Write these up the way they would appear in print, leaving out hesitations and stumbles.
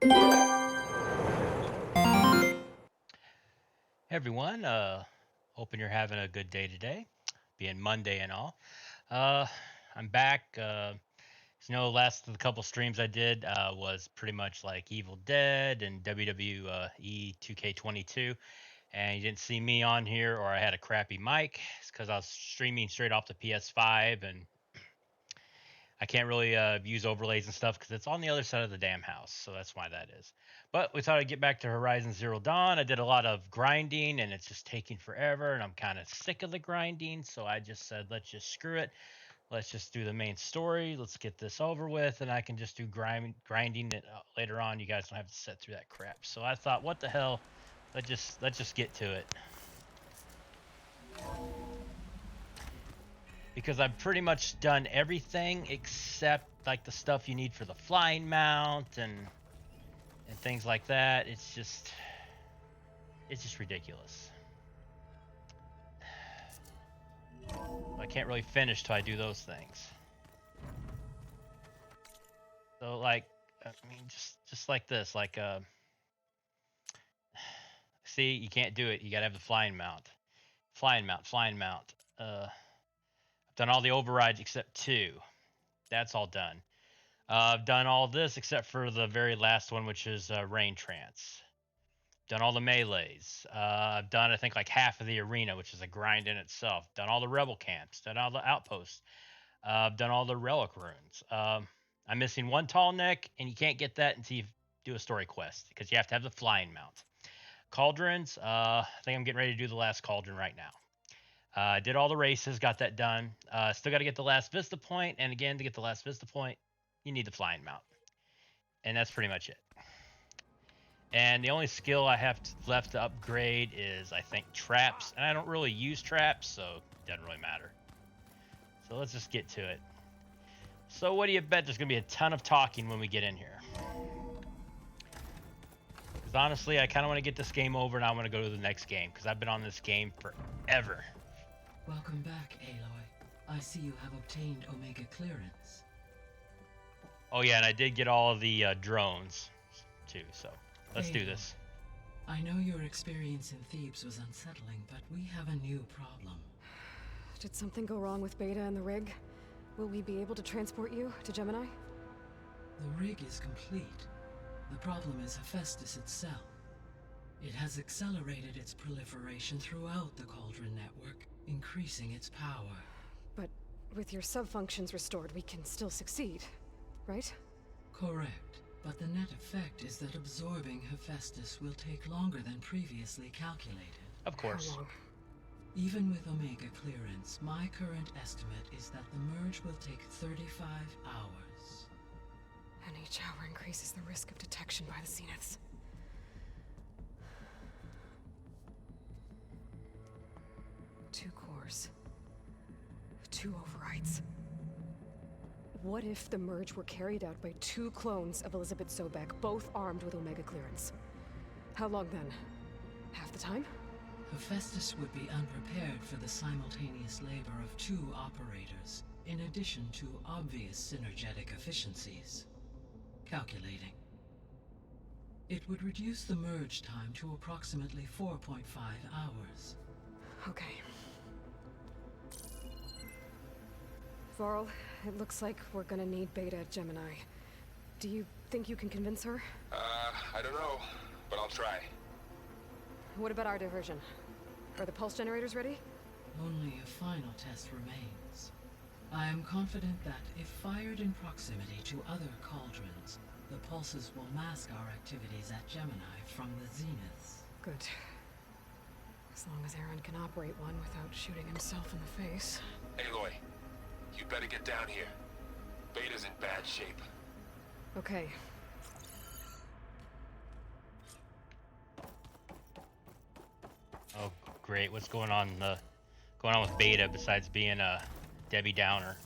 Hey everyone, hoping you're having a good day today, being Monday and all. Uh, I'm back. Last of the couple streams I did was pretty much like Evil Dead and WWE 2K22, and you didn't see me on here, or I had a crappy mic. It's because I was streaming straight off the PS5, and I can't really use overlays and stuff because it's on the other side of the damn house. So that's why that is. But we thought I'd get back to Horizon Zero Dawn. I did a lot of grinding and it's just taking forever. And I'm kind of sick of the grinding. So I just said, let's just screw it. Let's just do the main story. Let's get this over with. And I can just do grinding it, later on. You guys don't have to sit through that crap. So I thought, what the hell? Let's just get to it. Because I've pretty much done everything except like the stuff you need for the flying mount and things like that. It's just ridiculous. I can't really finish till I do those things. So like, I mean, just like this, like see, you can't do it. You gotta have the flying mount. I've done all the overrides except two. That's all done. I've done all this except for the very last one, which is rain trance. Done all the melees. I've done, I think, like half of the arena, which is a grind in itself. Done all the rebel camps. Done all the outposts. I've done all the relic runes. I'm missing one tall neck, and you can't get that until you do a story quest because you have to have the flying mount. Cauldrons. I think I'm getting ready to do the last cauldron right now. Did all the races, got that done. Still got to get the last Vista point, and again, to get the last Vista point, you need the flying mount, and that's pretty much it. And the only skill I have left to upgrade is, I think, traps. And I don't really use traps, so it doesn't really matter. So let's just get to it. So what do you bet? There's going to be a ton of talking when we get in here. Because honestly, I kind of want to get this game over and I want to go to the next game. Because I've been on this game forever. Welcome back, Aloy. I see you have obtained Omega clearance. Oh yeah, and I did get all of the drones too. So let's do Aloy, this. I know your experience in Thebes was unsettling, but we have a new problem. Did something go wrong with Beta and the rig? Will we be able to transport you to Gemini? The rig is complete. The problem is Hephaestus itself. It has accelerated its proliferation throughout the Cauldron network, increasing its power. But with your sub-functions restored, we can still succeed, right? Correct. But the net effect is that absorbing Hephaestus will take longer than previously calculated. Of course. How long? Even with Omega clearance, my current estimate is that the merge will take 35 hours. And each hour increases the risk of detection by the Zeniths. Two cores. Two overrides. What if the merge were carried out by two clones of Elizabeth Sobek, both armed with Omega clearance? How long then? Half the time? Hephaestus would be unprepared for the simultaneous labor of two operators, in addition to obvious synergetic efficiencies. Calculating. It would reduce the merge time to approximately 4.5 hours. Okay. Varl, it looks like we're gonna need Beta at Gemini. Do you think you can convince her? I don't know, but I'll try. What about our diversion? Are the pulse generators ready? Only a final test remains. I am confident that, if fired in proximity to other cauldrons, the pulses will mask our activities at Gemini from the Zeniths. Good. As long as Aaron can operate one without shooting himself in the face. Aloy, you better get down here. Beta's in bad shape. Okay. Oh, great. What's going on? Going on with Beta besides being a Debbie Downer?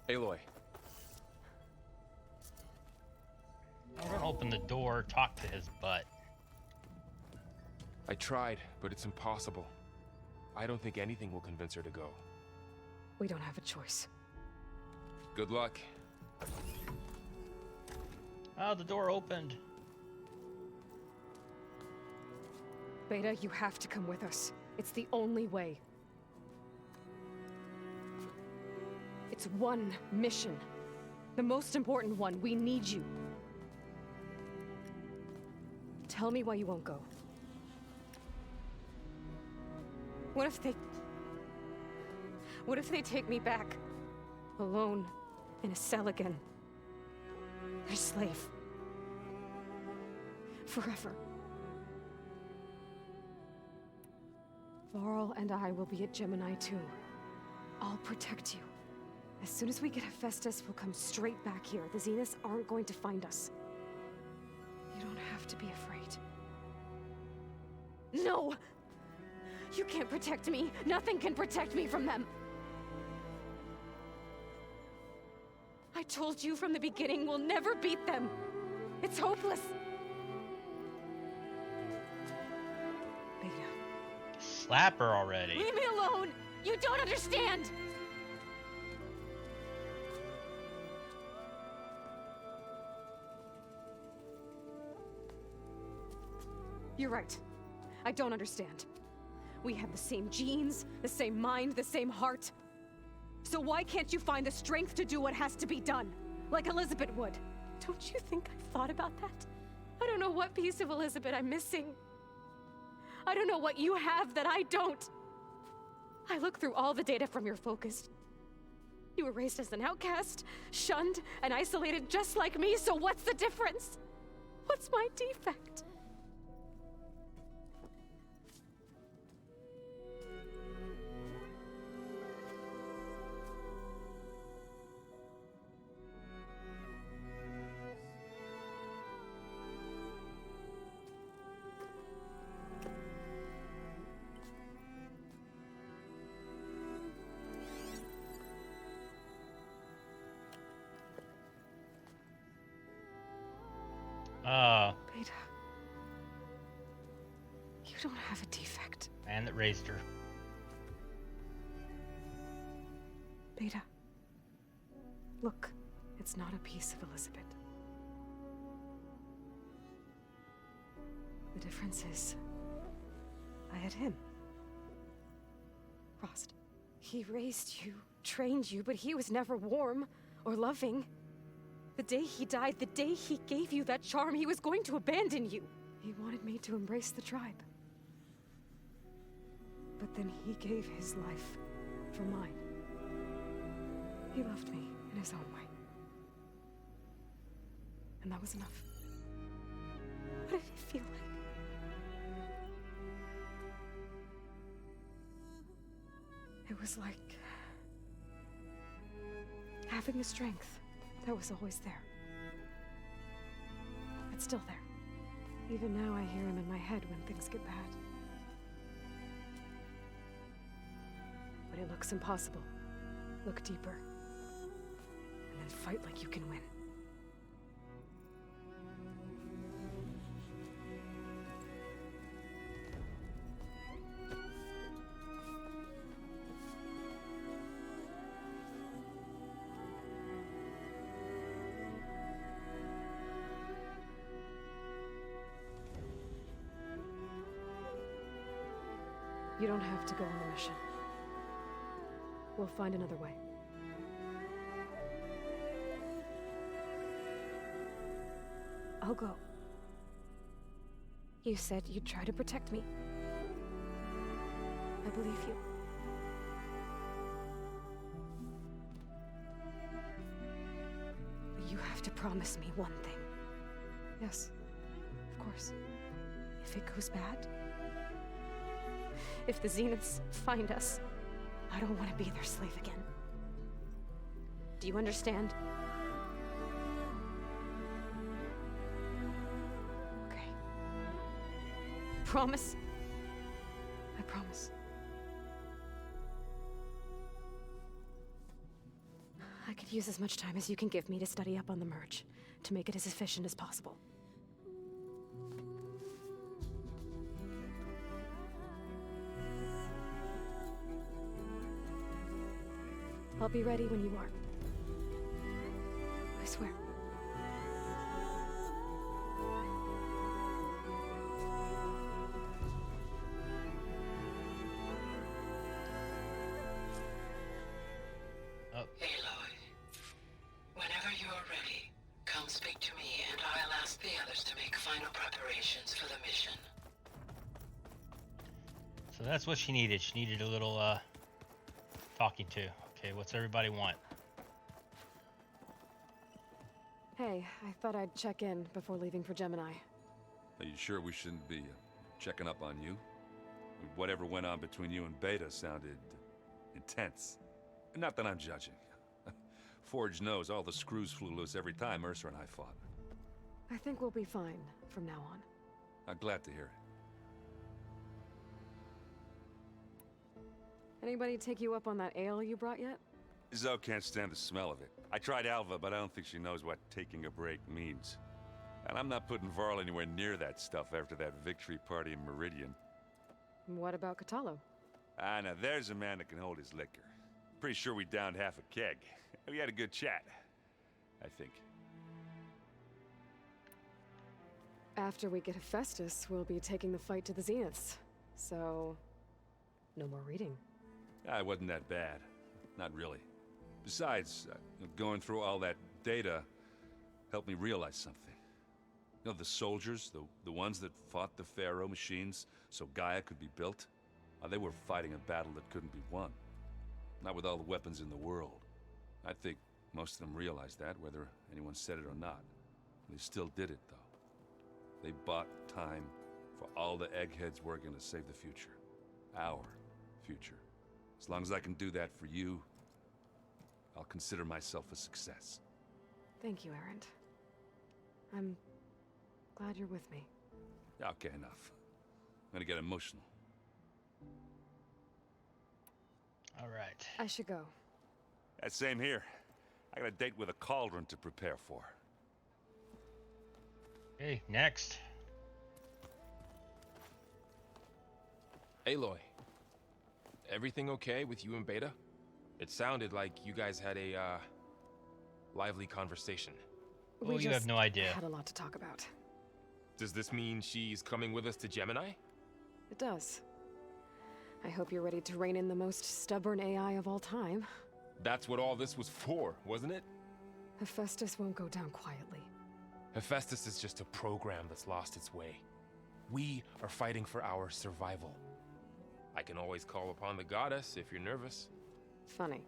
Aloy. I'm gonna open the door, talk to his butt. I tried, but it's impossible. I don't think anything will convince her to go. We don't have a choice. Good luck. Oh, the door opened. Beta, you have to come with us. It's the only way. It's one mission. The most important one. We need you. Tell me why you won't go. What if they take me back? Alone, in a cell again. Their slave. Forever. Varl and I will be at Gemini too. I'll protect you. As soon as we get Hephaestus, we'll come straight back here. The Zeniths aren't going to find us. You don't have to be afraid. No! You can't protect me. Nothing can protect me from them. I told you from the beginning we'll never beat them. It's hopeless. Beta. Slap her already. Leave me alone! You don't understand! You're right. I don't understand. We have the same genes, the same mind, the same heart. So why can't you find the strength to do what has to be done? Like Elizabeth would. Don't you think I've thought about that? I don't know what piece of Elizabeth I'm missing. I don't know what you have that I don't. I look through all the data from your focus. You were raised as an outcast, shunned, and isolated just like me, so what's the difference? What's my defect? Beta. You don't have a defect. Man that raised her. Beta. Look, it's not a piece of Elizabeth. The difference is, I had him. Frost. He raised you, trained you, but he was never warm or loving. The day he died, the day he gave you that charm, he was going to abandon you. He wanted me to embrace the tribe. But then he gave his life for mine. He loved me in his own way. And that was enough. What did it feel like? It was like having the strength that was always there. It's still there. Even now I hear him in my head when things get bad. But it looks impossible. Look deeper. And then fight like you can win. You don't have to go on the mission. We'll find another way. I'll go. You said you'd try to protect me. I believe you. But you have to promise me one thing. Yes, of course. If it goes bad, if the Zeniths find us, I don't want to be their slave again. Do you understand? Okay. Promise? I promise. I could use as much time as you can give me to study up on the merge, to make it as efficient as possible. I'll be ready when you are. I swear. Oh, Aloy, whenever you're ready, come speak to me and I'll ask the others to make final preparations for the mission. so that's what she needed. She needed a little talking to. Okay, what's everybody want? Hey, I thought I'd check in before leaving for Gemini. Are you sure we shouldn't be checking up on you? Whatever went on between you and Beta sounded intense. Not that I'm judging. Forge knows all the screws flew loose every time Mercer and I fought. I think we'll be fine from now on. I'm glad to hear it. Anybody take you up on that ale you brought yet? Zoe can't stand the smell of it. I tried Alva, but I don't think she knows what taking a break means. And I'm not putting Varl anywhere near that stuff after that victory party in Meridian. What about Catallo? Ah, now there's a man that can hold his liquor. Pretty sure we downed half a keg. We had a good chat, I think. After we get Hephaestus, we'll be taking the fight to the Zeniths. So, no more reading. Ah, it wasn't that bad. Not really. Besides, going through all that data helped me realize something. You know, the soldiers, the ones that fought the Pharaoh machines so Gaia could be built, they were fighting a battle that couldn't be won. Not with all the weapons in the world. I think most of them realized that, whether anyone said it or not. They still did it, though. They bought time for all the eggheads working to save the future. Our future. As long as I can do that for you, I'll consider myself a success. Thank you, Erend. I'm glad you're with me. Okay, enough. I'm gonna get emotional. All right. I should go. That same here. I got a date with a cauldron to prepare for. Okay, next. Aloy, everything okay with you and Beta? It sounded like you guys had a, lively conversation. Oh, We you have no idea. had a lot to talk about. Does this mean she's coming with us to Gemini? It does. I hope you're ready to rein in the most stubborn AI of all time. That's what all this was for, wasn't it? Hephaestus won't go down quietly. Hephaestus is just a program that's lost its way. We are fighting for our survival. I can always call upon the goddess if you're nervous. Funny.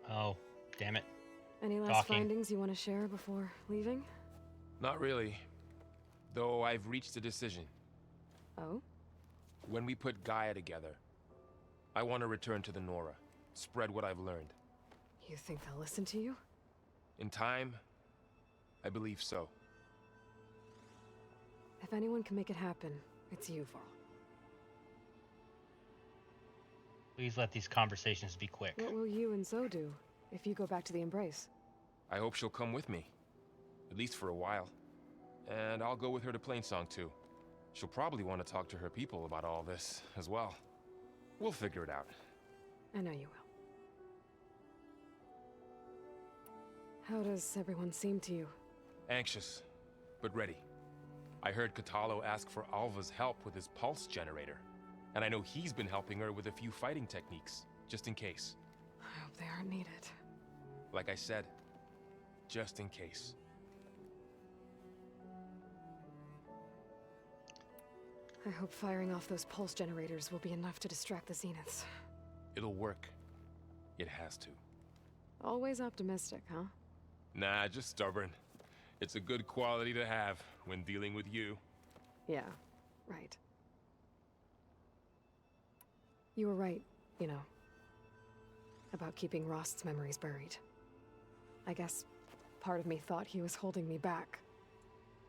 Oh, damn it. Any last Talking. findings you want to share before leaving? Not really. Though I've reached a decision. Oh? When we put Gaia together, I want to return to the Nora, spread what I've learned. You think they'll listen to you? In time, I believe so. If anyone can make it happen, it's you, Varl. Please let these conversations be quick. What will you and Zoe do if you go back to the Embrace? I hope she'll come with me. At least for a while. And I'll go with her to Plainsong too. She'll probably want to talk to her people about all this as well. We'll figure it out. I know you will. How does everyone seem to you? Anxious, but ready. I heard Catallo ask for Alva's help with his pulse generator. And I know he's been helping her with a few fighting techniques, just in case. I hope they aren't needed. Like I said, just in case. I hope firing off those pulse generators will be enough to distract the Zeniths. It'll work. It has to. Always optimistic, huh? Nah, just stubborn. It's a good quality to have when dealing with you. Yeah, right. You were right, you know, about keeping Rost's memories buried. I guess part of me thought he was holding me back,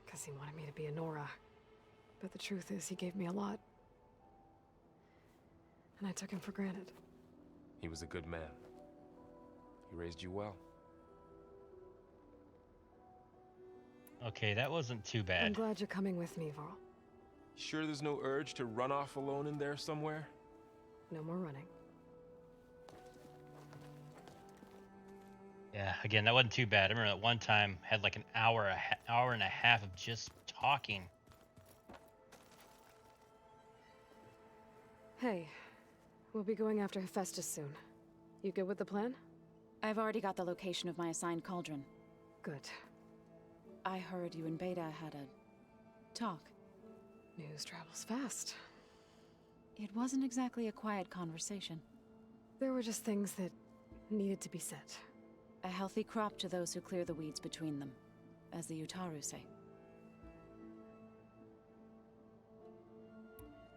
because he wanted me to be a Nora. But the truth is, he gave me a lot. And I took him for granted. He was a good man. He raised you well. Okay, that wasn't too I'm bad. glad you're coming with me, Varl. Sure there's no urge to run off alone in there somewhere? No more running. Yeah, again, that wasn't too bad. I remember that one time had like an hour and a half of just talking. Hey, we'll be going after Hephaestus soon. You good with the plan? I've already got the location of my assigned cauldron. Good. I heard you and Beta had a talk. News travels fast. It wasn't exactly a quiet conversation. There were just things that needed to be said. A healthy crop to those who clear the weeds between them, as the Utaru say.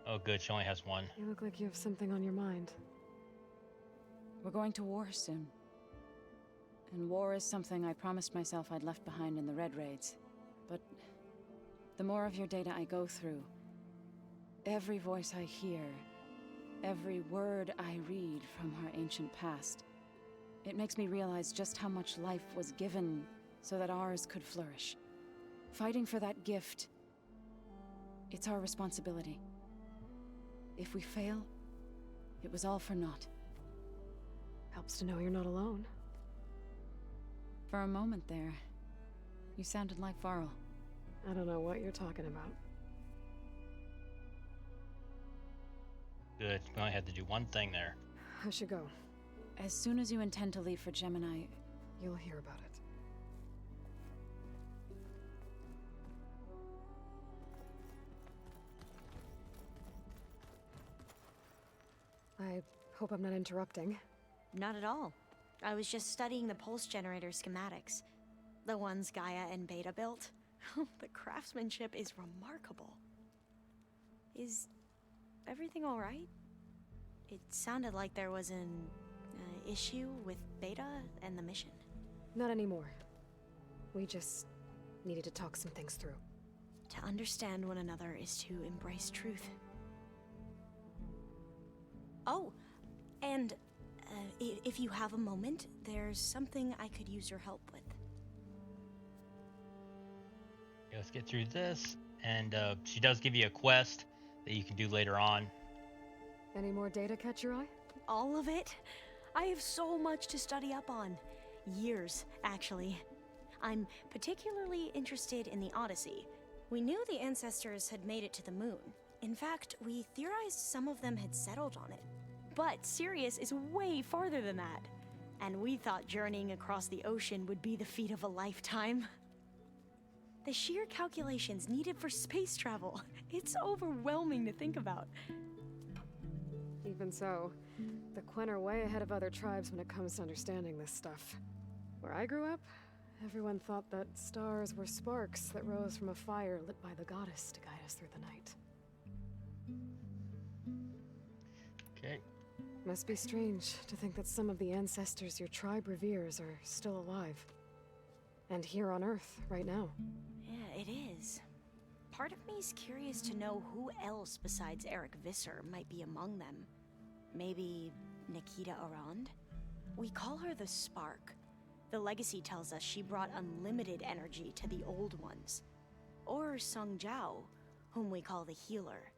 Oh, good. She only has one. You look like you have something on your mind. We're going to war soon. And war is something I promised myself I'd left behind in the Red Raids. But the more of your data I go through, every voice I hear, every word I read from our ancient past, it makes me realize just how much life was given so that ours could flourish. Fighting for that gift, it's our responsibility. If we fail, it was all for naught. Helps to know you're not alone. For a moment there, you sounded like Varl. I don't know what you're talking about. Good. We only had to do one thing there. I should go. As soon as you intend to leave for Gemini, You'll hear about it. I hope I'm not interrupting. Not at all. I was just studying the pulse generator schematics. The ones Gaia and Beta built. The craftsmanship is remarkable. Is everything alright? It sounded like there was an issue with Beta and the mission. Not anymore. We just needed to talk some things through. To understand one another is to embrace truth. Oh, and if you have a moment, there's something I could use your help with. Okay, let's get through this. And she does give you a quest that you can do later on. Any more data catch your eye? All of it? I have so much to study up on. Years, actually. I'm particularly interested in the Odyssey. We knew the ancestors had made it to the moon. In fact, we theorized some of them had settled on it. But Sirius is way farther than that. And we thought journeying across the ocean would be the feat of a lifetime. The sheer calculations needed for space travel, it's overwhelming to think about. Even so, the Quen are way ahead of other tribes when it comes to understanding this stuff. Where I grew up, everyone thought that stars were sparks that rose from a fire lit by the goddess to guide us through the night. Okay. Must be strange to think that some of the ancestors your tribe reveres are still alive. And here on Earth, right now. Yeah, it is. Part of me's curious to know who else besides Eric Visser might be among them. Maybe Nikita Arand? We call her the Spark. The legacy tells us she brought unlimited energy to the old ones. Or Sung Jiao, whom we call the Healer.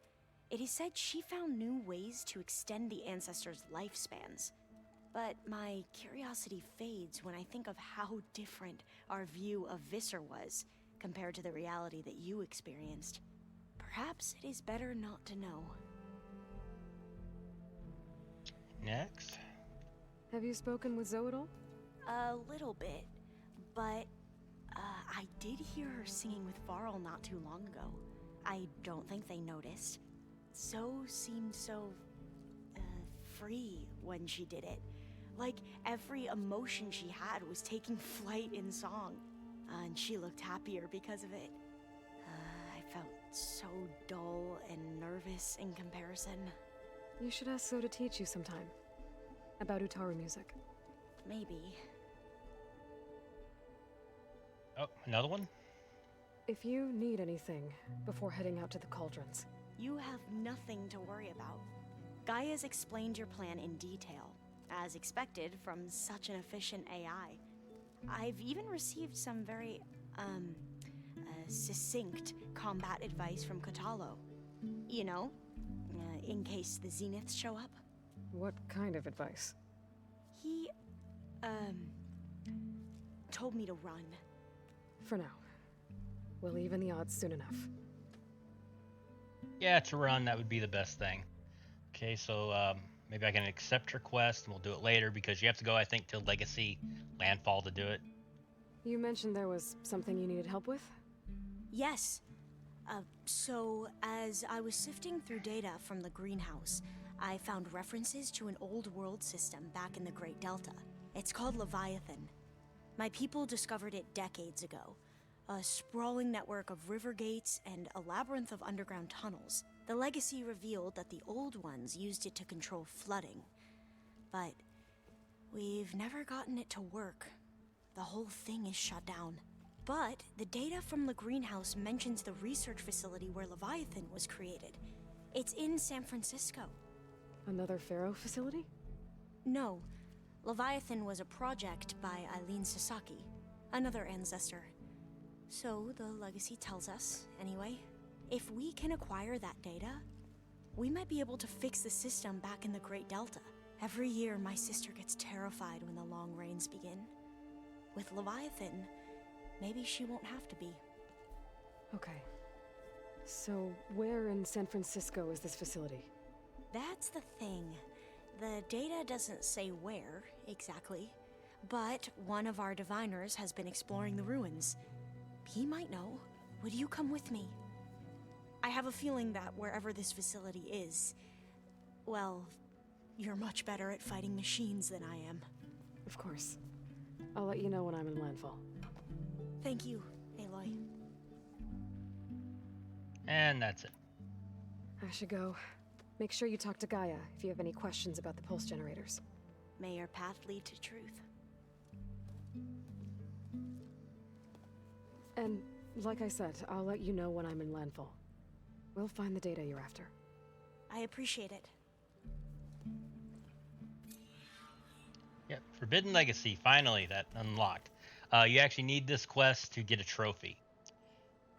It is said she found new ways to extend the ancestors' lifespans. But my curiosity fades when I think of how different our view of Visser was compared to the reality that you experienced. Perhaps it is better not to know. Next. Have you spoken with Zoe at all? A little bit, but I did hear her singing with Varl not too long ago. I don't think they noticed. Zoe seemed so free when she did it. Like every emotion she had was taking flight in song. And she looked happier because of it. I felt so dull and nervous in comparison. You should ask Zoe to teach you sometime. About Utaru music. Maybe. Oh, another one? If you need anything before heading out to the cauldrons. You have nothing to worry about. Gaia's explained your plan in detail, as expected from such an efficient AI. I've even received some very, succinct combat advice from Katalo. You know, in case the Zeniths show up. What kind of advice? He, told me to run. For now. We'll even the odds soon enough. Yeah, to run, that would be the best thing. Okay, so maybe I can accept your quest, and we'll do it later, because you have to go, I think, to Legacy Landfall to do it. You mentioned there was something you needed help with? Yes. So, as I was sifting through data from the greenhouse, I found references to an old world system back in the Great Delta. It's called Leviathan. My people discovered it decades ago. A sprawling network of river gates and a labyrinth of underground tunnels. The Legacy revealed that the old ones used it to control flooding. But we've never gotten it to work. The whole thing is shut down. But the data from the greenhouse mentions the research facility where Leviathan was created. It's in San Francisco. Another Pharaoh facility? No. Leviathan was a project by Eileen Sasaki, another ancestor. So the Legacy tells us, anyway. If we can acquire that data, we might be able to fix the system back in the Great Delta. Every year, my sister gets terrified when the long rains begin. With Leviathan, maybe she won't have to be. Okay. So, where in San Francisco is this facility? That's the thing. The data doesn't say where, exactly. But one of our diviners has been exploring the ruins. He might know. Would you come with me? I have a feeling that wherever this facility is, well, you're much better at fighting machines than I am. Of course. I'll let you know when I'm in landfall. Thank you, Aloy. And that's it. I should go. Make sure you talk to Gaia if you have any questions about the pulse generators. May your path lead to truth. And, like I said, I'll let you know when I'm in landfall. We'll find the data you're after. I appreciate it. Yep, Forbidden Legacy, finally, that unlocked. You actually need this quest to get a trophy.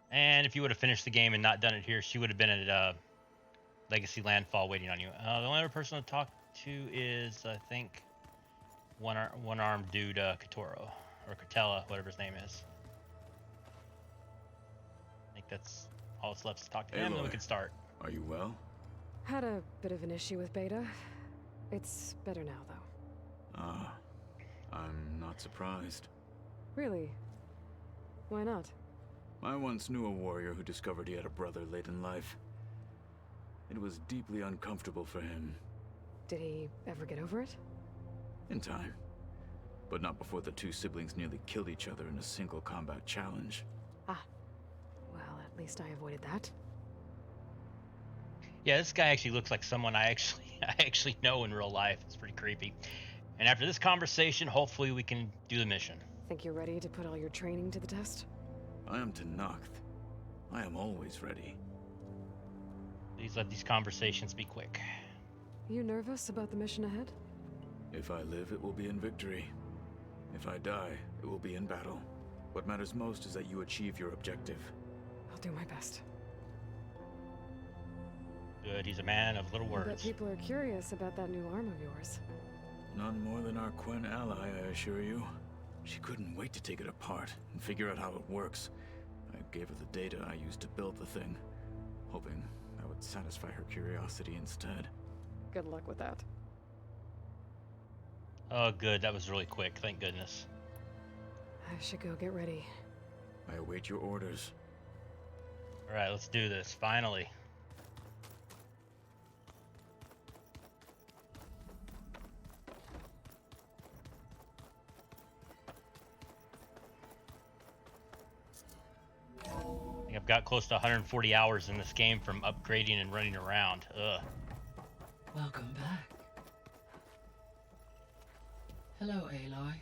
And if you would have finished the game and not done it here, she would have been at Legacy Landfall waiting on you. The only other person to talk to is, I think, one-armed dude, Katoro. Or Catella, whatever his name is. I think that's all that's left to talk to him, and then we can start. Are you well? Had a bit of an issue with Beta. It's better now, though. Ah, I'm not surprised. Really? Why not? I once knew a warrior who discovered he had a brother late in life. It was deeply uncomfortable for him. Did he ever get over it? In time. But not before the two siblings nearly killed each other in a single combat challenge. Ah. Well, at least I avoided that. Yeah, this guy actually looks like someone I actually know in real life. It's pretty creepy. And after this conversation, hopefully we can do the mission. Think you're ready to put all your training to the test? I am Tenakth. I am always ready. Please let these conversations be quick. You nervous about the mission ahead? If I live, it will be in victory. If I die, it will be in battle. What matters most is that you achieve your objective. I'll do my best. Good, he's a man of little I bet words. people are curious about that new arm of yours. None more than our Quen ally, I assure you. She couldn't wait to take it apart and figure out how it works. I gave her the data I used to build the thing, hoping that would satisfy her curiosity instead. Good luck with that. Oh, good, that was really quick, thank goodness. I should go get ready. I await your orders. Alright, let's do this, finally. I've got close to 140 hours in this game from upgrading and running around. Ugh. Welcome back. Hello, Aloy.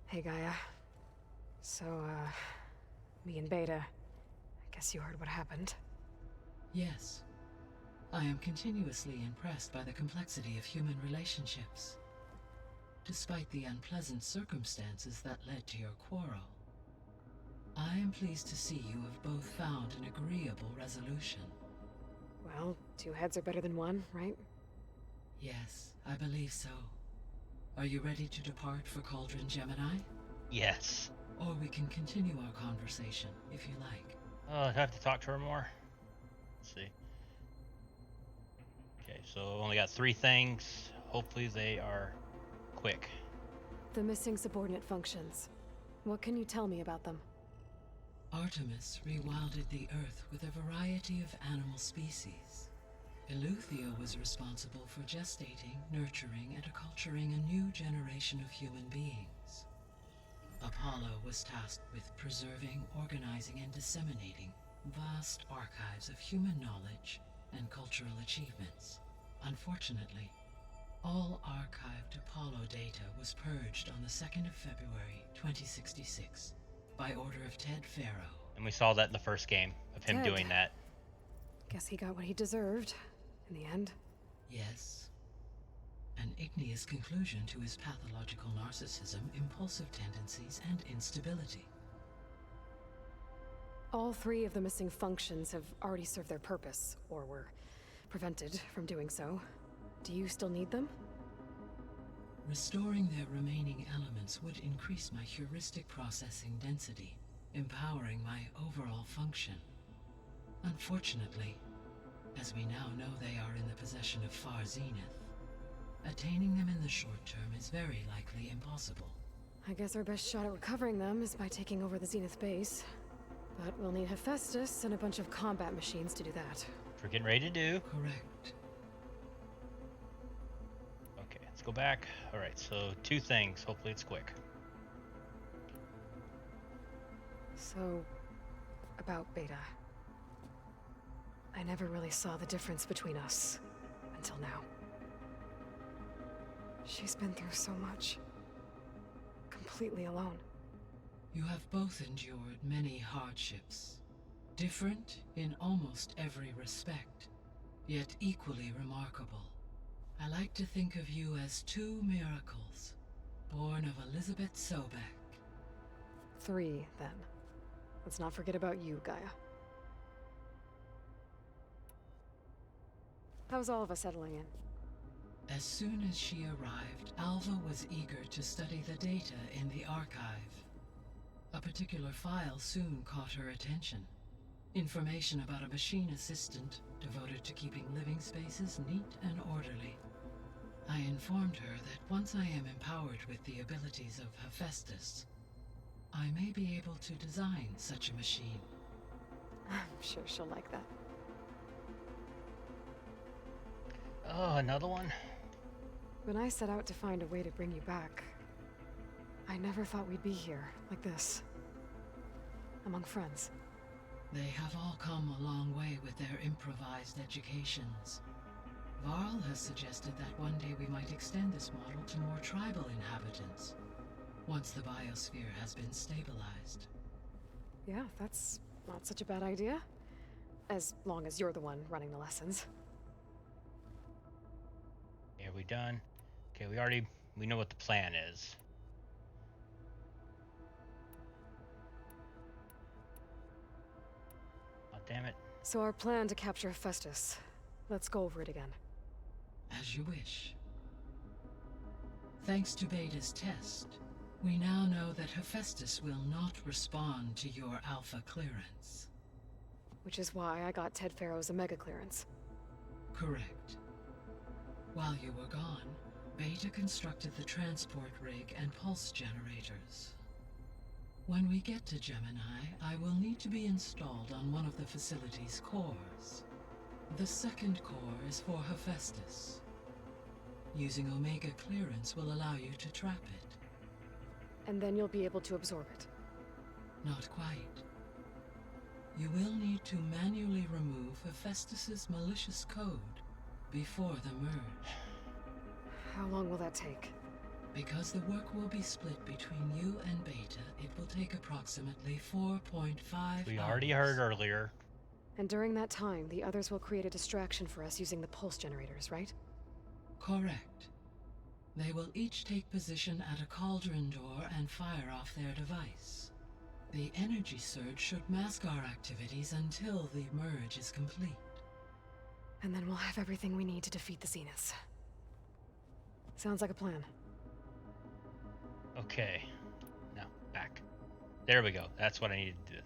Hey, Gaia. So, me and Beta. I guess you heard what happened. Yes. I am continuously impressed by the complexity of human relationships. Despite the unpleasant circumstances that led to your quarrel, I am pleased to see you have both found an agreeable resolution. Well, two heads are better than one, right? Yes, I believe so. Are you ready to depart for Cauldron Gemini? Yes. Or we can continue our conversation, if you like. Oh, I have to talk to her more. Let's see. Okay, so only got 3 things. Hopefully they are quick. The missing subordinate functions. What can you tell me about them? Artemis rewilded the Earth with a variety of animal species. Eleuthia was responsible for gestating, nurturing, and acculturating a new generation of human beings. Apollo was tasked with preserving, organizing, and disseminating vast archives of human knowledge and cultural achievements. Unfortunately, all archived Apollo data was purged on the 2nd of February, 2066, by order of Ted Faro. And we saw that in the first game, of him Ted. doing that. Guess he got what he deserved, in the end. Yes. An igneous conclusion to his pathological narcissism, impulsive tendencies, and instability. All 3 of the missing functions have already served their purpose, or were prevented from doing so. Do you still need them? Restoring their remaining elements would increase my heuristic processing density, empowering my overall function. Unfortunately, as we now know they are in the possession of Far Zenith, attaining them in the short term is very likely impossible. I guess our best shot at recovering them is by taking over the Zenith base. But we'll need Hephaestus and a bunch of combat machines to do that. We're getting ready to do. Correct. Okay, let's go back. Alright, so 2 things. Hopefully it's quick. So, about Beta. I never really saw the difference between us until now. She's been through so much. Completely alone. You have both endured many hardships. Different in almost every respect, yet equally remarkable. I like to think of you as 2 miracles, born of Elizabeth Sobek. 3, then. Let's not forget about you, Gaia. How's all of us settling in? As soon as she arrived, Alva was eager to study the data in the archive. A particular file soon caught her attention. Information about a machine assistant devoted to keeping living spaces neat and orderly. I informed her that once I am empowered with the abilities of Hephaestus, I may be able to design such a machine. I'm sure she'll like that. Oh, another one? When I set out to find a way to bring you back, I never thought we'd be here, like this. Among friends. They have all come a long way with their improvised educations. Varl has suggested that one day we might extend this model to more tribal inhabitants, once the biosphere has been stabilized. Yeah, that's not such a bad idea. As long as you're the one running the lessons. Are we done? Okay, we know what the plan is. Oh, damn it. So our plan to capture Hephaestus. Let's go over it again. As you wish. Thanks to Beta's test, we now know that Hephaestus will not respond to your Alpha clearance. Which is why I got Ted Faro's Omega clearance. Correct. While you were gone, Beta constructed the transport rig and pulse generators. When we get to Gemini, I will need to be installed on one of the facility's cores. The second core is for Hephaestus. Using Omega clearance will allow you to trap it. And then you'll be able to absorb it. Not quite. You will need to manually remove Hephaestus's malicious code before the merge. How long will that take? Because the work will be split between you and Beta, it will take approximately 4.5 We already heard earlier. And during that time, the others will create a distraction for us using the pulse generators, right? Correct. They will each take position at a cauldron door and fire off their device. The energy surge should mask our activities until the merge is complete. And then we'll have everything we need to defeat the Zeniths. Sounds like a plan. Okay. Now, Back. There we go. That's what I needed to do.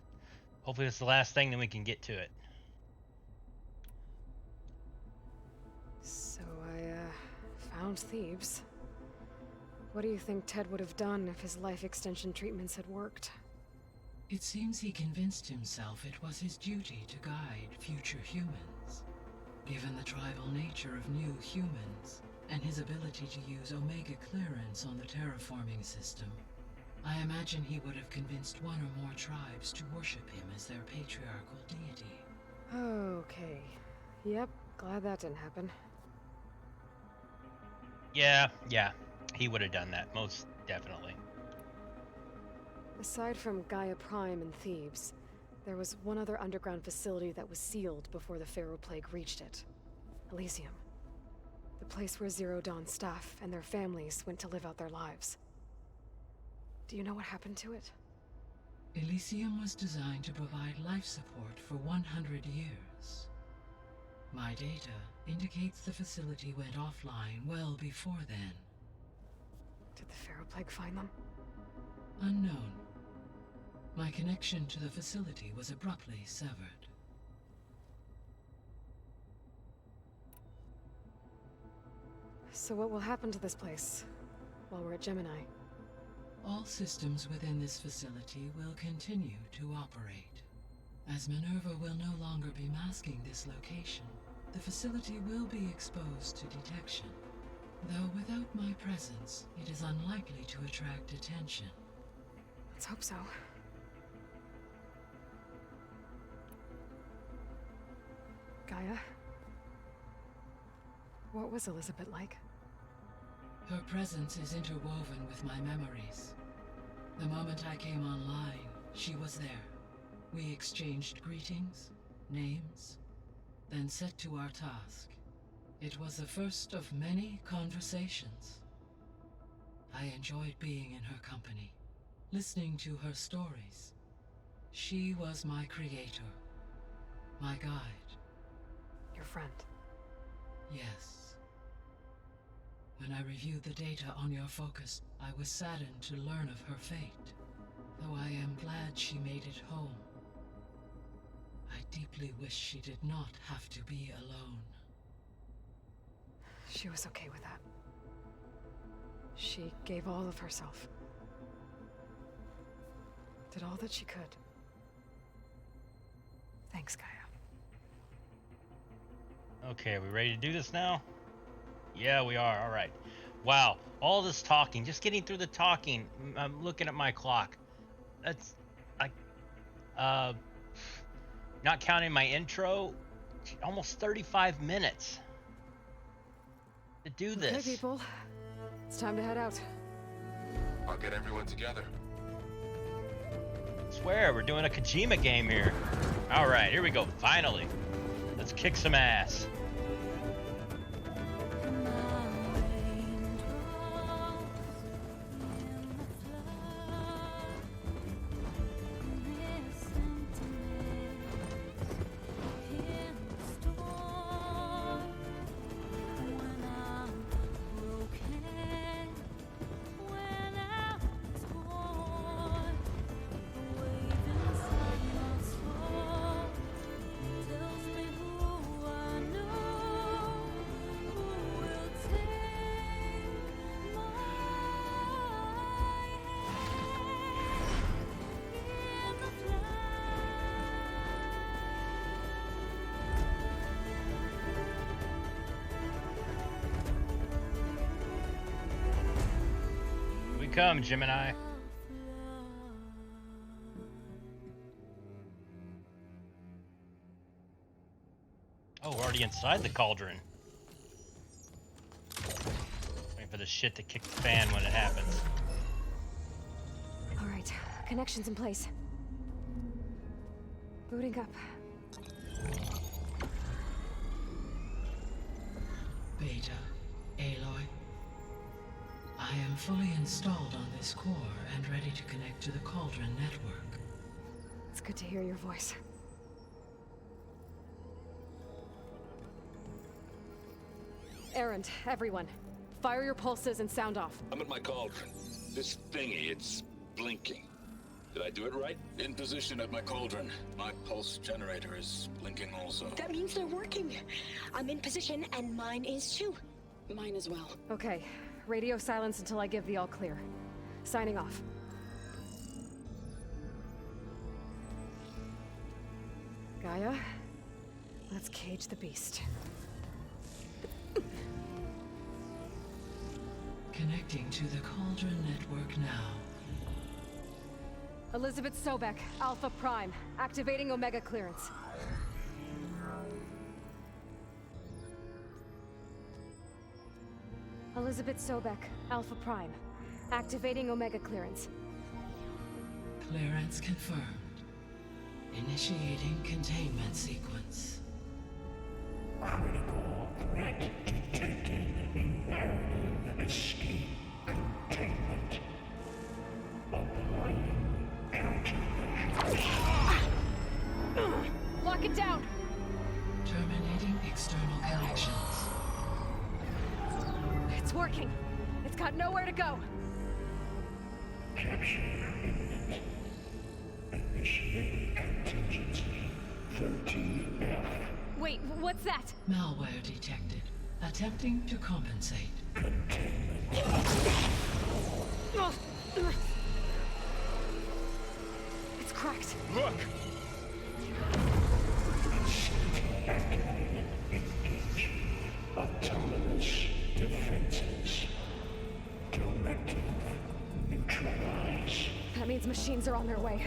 Hopefully it's the last thing, then we can get to it. So I found Thebes. What do you think Ted would have done if his life extension treatments had worked? It seems he convinced himself it was his duty to guide future humans. Given the tribal nature of new humans, and his ability to use Omega clearance on the terraforming system, I imagine he would have convinced one or more tribes to worship him as their patriarchal deity. Okay. Yep, glad that didn't happen. Yeah. He would have done that, most definitely. Aside from Gaia Prime and Thebes, there was one other underground facility that was sealed before the Pharaoh Plague reached it. Elysium. The place where Zero Dawn staff and their families went to live out their lives. Do you know what happened to it? Elysium was designed to provide life support for 100 years. My data indicates the facility went offline well before then. Did the Pharaoh Plague find them? Unknown. My connection to the facility was abruptly severed. So what will happen to this place while we're at Gemini? All systems within this facility will continue to operate. As Minerva will no longer be masking this location, the facility will be exposed to detection. Though without my presence, it is unlikely to attract attention. Let's hope so. Gaia? What was Elizabeth like? Her presence is interwoven with my memories. The moment I came online, she was there. We exchanged greetings, names, then set to our task. It was the first of many conversations. I enjoyed being in her company, listening to her stories. She was my creator, my guide. Your friend. Yes. When I reviewed the data on your focus, I was saddened to learn of her fate, though I am glad she made it home. I deeply wish she did not have to be alone. She was okay with that. She gave all of herself. Did all that she could. Thanks, Gaia. Okay, are we ready to do this now? Yeah, we are. All right. Wow, all this talking, just getting through the talking. I'm looking at my clock. That's, not counting my intro, almost 35 minutes to do this. Okay, people. It's time to head out. I'll get everyone together. Swear, we're doing a Kojima game here. All right, here we go. Finally. Let's kick some ass. Come, Gemini. Oh, we're already inside the cauldron. Waiting for the shit to kick the fan when it happens. All right, connections in place. Booting up. Beta, Aloy. I am fully installed on this core and ready to connect to the Cauldron network. It's good to hear your voice. Errand, everyone. Fire your pulses and sound off. I'm at my cauldron. This thingy, it's blinking. Did I do it right? In position at my cauldron. My pulse generator is blinking also. That means they're working. I'm in position, and mine is too. Mine as well. Okay, radio silence until I give the all clear. Signing off. Gaia, let's cage the beast. Connecting to the Cauldron network now. Elizabeth Sobek, Alpha Prime, activating Omega clearance. Elizabeth Sobek, Alpha Prime, activating Omega clearance. Clearance confirmed. Initiating containment sequence. Critical threat detected. Imperative escape containment. Applying countermeasures. Lock it down! Terminating external connections. It's working. It's got nowhere to go. Capture imminent. Initiating contingency 13F. Wait, what's that? Malware detected. Attempting to compensate. It's cracked. Look! Activated. Engage. Autonomous defenses. Directive. Neutralize. That means machines are on their way.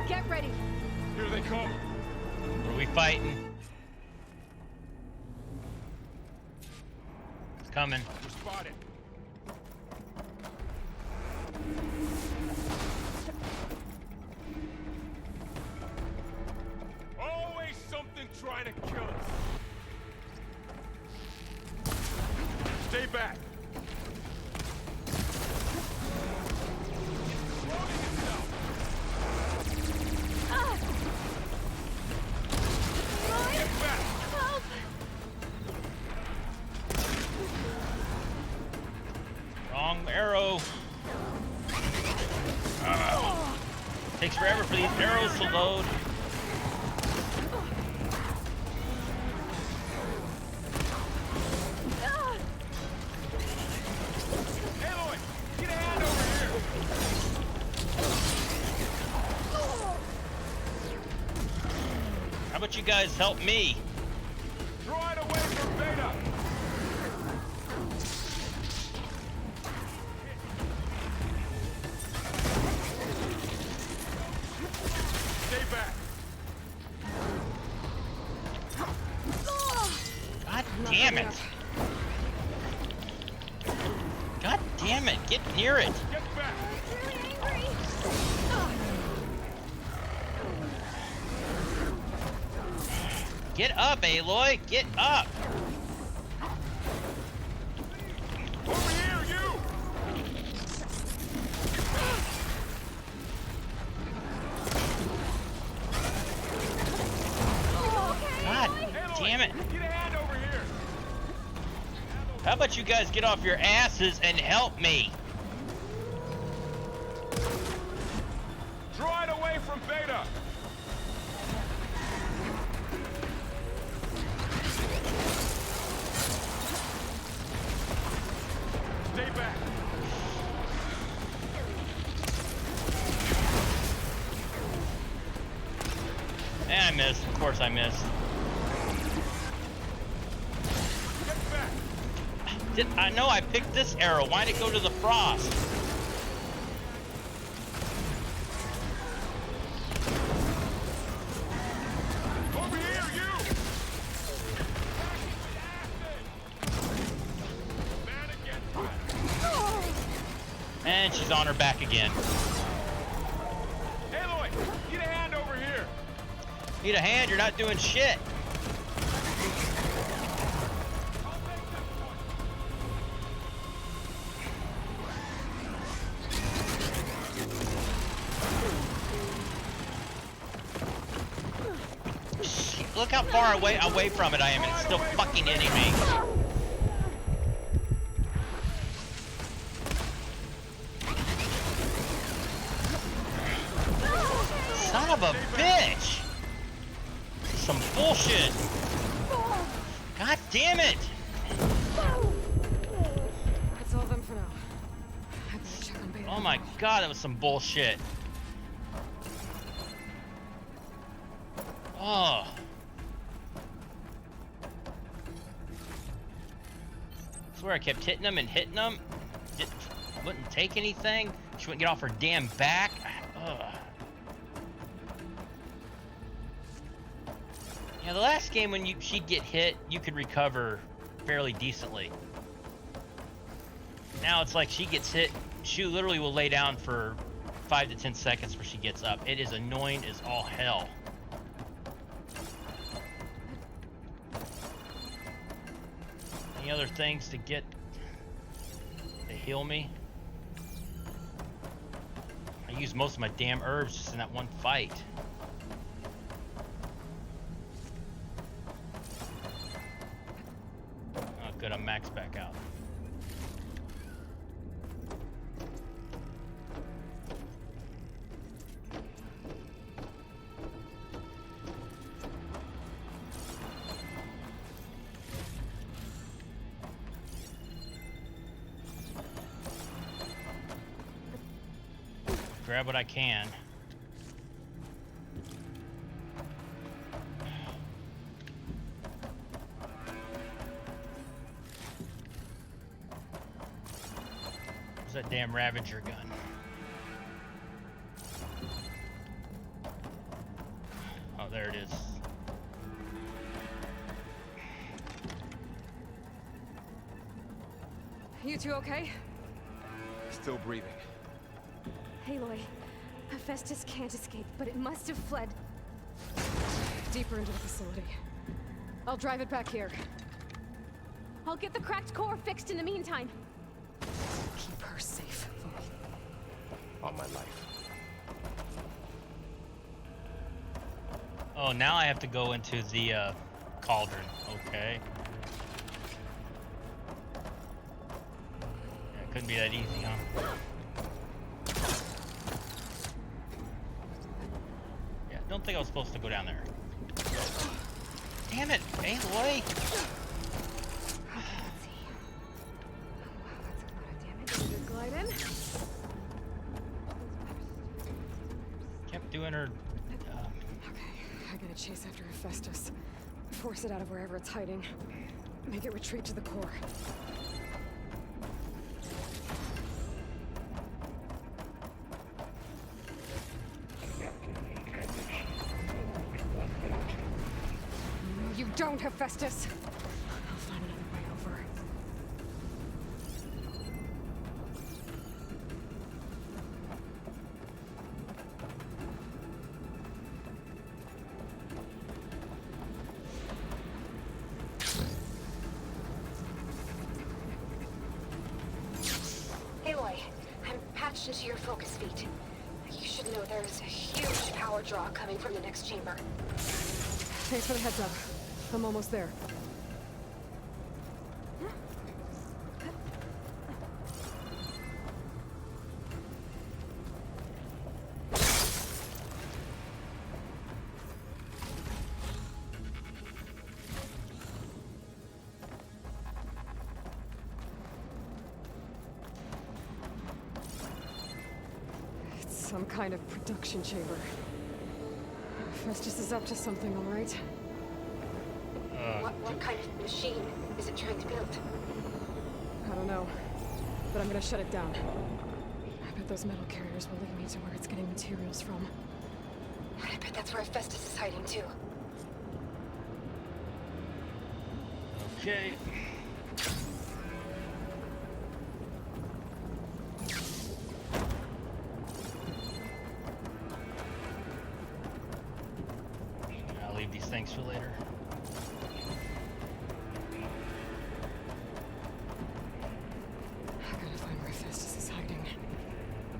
Get ready. Here they come. What are we fighting? It's coming. We're spotted. Always something trying to kill us. Stay back. Wrong arrow. Takes forever for these arrows to load. Aloy, get a hand over here. How about you guys help me? Draw it away from Beta. Stay back. God damn it. God damn it. Get near it. Get back. Get up, Aloy. Get up. Over here, you. God damn it. Get a hand over here. How about you guys get off your asses and help me? Draw it away from Beta. Stay back. I missed. Of course I missed. Get back. I know I picked this arrow. Why'd it go to the frost? Over here, you. Man against man. And she's on her back again. Aloy, get a hand over here. Need a hand, you're not doing shit. Shit, look how far away from it I am, and it's still fucking hitting me. of a bitch! Some bullshit! God damn it! That's all of them for now. I better check on Beta. Oh my god, that was some bullshit. Oh. I swear I kept hitting them and hitting them. Wouldn't take anything. She wouldn't get off her damn back. Ugh. Yeah, the last game when she'd get hit, you could recover fairly decently. Now it's like she gets hit, she literally will lay down for 5 to 10 seconds before she gets up. It is annoying as all hell. Any other things to get to heal me? I used most of my damn herbs just in that one fight. Oh good, I'm maxed back out. Grab what I can. Where's that damn Ravager gun? Oh, there it is. You two okay? Still breathing. Aloy, Hephaestus can't escape, but it must have fled deeper into the facility. I'll drive it back here. I'll get the cracked core fixed in the meantime. Keep her safe, Vol. On my life. Oh, now I have to go into the cauldron. Okay. Yeah, it couldn't be that easy, huh? I don't think I was supposed to go down there. Damn it, Aloy! Glide in. Kept doing her. Okay, I gotta chase after Hephaestus. Force it out of wherever it's hiding. Make it retreat to the core. You don't, Hephaestus! I'll find another way over. Aloy, I'm patched into your focus feed. You should know there's a huge power draw coming from the next chamber. Thanks for the heads up. I'm almost there. It's some kind of production chamber. Hephaestus is up to something, all right? What kind of machine is it trying to build? I don't know, but I'm gonna shut it down. I bet those metal carriers will lead me to where it's getting materials from. I bet that's where Hephaestus is hiding too. Okay. I'll leave these things for later.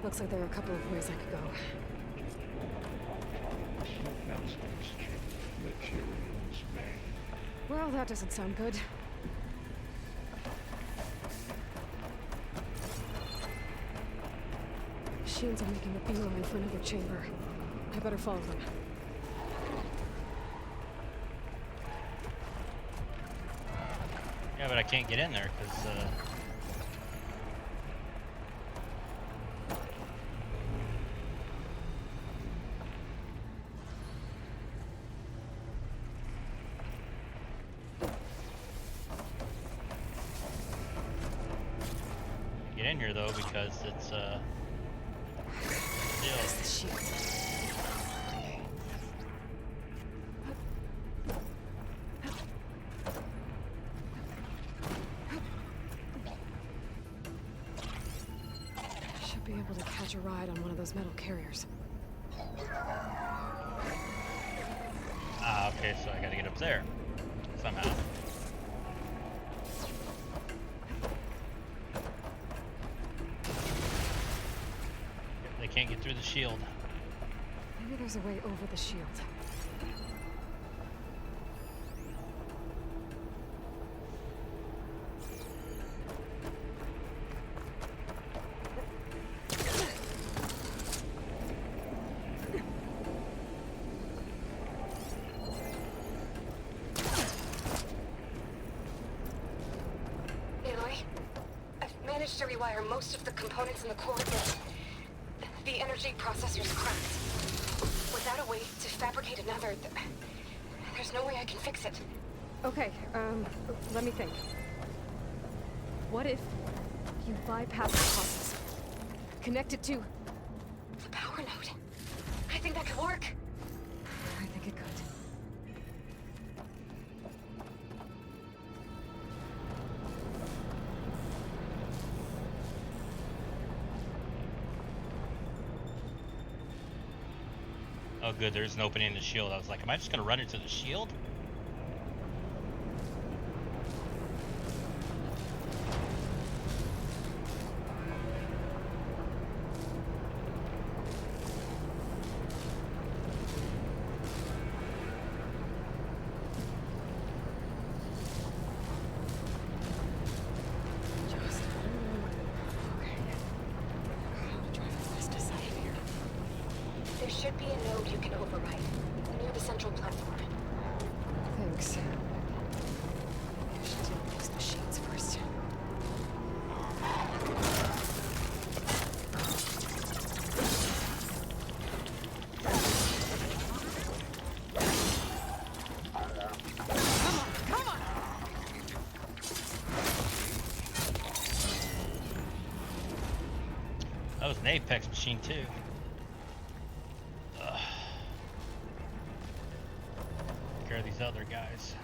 Looks like there are a couple of ways I could go. Well, that doesn't sound good. Machines are making a beeline for another chamber. I better follow them. Yeah, but I can't get in there because. Get in here though because it's still. That's the shield. Should be able to catch a ride on one of those metal carriers. Ah, okay, so I gotta get up there somehow. They can't get through the shield. Maybe there's a way over the shield. Aloy, I've managed to rewire most of the components in the core, but the energy processor's cracked. Without a way to fabricate another, there's no way I can fix it. Okay, let me think. What if you bypass the process? Connect it to The power node. I think that could work. I think it could. Oh good, there's an opening in the shield. I was like, am I just gonna run into the shield? Just okay. How to drive Hephaestus out of here? There should be a node you can override, near the central platform. Thanks. Maybe I should deal with these machines first. Come on! That was an Apex machine too. Ugh. Take care of these other guys.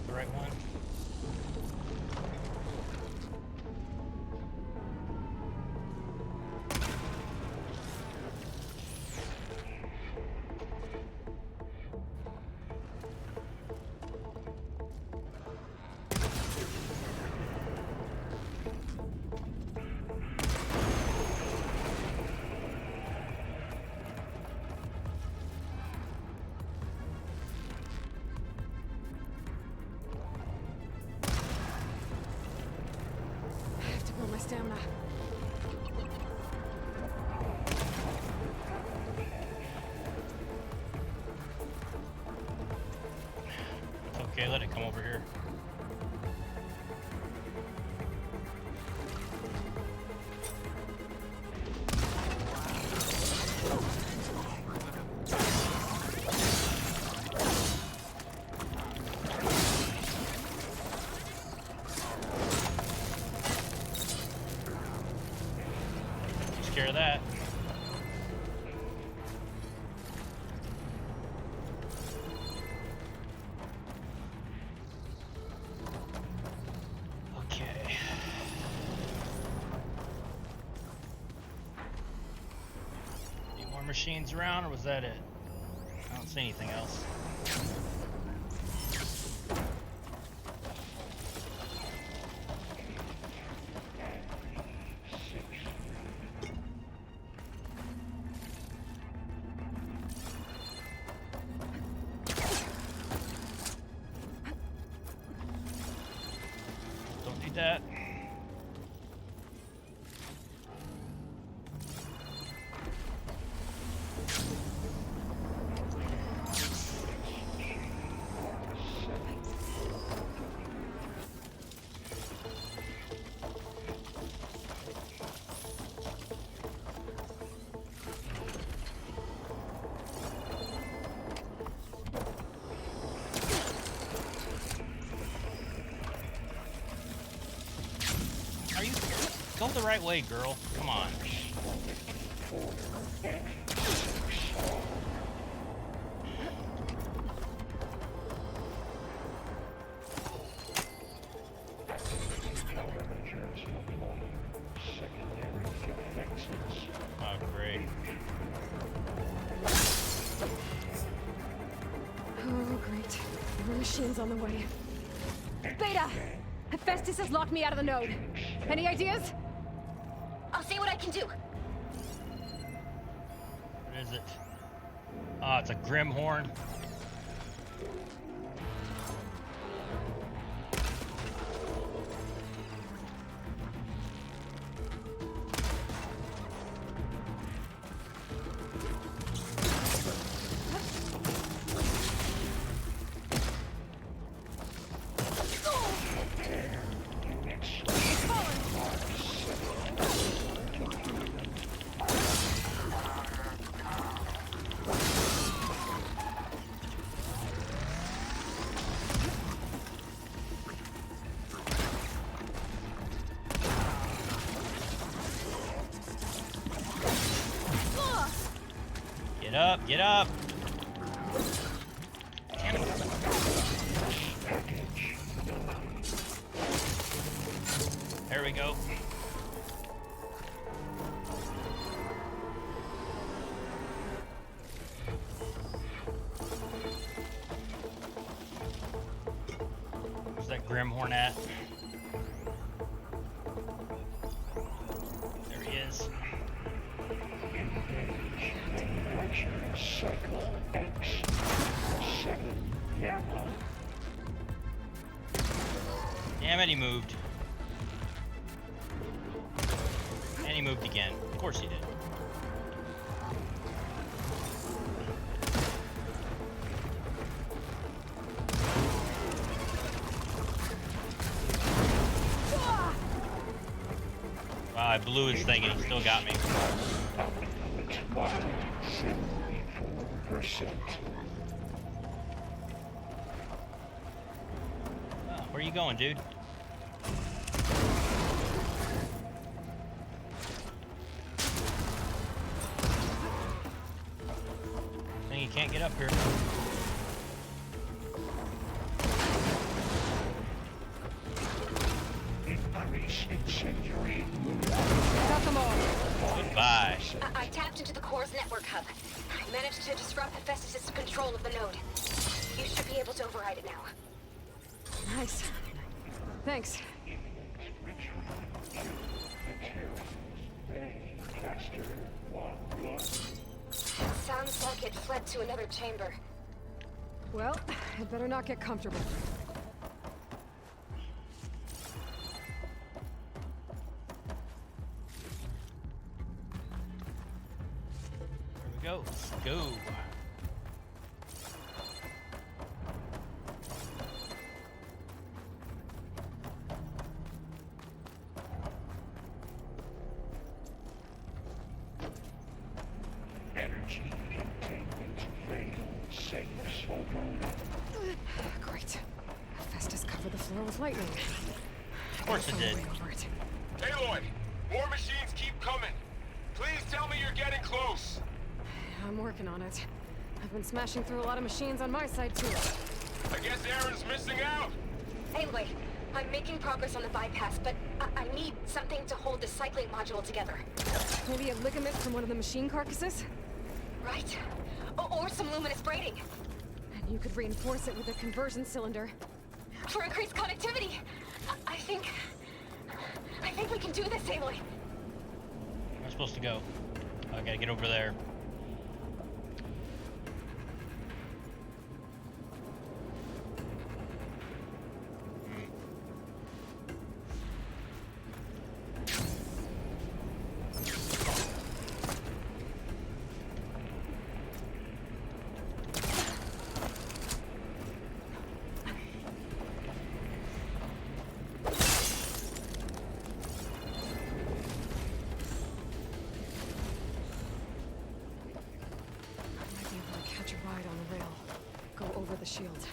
The right one. I have to build my stamina. It's okay, let it come over here. Takes care of that. Okay. Any more machines around, or was that it? I don't see anything else. Shoot that. Are you go the right way, girl? Come on. Oh, great. Oh, great. More machines on the way. Beta! Hephaestus has locked me out of the node. Any ideas? I'll see what I can do. What is it? Oh, it's a Grimhorn. Get up, get up! Damn it. There we go. Where's that Grimhorn at? There he is. Cycle X 7 Gamma. Damn it, he moved. And he moved again. Of course he did. Wow, I blew his thing and he still got me. Oh, where you going, dude? Think you can't get up here. Got them all. Goodbye. I tapped into the core's network hub. I managed to disrupt Hephaestus' control of the node. You should be able to override it now. Nice. Thanks. Sounds like it fled to another chamber. Well, I'd better not get comfortable. Here we go. Let's go. Energy containment fatal safe over. Great. Hephaestus covered the floor with lightning. Of course it did. Aloy, more machines keep coming. Please tell me you're getting close. I'm working on it. I've been smashing through a lot of machines on my side, too. I guess Aaron's missing out. Anyway, I'm making progress on the bypass, but I need something to hold the cycling module together. Maybe a ligament from one of the machine carcasses? Right? Or some luminous braiding. And you could reinforce it with a conversion cylinder. For increased connectivity. I think we can do this, Aloy. Where am I supposed to go? Oh, I gotta get over there. the shield.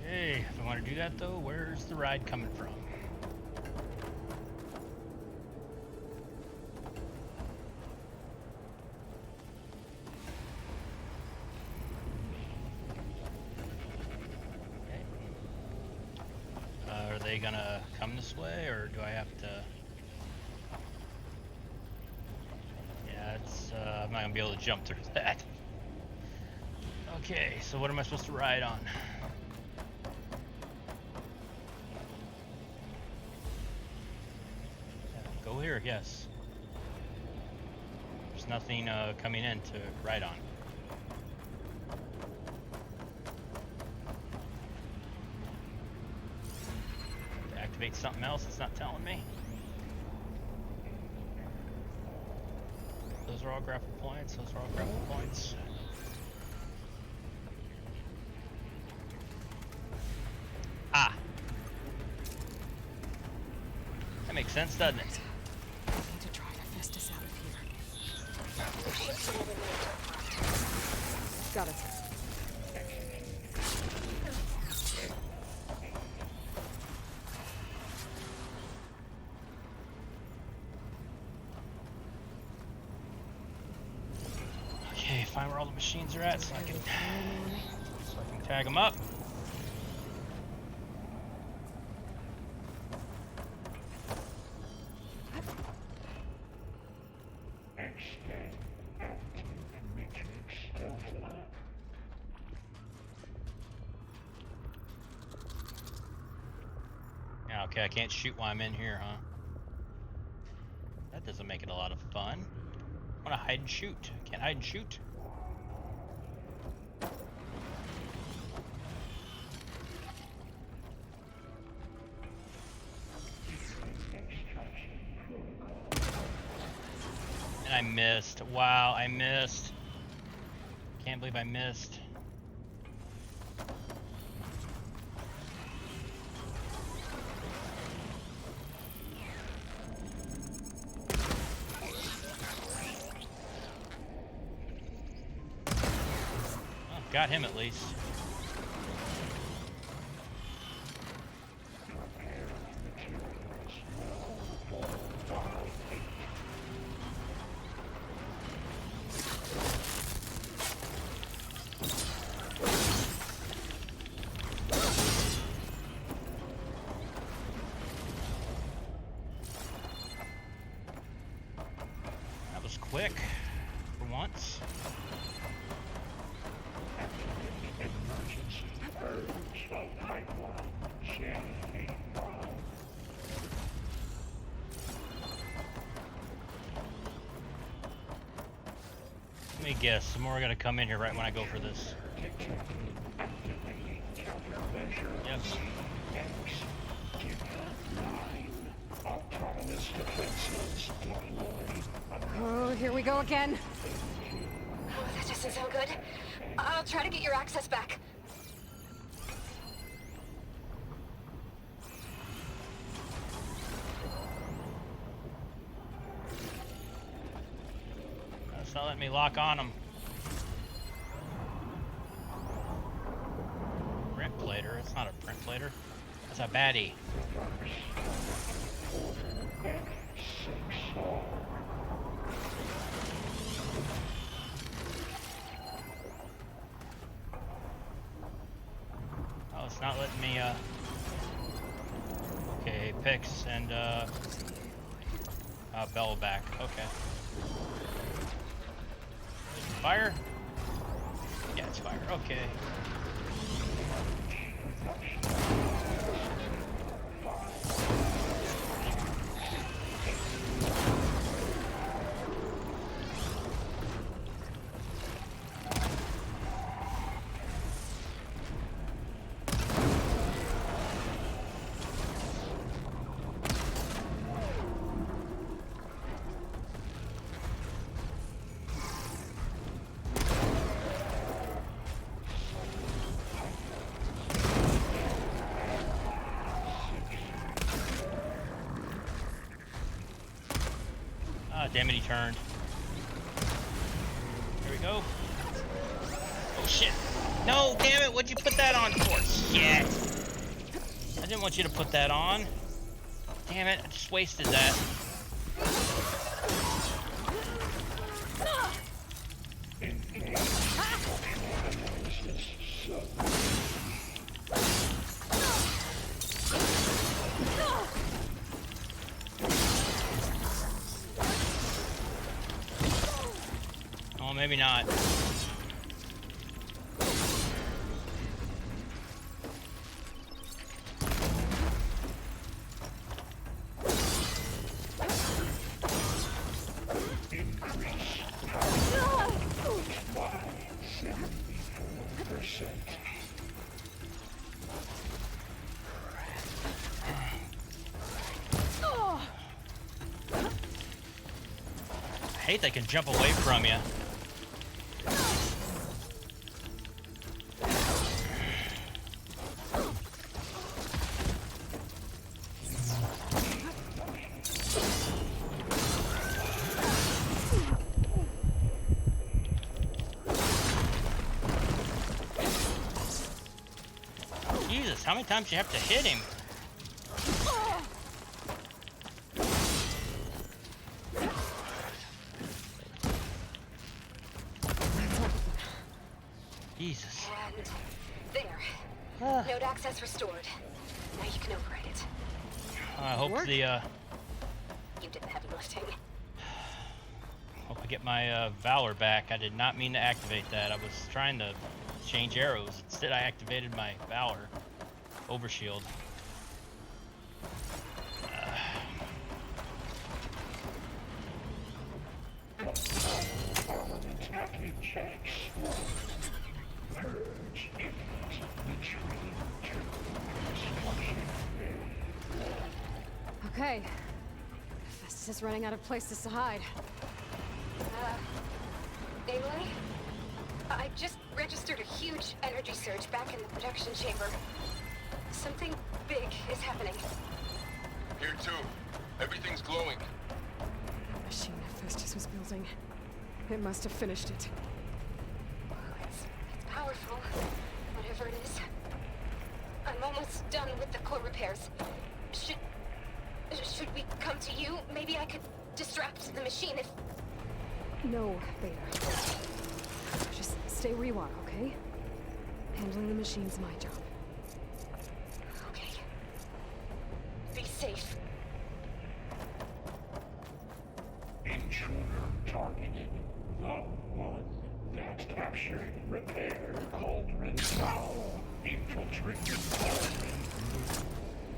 Hey, if I want to do that though, where's the ride coming from? Are they gonna come this way, or do I have to? Yeah, it's I'm not gonna be able to jump through that. Okay, so what am I supposed to ride on? Go here, yes. There's nothing coming in to ride on. To activate something else, it's not telling me. Those are all grapple points, those are all grapple points. Ah! That makes sense, doesn't it? I need to drive Hephaestus out of here. Got it. Okay, find where all the machines are at so I can tag them up. Okay, I can't shoot while I'm in here, huh? That doesn't make it a lot of fun. I want to hide and shoot. Can't hide and shoot. And I missed. Wow, I missed. Can't believe I missed. Got him at least. That was quick for once. Let me guess, some more are gonna come in here right when I go for this. Yep. Oh, here we go again. Oh, that doesn't sound good. I'll try to get your access back. It's not letting me lock on them. Print plater? It's not a print plater. That's a baddie. Oh, it's not letting me, okay, picks and, bell back. Okay. Fire? Yeah, it's fire. Okay. Ah, damn it, he turned. Here we go. Shit. No, damn it. What'd you put that on for? Shit. I didn't want you to put that on. Damn it. I just wasted that. Oh, maybe not. I hate they can jump away from you. Jesus, how many times do you have to hit him? Jesus. And there. Node access restored. Now you can override it. I hope Work? the You did the heavy lifting. hope I get my Valor back. I did not mean to activate that. I was trying to change arrows. Instead, I activated my Valor overshield. Attacking checks. Purge imminent. Retreat to destruction. Okay. Hephaestus is running out of places to hide. Aloy? I just registered a huge energy surge back in the production chamber. Something big is happening. Here too. Everything's glowing. The machine Hephaestus was building. It must have finished it. It's powerful, whatever it is. I'm almost done with the core repairs. Should we come to you? Maybe I could distract the machine if... No, Beta. Just stay where you are, okay? Handling the machine's my job. Okay. Be safe. Intruder targeted. The one that captured, repaired Cauldron Foul. Infiltrated Cauldron.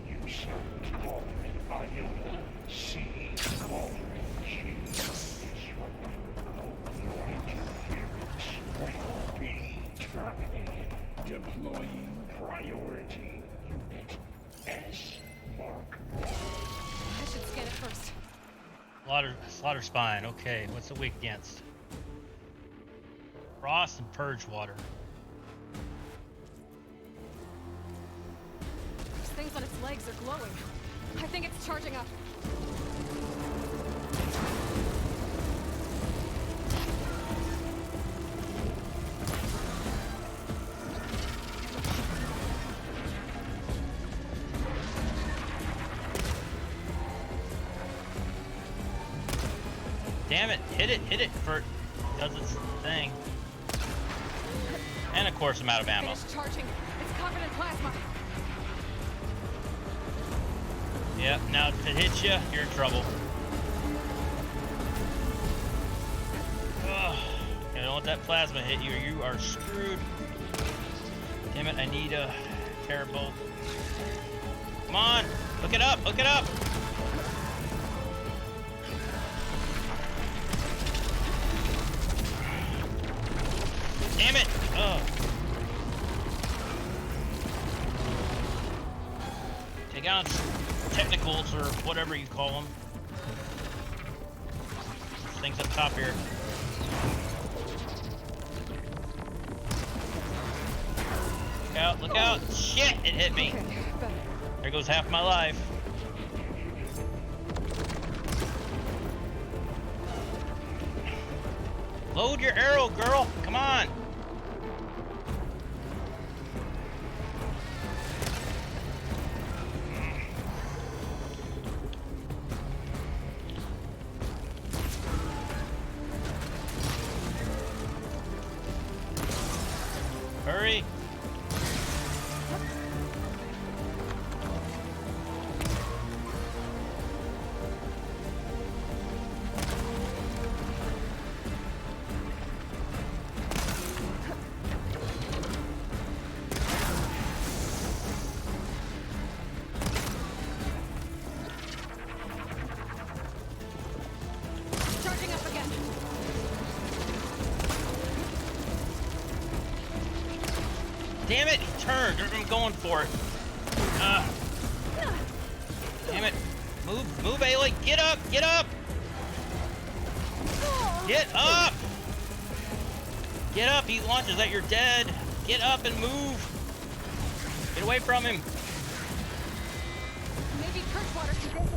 You served Cauldron Iota. See Cauldron G. Disruptor of your interference will be terminated. Deploying priority unit S Mark 1. I should scan it first. Slaughter spine. Okay, what's it weak against? Frost and purge water. Those things on its legs are glowing. I think it's charging up. Damn it, hit it for it does its thing. And of course I'm out of ammo. It's charging. It's covered in plasma. Yep, now if it hits you, you're in trouble. Ugh, you don't let that plasma hit you or you are screwed. Damn it, I need a terrible. Come on, look it up, look it up. Damn it! Oh. Take out technicals or whatever you call them. There's things up top here. Look out, look out! Shit! It hit me! Okay, better. There goes half my life. Load your arrow, girl! Come on! Hurry! Charging up again. Damn it! He turned. I'm going for it. Damn it! Move, Aloy! Get up! Get up! Get up! Get up! He launches at your dead. Get up and move. Get away from him. Maybe Kirkwater can get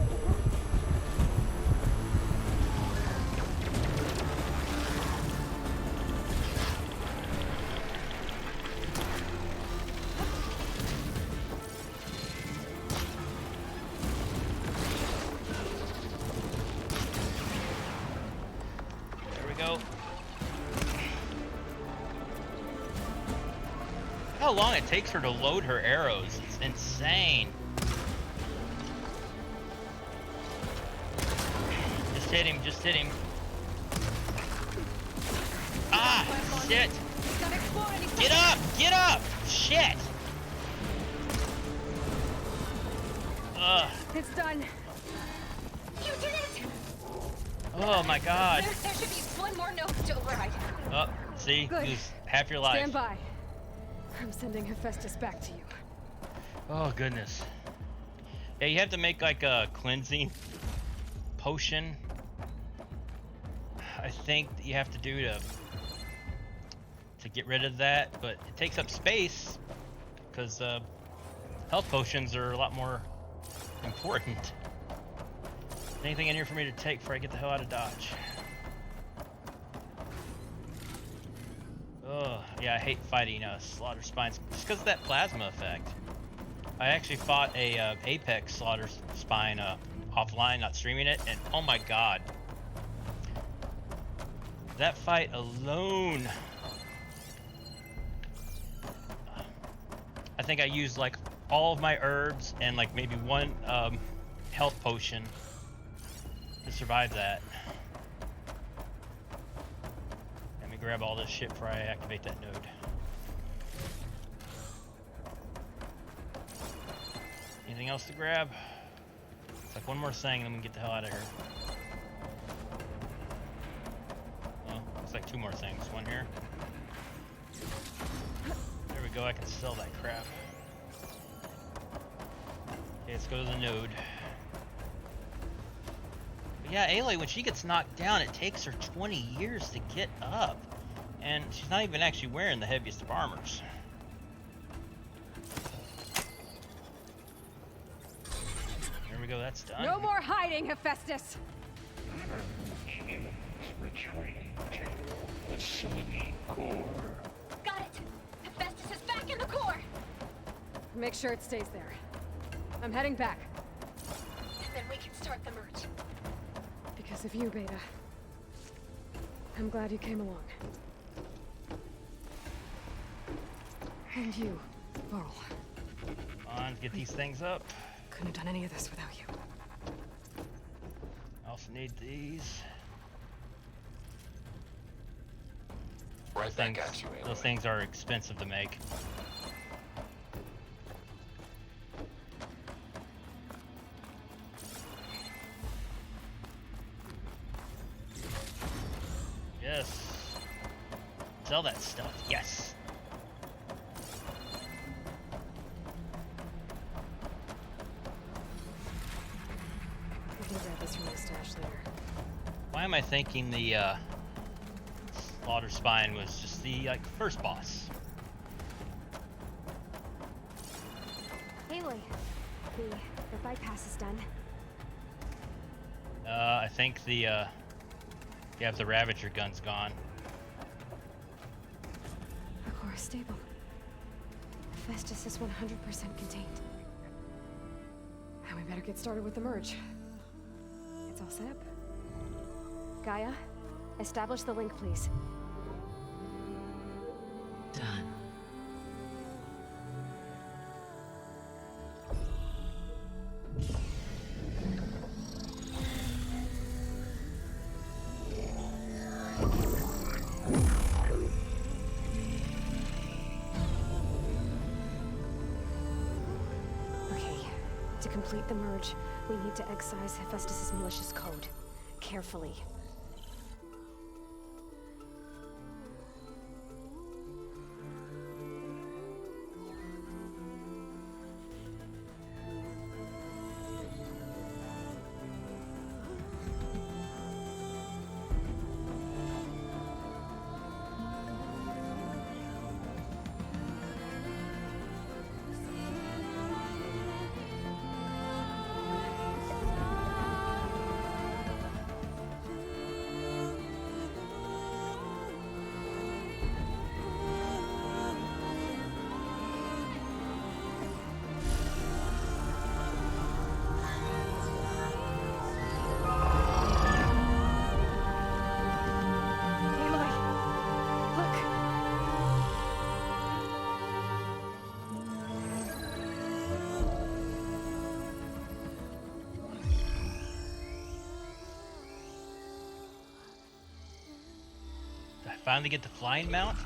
There we go. How long it takes her to load her arrows. It's insane. Just hit him, just hit him. Ah, shit. Get up, get up. Shit. Ugh. It's done. You did it! Oh my god. There should be one more node to override. Oh, see? Good. Lose half your life. Stand by. I'm sending Hephaestus back to you. Oh goodness. Yeah, you have to make like a cleansing potion. I think that you have to do to get rid of that, but it takes up space because health potions are a lot more important. Anything in here for me to take before I get the hell out of Dodge? Oh, yeah, I hate fighting slaughter spines just because of that plasma effect. I actually fought a Apex slaughter spine offline, not streaming it, and oh my god. That fight alone. I think I used like all of my herbs and like maybe one health potion to survive that. Let me grab all this shit before I activate that node. Anything else to grab? It's like one more thing and then we can get the hell out of here. Well, looks like two more things. One here. There we go, I can sell that crap. Okay, let's go to the node. But yeah, Aloy, when she gets knocked down, it takes her 20 years to get up. And she's not even actually wearing the heaviest of armors. There we go, that's done. No more hiding, Hephaestus! Retreating to the City core. Got it! Hephaestus is back in the core! Make sure it stays there. I'm heading back. And then we can start the merge. Because of you, Beta. I'm glad you came along. And you, Varl. Come on, get these things up. Couldn't have done any of this without you. I also need these. Right back at you, Aloy. Those things are expensive to make. Yes. Sell that stuff. Yes. We can grab this from the stash later. Why am I thinking the Slaughter Spine was just the first boss? Aloy, the bypass is done. I think the the Ravager gun's gone. The core is stable. Hephaestus is 100% contained. And we better get started with the merge. It's all set up. Gaia, establish the link, please. Done. To complete the merge, we need to excise Hephaestus' malicious code. Carefully. Did I finally get the flying mount?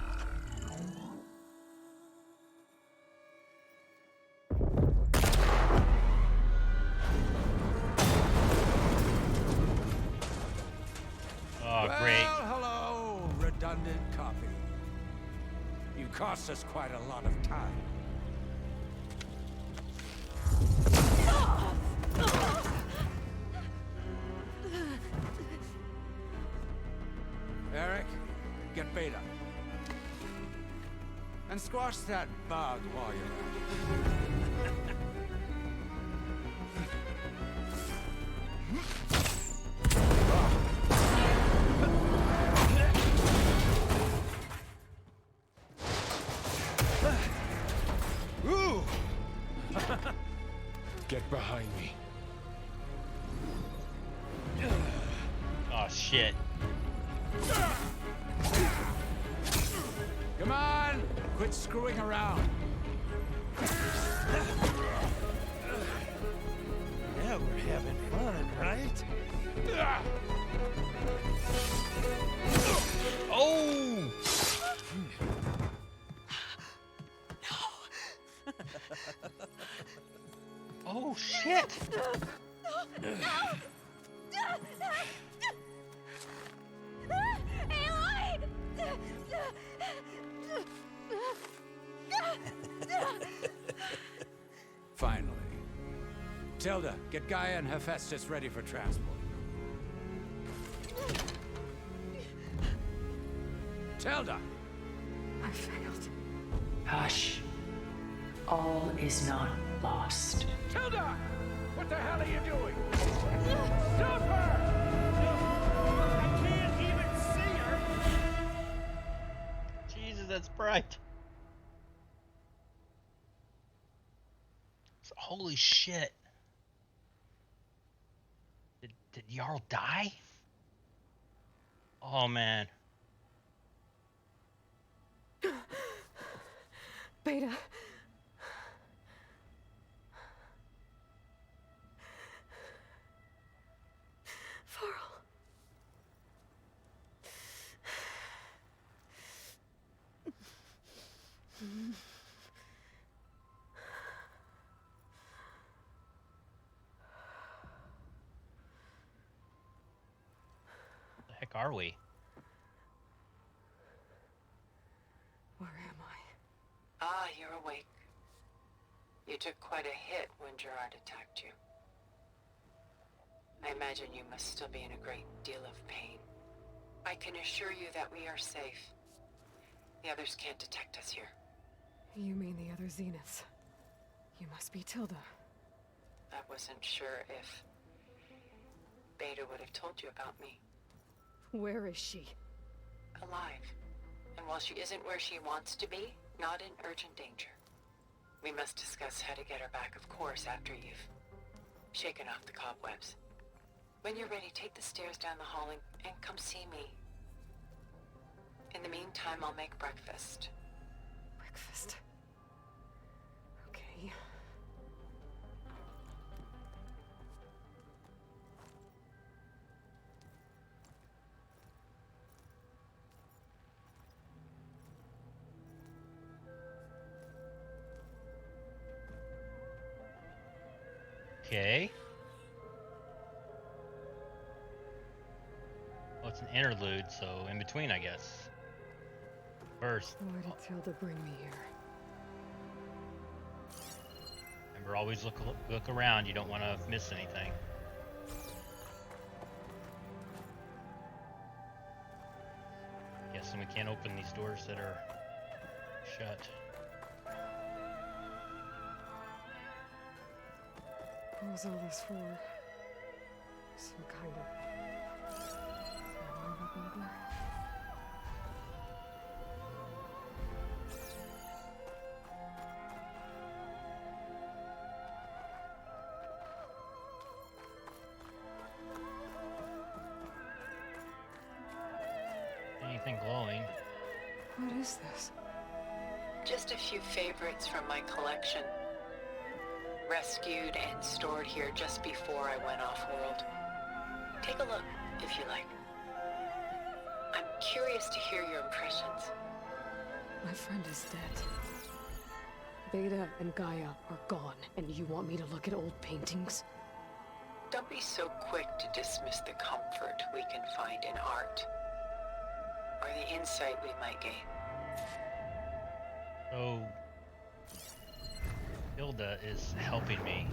Oh, great. Well, hello, redundant copy. You cost us quite a lot of time. Eric, get Beta. And squash that bug while you're at it. Ooh! Get behind me. Oh, shit. Come on! Quit screwing around. Now we're having fun, right? Oh! Oh, shit! Finally. Tilda, get Gaia and Hephaestus ready for transport. Tilda! I failed. Hush. All is not lost. Tilda! What the hell are you doing? Stop her! I can't even see her! Jesus, that's bright. Holy shit. Did Jarl die? Oh, man. Beta. Varl. The heck are we? Where am I? Ah, you're awake. You took quite a hit when Gerard attacked you. I imagine you must still be in a great deal of pain. I can assure you that we are safe. The others can't detect us here. You mean the other Zeniths? You must be Tilda. I wasn't sure if Beta would have told you about me. Where is she? Alive. And while she isn't where she wants to be, not in urgent danger. We must discuss how to get her back, of course, after you've shaken off the cobwebs. When you're ready, take the stairs down the hall and come see me. In the meantime, I'll make breakfast. Breakfast. Okay. Okay. Oh, it's an interlude, so in between, I guess. First. Why did Tilda bring me here? Remember, always look around. You don't want to miss anything. Guessing we can't open these doors that are shut. What was all this for? Some kind of... maybe? Anything glowing? What is this? Just a few favorites from my collection. Rescued and stored here just before I went off-world. Take a look, if you like. I'm curious to hear your impressions. My friend is dead. Beta and Gaia are gone, and you want me to look at old paintings? Don't be so quick to dismiss the comfort we can find in art, or the insight we might gain. So, Hilda is helping me.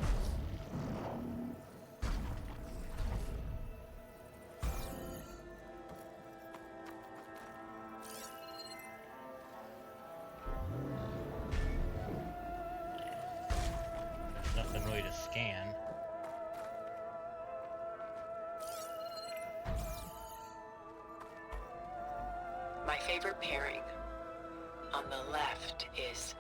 Nothing really to scan. My favorite pairing on the left is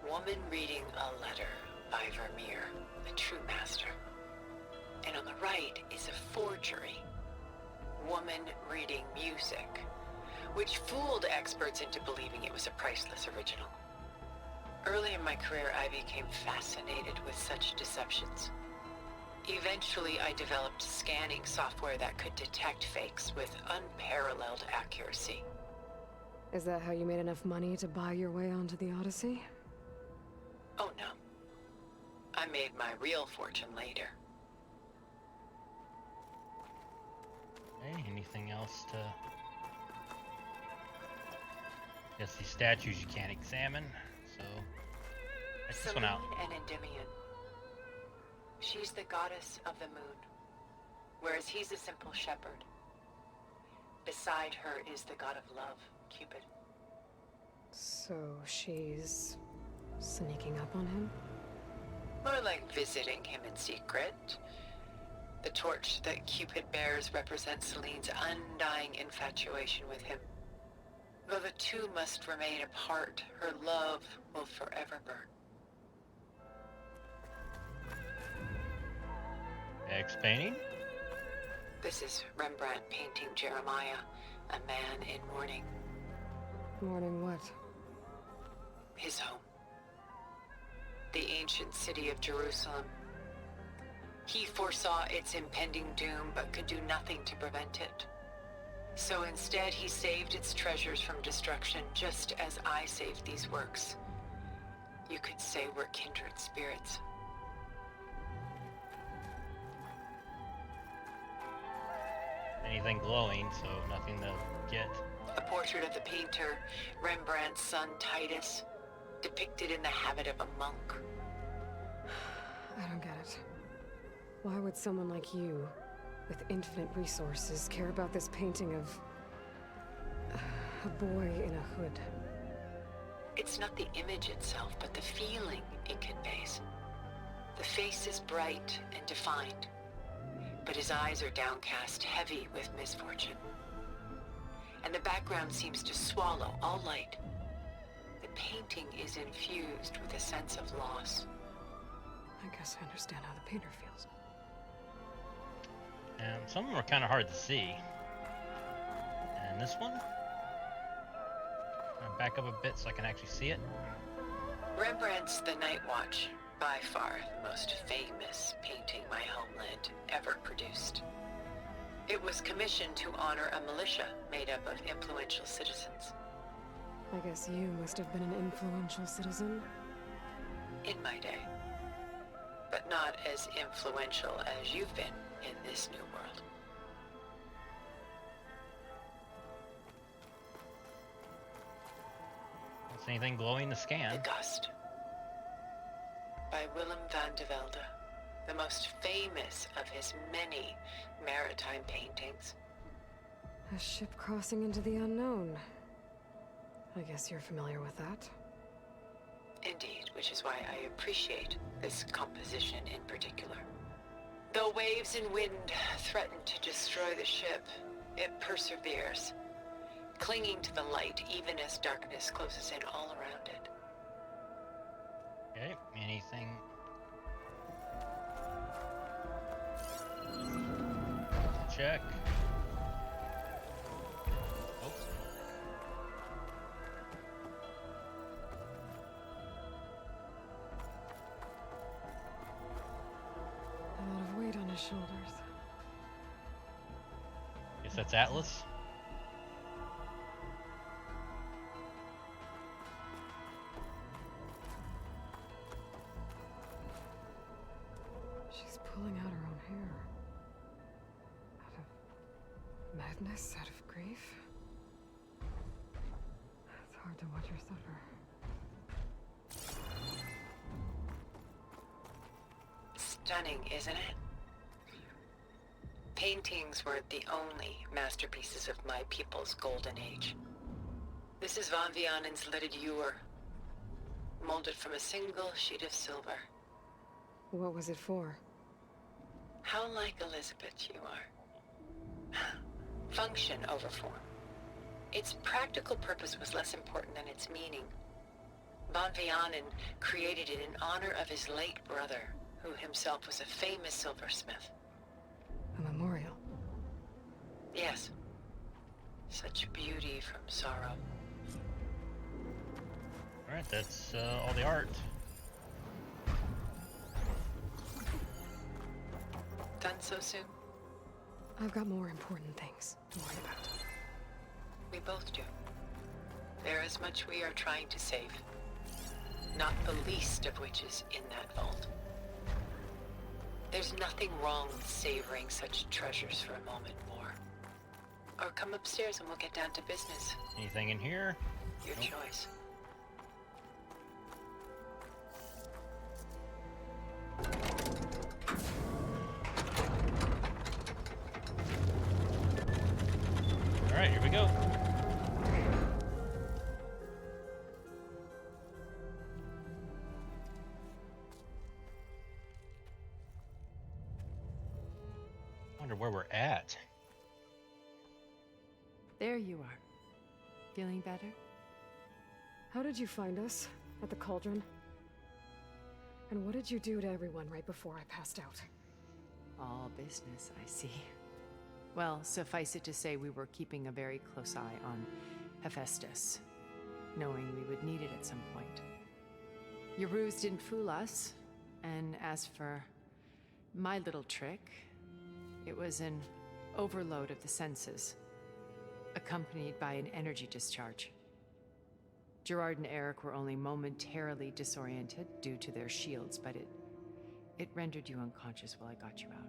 Woman Reading a Letter by Vermeer, the true master. And on the right is a forgery, Woman Reading Music, which fooled experts into believing it was a priceless original. Early in my career, I became fascinated with such deceptions. Eventually, I developed scanning software that could detect fakes with unparalleled accuracy. Is that how you made enough money to buy your way onto the Odyssey? Oh no. I made my real fortune later. Okay, anything else to... Guess these statues you can't examine, so... Check this one out. Selene and Endymion. She's the goddess of the moon, whereas he's a simple shepherd. Beside her is the god of love, Cupid. So she's sneaking up on him? More like visiting him in secret. The torch that Cupid bears represents Selene's undying infatuation with him. Though the two must remain apart, her love will forever burn. Next painting? This is Rembrandt painting Jeremiah, a man in mourning. Mourning what? His home. The ancient city of Jerusalem. He foresaw its impending doom, but could do nothing to prevent it. So instead, he saved its treasures from destruction, just as I saved these works. You could say we're kindred spirits. Anything glowing, so nothing to get. A portrait of the painter, Rembrandt's son Titus, depicted in the habit of a monk. I don't get it. Why would someone like you, with infinite resources, care about this painting of... a boy in a hood? It's not the image itself, but the feeling it conveys. The face is bright and defined, but his eyes are downcast, heavy with misfortune. And the background seems to swallow all light. The painting is infused with a sense of loss. I guess I understand how the painter feels. And some of them are kind of hard to see. And this one? I'll back up a bit so I can actually see it. Rembrandt's The Night Watch, by far the most famous painting my homeland ever produced. It was commissioned to honor a militia made up of influential citizens. I guess you must have been an influential citizen. In my day. but not as influential as you've been in this new world. Is anything glowing the scan? The Gust. By Willem van de Velde, the most famous of his many maritime paintings. A ship crossing into the unknown. I guess you're familiar with that. Indeed, which is why I appreciate this composition in particular. Though waves and wind threaten to destroy the ship, it perseveres, clinging to the light even as darkness closes in all around it. Okay, anything? Check. Oh. A lot of weight on his shoulders. Guess that's Atlas. She's pulling out her own hair. Out of madness, out of grief. It's hard to watch her suffer. Stunning, isn't it? Paintings weren't the only masterpieces of my people's golden age. This is Van Vianen's lidded ewer, molded from a single sheet of silver. What was it for? How like Elizabeth you are. Function over form. Its practical purpose was less important than its meaning. Van Vianen created it in honor of his late brother, who himself was a famous silversmith. A memorial. Yes. Such beauty from sorrow. Alright, that's all the art. Done so soon? I've got more important things to worry about. We both do. There is much we are trying to save. Not the least of which is in that vault. There's nothing wrong with savoring such treasures for a moment more. Or come upstairs and we'll get down to business. Anything in here? Your Nope. choice. Alright, here we go. Wonder where we're at. There you are. Feeling better? How did you find us? At the cauldron? And what did you do to everyone right before I passed out? All business, I see. Well, suffice it to say we were keeping a very close eye on Hephaestus, knowing we would need it at some point. Your ruse didn't fool us, and as for my little trick, it was an overload of the senses, accompanied by an energy discharge. Gerard and Eric were only momentarily disoriented due to their shields, but it rendered you unconscious while I got you out.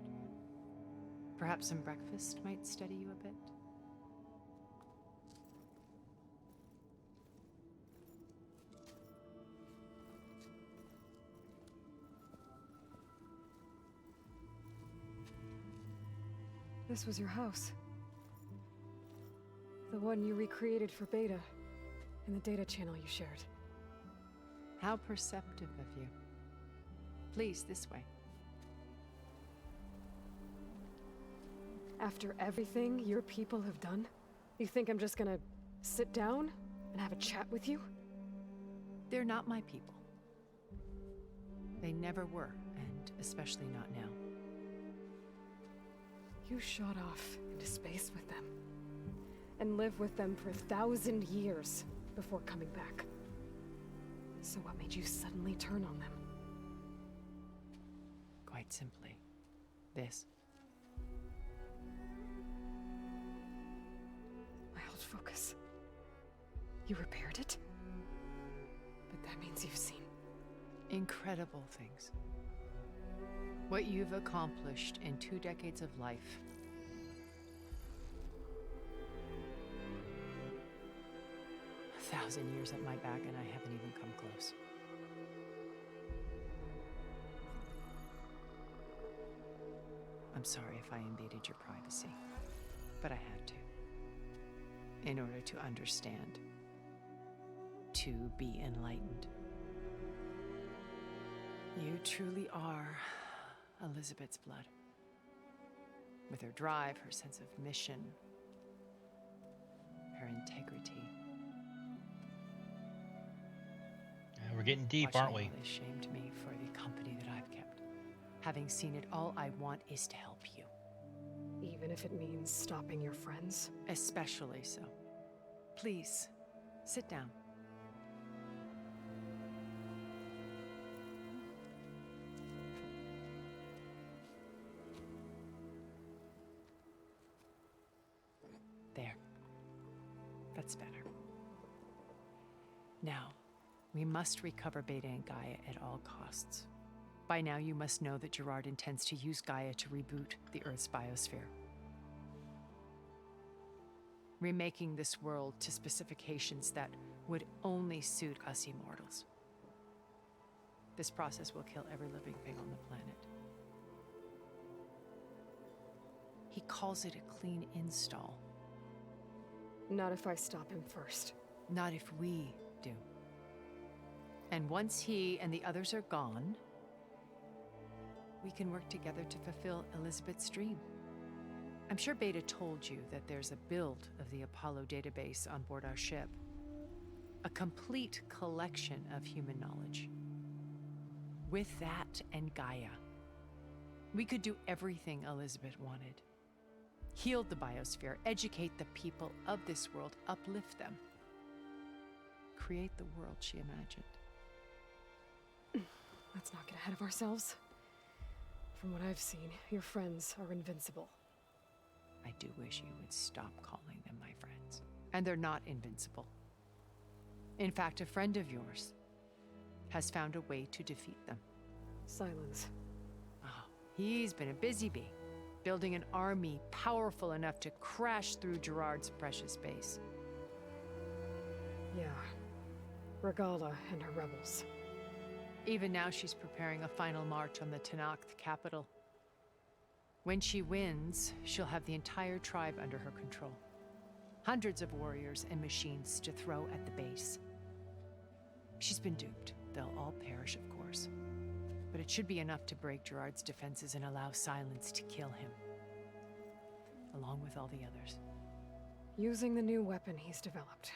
Perhaps some breakfast might steady you a bit? This was your house. The one you recreated for Beta, in the data channel you shared. How perceptive of you. Please, this way. After everything your people have done, you think I'm just gonna sit down and have a chat with you? They're not my people. They never were, and especially not now. You shot off into space with them, and lived with them for 1,000 years before coming back. So what made you suddenly turn on them? Quite simply, this. My old focus. You repaired it? But that means you've seen... Incredible things. What you've accomplished in 2 decades of life. A 1,000 years at my back, and I haven't even come close. I'm sorry if I invaded your privacy, but I had to. In order to understand, to be enlightened. You truly are Elizabeth's blood. With her drive, her sense of mission, her integrity. We're getting deep, aren't we? Watching all this shamed me for the company that I've kept. Having seen it, all I want is to help you. Even if it means stopping your friends? Especially so. Please, sit down. There. That's better. Now, we must recover Beta and Gaia at all costs. By now, you must know that Gerard intends to use Gaia to reboot the Earth's biosphere. Remaking this world to specifications that would only suit us immortals. This process will kill every living thing on the planet. He calls it a clean install. Not if I stop him first. Not if we do. And once he and the others are gone, we can work together to fulfill Elizabeth's dream. I'm sure Beta told you that there's a build of the Apollo database on board our ship. A complete collection of human knowledge. With that and Gaia, we could do everything Elizabeth wanted. Heal the biosphere, educate the people of this world, uplift them. Create the world she imagined. Let's not get ahead of ourselves. From what I've seen, your friends are invincible. I do wish you would stop calling them my friends. And they're not invincible. In fact, a friend of yours has found a way to defeat them. Silence. Oh, he's been a busy bee, building an army powerful enough to crash through Gerard's precious base. Yeah. Regala and her rebels. Even now, she's preparing a final march on the Tenakth capital. When she wins, she'll have the entire tribe under her control. Hundreds of warriors and machines to throw at the base. She's been duped. They'll all perish, of course. But it should be enough to break Gerard's defenses and allow Silence to kill him. Along with all the others. Using the new weapon he's developed.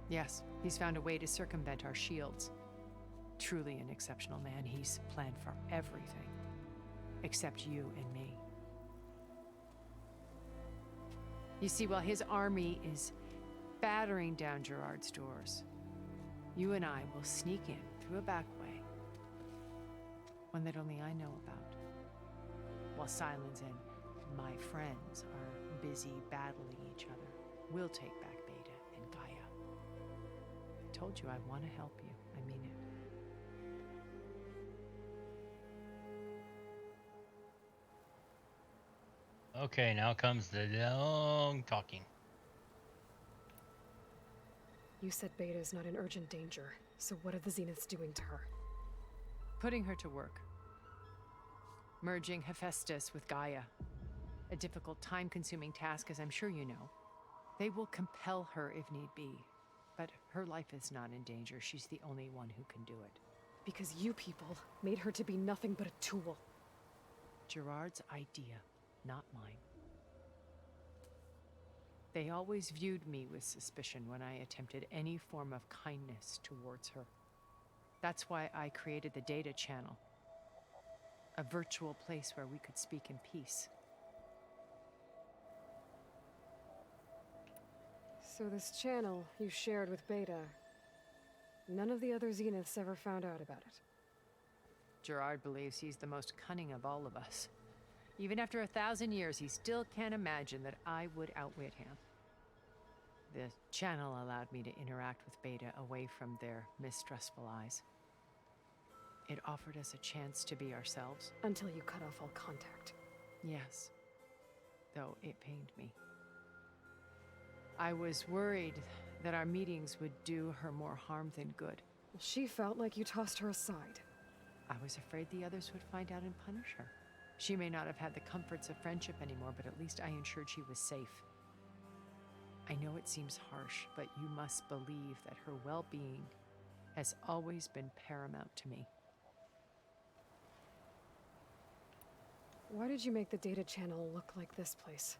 Yes, he's found a way to circumvent our shields. Truly an exceptional man. He's planned for everything. Except you and me. You see, while his army is battering down Gerard's doors, you and I will sneak in through a back way. One that only I know about. While Silence and my friends are busy battling each other, we'll take back Beta and Gaia. I told you I want to help you. I mean it. Okay, now comes the long talking. You said Beta's not in urgent danger, so what are the Zeniths doing to her? Putting her to work. Merging Hephaestus with Gaia. A difficult, time-consuming task, as I'm sure you know. They will compel her if need be, but her life is not in danger. She's the only one who can do it. Because you people made her to be nothing but a tool. Gerard's idea. Not mine. They always viewed me with suspicion when I attempted any form of kindness towards her. That's why I created the data channel. A virtual place where we could speak in peace. So this channel you shared with Beta, none of the other Zeniths ever found out about it? Gerard believes he's the most cunning of all of us. Even after 1,000 years, he still can't imagine that I would outwit him. The channel allowed me to interact with Beta away from their mistrustful eyes. It offered us a chance to be ourselves. Until you cut off all contact. Yes. Though it pained me. I was worried that our meetings would do her more harm than good. She felt like you tossed her aside. I was afraid the others would find out and punish her. She may not have had the comforts of friendship anymore, but at least I ensured she was safe. I know it seems harsh, but you must believe that her well-being has always been paramount to me. Why did you make the data channel look like this place?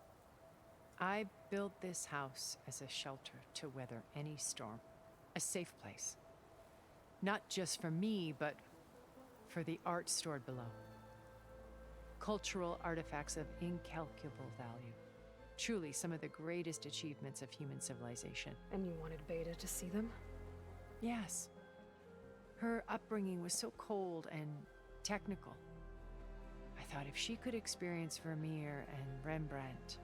I built this house as a shelter to weather any storm. A safe place. Not just for me, but for the art stored below. Cultural artifacts of incalculable value. Truly some of the greatest achievements of human civilization. And you wanted Beta to see them? Yes. Her upbringing was so cold and technical. I thought if she could experience Vermeer and Rembrandt,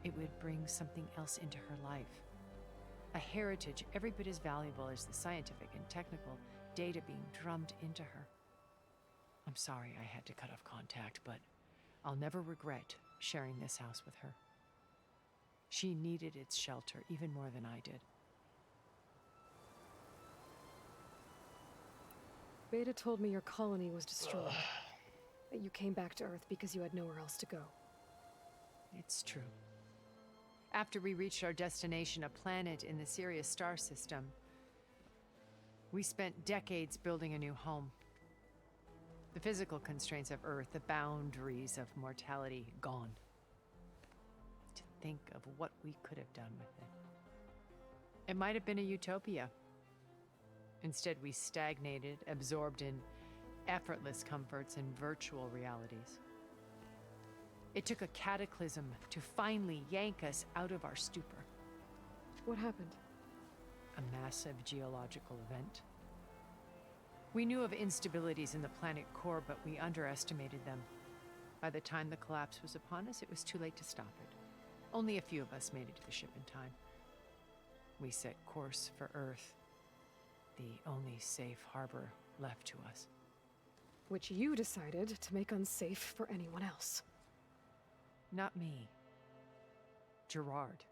it would bring something else into her life. A heritage every bit as valuable as the scientific and technical data being drummed into her. I'm sorry I had to cut off contact, but I'll never regret sharing this house with her. She needed its shelter even more than I did. Beta told me your colony was destroyed. That you came back to Earth because you had nowhere else to go. It's true. After we reached our destination, a planet in the Sirius star system, we spent decades building a new home. The physical constraints of Earth, the boundaries of mortality, gone. To think of what we could have done with it. It might have been a utopia. Instead, we stagnated, absorbed in effortless comforts and virtual realities. It took a cataclysm to finally yank us out of our stupor. What happened? A massive geological event. We knew of instabilities in the planet core, but we underestimated them. By the time the collapse was upon us, it was too late to stop it. Only a few of us made it to the ship in time. We set course for Earth, the only safe harbor left to us. Which you decided to make unsafe for anyone else. Not me. Gerard.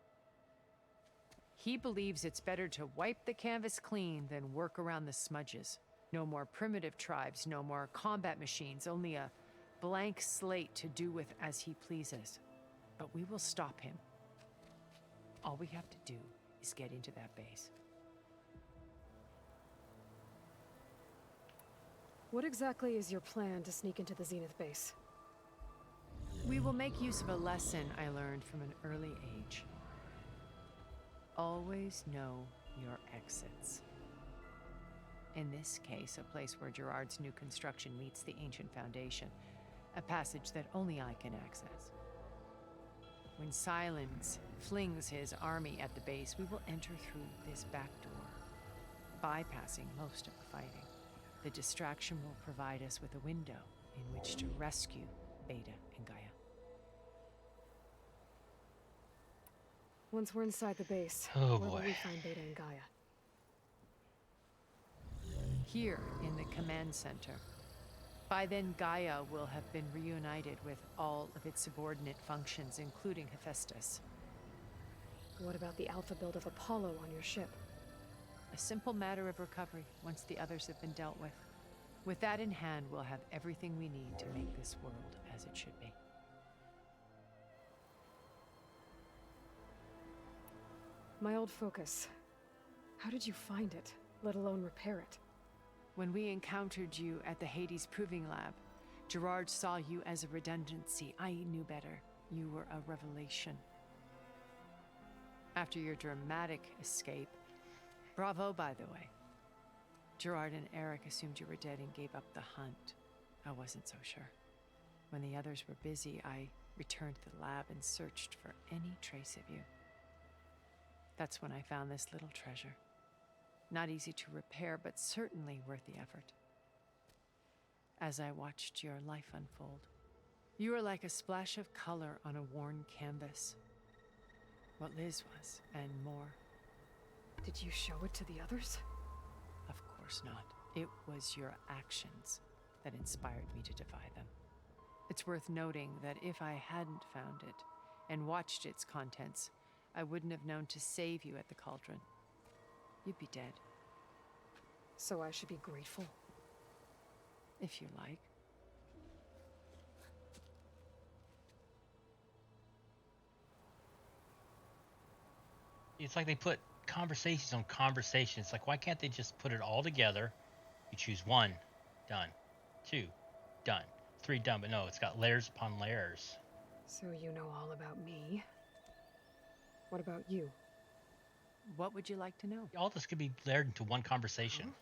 He believes it's better to wipe the canvas clean than work around the smudges. No more primitive tribes, no more combat machines, only a blank slate to do with as he pleases. But we will stop him. All we have to do is get into that base. What exactly is your plan to sneak into the Zenith base? We will make use of a lesson I learned from an early age. Always know your exits. In this case, a place where Gerard's new construction meets the ancient foundation, a passage that only I can access. When Silence flings his army at the base, we will enter through this back door, bypassing most of the fighting. The distraction will provide us with a window in which to rescue Beta and Gaia. Once we're inside the base, Oh where boy. will we find Beta and Gaia? Here in the command center. By then, Gaia will have been reunited with all of its subordinate functions, including Hephaestus. What about the alpha build of Apollo on your ship? A simple matter of recovery once the others have been dealt with. With that in hand, we'll have everything we need to make this world as it should be. My old focus. How did you find it, let alone repair it? When we encountered you at the Hades Proving Lab, Gerard saw you as a redundancy. I knew better. You were a revelation. After your dramatic escape, bravo, by the way. Gerard and Eric assumed you were dead and gave up the hunt. I wasn't so sure. When the others were busy, I returned to the lab and searched for any trace of you. That's when I found this little treasure. Not easy to repair, but certainly worth the effort. As I watched your life unfold, you were like a splash of color on a worn canvas. What Liz was, and more. Did you show it to the others? Of course not. It was your actions that inspired me to defy them. It's worth noting that if I hadn't found it and watched its contents, I wouldn't have known to save you at the cauldron. You'd be dead. So I should be grateful? If you like. It's like they put conversations on conversations. It's like, why can't they just put it all together? You choose 1, done. 2, done. 3, done. But no, it's got layers upon layers. So you know all about me. What about you? What would you like to know? All this could be layered into one conversation.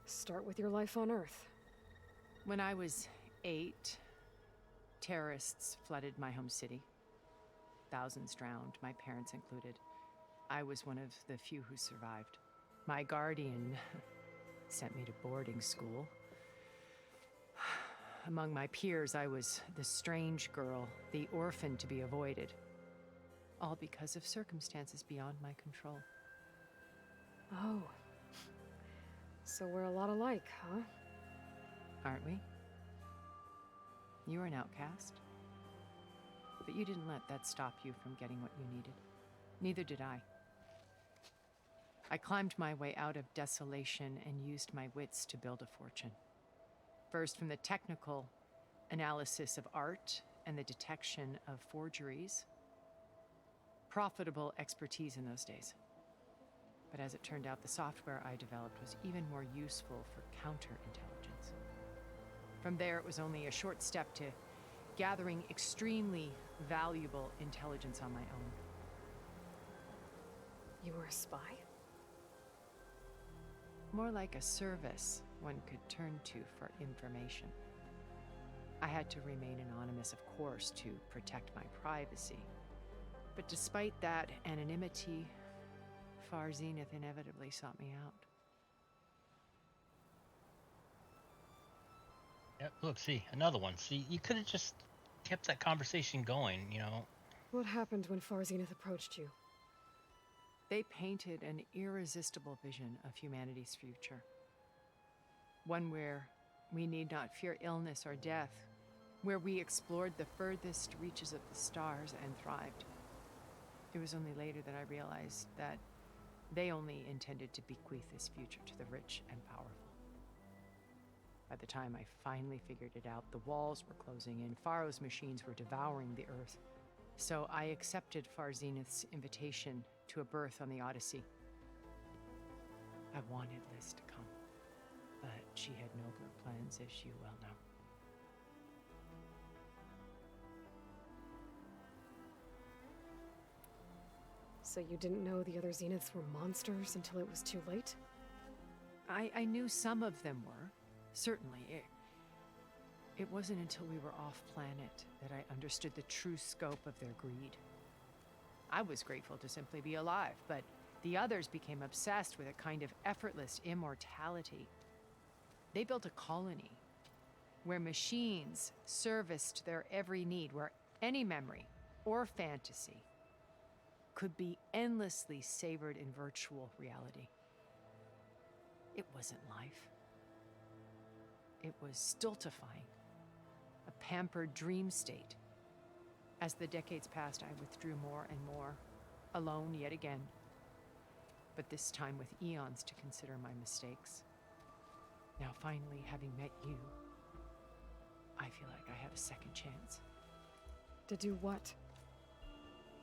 Start with your life on Earth. When I was 8, terrorists flooded my home city. Thousands drowned, my parents included. I was one of the few who survived. My guardian sent me to boarding school. Among my peers, I was the strange girl, the orphan to be avoided. All because of circumstances beyond my control. Oh. So we're a lot alike, huh? Aren't we? You were an outcast. But you didn't let that stop you from getting what you needed. Neither did I. I climbed my way out of desolation and used my wits to build a fortune. First, from the technical analysis of art and the detection of forgeries. Profitable expertise in those days. But as it turned out, the software I developed was even more useful for counterintelligence. From there, it was only a short step to gathering extremely valuable intelligence on my own. You were a spy? More like a service one could turn to for information. I had to remain anonymous, of course, to protect my privacy. But despite that anonymity, Far Zenith inevitably sought me out. Yep, look, see, another one. See, you could have just kept that conversation going, you know. What happened when Far Zenith approached you? They painted an irresistible vision of humanity's future. One where we need not fear illness or death, where we explored the furthest reaches of the stars and thrived. It was only later that I realized that they only intended to bequeath this future to the rich and powerful. By the time I finally figured it out, the walls were closing in, Pharaoh's machines were devouring the Earth. So I accepted Far Zenith's invitation to a berth on the Odyssey. I wanted Liz to come, but she had nobler plans, as you well know. So you didn't know the other Zeniths were monsters until it was too late? I knew some of them were, certainly. It wasn't until we were off-planet that I understood the true scope of their greed. I was grateful to simply be alive, but the others became obsessed with a kind of effortless immortality. They built a colony where machines serviced their every need, where any memory or fantasy could be endlessly savored in virtual reality. It wasn't life. It was stultifying, a pampered dream state. As the decades passed, I withdrew more and more, alone yet again, but this time with eons to consider my mistakes. Now finally, having met you, I feel like I have a second chance. To do what?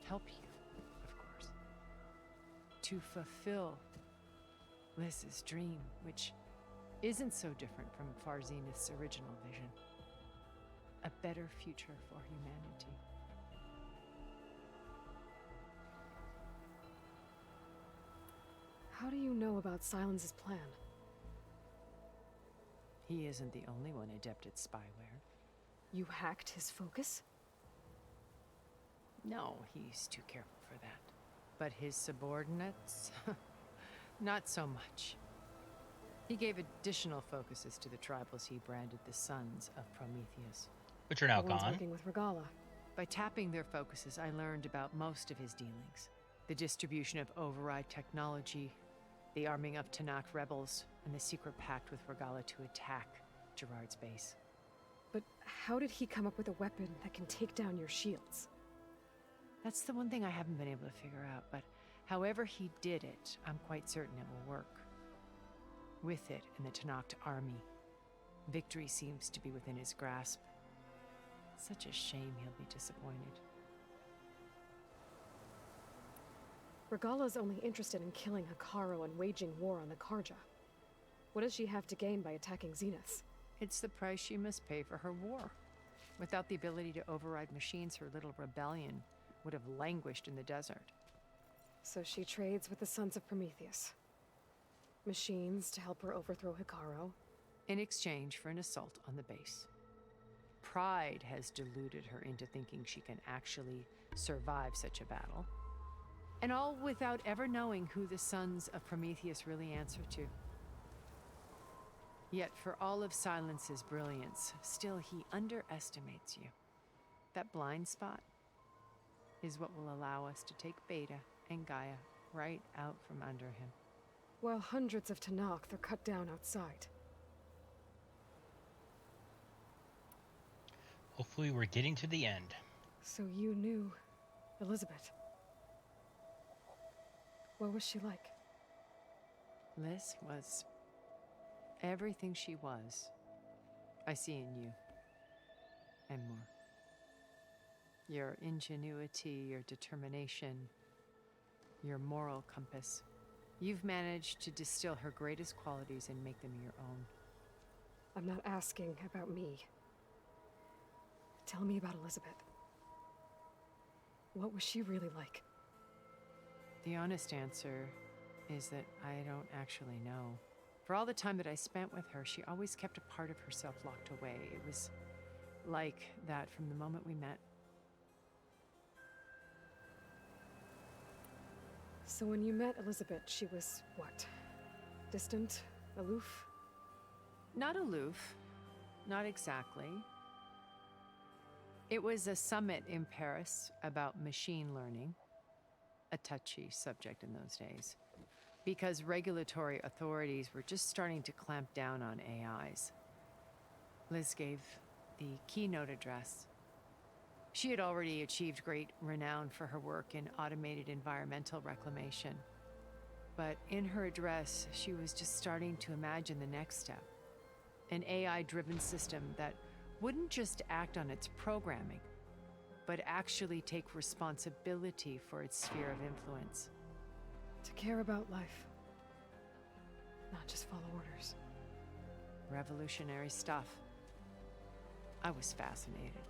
Help you, of course. To fulfill Liz's dream, which isn't so different from Far Zenith's original vision. A better future for humanity. How do you know about Silence's plan? He isn't the only one adept at spyware. You hacked his focus? No, he's too careful for that. But his subordinates? Not so much. He gave additional focuses to the tribals he branded the Sons of Prometheus. Which are now The ones gone. working with Regala. By tapping their focuses, I learned about most of his dealings. The distribution of override technology, the arming of Tanakh rebels, and the secret pact with Regala to attack Gerard's base. But how did he come up with a weapon that can take down your shields? That's the one thing I haven't been able to figure out, but however he did it, I'm quite certain it will work. With it and the Tanakh army, victory seems to be within his grasp. Such a shame he'll be disappointed. Regala's only interested in killing Hekarro and waging war on the Karja. What does she have to gain by attacking Zeniths? It's the price she must pay for her war. Without the ability to override machines, her little rebellion would have languished in the desert. So she trades with the Sons of Prometheus. Machines to help her overthrow Hekarro. In exchange for an assault on the base. Pride has deluded her into thinking she can actually survive such a battle. And all without ever knowing who the Sons of Prometheus really answer to. Yet for all of Silence's brilliance, still he underestimates you. That blind spot is what will allow us to take Beta and Gaia right out from under him. While hundreds of Tanakh are cut down outside. Hopefully we're getting to the end. So you knew Elizabeth. What was she like? Liz was everything she was. I see in you. And more. Your ingenuity, your determination, your moral compass. You've managed to distill her greatest qualities and make them your own. I'm not asking about me. Tell me about Elizabeth. What was she really like? The honest answer is that I don't actually know. For all the time that I spent with her, she always kept a part of herself locked away. It was like that from the moment we met. So when you met Elizabeth, she was what? Distant? Aloof? Not aloof. Not exactly. It was a summit in Paris about machine learning. A touchy subject in those days. Because regulatory authorities were just starting to clamp down on AIs. Liz gave the keynote address. She had already achieved great renown for her work in automated environmental reclamation. But in her address, she was just starting to imagine the next step. An AI-driven system that wouldn't just act on its programming, but actually take responsibility for its sphere of influence. To care about life. Not just follow orders. Revolutionary stuff. I was fascinated.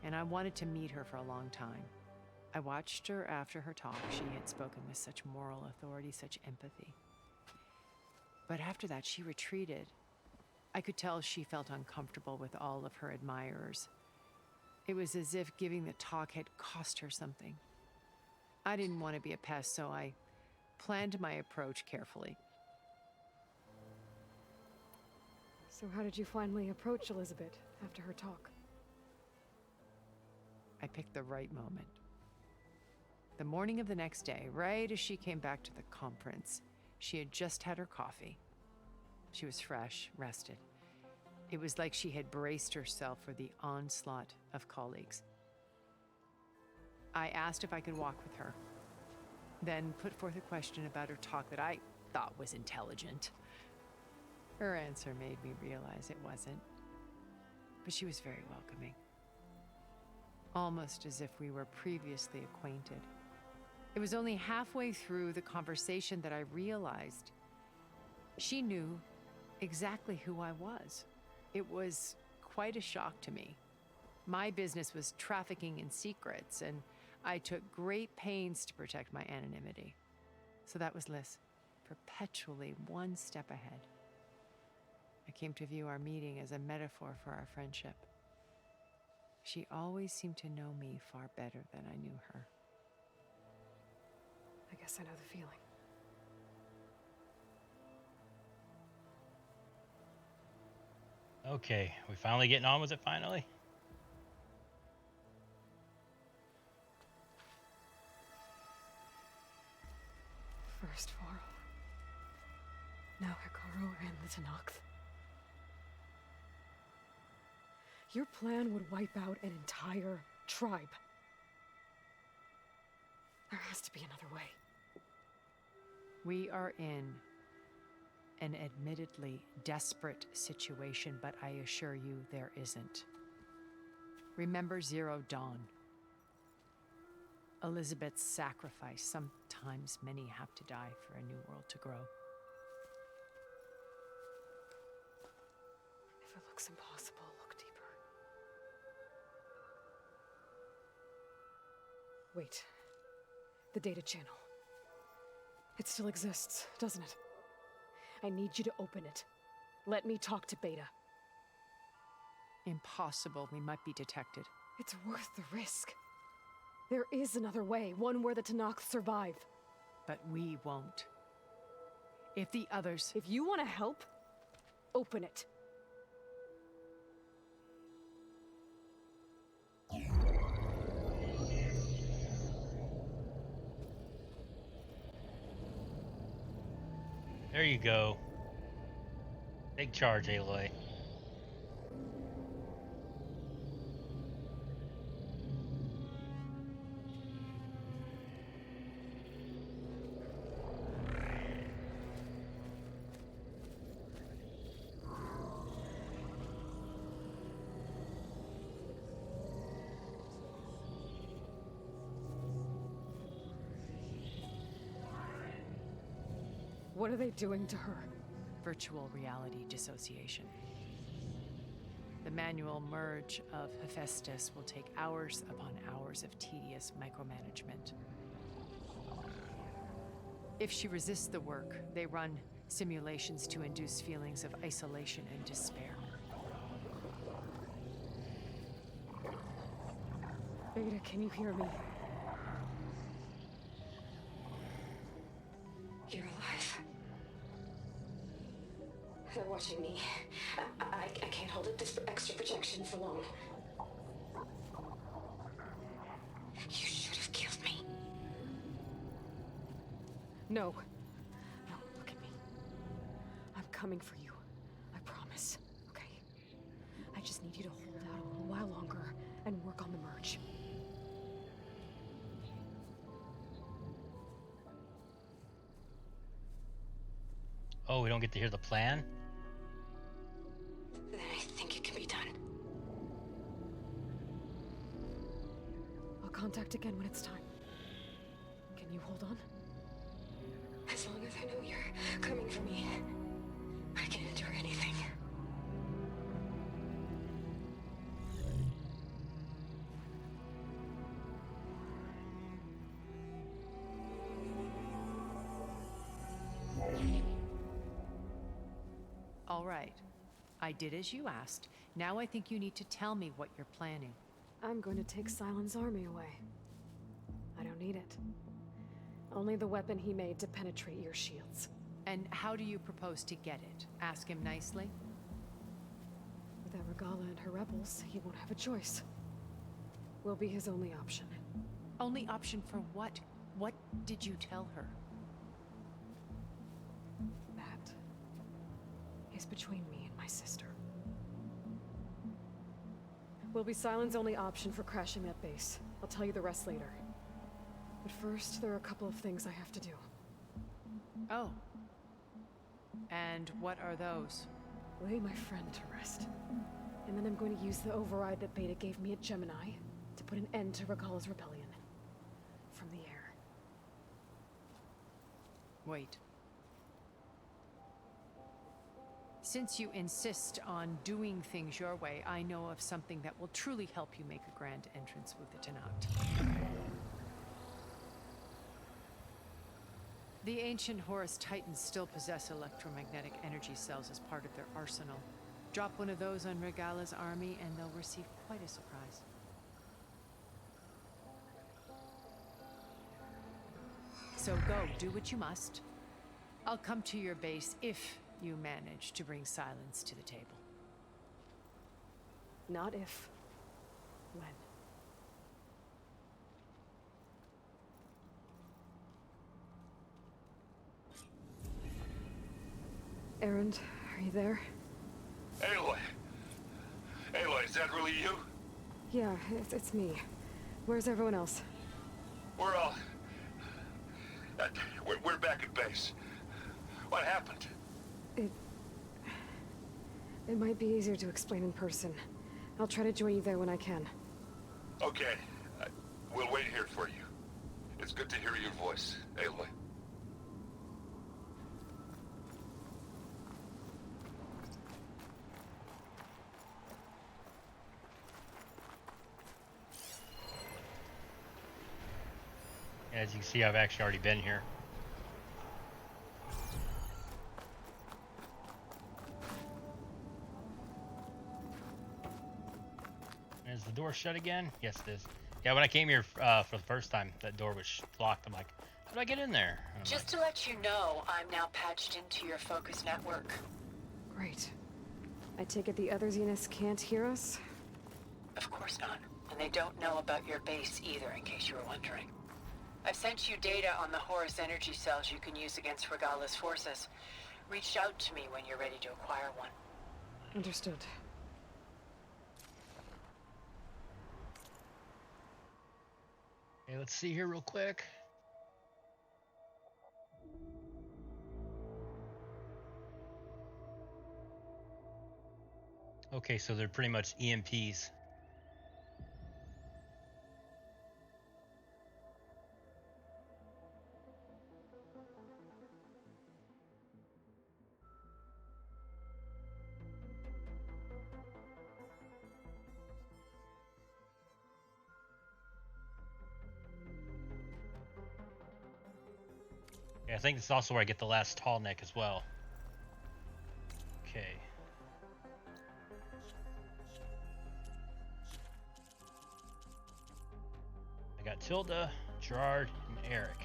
And I wanted to meet her for a long time. I watched her after her talk. She had spoken with such moral authority, such empathy. But after that, she retreated. I could tell she felt uncomfortable with all of her admirers. It was as if giving the talk had cost her something. I didn't want to be a pest, so I planned my approach carefully. So how did you finally approach Elizabeth after her talk? I picked the right moment. The morning of the next day, right as she came back to the conference, she had just had her coffee. She was fresh, rested. It was like she had braced herself for the onslaught of colleagues. I asked if I could walk with her, then put forth a question about her talk that I thought was intelligent. Her answer made me realize it wasn't, but she was very welcoming. Almost as if we were previously acquainted. It was only halfway through the conversation that I realized she knew exactly who I was. It was quite a shock to me. My business was trafficking in secrets, and I took great pains to protect my anonymity. So that was Liz, perpetually one step ahead. I came to view our meeting as a metaphor for our friendship. She always seemed to know me far better than I knew her. I guess I know the feeling. Okay, we finally getting on with it finally? First Varl. Now Hikaru and the Tenakth. Your plan would wipe out an entire tribe. There has to be another way. We are in an admittedly desperate situation, but I assure you there isn't. Remember Zero Dawn. Elizabeth's sacrifice. Sometimes many have to die for a new world to grow. If it looks impossible, look deeper. Wait. The data channel. It still exists, doesn't it? I need you to open it. Let me talk to Beta. Impossible. We might be detected. It's worth the risk. There is another way, one where the Tenakth survive. But we won't. If the others... If you want to help, open it. There you go. Take charge, Aloy. What are they doing to her? Virtual reality dissociation. The manual merge of Hephaestus will take hours upon hours of tedious micromanagement. If she resists the work, they run simulations to induce feelings of isolation and despair. Beta, can you hear me? You're alive. They're watching me. I can't hold up this extra projection for long. You should have killed me. No. No, look at me. I'm coming for you. I promise. Okay? I just need you to hold out a little while longer and work on the merge. Oh, we don't get to hear the plan? Then I think it can be done. I'll contact again when it's time. Can you hold on? As long as I know you're coming for me, I can endure anything. All right. I did as you asked. Now I think you need to tell me what you're planning. I'm going to take Sylens' army away. I don't need it. Only the weapon he made to penetrate your shields. And how do you propose to get it? Ask him nicely? Without Regala and her rebels, he won't have a choice. We'll be his only option. Only option for what? What did you tell her? That is between me and my sister. Will be Sylens' only option for crashing that base. I'll tell you the rest later. But first, there are a couple of things I have to do. Oh. And what are those? Lay my friend to rest. And then I'm going to use the override that Beta gave me at Gemini to put an end to Regala's rebellion. From the air. Wait. Since you insist on doing things your way, I know of something that will truly help you make a grand entrance with the Tenakth. The ancient Horus Titans still possess electromagnetic energy cells as part of their arsenal. Drop one of those on Regala's army and they'll receive quite a surprise. So go, do what you must. I'll come to your base if you manage to bring Sylens to the table. Not if. When. Erend, are you there? Aloy! Aloy, is that really you? Yeah, it's me. Where's everyone else? We're all... we're back at base. What happened? It might be easier to explain in person. I'll try to join you there when I can. Okay. We'll wait here for you. It's good to hear your voice, Aloy. As you can see, I've actually already been here. Is the door shut again? Yes, it is. Yeah, when I came here for the first time, that door was locked. I'm like, how do I get in there? Just to let you know, I'm now patched into your focus network. Great. I take it the other Zeniths can't hear us? Of course not. And they don't know about your base either, in case you were wondering. I've sent you data on the Horus energy cells you can use against Regala's forces. Reach out to me when you're ready to acquire one. Understood. Okay, let's see here real quick. Okay, so they're pretty much EMPs. Yeah, I think it's also where I get the last tall neck as well. Okay. I got Tilda, Gerard, and Eric.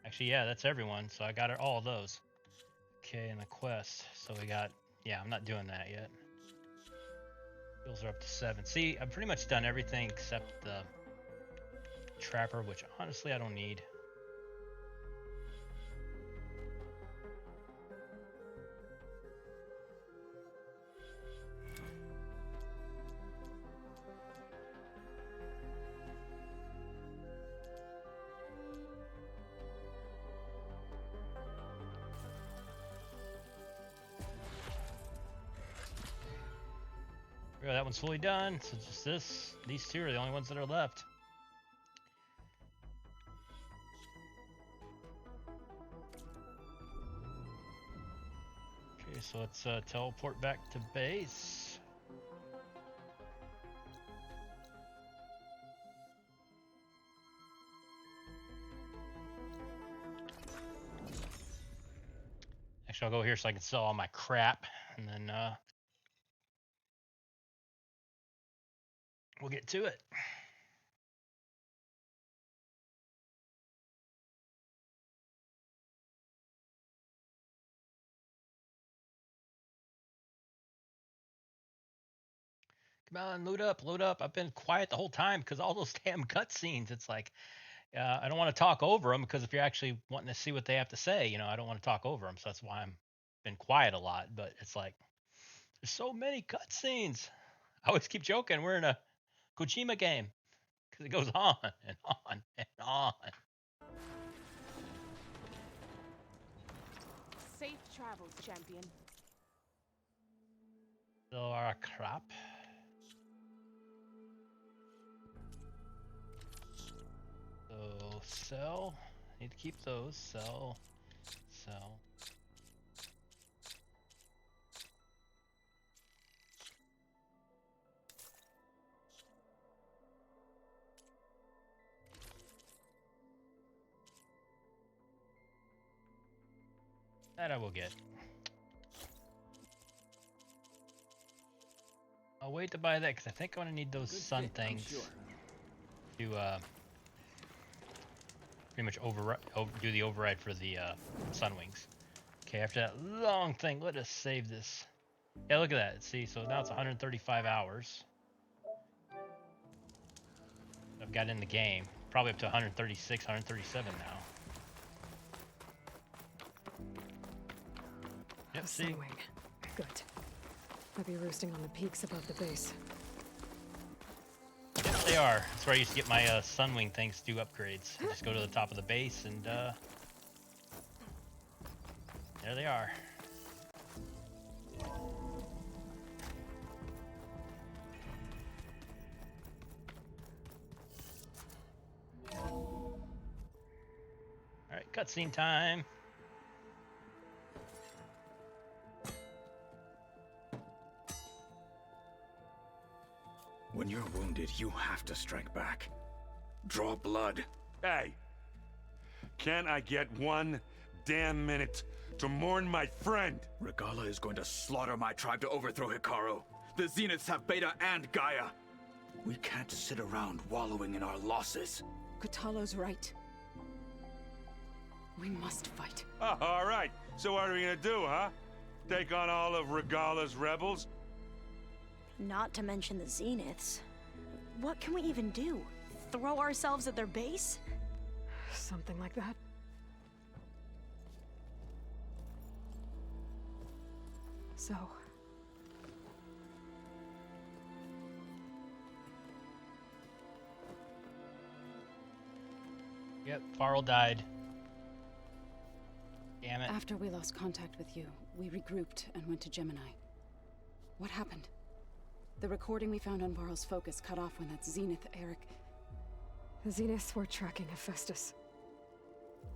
Actually, yeah, that's everyone. So I got all of those. Okay, and the quest. So we got, yeah, I'm not doing that yet. Bills are up to 7. See, I've pretty much done everything except the Trapper, which honestly I don't need. Yeah, that one's fully done. So just these two are the only ones that are left. Okay, so let's teleport back to base. Actually, I'll go here so I can sell all my crap, and then we'll get to it. Come on, load up, load up. I've been quiet the whole time because all those damn cutscenes. It's like, I don't want to talk over them because if you're actually wanting to see what they have to say, I don't want to talk over them. So that's why I'm been quiet a lot. But it's like, there's so many cutscenes. I always keep joking. We're in a Kojima game because it goes on and on and on. Safe travels, champion. So our crap. So sell. Need to keep those. Sell. Sell. That I will get. I'll wait to buy that because I think I'm gonna need those sun things to pretty much do the override for the sun wings. Okay, after that long thing, let us save this. Yeah, look at that. See, so now it's 135 hours. I've got in the game, probably up to 136, 137 now. Yep, A see? sunwing. Good. I'll be roosting on the peaks above the base. Yes, they are. That's where I used to get my sunwing things to do upgrades. I just go to the top of the base and there they are. Alright, cutscene time. When you're wounded, you have to strike back. Draw blood. Hey! Can't I get one damn minute to mourn my friend? Regala is going to slaughter my tribe to overthrow Hikaru. The Zeniths have Beta and Gaia. We can't sit around wallowing in our losses. Kutalo's right. We must fight. Oh, all right. So what are we gonna do, huh? Take on all of Regala's rebels? Not to mention the Zeniths. What can we even do? Throw ourselves at their base? Something like that. So... Yep, Varl died. Damn it. After we lost contact with you, we regrouped and went to Gemini. What happened? The recording we found on Varl's focus cut off when that Zenith Eric... The Zeniths were tracking Hephaestus.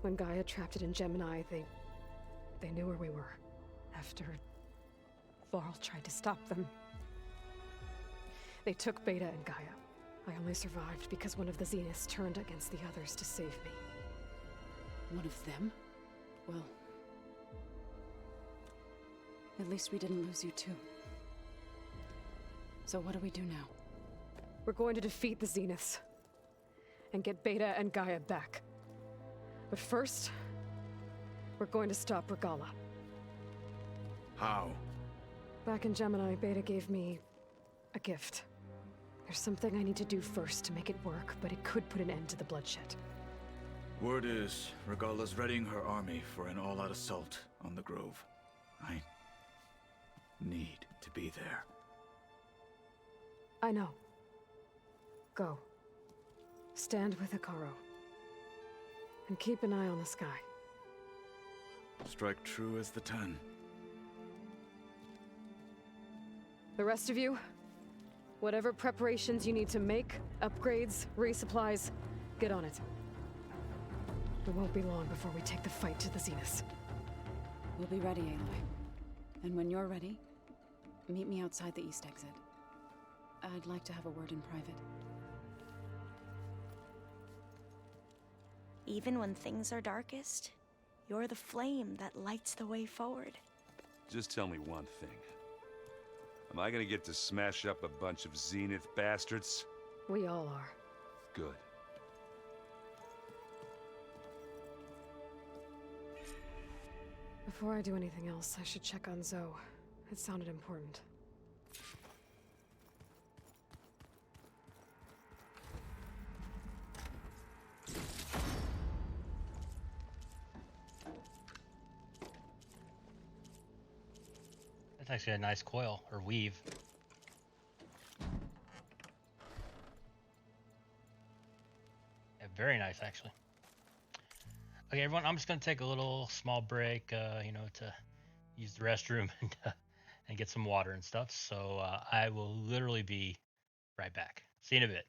When Gaia trapped it in Gemini, they knew where we were. After Varl tried to stop them. They took Beta and Gaia. I only survived because one of the Zeniths turned against the others to save me. One of them? Well... at least we didn't lose you too. So what do we do now? We're going to defeat the Zeniths. And get Beta and Gaia back. But first... we're going to stop Regala. How? Back in Gemini, Beta gave me... a gift. There's something I need to do first to make it work, but it could put an end to the bloodshed. Word is, Regala's readying her army for an all-out assault on the Grove. I need to be there. I know. Go. Stand with Hikaru. And keep an eye on the sky. Strike true as the 10. The rest of you, whatever preparations you need to make, upgrades, resupplies, get on it. It won't be long before we take the fight to the Zeniths. We'll be ready, Aloy. And when you're ready, meet me outside the east exit. I'd like to have a word in private. Even when things are darkest, you're the flame that lights the way forward. Just tell me one thing. Am I gonna get to smash up a bunch of Zenith bastards? We all are. Good. Before I do anything else, I should check on Zoe. It sounded important. That's actually a nice coil, or weave. Yeah, very nice, actually. Okay, everyone, I'm just going to take a little small break, you know, to use the restroom and get some water and stuff. So I will literally be right back. See you in a bit.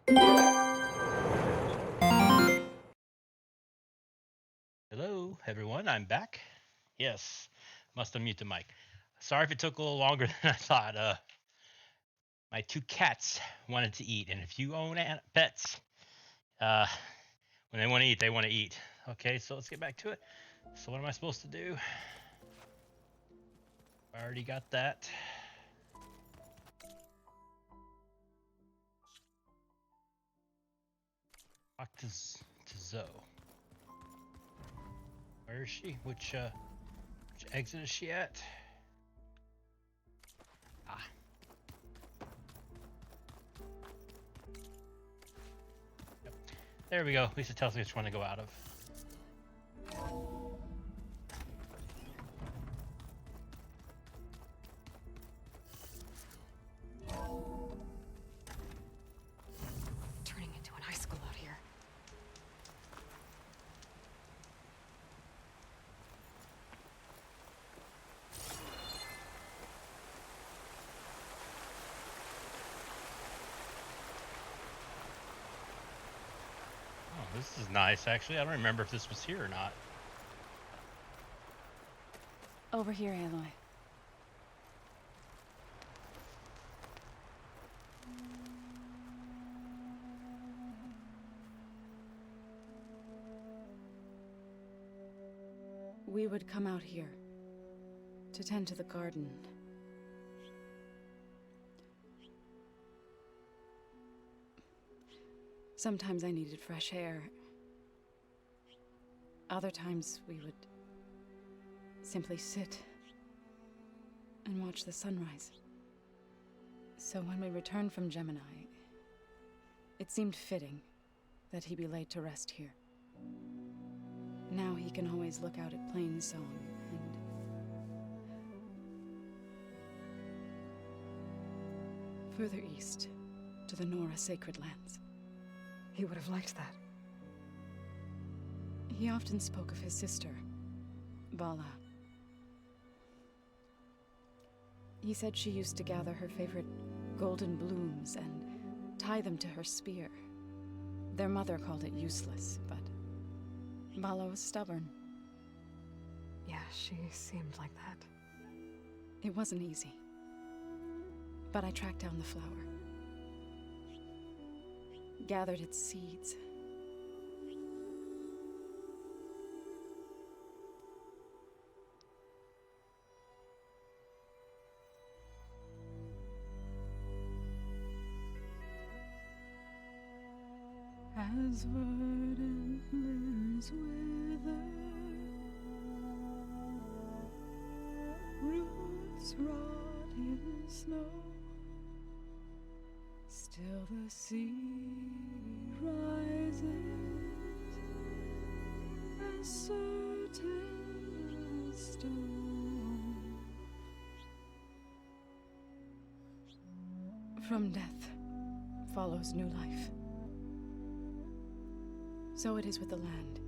Hello, everyone. I'm back. Yes, must unmute the mic. Sorry if it took a little longer than I thought. My two cats wanted to eat, and if you own pets, when they want to eat, they want to eat. Okay, so let's get back to it. So what am I supposed to do? I already got that. Talk to Zoe. Where is she? Which exit is she at? Ah. Yep. There we go. At least it tells me which one to go out of. Turning into an icicle out here. Oh, this is nice, actually. I don't remember if this was here or not. Over here, Aloy. We would come out here to tend to the garden. Sometimes I needed fresh air. Other times we would simply sit and watch the sunrise. So when we returned from Gemini, it seemed fitting that he be laid to rest here. Now he can always look out at Plainsong and... further east, to the Nora Sacred Lands. He would have liked that. He often spoke of his sister, Vala. He said she used to gather her favorite golden blooms and tie them to her spear. Their mother called it useless, but Vala was stubborn. Yeah, she seemed like that. It wasn't easy. But I tracked down the flower. Gathered its seeds. As verdant limbs wither, roots rot in snow, still the sea rises, as certain as stone. From death follows new life. So it is with the land.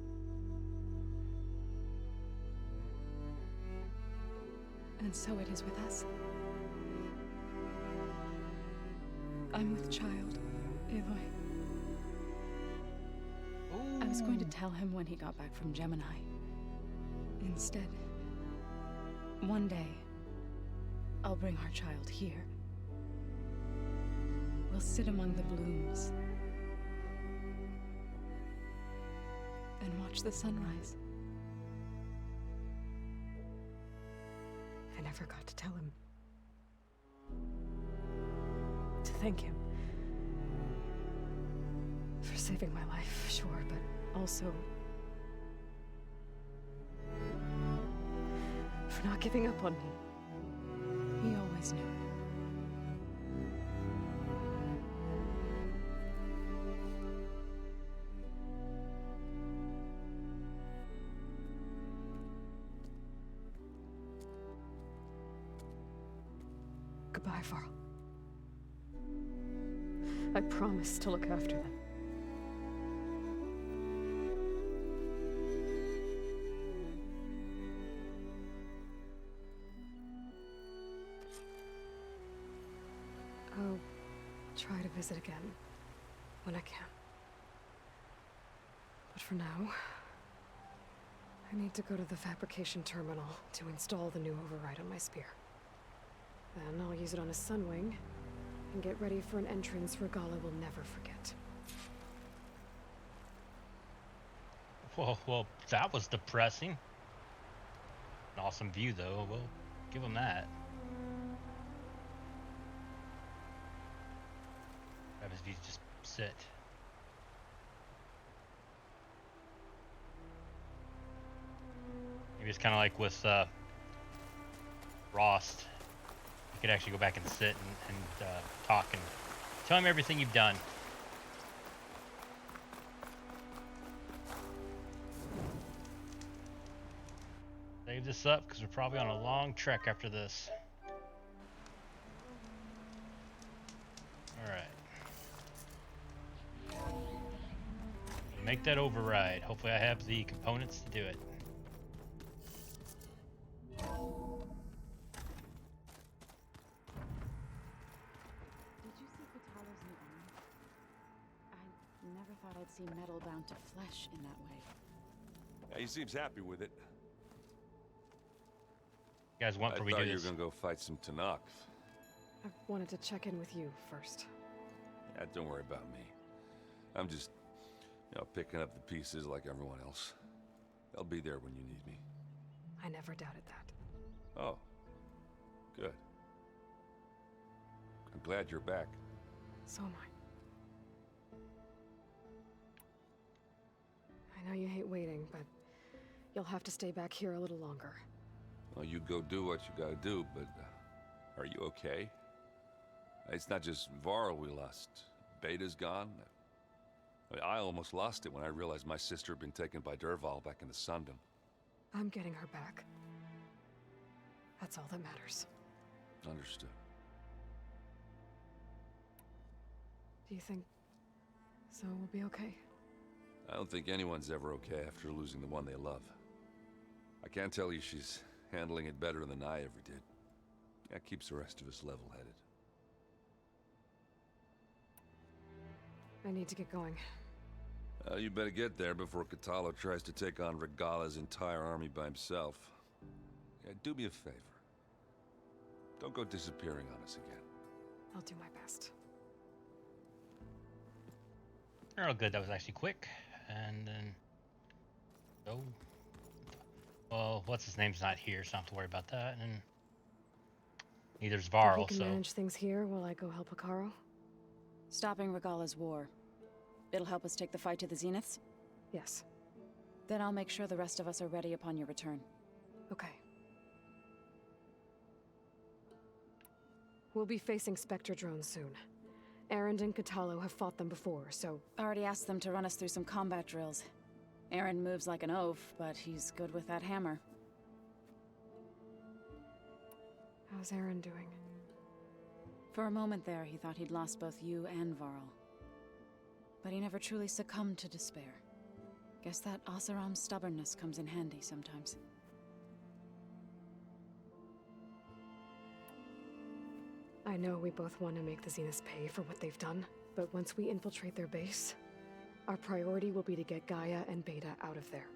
And so it is with us. I'm with child, Aloy. I was going to tell him when he got back from Gemini. Instead, one day, I'll bring our child here. We'll sit among the blooms and watch the sunrise. I never got to tell him. To thank him. For saving my life, sure, but also... for not giving up on me. He always knew. Goodbye, Varl. I promise to look after them. I'll try to visit again. when I can. But for now, I need to go to the fabrication terminal to install the new override on my spear. Then I'll use it on a sunwing and get ready for an entrance Regala will never forget. Whoa, well, that was depressing. An awesome view, though. We'll give him that. Have his view just sit. Maybe it's kind of like with Rost. You could actually go back and sit and talk and tell him everything you've done. Save this up because we're probably on a long trek after this. Alright. Make that override. Hopefully I have the components to do it. Did you see Katala's new arm? I never thought I'd see metal bound to flesh in that way. Yeah, he seems happy with it. You guys want for we do I thought this? you were gonna go fight some Tanakh. I wanted to check in with you first. Yeah, don't worry about me. I'm just, picking up the pieces like everyone else. I'll be there when you need me. I never doubted that. Oh, good. I'm glad you're back. So am I. I know you hate waiting, but you'll have to stay back here a little longer. Well, you go do what you gotta do, but are you okay? It's not just Varl we lost. Beta's gone. I almost lost it when I realized my sister had been taken by Dervahl back in the Sundom. I'm getting her back. That's all that matters. Understood. Do you think so will be okay? I don't think anyone's ever okay after losing the one they love. I can't tell you she's handling it better than I ever did. That keeps the rest of us level-headed. I need to get going. You better get there before Katalo tries to take on Regala's entire army by himself. Yeah, do me a favor. Don't go disappearing on us again. I'll do my best. Oh, good. That was actually quick. And then... Oh. Well, what's his name's not here, so I don't have to worry about that. And neither's Varl, You can so... manage things here while I go help Hekarro? Stopping Regala's war. It'll help us take the fight to the Zeniths? Yes. Then I'll make sure the rest of us are ready upon your return. Okay. We'll be facing Spectre drones soon. Erend and Katalo have fought them before, so... Already asked them to run us through some combat drills. Erend moves like an oaf, but he's good with that hammer. How's Erend doing? For a moment there, he thought he'd lost both you and Varl. But he never truly succumbed to despair. Guess that Oseram's stubbornness comes in handy sometimes. I know we both want to make the Zeniths pay for what they've done, but once we infiltrate their base, our priority will be to get Gaia and Beta out of there.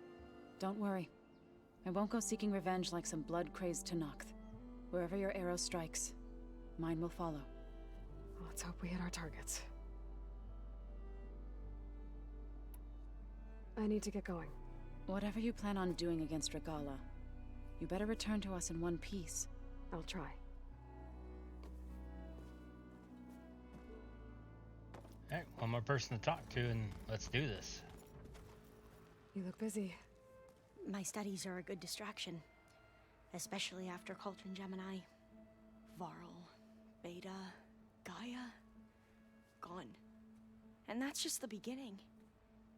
Don't worry. I won't go seeking revenge like some blood-crazed Tanakh. Wherever your arrow strikes, mine will follow. Let's hope we hit our targets. I need to get going. Whatever you plan on doing against Regala, you better return to us in one piece. I'll try. Alright, one more person to talk to, and let's do this. You look busy. My studies are a good distraction. Especially after Cauldron Gemini. Varl, Beta, Gaia, gone. And that's just the beginning.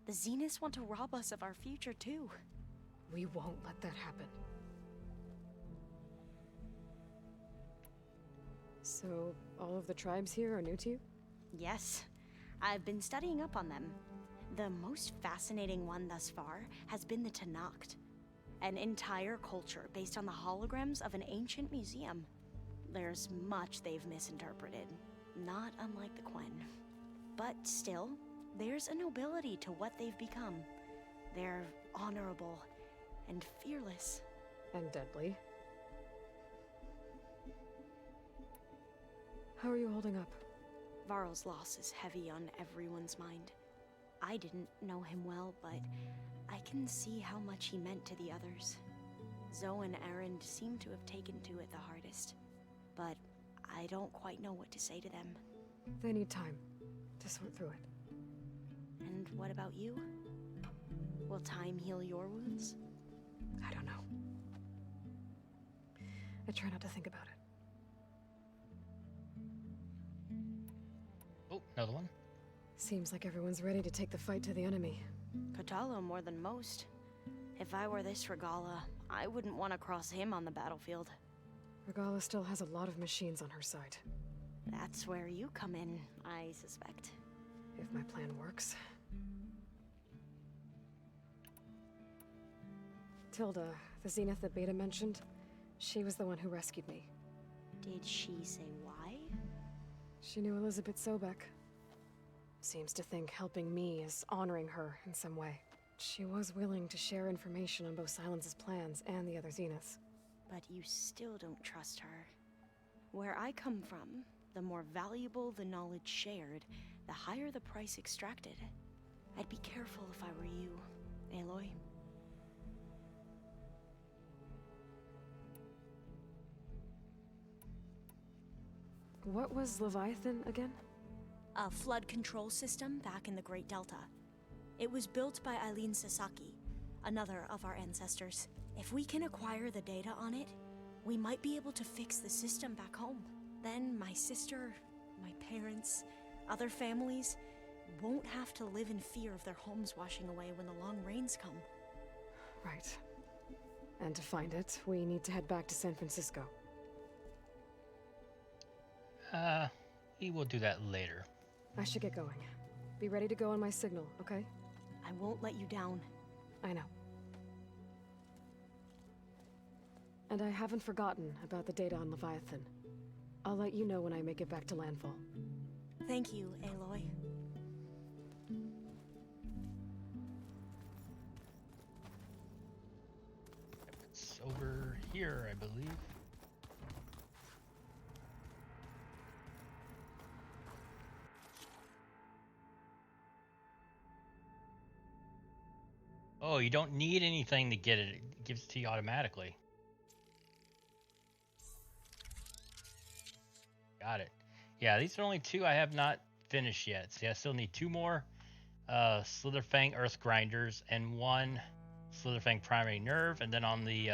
The Zeniths want to rob us of our future, too. We won't let that happen. So, all of the tribes here are new to you? Yes. I've been studying up on them. The most fascinating one thus far has been the Tanakh. An entire culture based on the holograms of an ancient museum. There's much they've misinterpreted. Not unlike the Quen. But still, There's a nobility to what they've become. They're honorable and fearless. And deadly. How are you holding up? Varl's loss is heavy on everyone's mind. I didn't know him well, but I can see how much he meant to the others. Zoe and Erend seem to have taken to it the hardest, but I don't quite know what to say to them. They need time to sort through it. And what about you? Will time heal your wounds? I don't know. I try not to think about it. Oh, another one. Seems like everyone's ready to take the fight to the enemy. Kotallo more than most. If I were this Regala, I wouldn't want to cross him on the battlefield. Regala still has a lot of machines on her side. That's where you come in, I suspect. If my plan works. Tilda, the Zenith that Beta mentioned, she was the one who rescued me. Did she say why? She knew Elizabeth Sobek. Seems to think helping me is honoring her in some way. She was willing to share information on both Silence's plans and the other Zeniths. But you still don't trust her. Where I come from, the more valuable the knowledge shared, the higher the price extracted. I'd be careful if I were you, Aloy. What was Leviathan again? A flood control system back in the Great Delta. It was built by Eileen Sasaki, another of our ancestors. If we can acquire the data on it, we might be able to fix the system back home. Then my sister, my parents, other families won't have to live in fear of their homes washing away when the long rains come. Right. And to find it, we need to head back to San Francisco. We will do that later. I should get going. Be ready to go on my signal, okay? I won't let you down. I know. And I haven't forgotten about the data on Leviathan. I'll let you know when I make it back to landfall. Thank you, Aloy. It's over here, I believe. Oh, you don't need anything to get it. It gives it to you automatically. Got it. Yeah, these are only two I have not finished yet. See, I still need two more Slitherfang Earth Grinders and one Slitherfang Primary Nerve. And then on the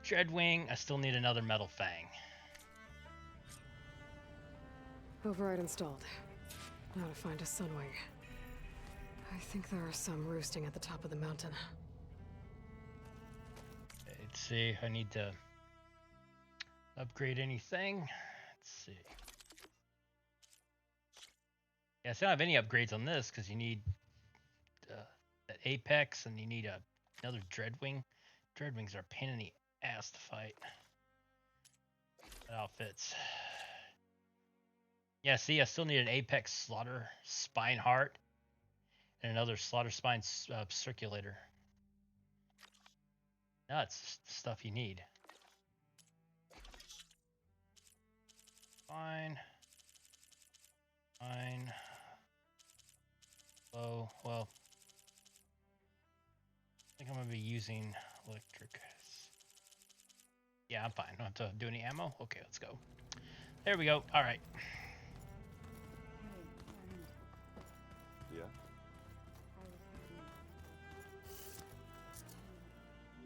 Dreadwing, I still need another Metal Fang. Override installed. Now to find a Sunwing. I think there are some roosting at the top of the mountain. Let's see, I need to upgrade anything. Let's see. Yeah, I don't have any upgrades on this because you need that Apex and you need another Dreadwing. Dreadwings are a pain in the ass to fight. That outfits. Yeah, see, I still need an Apex Slaughter Spine Heart and another Slaughter Spine Circulator. That's stuff you need. Fine. Fine. Oh, well. I think I'm going to be using electric. Yeah, I'm fine. Don't have to do any ammo. Okay, let's go. There we go. All right. Yeah?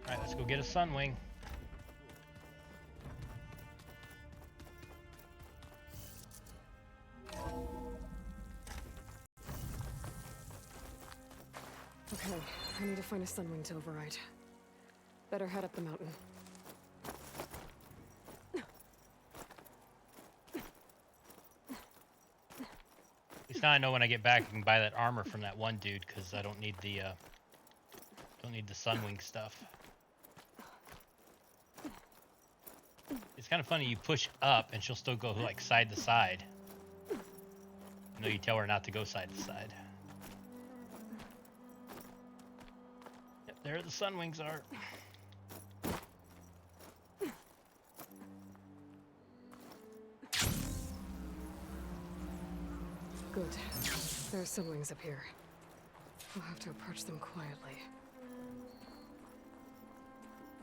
All right, let's go get a Sunwing. Okay, I need to find a Sunwing to override. Better head up the mountain. At least now I know when I get back I can buy that armor from that one dude because I don't need the Sunwing stuff. It's kind of funny. You push up and she'll still go like side to side. You know, you tell her not to go side to side. There the sun wings are. Good. There's some wings up here. We'll have to approach them quietly.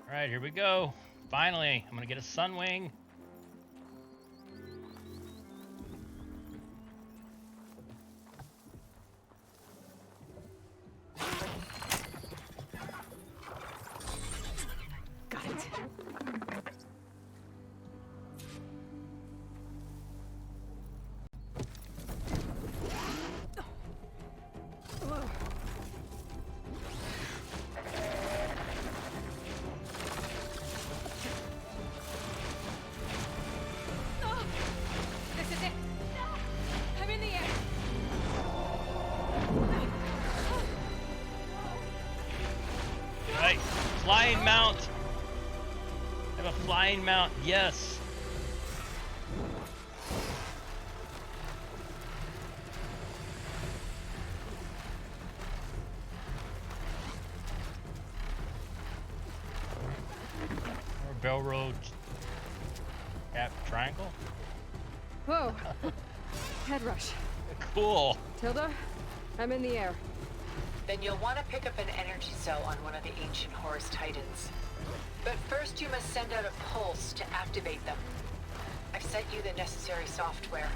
All right, here we go. Finally, I'm gonna get a sun wing. Got it. This is it. I'm in the air. Right, flying mount. I have a flying mount. Yes. Or bell road. Triangle. Whoa. Head rush. Cool. Tilda, I'm in the air. Then you'll want to pick up an energy cell on one of the ancient Horus Titans. But first you must send out a pulse to activate them. I've sent you the necessary software.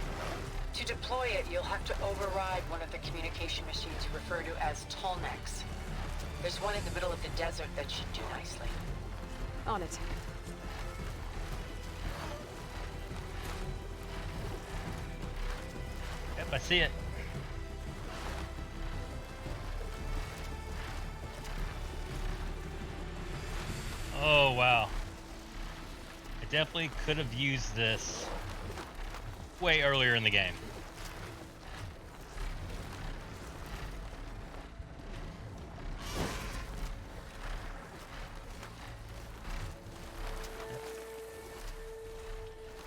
To deploy it, you'll have to override one of the communication machines you refer to as Tallnecks. There's one in the middle of the desert that should do nicely. On it. Yep, I see it. Oh, wow. I definitely could have used this way earlier in the game.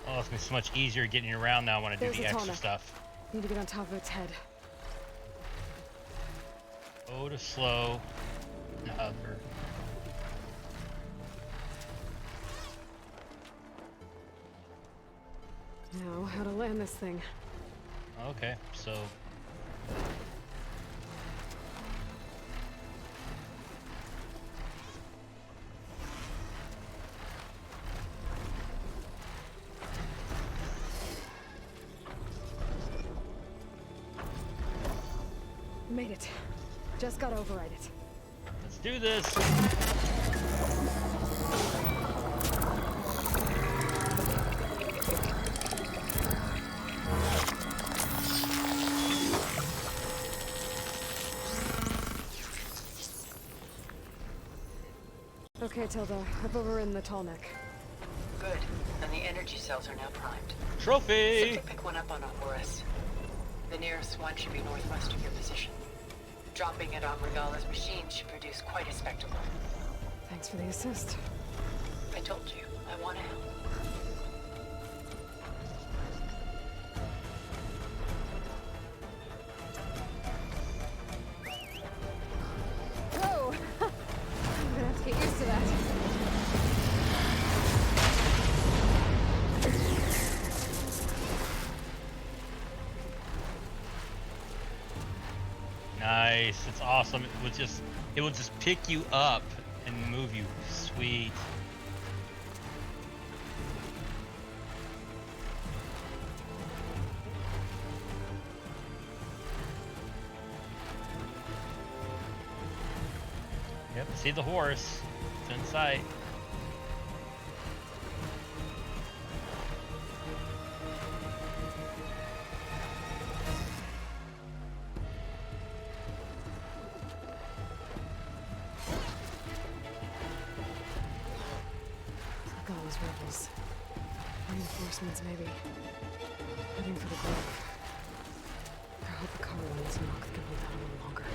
Oh, it's gonna be so much easier getting around now when I do There's the a extra Tallneck. stuff. Need to get on top of its head. O to slow and hover. Now, how to land this thing. Okay, so Made it. Just gotta override it. let's do this. Okay, Tilda. I've overridden the Tallneck. Good. And the energy cells are now primed. Trophy! Simply pick one up on a Horus. The nearest one should be northwest of your position. Dropping it on Regala's machine should produce quite a spectacle. Thanks for the assist. I told you, I want to help. Whoa! I'm gonna have to get used to that. Nice, it's awesome. It will just pick you up and move you. Sweet. Yep, see the horse. It's in sight. Regala's rebels. Reinforcements, maybe. Heading for the grove. I hope the Carolines knock can hold out a little longer.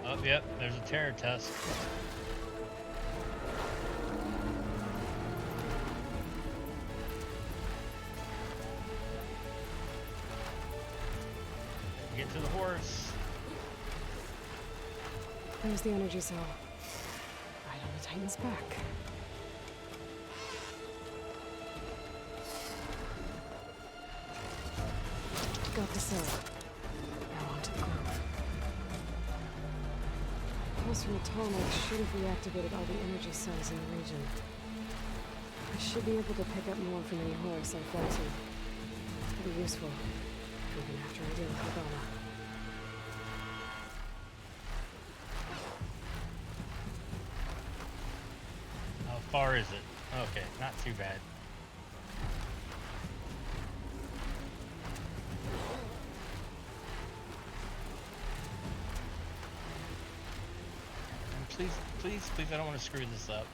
Oh, yep, there's a terror test. Get to the horse. There's the energy cell. Right on the Titan's back. Got the cell. Now onto the grove. Pulse from atomic should have reactivated all the energy cells in the region. I should be able to pick up more from any Horus I fell to. It'll be useful, even after I deal with Hagala. How far is it? Okay, not too bad. And please, please, please, I don't want to screw this up.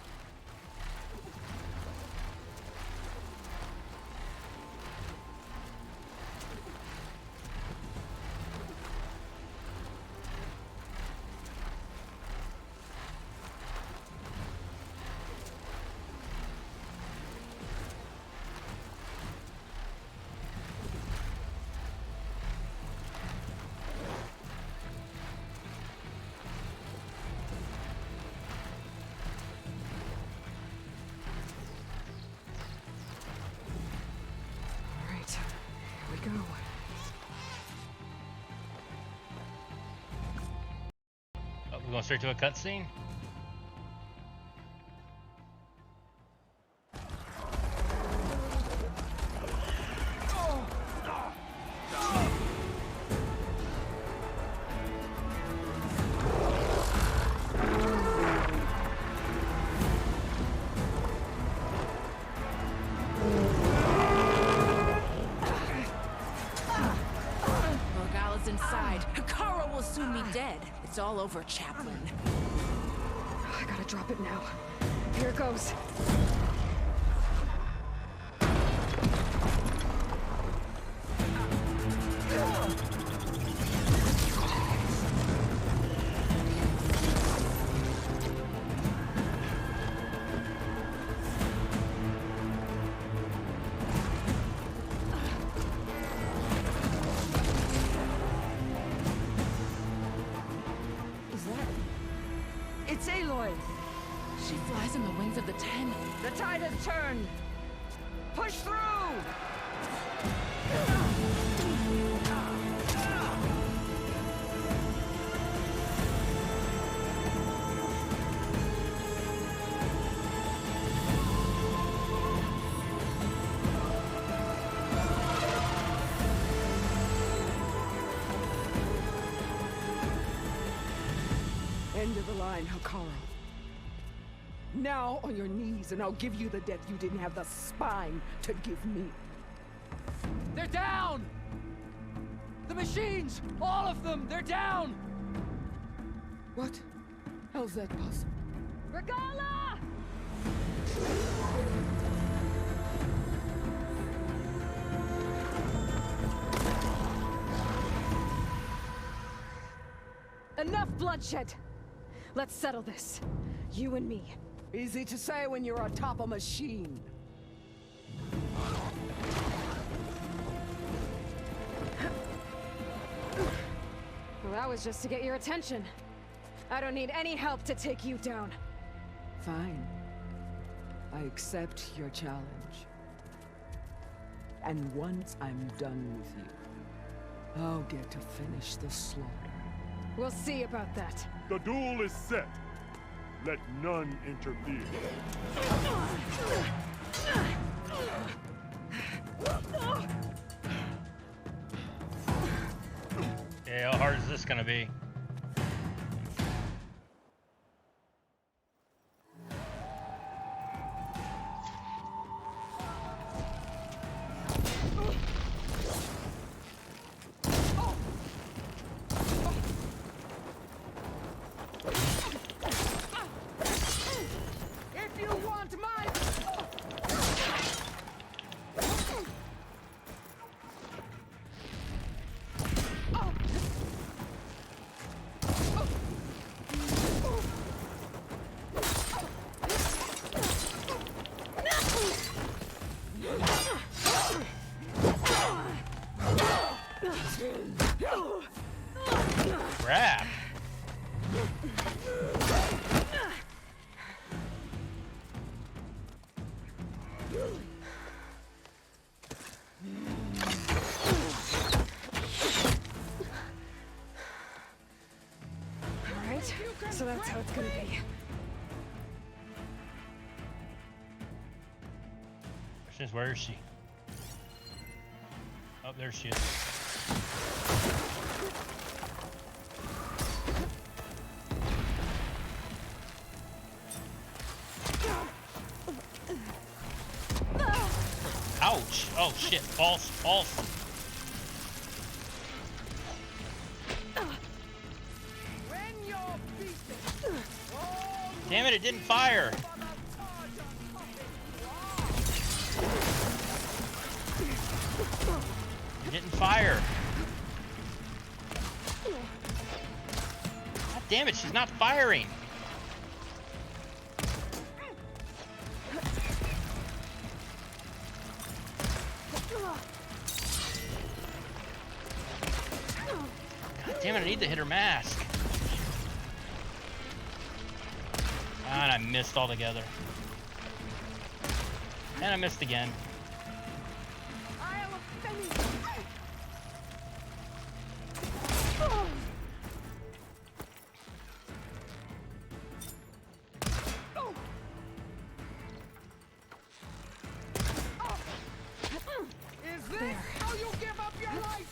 We're going straight to a cutscene? Morgala's inside. Hekara will soon be dead. It's all over, Chaplain. I gotta drop it now. Here it goes. It's Aloy! She flies on the wings of the Ten. The tide has turned! Push through! End of the line, Hekara. Now on your knees, and I'll give you the death you didn't have the spine to give me. They're down! The machines! All of them! They're down! What? How's that possible? Regala! Enough bloodshed! Let's settle this. You and me. Easy to say when you're atop a machine. Well, that was just to get your attention. I don't need any help to take you down. Fine. I accept your challenge. And once I'm done with you, I'll get to finish the slaughter. We'll see about that. The duel is set. Let none interfere. Yeah, how hard is this gonna be? If you want my... So that's how it's gonna be. Question is, where is she? Oh, there she is. Ouch! Oh shit! False! False! Damn it! It didn't fire. It didn't fire. God damn it! She's not firing. God damn it! I need to hit her mask. And I missed altogether. And I missed again. Is this how you give up your life?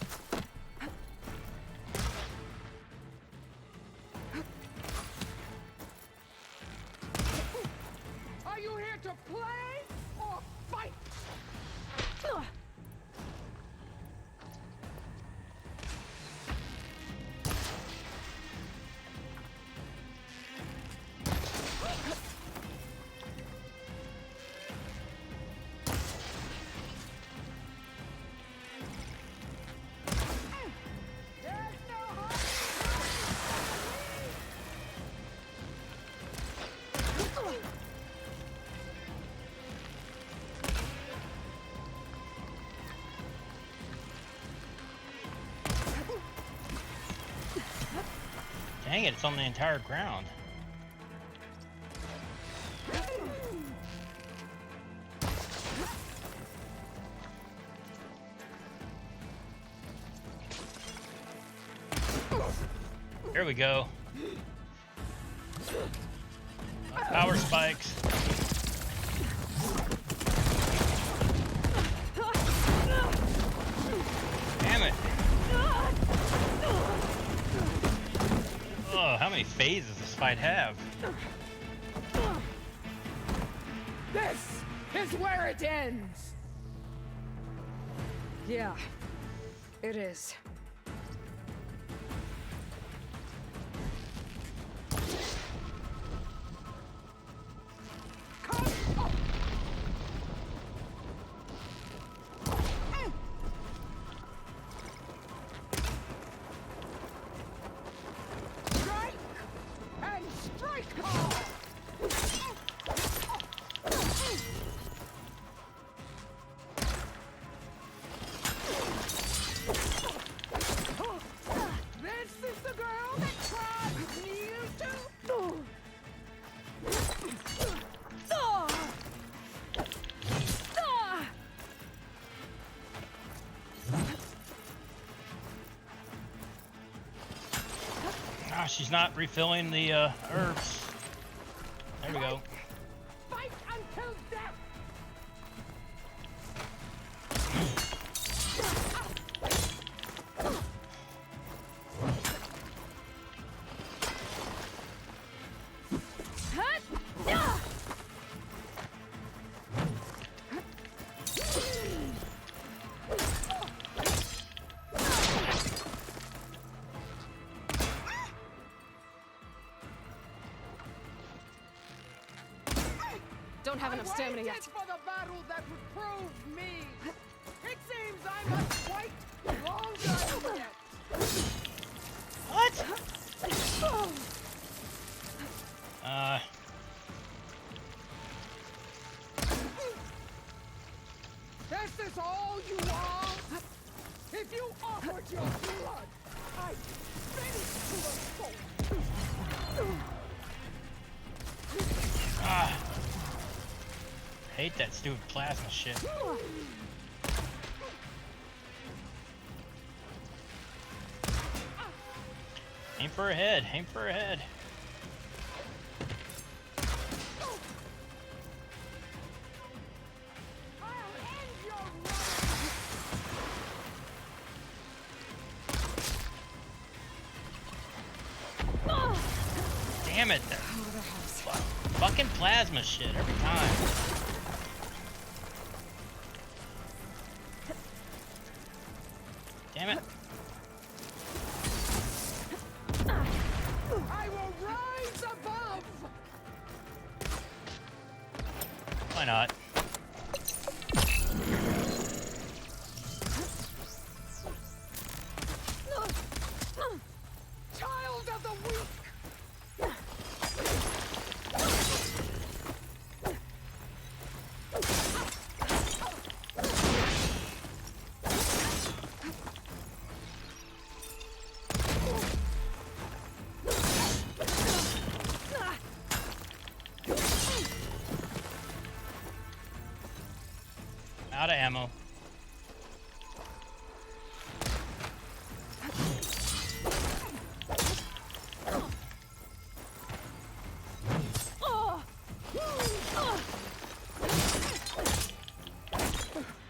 Are you here to play or fight? Dang it, it's on the entire ground. Here we go. Power spikes. Damn it. Oh, how many phases does this fight have? This is where it ends. Yeah, it is. Strike and strike hard. This is the girl that cried you too. Ah, she's not refilling the herbs. There we go. Fight until death. Don't have enough stamina I yet. waited for the battle that would prove me. It seems I must wait longer yet. What? This is all you are? If you offered your blood, I'd finish to a full. Ah. Hate that stupid plasma shit. Aim for her head. Aim for her head. Damn it. Fucking plasma shit every time. Damn it. I will rise above. Why not? Child of the weak. Out of ammo.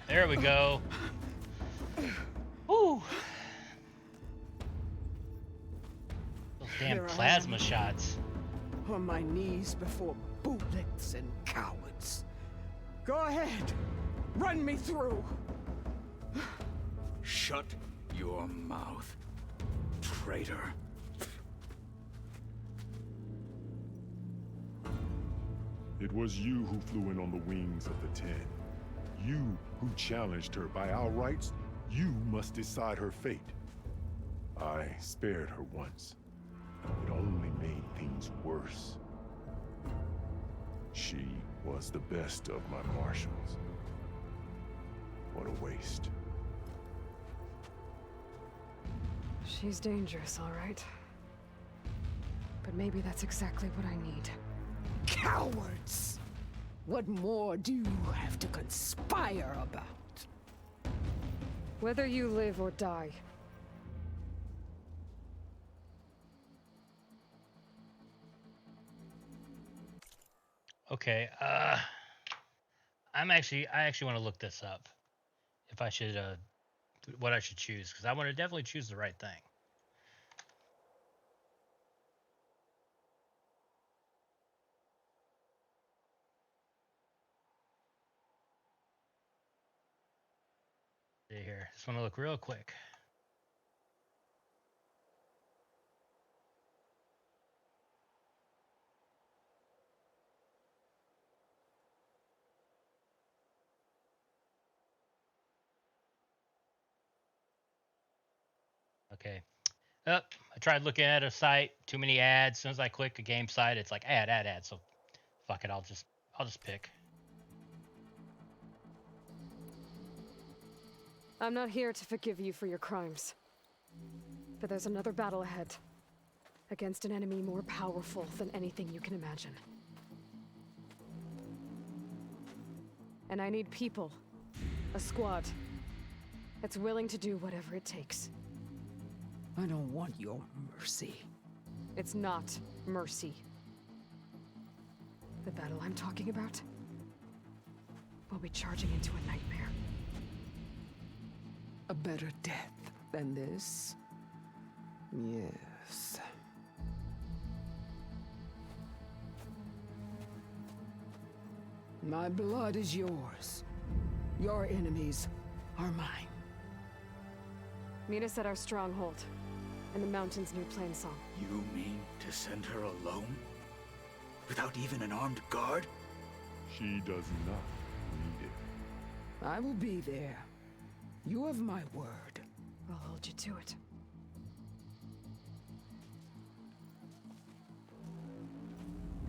There we go. Woo. Those damn Here I plasma am. shots. On my knees before bootlicks and cowards. Go ahead. Run me through. Shut your mouth, traitor. It was you who flew in on the wings of the Ten. You who challenged her by our rights. You must decide her fate. I spared her once. It only made things worse. She was the best of my marshals. What a waste. She's dangerous, all right. But maybe that's exactly what I need. Cowards! What more do you have to conspire about? Whether you live or die. Okay, I actually want to look this up. If I should, what I should choose, because I want to definitely choose the right thing. See here, just want to look real quick. Okay. I tried looking at a site, too many ads. As soon as I click a game site, it's like ad. So fuck it, I'll just pick. I'm not here to forgive you for your crimes. But there's another battle ahead. Against an enemy more powerful than anything you can imagine. And I need people. A squad. That's willing to do whatever it takes. I don't want your mercy. It's not mercy. The battle I'm talking about will be charging into a nightmare. A better death than this? Yes. My blood is yours. Your enemies are mine. Meet us at our stronghold, in the mountains near Plainsong. You mean to send her alone? Without even an armed guard? She does not need it. I will be there. You have my word. I'll hold you to it.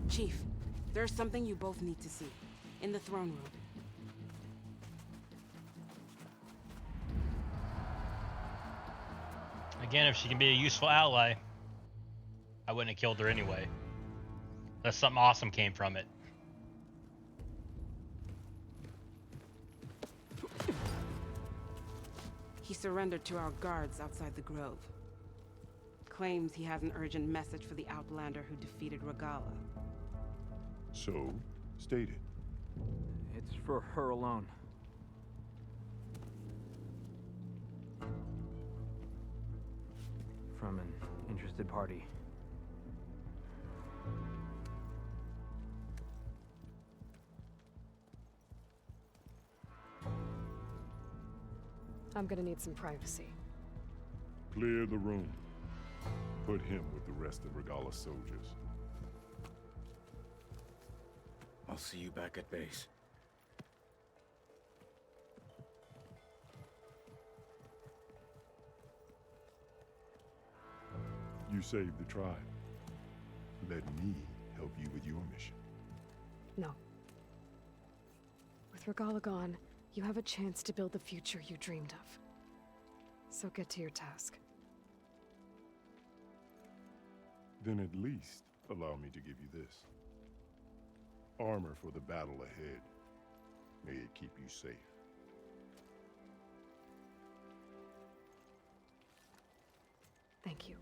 Chief, there's something you both need to see. In the throne room. Again, if she can be a useful ally, I wouldn't have killed her anyway. Unless something awesome came from it. He surrendered to our guards outside the grove. Claims he has an urgent message for the Outlander who defeated Regala. So, state it. It's for her alone. From an interested party. I'm gonna need some privacy. Clear the room. Put him with the rest of Regala's soldiers. I'll see you back at base. You saved the tribe. Let me help you with your mission. No. With Regala gone, you have a chance to build the future you dreamed of. So get to your task. Then at least allow me to give you this. Armor for the battle ahead. May it keep you safe. Thank you.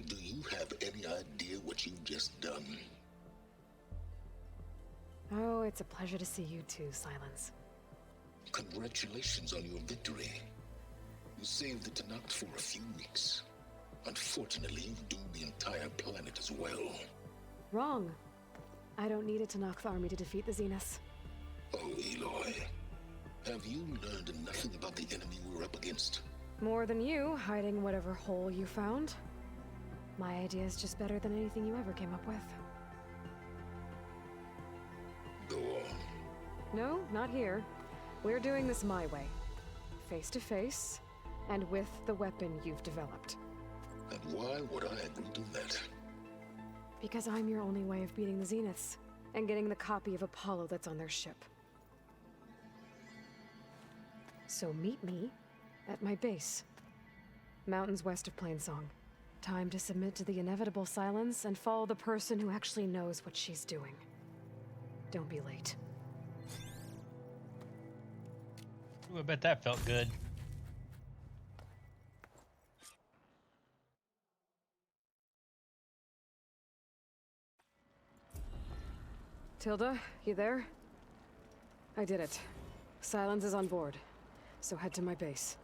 Do you have any idea what you've just done? Oh, it's a pleasure to see you too, Silence. Congratulations on your victory. You saved the Tenakth for a few weeks. Unfortunately, you've doomed the entire planet as well. Wrong. I don't need a Tenakth army to defeat the Zeniths. Oh, Aloy. Have you learned nothing about the enemy we're up against? More than you, hiding whatever hole you found. My idea is just better than anything you ever came up with. Go on. No, not here. We're doing this my way. Face to face, and with the weapon you've developed. And why would I agree to that? Because I'm your only way of beating the Zeniths, and getting the copy of Apollo that's on their ship. So meet me at my base. Mountains west of Plainsong. Time to submit to the inevitable silence and follow the person who actually knows what she's doing. Don't be late. Ooh, I bet that felt good. Tilda, you there? I did it. Silence is on board, so head to my base.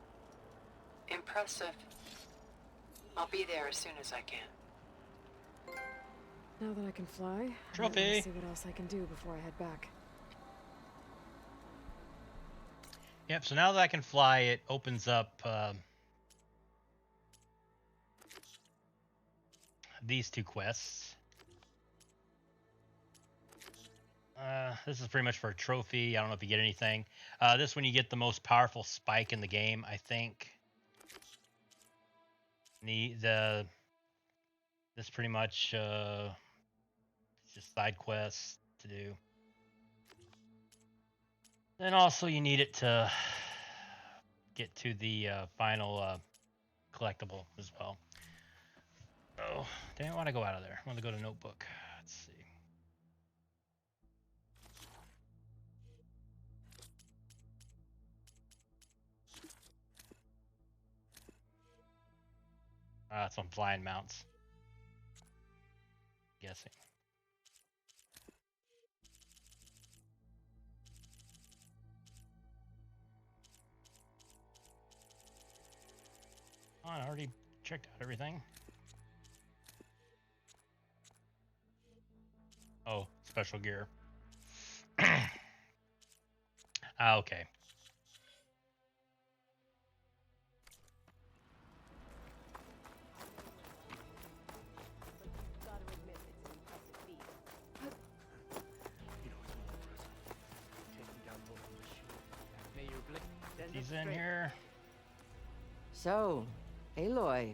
Impressive. I'll be there as soon as I can. Now that I can fly, Trophy. I'm gonna see what else I can do before I head back. Yep, so now that I can fly, it opens up these two quests. This is pretty much for a trophy. I don't know if you get anything. This one you get the most powerful spike in the game, I think. This pretty much it's just side quests to do. And also you need it to get to the final collectible as well. Oh, damn, I want to go out of there. I want to go to notebook. Let's see. It's on flying mounts. Guessing. Oh, I already checked out everything. Oh, special gear. Okay. He's in here. So, Aloy,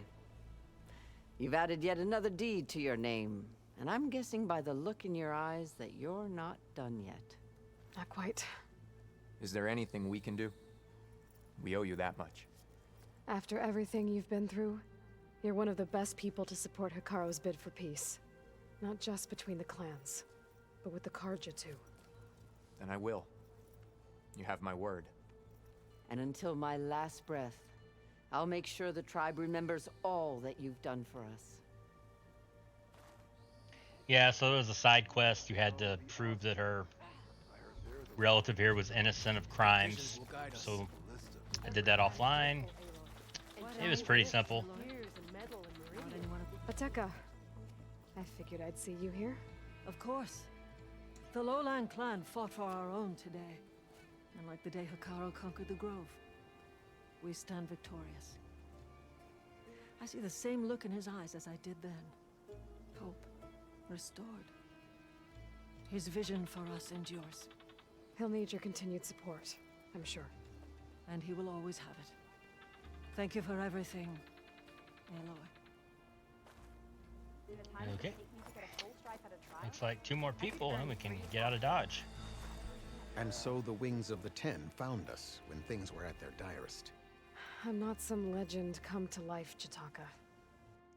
you've added yet another deed to your name, and I'm guessing by the look in your eyes that you're not done yet. Not quite. Is there anything we can do? We owe you that much. After everything you've been through, you're one of the best people to support Hikaru's bid for peace. Not just between the clans, but with the Karja too. Then I will. You have my word. And until my last breath, I'll make sure the tribe remembers all that you've done for us. Yeah, so there was a side quest. You had to prove that her relative here was innocent of crimes, so I did that offline. It was pretty simple. Ateka, I figured I'd see you here. Of course. The Lowland clan fought for our own today. And like the day Hekarro conquered the Grove, we stand victorious. I see the same look in his eyes as I did then. Hope restored. His vision for us endures. He'll need your continued support, I'm sure. And he will always have it. Thank you for everything, Aloy. Okay. Looks like 2 more people and we can get out of Dodge. And so the Wings of the Ten found us when things were at their direst. I'm not some legend come to life, Chitaka.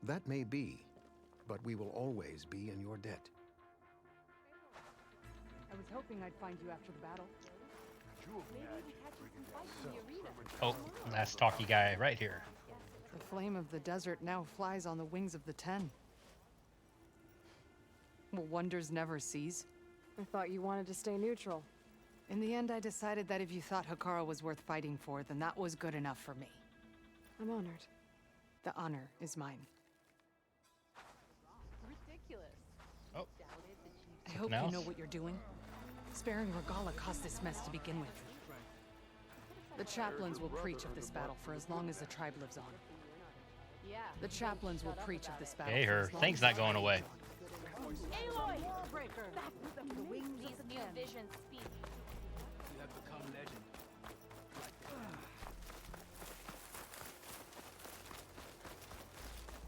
That may be, but we will always be in your debt. I was hoping I'd find you after the battle. Oh, last talky guy right here. The flame of the desert now flies on the wings of the Ten. Will wonders never cease? I thought you wanted to stay neutral. In the end, I decided that if you thought Hekarro was worth fighting for, then that was good enough for me. I'm honored. The honor is mine. Ridiculous. Oh. I hope you know what you're doing. Sparing Regala caused this mess to begin with. The chaplains will preach of this battle for as long as the tribe lives on. The chaplains will preach of this battle. Hey, her thing's not going away. Aloy! Back with them to the wings These of the new Ten. visions speak. You have become legend.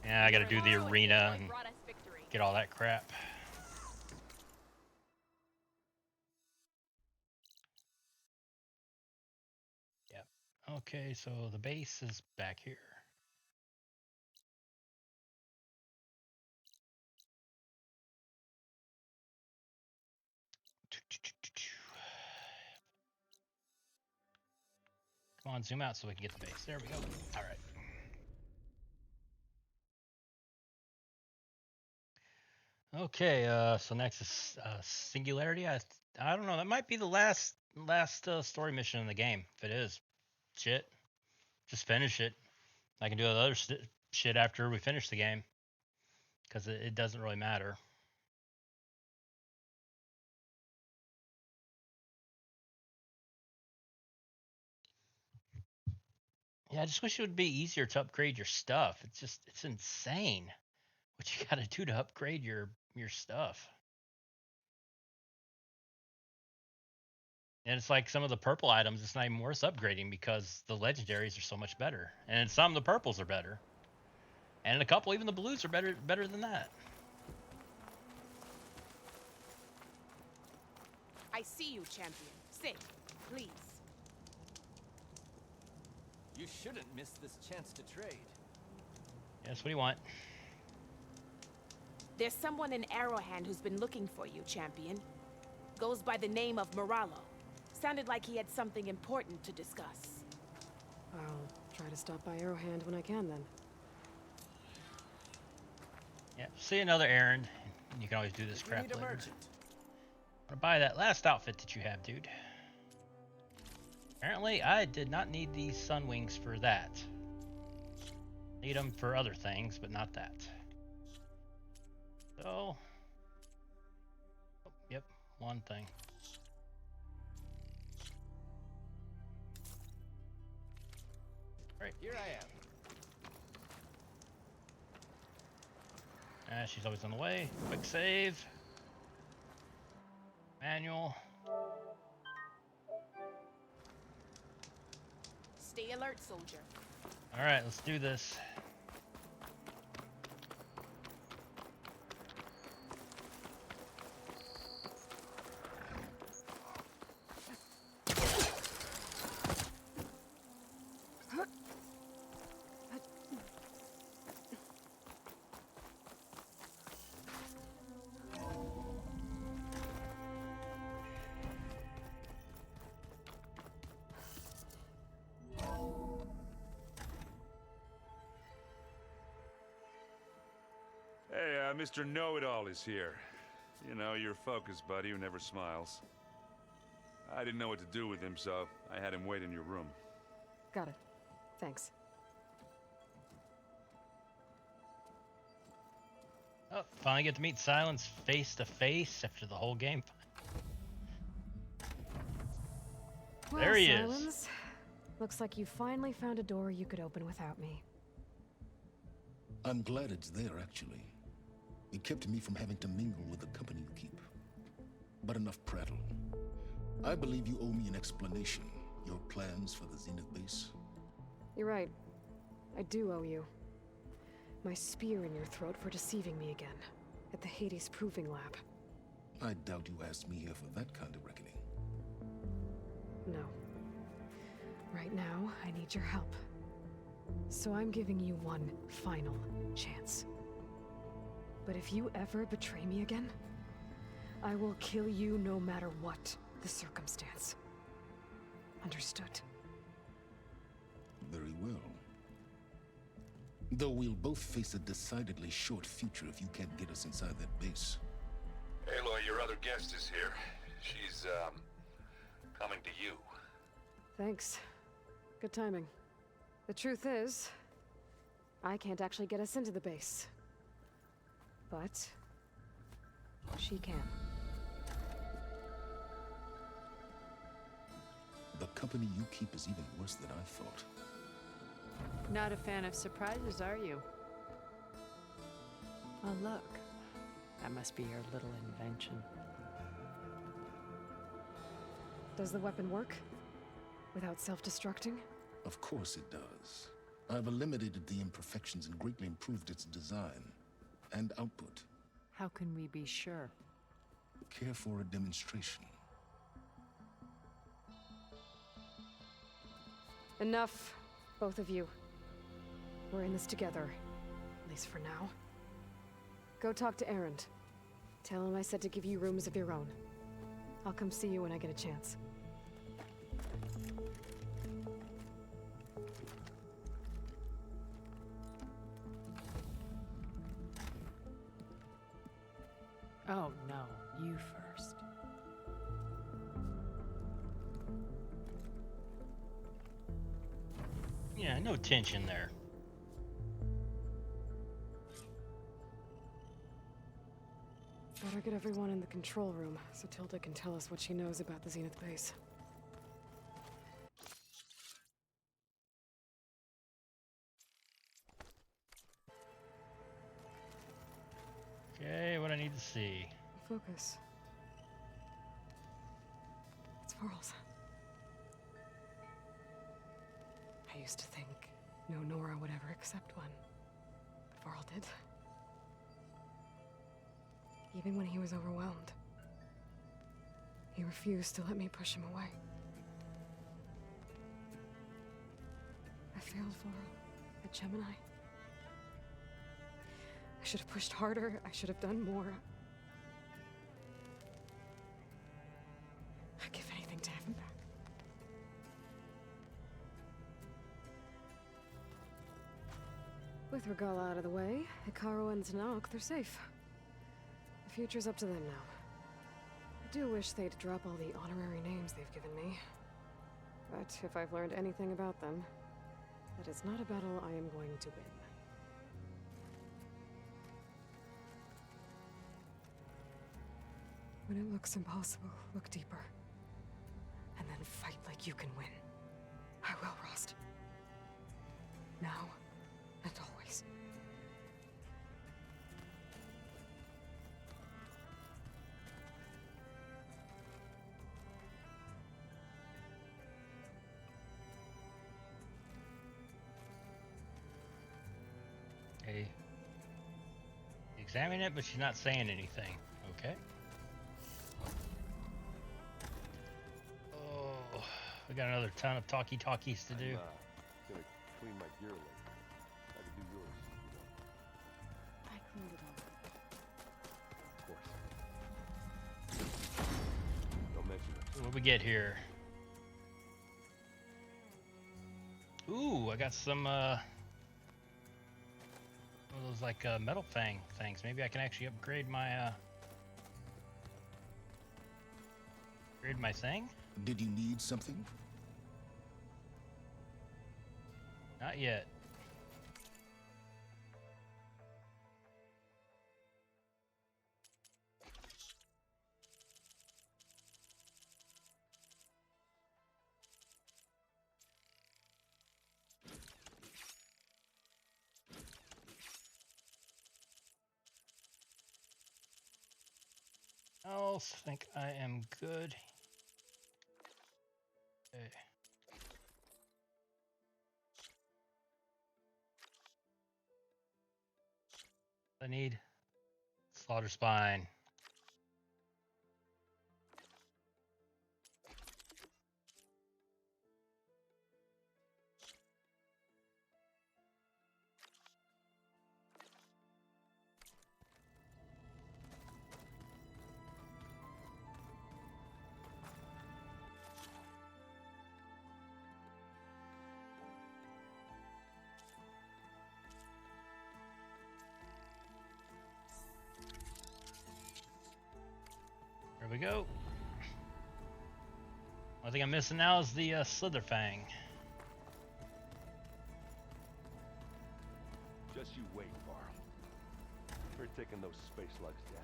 Yeah, I gotta do the arena and get all that crap. Yep. Okay, so the base is back here. Come on, zoom out so we can get the base. There we go. All right. Okay, so next is Singularity. I don't know. That might be the last story mission in the game. If it is, shit, just finish it. I can do other shit after we finish the game, because it doesn't really matter. Yeah, I just wish it would be easier to upgrade your stuff. It's insane what you got to do to upgrade your stuff. And it's like some of the purple items, it's not even worth upgrading because the legendaries are so much better. And some of the purples are better. And in a couple, even the blues are better than that. I see you, champion. Sit, please. You shouldn't miss this chance to trade. Yes, what do you want? There's someone in Arrowhand who's been looking for you, champion. Goes by the name of Moralo. Sounded like he had something important to discuss. I'll try to stop by Arrowhand when I can, then. Yeah, see another errand. You can always do this crap later. I'm gonna buy that last outfit that you have, dude. Apparently, I did not need these sun wings for that. Need them for other things, but not that. So, oh, yep, one thing. Right. Here I am. She's always on the way. Quick save. Manual. Stay alert, soldier. All right, let's do this. Hey, Mr. Know-It-All is here. You know, your focus buddy who never smiles. I didn't know what to do with him, so I had him wait in your room. Got it. Thanks. Oh, finally get to meet Silence face to face after the whole game. Well, There he Silence, is. Looks like you finally found a door you could open without me. I'm glad it's there, actually. It kept me from having to mingle with the company you keep. But enough prattle. I believe you owe me an explanation. Your plans for the Zenith base? You're right. I do owe you. My spear in your throat for deceiving me again. At the Hades Proving Lab. I doubt you asked me here for that kind of reckoning. No. Right now, I need your help. So I'm giving you one final chance. But if you ever betray me again, I will kill you no matter what the circumstance. Understood? Very well. Though we'll both face a decidedly short future if you can't get us inside that base. Aloy, your other guest is here. She's, coming to you. Thanks. Good timing. The truth is, I can't actually get us into the base. But she can. The company you keep is even worse than I thought. Not a fan of surprises, are you? Oh, look. That must be your little invention. Does the weapon work? Without self-destructing? Of course it does. I've eliminated the imperfections and greatly improved its design and output. How can we be sure? Care for a demonstration? Enough, both of you. We're in this together, at least for now. Go talk to Erend. Tell him I said to give you rooms of your own. I'll come see you when I get a chance. Oh, no. You first. Yeah, no tension there. Better get everyone in the control room so Tilda can tell us what she knows about the Zenith base. Okay, what I need to see. Focus. It's Varl's. I used to think no Nora would ever accept one. But Varl did. Even when he was overwhelmed. He refused to let me push him away. I failed Varl at Gemini. I should have pushed harder. I should have done more. I'd give anything to have him back. With Regala out of the way, Hikaru and Tanakh, they're safe. The future's up to them now. I do wish they'd drop all the honorary names they've given me. But if I've learned anything about them, that is not a battle I am going to win. When it looks impossible, look deeper. And then fight like you can win. I will, Rost. Now and always. Okay. Examine it, but she's not saying anything. Okay. Oh, we got another ton of talkies to do. Gonna clean my gear later. I can do yours. I cleaned it all. Of course. Don't mention it. What we get here? Ooh, I got some one of those like metal fang things. Maybe I can actually upgrade my thing. Did you need something? Not yet. I think I am good. Okay. I need slaughter spine. There we go. One thing I'm missing now is the Slither Fang. Just you wait, Varl. We're taking those space slugs down.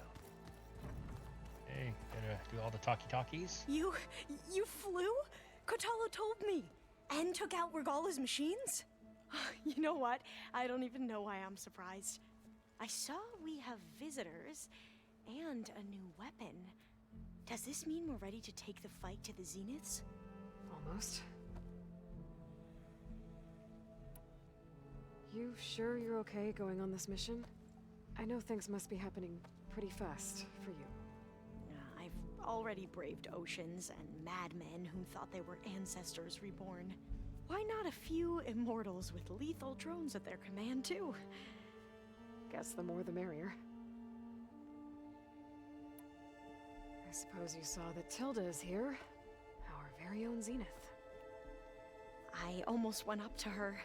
Okay, gotta do all the talkies. You flew? Kotalo told me. And took out Regala's machines? You know what? I don't even know why I'm surprised. I saw we have visitors and a new weapon. Does this mean we're ready to take the fight to the Zeniths? Almost. You sure you're okay going on this mission? I know things must be happening pretty fast for you. I've already braved oceans and madmen who thought they were ancestors reborn. Why not a few immortals with lethal drones at their command, too? Guess the more the merrier. I suppose you saw that Tilda is here. Our very own Zenith. I almost went up to her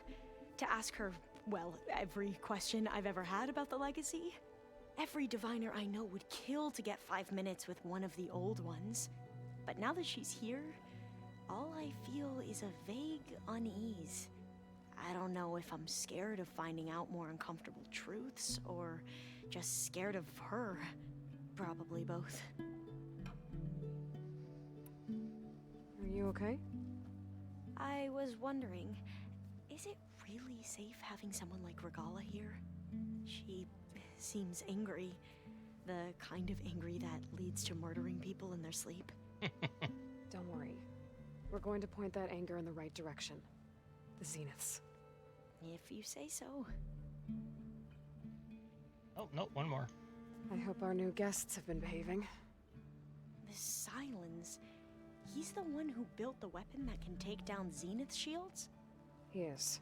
to ask her, well, every question I've ever had about the legacy. Every diviner I know would kill to get 5 minutes with one of the old ones. But now that she's here, all I feel is a vague unease. I don't know if I'm scared of finding out more uncomfortable truths, or just scared of her. Probably both. Are you okay? I was wondering, is it really safe having someone like Regala here? She seems angry. The kind of angry that leads to murdering people in their sleep. Don't worry. We're going to point that anger in the right direction. The Zeniths. If you say so. Oh, no, one more. I hope our new guests have been behaving. This Silence, he's the one who built the weapon that can take down Zenith shields? He is.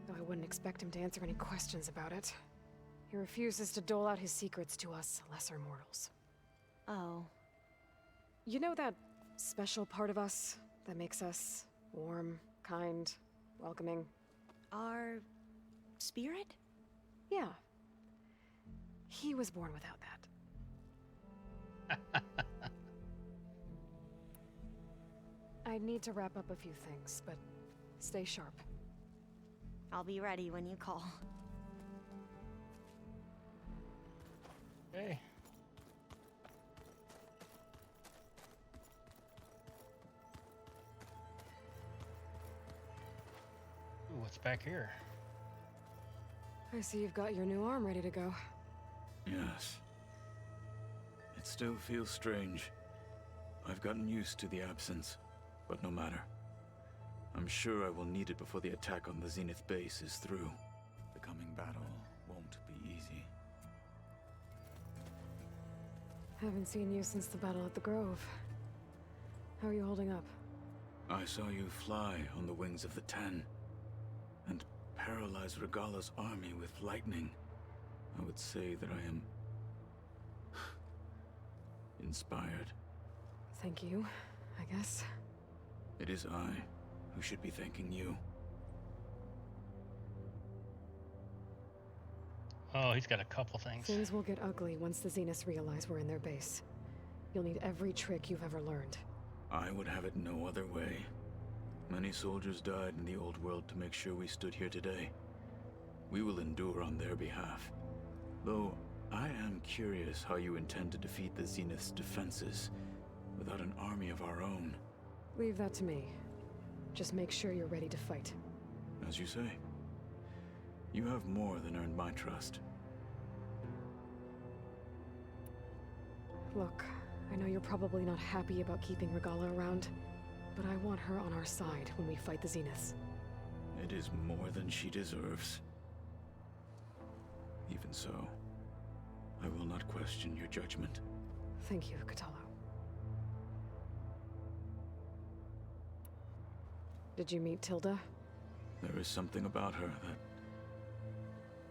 Though I wouldn't expect him to answer any questions about it. He refuses to dole out his secrets to us lesser mortals. Oh. You know that special part of us that makes us warm, kind, welcoming? Our spirit? Yeah. He was born without that. I need to wrap up a few things, but stay sharp. I'll be ready when you call. Hey. Ooh, what's back here? I see you've got your new arm ready to go. Yes. It still feels strange. I've gotten used to the absence, but no matter. I'm sure I will need it before the attack on the Zenith base is through. The coming battle won't be easy. Haven't seen you since the battle at the Grove. How are you holding up? I saw you fly on the wings of the Ten, and paralyze Regala's army with lightning. I would say that I am inspired. Thank you, I guess. It is I who should be thanking you. Oh, he's got a couple things. Things will get ugly once the Zeniths realize we're in their base. You'll need every trick you've ever learned. I would have it no other way. Many soldiers died in the old world to make sure we stood here today. We will endure on their behalf. Though, I am curious how you intend to defeat the Zeniths' defenses without an army of our own. Leave that to me. Just make sure you're ready to fight. As you say. You have more than earned my trust. Look, I know you're probably not happy about keeping Regala around, but I want her on our side when we fight the Zeniths. It is more than she deserves. Even so, I will not question your judgment. Thank you, Katalo. Did you meet Tilda? There is something about her that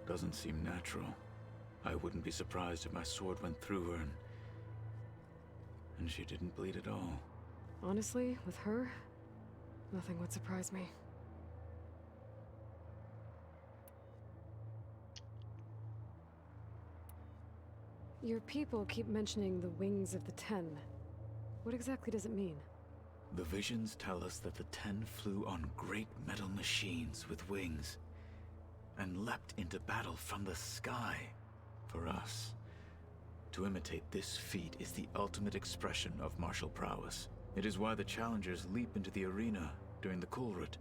doesn't seem natural. I wouldn't be surprised if my sword went through her and she didn't bleed at all. Honestly, with her, nothing would surprise me. Your people keep mentioning the wings of the Ten. What exactly does it mean? The visions tell us that the Ten flew on great metal machines with wings and leapt into battle from the sky. For us, to imitate this feat is the ultimate expression of martial prowess. It is why the challengers leap into the arena during the Kulrut.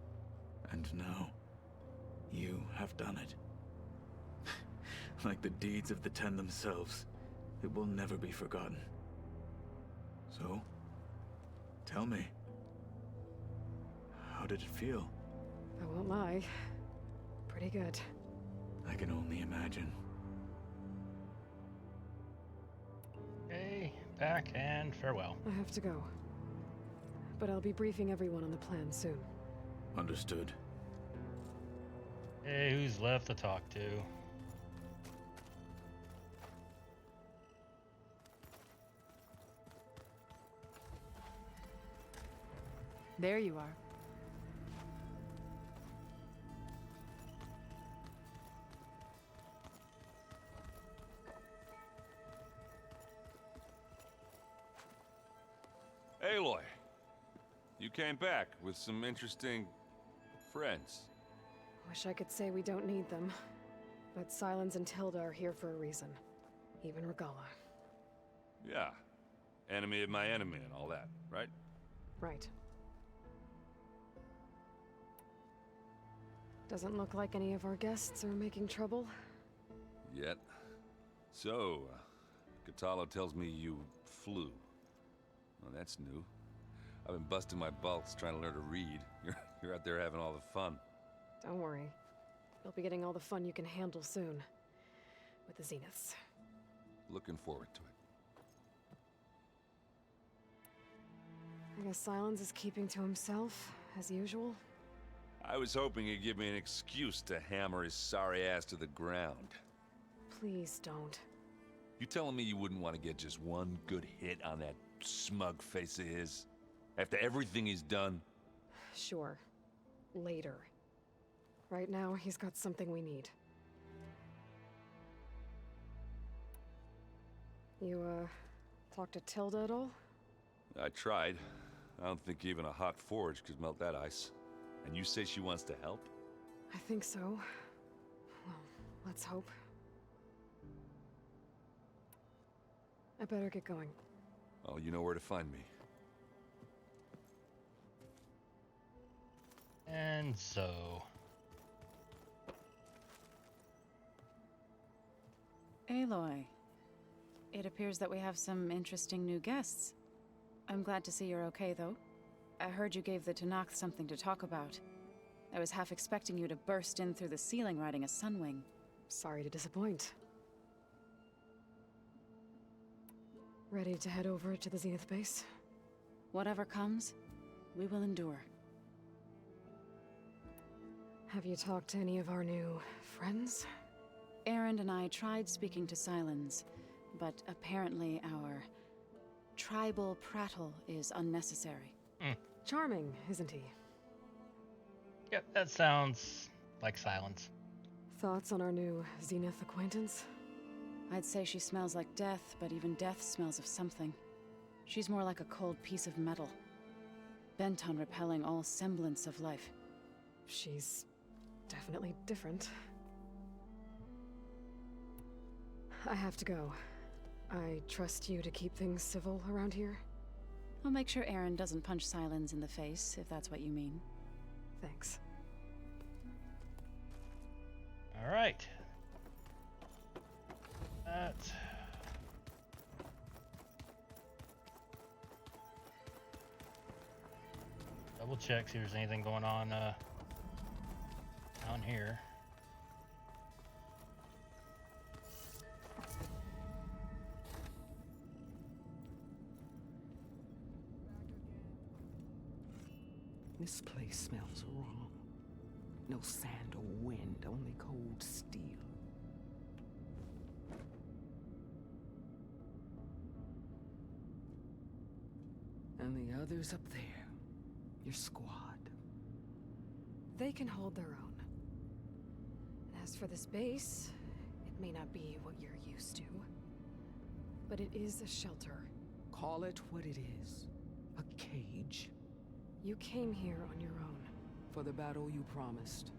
And now, you have done it. Like the deeds of the Ten themselves, it will never be forgotten. So, tell me, how did it feel? I won't lie. Pretty good. I can only imagine. Okay, back and farewell. I have to go. But I'll be briefing everyone on the plan soon. Understood. Hey, who's left to talk to? There you are. Aloy, you came back with some interesting friends. Wish I could say we don't need them. But Silence and Tilda are here for a reason. Even Regala. Yeah. Enemy of my enemy and all that, right? Right. Doesn't look like any of our guests are making trouble. Yet. So, Katalo tells me you flew. Well, that's new. I've been busting my balls trying to learn to read. You're out there having all the fun. Don't worry. You'll be getting all the fun you can handle soon. With the Zeniths. Looking forward to it. I guess Silence is keeping to himself, as usual. I was hoping he'd give me an excuse to hammer his sorry ass to the ground. Please don't. You telling me you wouldn't want to get just one good hit on that smug face of his? After everything he's done? Sure. Later. Right now, he's got something we need. You, talked to Tilda at all? I tried. I don't think even a hot forge could melt that ice. And you say she wants to help? I think so. Well, let's hope. I better get going. Oh, you know where to find me. And so... Aloy, it appears that we have some interesting new guests. I'm glad to see you're okay, though. I heard you gave the Tenakth something to talk about. I was half expecting you to burst in through the ceiling riding a sunwing. Sorry to disappoint. Ready to head over to the Zenith base? Whatever comes, we will endure. Have you talked to any of our new friends? Erend and I tried speaking to Silence, but apparently our tribal prattle is unnecessary. Charming, isn't he? Yep, that sounds like Silence. Thoughts on our new Zenith acquaintance? I'd say she smells like death, but even death smells of something. She's more like a cold piece of metal. bent on repelling all semblance of life. She's definitely different. I have to go. I trust you to keep things civil around here. I'll make sure Aaron doesn't punch Sylens in the face, if that's what you mean. Thanks. All right. That. Double check, see if there's anything going on down here. This place smells wrong. No sand or wind, only cold steel. And the others up there. Your squad. They can hold their own. As for this base, it may not be what you're used to, but it is a shelter. Call it what it is. A cage. You came here on your own. For the battle you promised.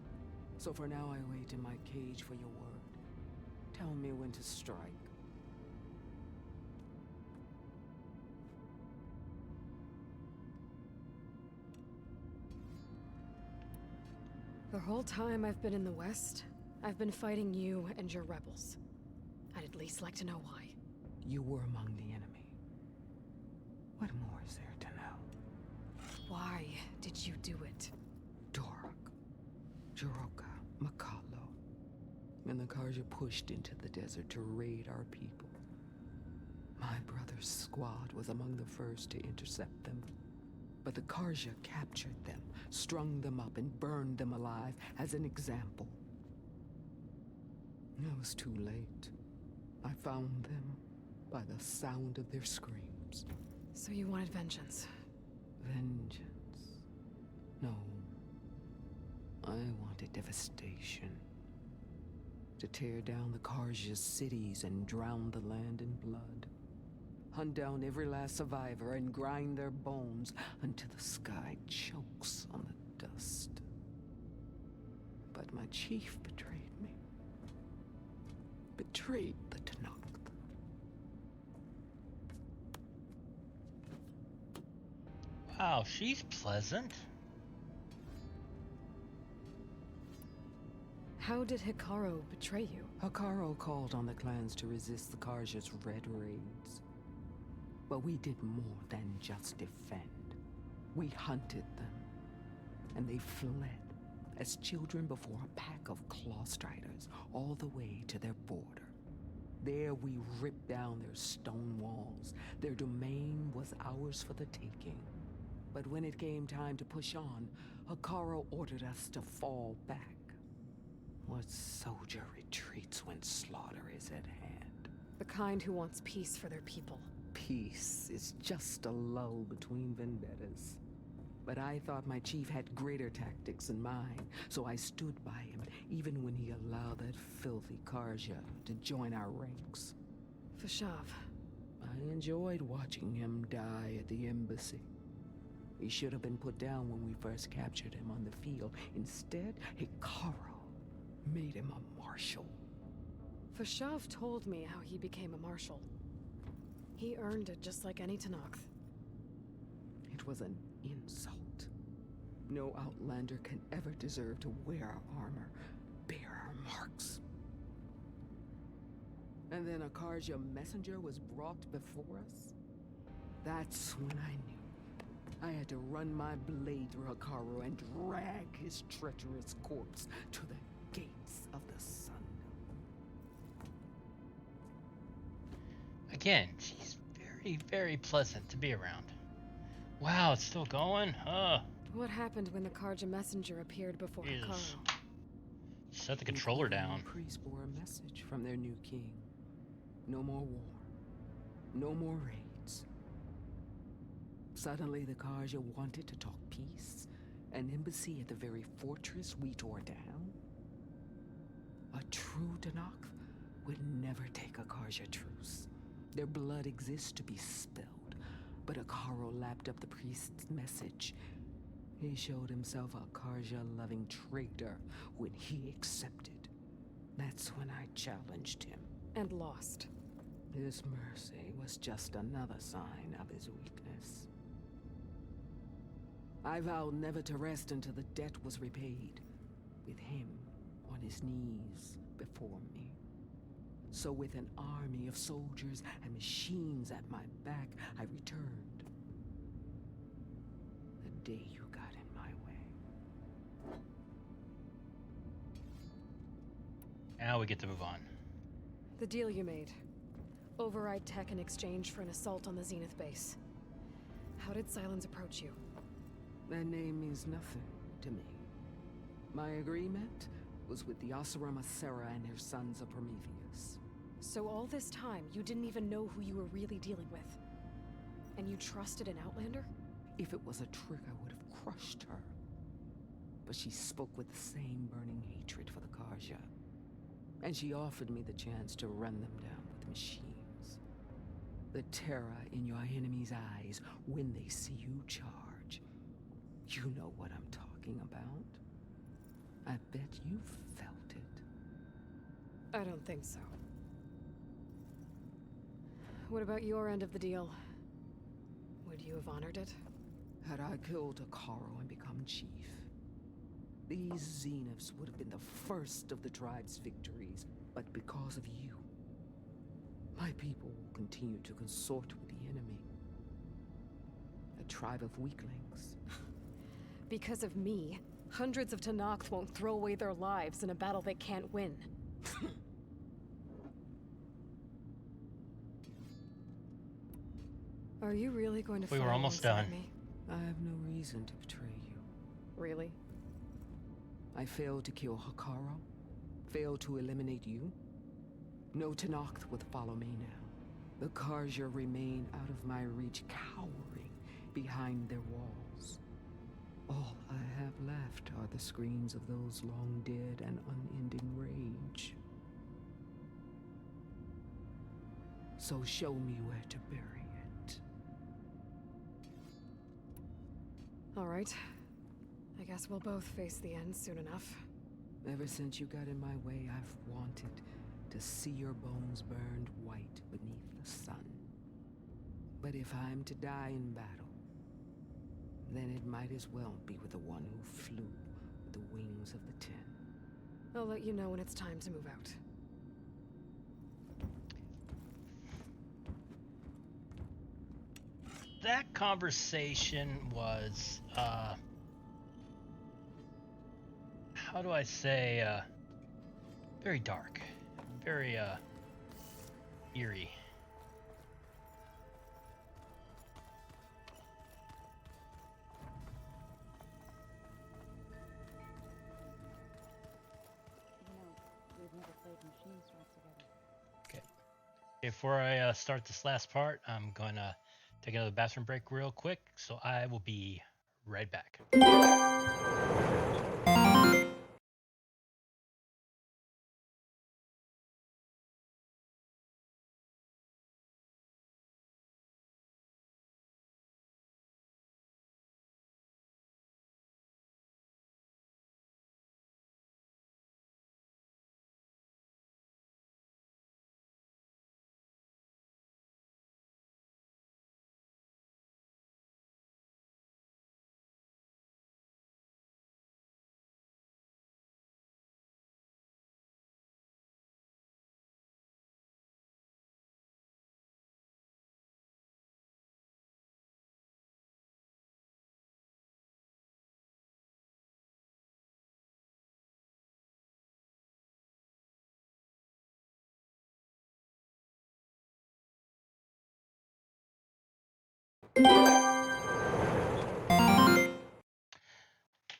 So for now I wait in my cage for your word. Tell me when to strike. The whole time I've been in the West, I've been fighting you and your rebels. I'd at least like to know why. You were among the enemy. What more is there to know? Why did you do it? Dorok, Jiroka, Makalo, and the Karja pushed into the desert to raid our people. My brother's squad was among the first to intercept them. But the Karja captured them, strung them up, and burned them alive as an example. It was too late. I found them by the sound of their screams. So you wanted vengeance? Vengeance? No. I wanted devastation. To tear down the Karja's cities and drown the land in blood. Hunt down every last survivor and grind their bones until the sky chokes on the dust. But my chief betrayed me. Betrayed the Tenakth. Wow, she's pleasant. How did Hikaru betray you? Hikaru called on the clans to resist the Karja's red raids. But we did more than just defend. We hunted them, and they fled as children before a pack of claw striders all the way to their border. There we ripped down their stone walls. Their domain was ours for the taking. But when it came time to push on, Hikaru ordered us to fall back. What soldier retreats when slaughter is at hand? The kind who wants peace for their people. Peace is just a lull between vendettas. But I thought my chief had greater tactics in mind, so I stood by him, even when he allowed that filthy Karja to join our ranks. Fashav. I enjoyed watching him die at the embassy. He should have been put down when we first captured him on the field. Instead, Hikaru made him a marshal. Fashav told me how he became a marshal. He earned it just like any Tenakth. It was an insult. No outlander can ever deserve to wear our armor, bear our marks. And then a Karja messenger was brought before us? That's when I knew. I had to run my blade through Hikaru and drag his treacherous corpse to the gates of the sun. Again, she's very, very pleasant to be around. Wow, it's still going? What happened when the Karja messenger appeared before Hikaru? Set the controller down. The priests bore a message from their new king. No more war. No more raids. Suddenly the Karja wanted to talk peace. An embassy at the very fortress we tore down? A true Tenakth would never take a Karja truce. Their blood exists to be spilled. but Akaro lapped up the priest's message. He showed himself a Karja-loving traitor when he accepted. That's when I challenged him. And lost. His mercy was just another sign of his weakness. I vowed never to rest until the debt was repaid, with him on his knees before me. So with an army of soldiers and machines at my back, I returned. The day you got in my way. Now we get to move on. The deal you made. Override tech in exchange for an assault on the Zenith base. How did Sylens approach you? That name means nothing to me. My agreement was with the Oseram Asera and her sons of Prometheus. So all this time, you didn't even know who you were really dealing with? And you trusted an Outlander? If it was a trick, I would have crushed her. But she spoke with the same burning hatred for the Karja. And she offered me the chance to run them down with machines. The terror in your enemy's eyes when they see you charge. You know what I'm talking about. I bet you felt it. I don't think so. What about your end of the deal? Would you have honored it? Had I killed Akaro and become chief, these Zeniths would have been the first of the tribe's victories. But because of you, my people will continue to consort with the enemy. A tribe of weaklings. Because of me, hundreds of Tenakth won't throw away their lives in a battle they can't win. Are you really going to We were fire almost alongside done. me? I have no reason to betray you. Really? I failed to kill Hakaro, failed to eliminate you. No Tenakth would follow me now. The Karja remain out of my reach, cowering behind their walls. All I have left are the screams of those long dead and unending rage. So show me where to bury it. All right. I guess we'll both face the end soon enough. Ever since you got in my way, I've wanted to see your bones burned white beneath the sun. But if I'm to die in battle, then it might as well be with the one who flew with the wings of the Ten. I'll let you know when it's time to move out. That conversation was, how do I say, very dark, very, eerie. Okay. Before I start this last part, I'm going to take another bathroom break real quick, so I will be right back.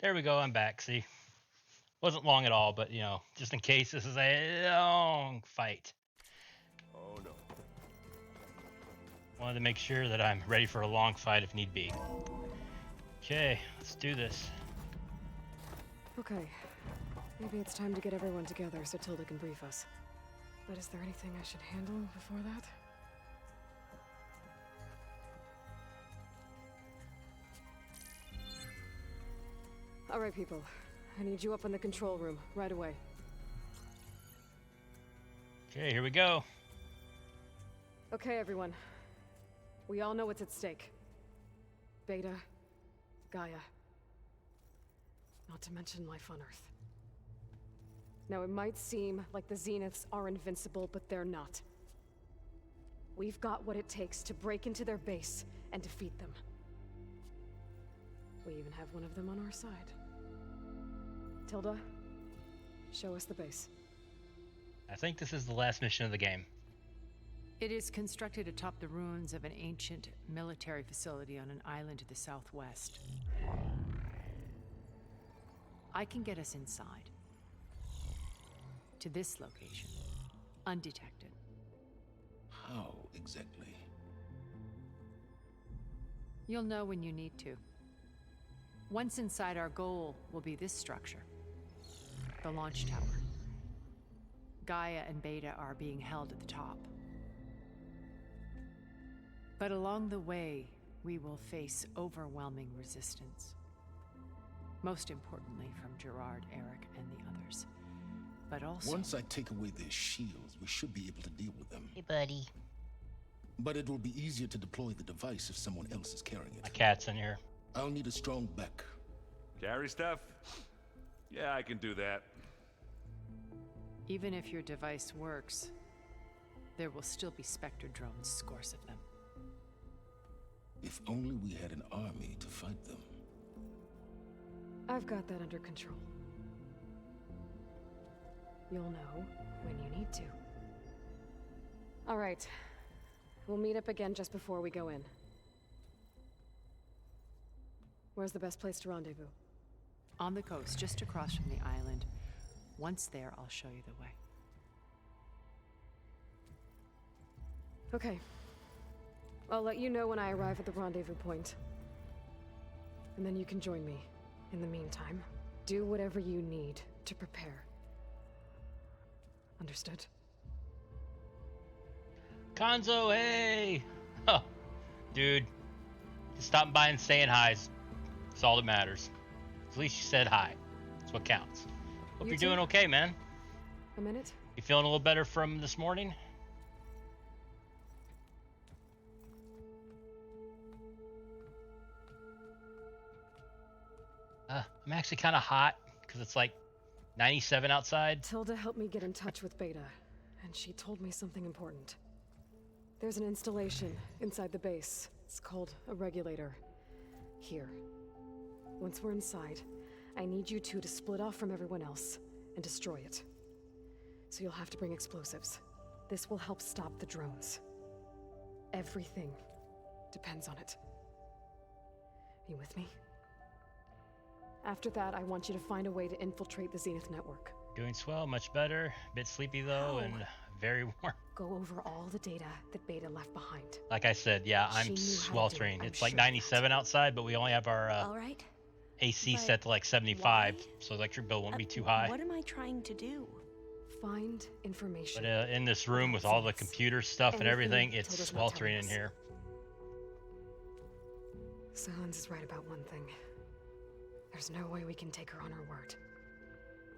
There we go, I'm back. See, wasn't long at all, but you know, just in case this is a long fight. Oh no. Wanted to make sure that I'm ready for a long fight if need be. Okay, let's do this. Okay. Maybe it's time to get everyone together so Tilda can brief us. But is there anything I should handle before that? All right, people. I need you up in the control room right away. Okay, here we go. Okay, everyone. We all know what's at stake. Beta, Gaia. Not to mention life on Earth. Now, it might seem like the Zeniths are invincible, but they're not. We've got what it takes to break into their base and defeat them. We even have one of them on our side. Tilda, show us the base. I think this is the last mission of the game. It is constructed atop the ruins of an ancient military facility on an island to the southwest. I can get us inside. To this location. Undetected. How exactly? You'll know when you need to. Once inside, our goal will be this structure. The launch tower. Gaia and Beta are being held at the top. But along the way, we will face overwhelming resistance. Most importantly from Gerard, Eric, and the others. But also... Once I take away their shields, we should be able to deal with them. Hey, buddy. But it will be easier to deploy the device if someone else is carrying it. My cat's in here. I'll need a strong back. Carry stuff? Yeah, I can do that. Even if your device works, there will still be Spectre drones, scores of them. If only we had an army to fight them. I've got that under control. You'll know when you need to. All right. We'll meet up again just before we go in. Where's the best place to rendezvous? On the coast, just across from the island. Once there, I'll show you the way. Okay. I'll let you know when I arrive at the rendezvous point. And then you can join me. In the meantime, do whatever you need to prepare. Understood? Konzo, hey! Oh, dude. Just stopping by and saying hi is all that matters. At least you said hi. That's what counts. Hope you're doing okay, man. A minute? You feeling a little better from this morning? I'm actually kind of hot because it's like 97 outside. Tilda helped me get in touch with Beta, and she told me something important. There's an installation inside the base. It's called a regulator. Here. Once we're inside, I need you two to split off from everyone else and destroy it. So you'll have to bring explosives. This will help stop the drones. Everything depends on it. Are you with me? After that, I want you to find a way to infiltrate the Zenith network. Doing swell, much better. Bit sleepy though, and very warm. Go over all the data that Beta left behind. Like I said, yeah, I'm sweltering. It's like 97 outside, but we only have our all right. AC set to like 75, so electric bill won't be too high. What am I trying to do? Find information. But in this room with all the computer stuff and everything, it's sweltering in here. Silence is right about one thing. There's no way we can take her on her word.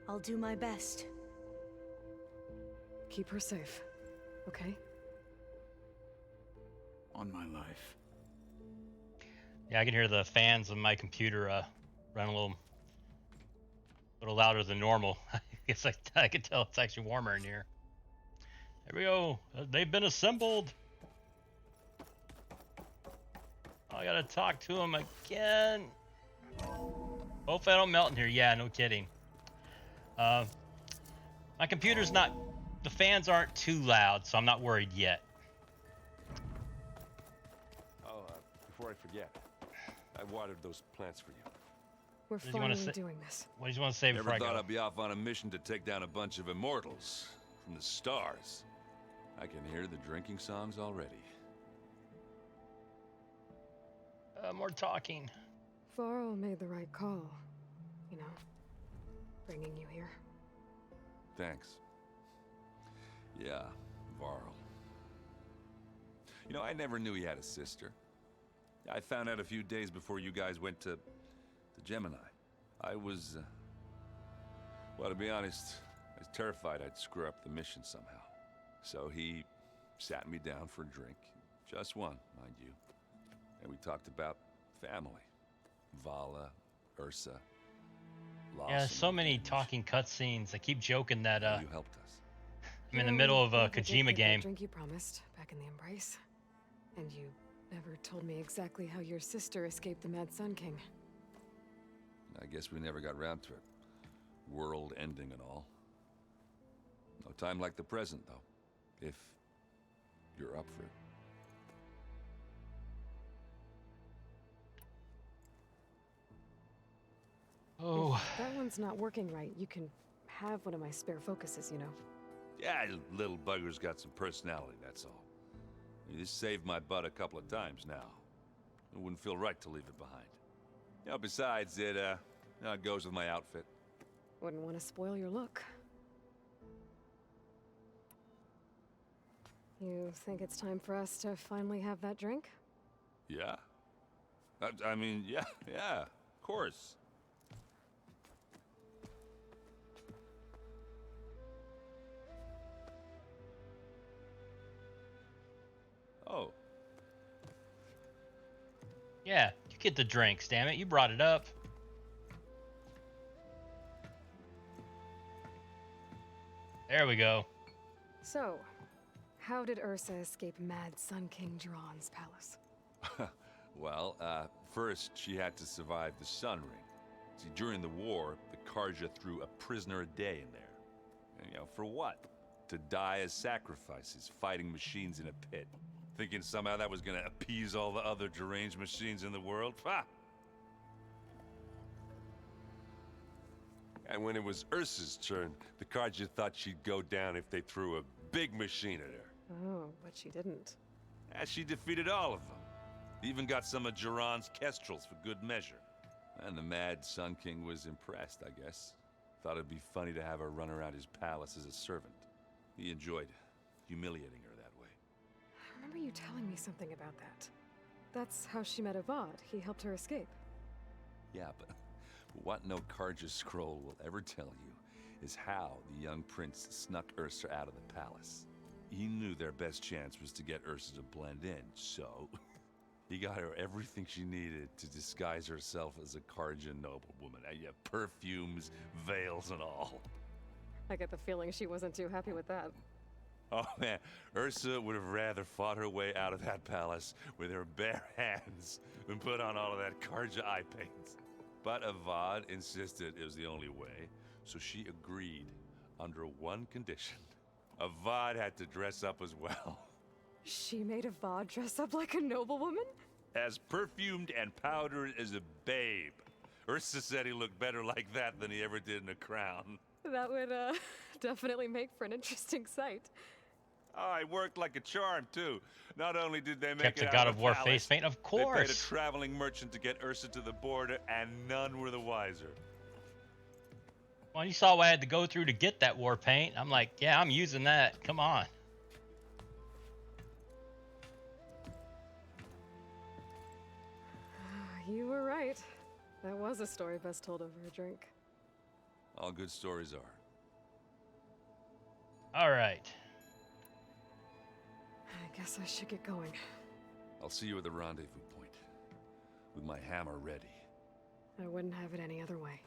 I'll do my best. Keep her safe, okay? On my life. Yeah, I can hear the fans of my computer run a little louder than normal. I guess I can tell it's actually warmer in here. There we go. They've been assembled. Oh, I gotta talk to them again. Hopefully I don't melt in here. Yeah, no kidding. My computer's not... The fans aren't too loud, so I'm not worried yet. Oh, before I forget, I watered those plants for you. We're finally doing this. What do you want to say before I go? Never thought I'd be off on a mission to take down a bunch of immortals from the stars. I can hear the drinking songs already. More talking. Varl made the right call. You know, bringing you here. Thanks. Yeah, Varl. You know, I never knew he had a sister. I found out a few days before you guys went to Gemini. I was, well, to be honest, I was terrified I'd screw up the mission somehow. So he sat me down for a drink. Just one, mind you. And we talked about family. Vala, Ursa, loss. Yeah, so many talking cutscenes. I keep joking that you helped us. I'm in the middle of a Kojima game. Drink you promised back in the Embrace, and you never told me exactly how your sister escaped the Mad Sun King. I guess we never got round to it. World ending and all. No time like the present, though. If you're up for it. Oh. If that one's not working right, you can have one of my spare focuses, you know. Yeah, little bugger's got some personality, that's all. You just saved my butt a couple of times now. It wouldn't feel right to leave it behind. You know, besides, it goes with my outfit. Wouldn't want to spoil your look. You think it's time for us to finally have that drink? Yeah? I mean, yeah, of course. Oh. Yeah, you get the drinks, damn it. You brought it up. There we go. So, how did Ursa escape Mad Sun King Jiran's palace? Well, first she had to survive the Sun Ring. See, during the war, the Karja threw a prisoner a day in there. And, you know, for what? To die as sacrifices, fighting machines in a pit. Thinking somehow that was gonna appease all the other deranged machines in the world? Ha! And when it was Ursa's turn, the Karja thought she'd go down if they threw a big machine at her. Oh, but she didn't. And she defeated all of them. Even got some of Jiran's kestrels for good measure. And the Mad Sun King was impressed, I guess. Thought it'd be funny to have her run around his palace as a servant. He enjoyed humiliating her that way. I remember you telling me something about that. That's how she met Avad. He helped her escape. Yeah, but what no Karja scroll will ever tell you is how the young prince snuck Ursa out of the palace. He knew their best chance was to get Ursa to blend in, so he got her everything she needed to disguise herself as a Karja noblewoman. Yeah, perfumes, veils, and all. I get the feeling she wasn't too happy with that. Oh man, Ursa would have rather fought her way out of that palace with her bare hands than put on all of that Karja eye paint. But Avad insisted it was the only way, so she agreed under one condition. Avad had to dress up as well. She made Avad dress up like a noblewoman? As perfumed and powdered as a babe. Ursa said he looked better like that than he ever did in a crown. That would, definitely make for an interesting sight. Oh, it worked like a charm, too. Not only did they make Kept it a out God of of the War palace, face paint, of they paid a course. traveling merchant to get Ursa to the border, and none were the wiser. Well, you saw what I had to go through to get that war paint. I'm like, yeah, I'm using that. Come on. You were right. That was a story best told over a drink. All good stories are. All right. I guess I should get going. I'll see you at the rendezvous point, with my hammer ready. I wouldn't have it any other way.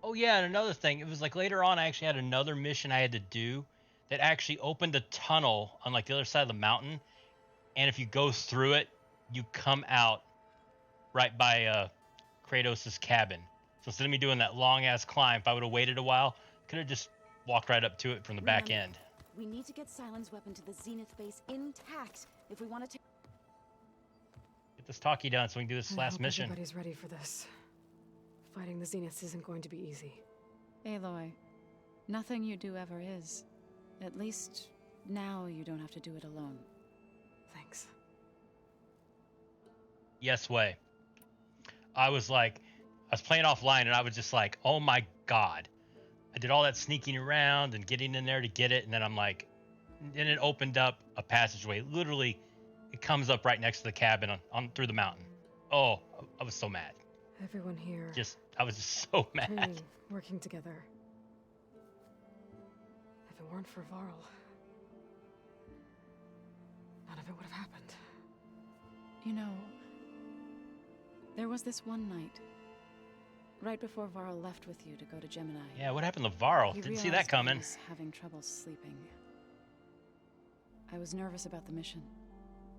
Oh yeah, and another thing, it was like later on I actually had another mission I had to do that actually opened a tunnel on like the other side of the mountain, and if you go through it, you come out right by Kratos' cabin. So instead of me doing that long ass climb, if I would have waited a while, could have just walked right up to it from the back end. We need to get Silent's weapon to the Zenith base intact if we want to Get this talkie done so we can do this last mission. Everybody's ready for this. Fighting the Zeniths isn't going to be easy. Aloy, nothing you do ever is. At least now you don't have to do it alone. Thanks. Yes way. I was playing offline and I was just like, oh my god. I did all that sneaking around and getting in there to get it, and then I'm like, then it opened up a passageway. Literally, it comes up right next to the cabin on through the mountain. Oh, I was so mad. Everyone here. I was just so mad. Training, working together. If it weren't for Varl, none of it would have happened. You know, there was this one night, right before Varl left with you to go to Gemini. Yeah, what happened to Varl? He Didn't see that realized coming. I was having trouble sleeping. I was nervous about the mission.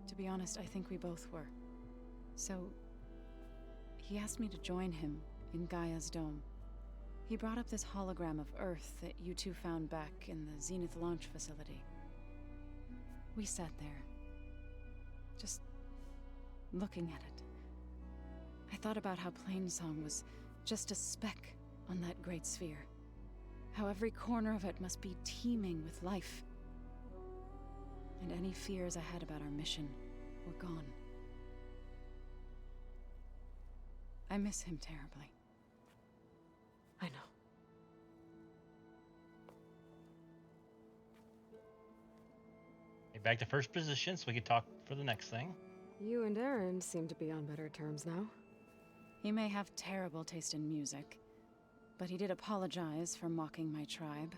To be honest, I think we both were. So, he asked me to join him in Gaia's dome. He brought up this hologram of Earth that you two found back in the Zenith launch facility. We sat there, just looking at it. I thought about how Plainsong was just a speck on that great sphere. How every corner of it must be teeming with life. And any fears I had about our mission were gone. I miss him terribly. I know. Get back to first position so we could talk for the next thing. You and Aaron seem to be on better terms now. He may have terrible taste in music, but he did apologize for mocking my tribe.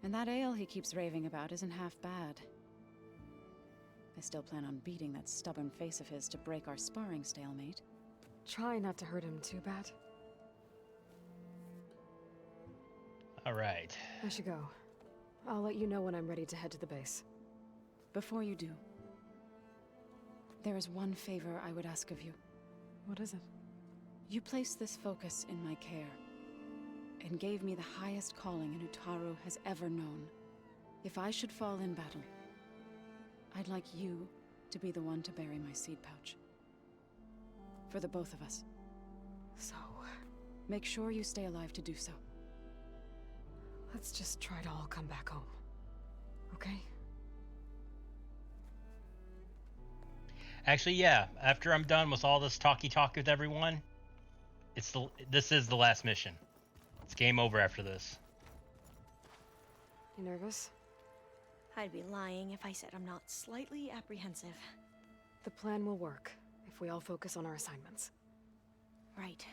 And that ale he keeps raving about isn't half bad. I still plan on beating that stubborn face of his to break our sparring stalemate. Try not to hurt him too bad. All right. I should go. I'll let you know when I'm ready to head to the base. Before you do, there is one favor I would ask of you. What is it? You placed this focus in my care, and gave me the highest calling an Utaru has ever known. If I should fall in battle, I'd like you to be the one to bury my seed pouch. For the both of us. So... make sure you stay alive to do so. let's just try to all come back home. Okay? Actually, yeah. After I'm done with all this talk with everyone, this is the last mission. It's game over after this. You nervous? I'd be lying if I said I'm not slightly apprehensive. The plan will work if we all focus on our assignments. Right.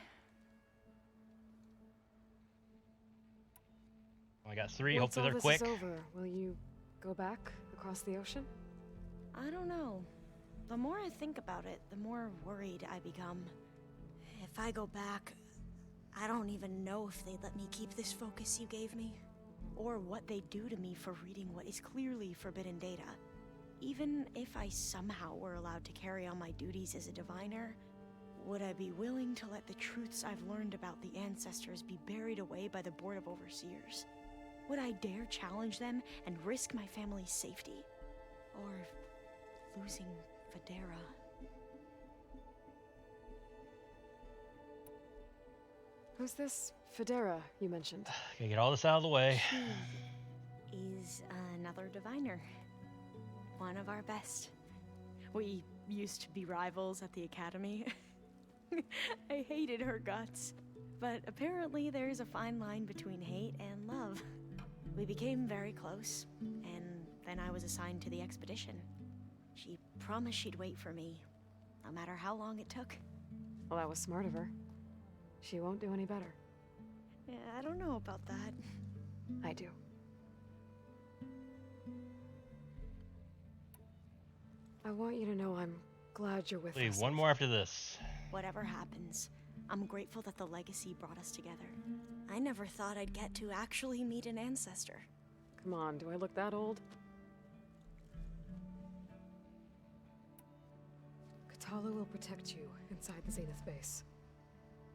I got 3. Once Hopefully they're quick. Once all this is over, will you go back across the ocean? I don't know. The more I think about it, the more worried I become. If I go back, I don't even know if they'd let me keep this focus you gave me, or what they'd do to me for reading what is clearly forbidden data. Even if I somehow were allowed to carry on my duties as a diviner, would I be willing to let the truths I've learned about the ancestors be buried away by the Board of Overseers? Would I dare challenge them and risk my family's safety? Or losing Federa? Who's this Federa you mentioned? Gotta get all this out of the way. Is another diviner. One of our best. We used to be rivals at the academy. I hated her guts. But apparently there's a fine line between hate and love. We became very close, and then I was assigned to the expedition. She promised she'd wait for me, no matter how long it took. Well, that was smart of her. She won't do any better. Yeah, I don't know about that. I do. I want you to know I'm glad you're with Please, us. one more after this. Whatever happens, I'm grateful that the legacy brought us together. I never thought I'd get to actually meet an ancestor. Come on, do I look that old? Katala will protect you inside the Zenith base.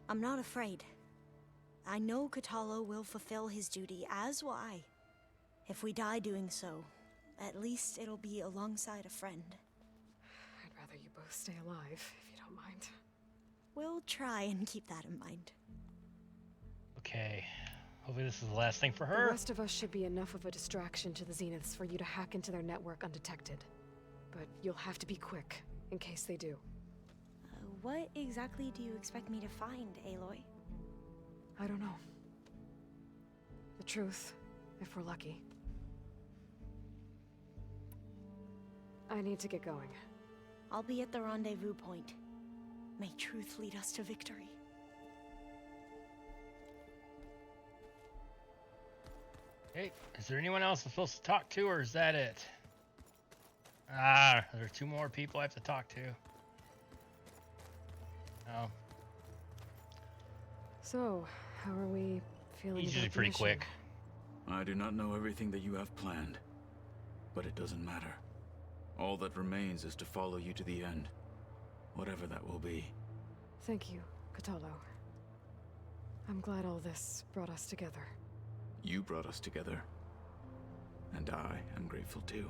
I'm not afraid. I know Katala will fulfill his duty, as will I. If we die doing so, at least it'll be alongside a friend. I'd rather you both stay alive, if you don't mind. We'll try and keep that in mind. Okay. Hopefully this is the last thing for The her. rest of us should be enough of a distraction to the Zeniths for you to hack into their network undetected. But you'll have to be quick, in case they do. What exactly do you expect me to find, Aloy? I don't know. The truth, if we're lucky. I need to get going. I'll be at the rendezvous point. May truth lead us to victory. Hey, is there anyone else I'm supposed to talk to, or is that it? Ah, there are 2 more people I have to talk to. Oh. So, how are we feeling? Usually about the pretty mission? quick. I do not know everything that you have planned, but it doesn't matter. All that remains is to follow you to the end, whatever that will be. Thank you, Katalo. I'm glad all this brought us together. You brought us together, and I am grateful too.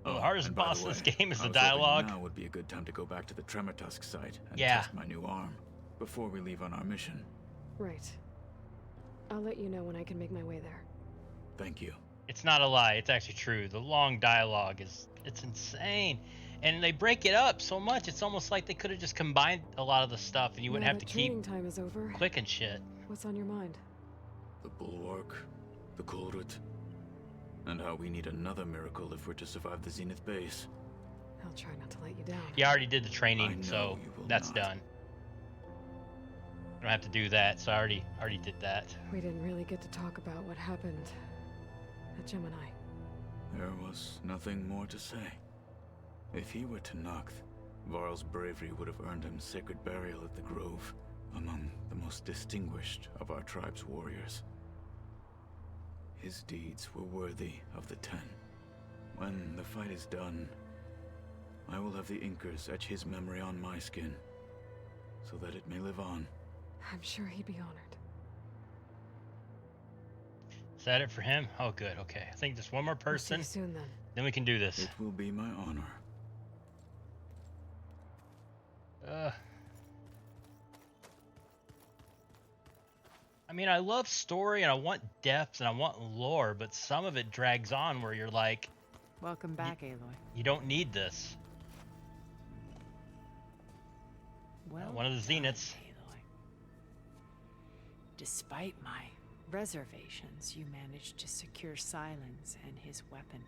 Well, the hardest and by boss the in this way, game is I the was hoping dialogue. Now would be a good time to go back to the Tremortusk site and Yeah. test my new arm before we leave on our mission. Right. I'll let you know when I can make my way there. Thank you. It's not a lie. It's actually true. The long dialogue it's insane. And they break it up so much. It's almost like they could have just combined a lot of the stuff and you wouldn't Now have to that keep training time is over. clicking shit. What's on your mind? The Bulwark, the Kulrut, and how we need another miracle if we're to survive the Zenith base. I'll try not to let you down. You already did the training, I know so you will that's not. done. I don't have to do that, so I already did that. We didn't really get to talk about what happened at Gemini. There was nothing more to say. If he were to Noct, Varl's bravery would have earned him sacred burial at the Grove, among the most distinguished of our tribe's warriors. His deeds were worthy of the 10. When the fight is done, I will have the Inkers etch his memory on my skin, so that it may live on. I'm sure he'd be honored. Is that it for him? Oh, good. Okay. I think just one more person. We'll see you soon, then. Then we can do this. It will be my honor. I mean, I love story and I want depth and I want lore, but some of it drags on where you're like, welcome back, Aloy. You don't need this. Well, one of the Zeniths. Aloy. Despite my reservations, you managed to secure Silence and his weapon.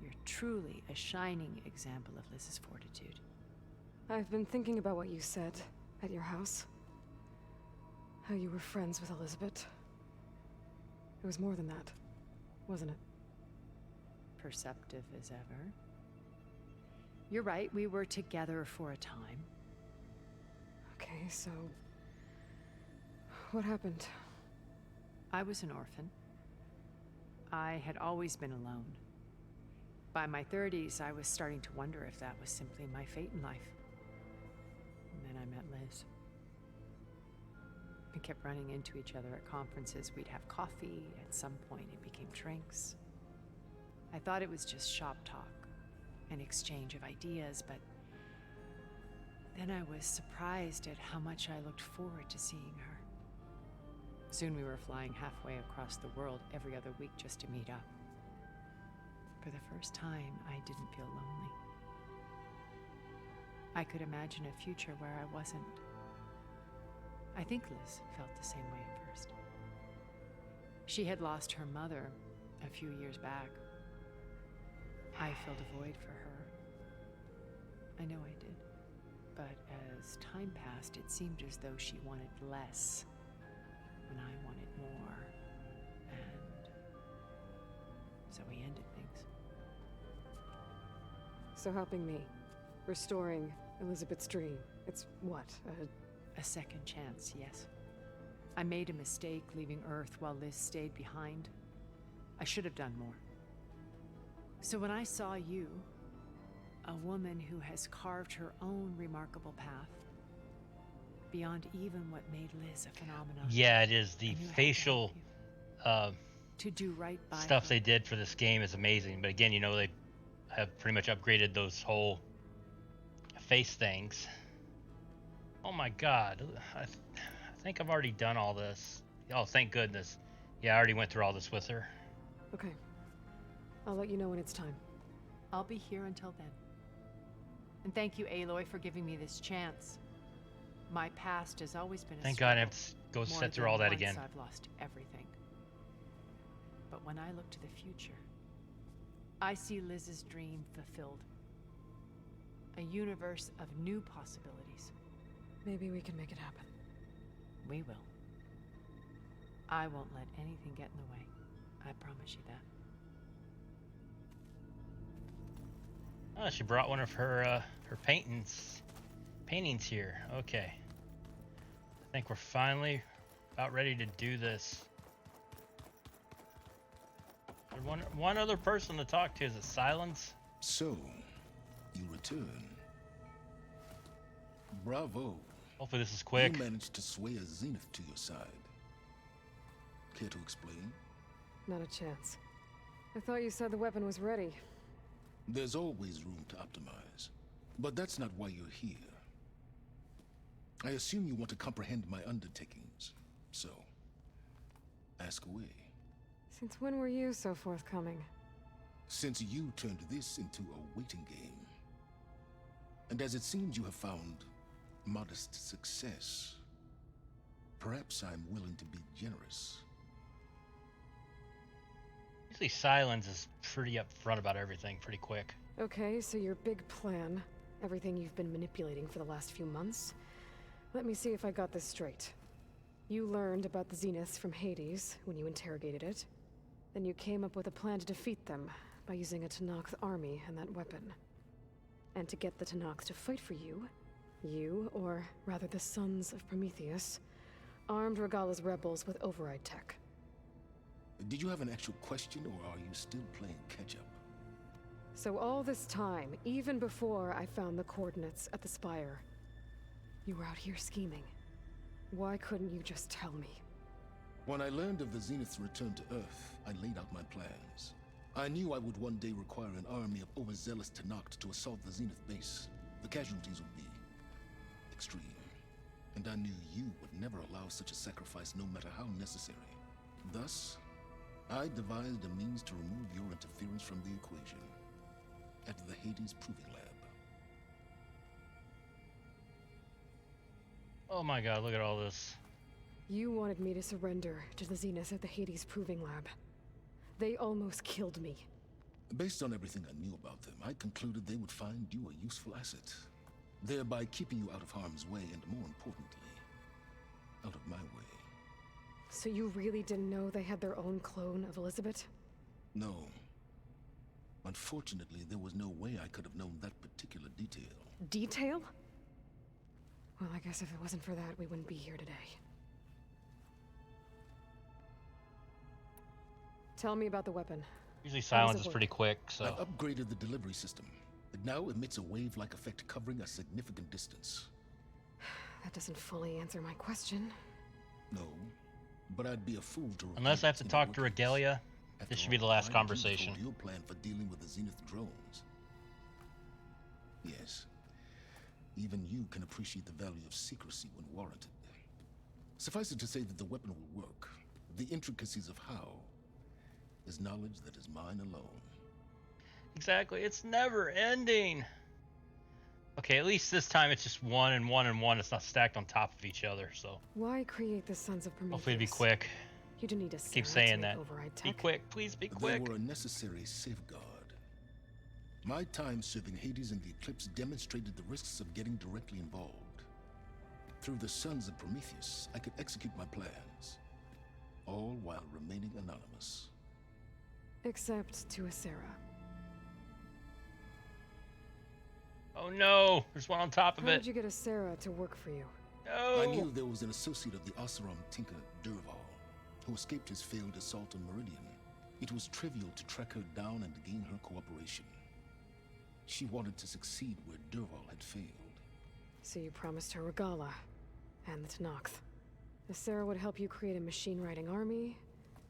You're truly a shining example of Liz's fortitude. I've been thinking about what you said at your house. How you were friends with Elizabeth. It was more than that, wasn't it? Perceptive as ever. You're right, we were together for a time. Okay, so... what happened? I was an orphan. I had always been alone. By my 30s, I was starting to wonder if that was simply my fate in life. And then I met Liz. We kept running into each other at conferences. We'd have coffee. At some point, it became drinks. I thought it was just shop talk, an exchange of ideas, but then I was surprised at how much I looked forward to seeing her. Soon we were flying halfway across the world every other week just to meet up. For the first time, I didn't feel lonely. I could imagine a future where I wasn't. I think Liz felt the same way at first. She had lost her mother a few years back. I filled a void for her. I know I did. But as time passed, it seemed as though she wanted less, and I wanted more. And so we ended things. So helping me, restoring Elizabeth's dream, it's what, A second chance, yes. I made a mistake leaving Earth while Liz stayed behind. I should have done more. So when I saw you, a woman who has carved her own remarkable path, beyond even what made Liz a phenomenon. Yeah, it is. The facial to do right by stuff her. they did for this game is amazing. But again, you know, they have pretty much upgraded those whole face things. Oh my god. I think I've already done all this. Oh, thank goodness. Yeah, I already went through all this with her. Okay. I'll let you know when it's time. I'll be here until then. And thank you, Aloy, for giving me this chance. My past has always been a Thank God I have struggle. to go More sit through than all that once again. I've lost everything. But when I look to the future, I see Liz's dream fulfilled. A universe of new possibilities. Maybe we can make it happen. We will. I won't let anything get in the way. I promise you that. Oh, she brought one of her paintings here. Okay. I think we're finally about ready to do this. One other person to talk to. Is it Silence? So, you return. Bravo. Hopefully this is quick. You managed to sway a Zenith to your side. Care to explain? Not a chance. I thought you said the weapon was ready. There's always room to optimize. But that's not why you're here. I assume you want to comprehend my undertakings. So, ask away. Since when were you so forthcoming? Since you turned this into a waiting game. And as it seems you have found modest success, perhaps I'm willing to be generous. Usually Silence is pretty upfront about everything pretty quick. Okay, so your big plan, everything you've been manipulating for the last few months. Let me see if I got this straight. You learned about the Zeniths from Hades when you interrogated it. Then you came up with a plan to defeat them by using a Tenakth army and that weapon. And to get the Tenakth to fight for you, or rather the Sons of Prometheus, armed Regalla's rebels with override tech. Did you have an actual question, or are you still playing catch-up? So all this time, even before I found the coordinates at the Spire, you were out here scheming. Why couldn't you just tell me? When I learned of the Zenith's return to Earth, I laid out my plans. I knew I would one day require an army of overzealous Tenakth to assault the Zenith base. The casualties would be extreme. And I knew you would never allow such a sacrifice, no matter how necessary. Thus, I devised a means to remove your interference from the equation at the Hades Proving Lab. Oh my god, look at all this. You wanted me to surrender to the Zeniths at the Hades Proving Lab. They almost killed me. Based on everything I knew about them, I concluded they would find you a useful asset, thereby keeping you out of harm's way and, more importantly, out of my way. So you really didn't know they had their own clone of Elizabeth? No. Unfortunately, there was no way I could have known that particular detail. Detail? Well, I guess if it wasn't for that, we wouldn't be here today. Tell me about the weapon. Usually Silence is pretty quick, so... I've upgraded the delivery system. It now emits a wave-like effect covering a significant distance. That doesn't fully answer my question. No, but I'd be a fool to... Unless I have to talk to Regalia, this should be the last conversation. Your plan for dealing with the Zenith drones. Yes. Even you can appreciate the value of secrecy when warranted. Suffice it to say that the weapon will work. The intricacies of how is knowledge that is mine alone. Exactly, it's never ending. Okay, at least this time it's just one and one and one. It's not stacked on top of each other, so... Why create the Sons of Prometheus? Hopefully it'll be quick. You didn't need to keep saying that. Be quick, please be quick. They were a necessary safeguard. My time serving Hades in the Eclipse demonstrated the risks of getting directly involved. Through the Sons of Prometheus, I could execute my plans, all while remaining anonymous. Except to Asera. Oh no, there's one on top of How it. did you get Asera to work for you? No. I knew there was an associate of the Oseram tinker, Durval, who escaped his failed assault on Meridian. It was trivial to track her down and gain her cooperation. She wanted to succeed where Durval had failed. So you promised her Regalla and the Tenakth. Asera would help you create a machine-riding army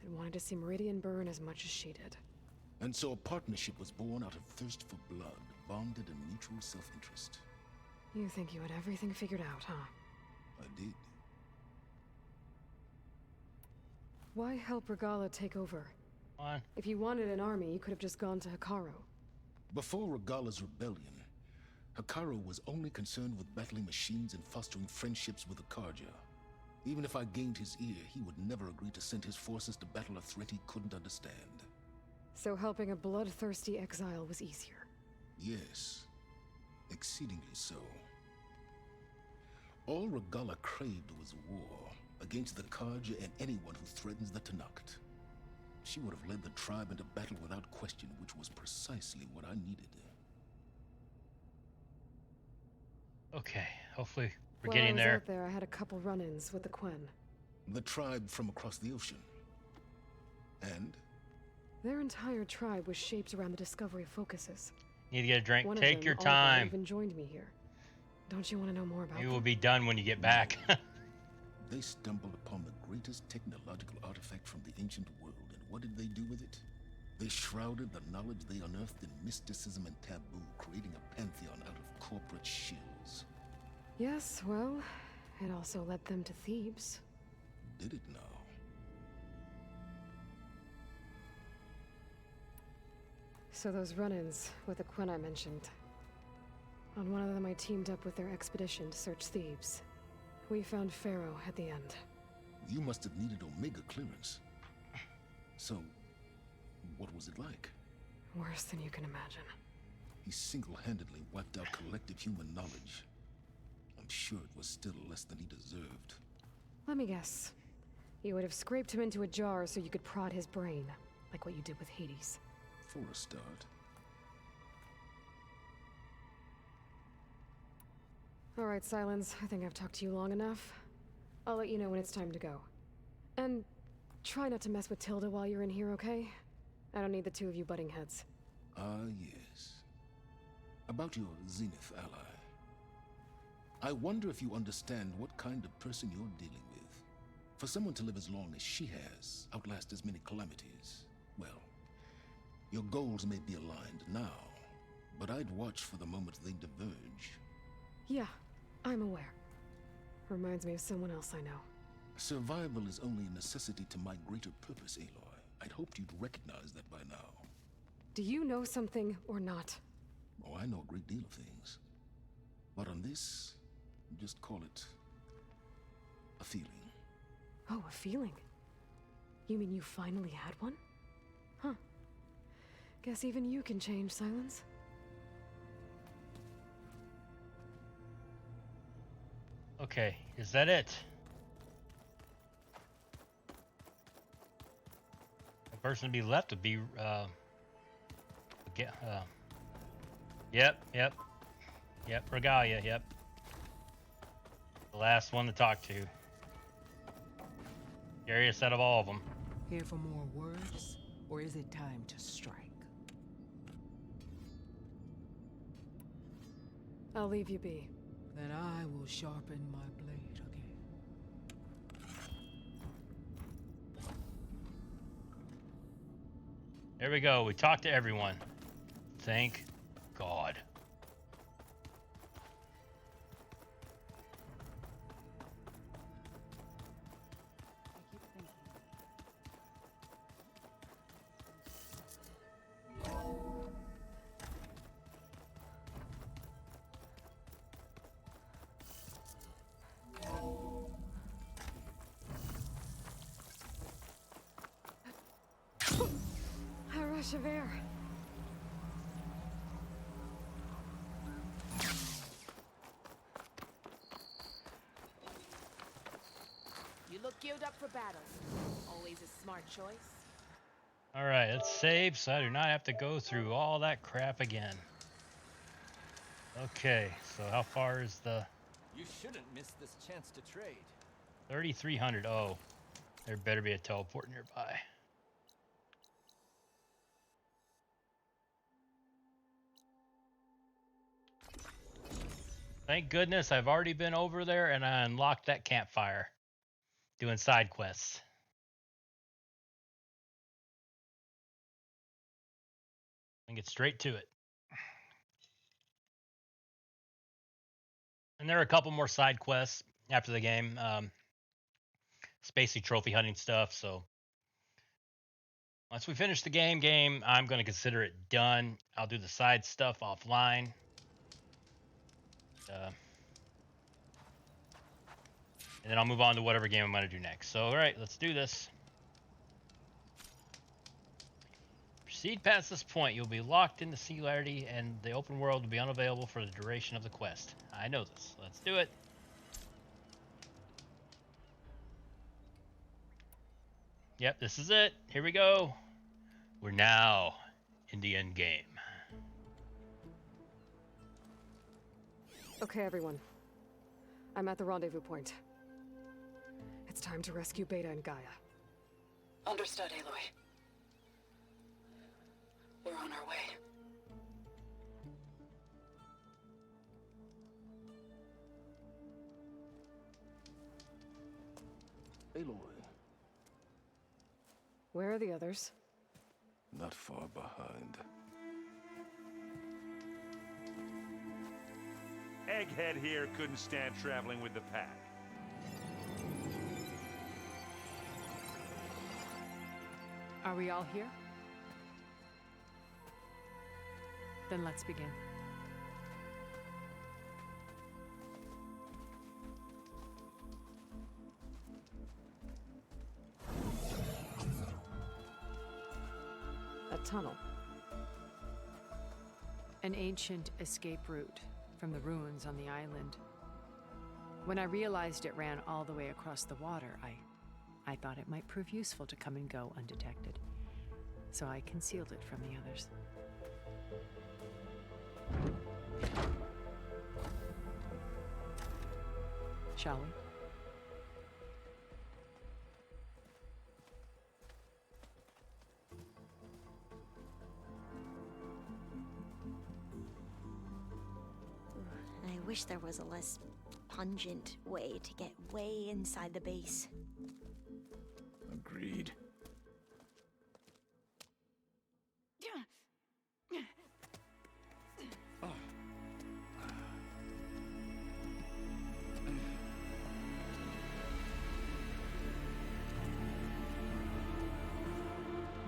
and wanted to see Meridian burn as much as she did. And so a partnership was born out of thirst for blood, bonded in mutual self-interest. You think you had everything figured out, huh? I did. Why help Regalla take over? Why? If you wanted an army, you could have just gone to Hekarro. Before Regalla's rebellion, Hekarro was only concerned with battling machines and fostering friendships with the Karja. Even if I gained his ear, he would never agree to send his forces to battle a threat he couldn't understand. So helping a bloodthirsty exile was easier? Yes. Exceedingly so. All Regala craved was war against the Karja and anyone who threatens the Tenakth. She would have led the tribe into battle without question, which was precisely what I needed. Okay, hopefully we're While getting I was there. out there, I had a couple run-ins with the Quen. The tribe from across the ocean. And? Their entire tribe was shaped around the discovery focuses. Need to get a drink. One Take of your them, Oliver, time. even joined me here. Don't you want to know more about You them? will be done when you get back. They stumbled upon the greatest technological artifact from the ancient world, and what did they do with it? They shrouded the knowledge they unearthed in mysticism and taboo, creating a pantheon out of corporate shills. Yes, well, it also led them to Thebes. Did it now? So those run-ins with the Quen I mentioned. On one of them I teamed up with their expedition to search Thebes. We found Pharaoh at the end. You must have needed Omega clearance. So, what was it like? Worse than you can imagine. He single-handedly wiped out collective human knowledge. I'm sure it was still less than he deserved. Let me guess. You would have scraped him into a jar so you could prod his brain, like what you did with Hades. For a start. All right, Silence. I think I've talked to you long enough. I'll let you know when it's time to go. And try not to mess with Tilda while you're in here, okay? I don't need the two of you butting heads. Ah, yes. About your Zenith ally. I wonder if you understand what kind of person you're dealing with. For someone to live as long as she has, outlast as many calamities, well, your goals may be aligned now, but I'd watch for the moment they diverge. Yeah, I'm aware. Reminds me of someone else I know. Survival is only a necessity to my greater purpose, Aloy. I'd hoped you'd recognize that by now. Do you know something or not? Oh, I know a great deal of things. But on this, just call it a feeling. Oh, a feeling? You mean you finally had one? Huh. Guess even you can change, Silence. Okay, is that it? The person to be left would be, Yep, Regalia, yep. The last one to talk to. Scariest out of all of them. Here for more words, or is it time to strike? I'll leave you be. Then I will sharpen my blade again. There we go. We talked to everyone. Thank God. A rush of air. You look geared up for battle. Always a smart choice. Alright, let's save so I do not have to go through all that crap again. Okay, so how far is the... You shouldn't miss this chance to trade. 3,300. Oh, there better be a teleport nearby. Thank goodness I've already been over there and I unlocked that campfire. Doing side quests. And get straight to it. And there are a couple more side quests after the game. It's basically trophy hunting stuff, so once we finish the game, I'm going to consider it done. I'll do the side stuff offline. And then I'll move on to whatever game I'm going to do next. So, all right, let's do this. proceed past this point, you'll be locked in the singularity, and the open world will be unavailable for the duration of the quest. I know this. Let's do it. Yep, this is it. Here we go. We're now in the end game. Okay, everyone. I'm at the rendezvous point. It's time to rescue Beta and Gaia. Understood, Aloy. We're on our way. Aloy, Where are the others? not far behind. Egghead here couldn't stand traveling with the pack. Are we all here? Then let's begin. A tunnel. An ancient escape route from the ruins on the island. When I realized it ran all the way across the water, I thought it might prove useful to come and go undetected. So I concealed it from the others. Shall we? I wish there was a less pungent way to get way inside the base. Agreed.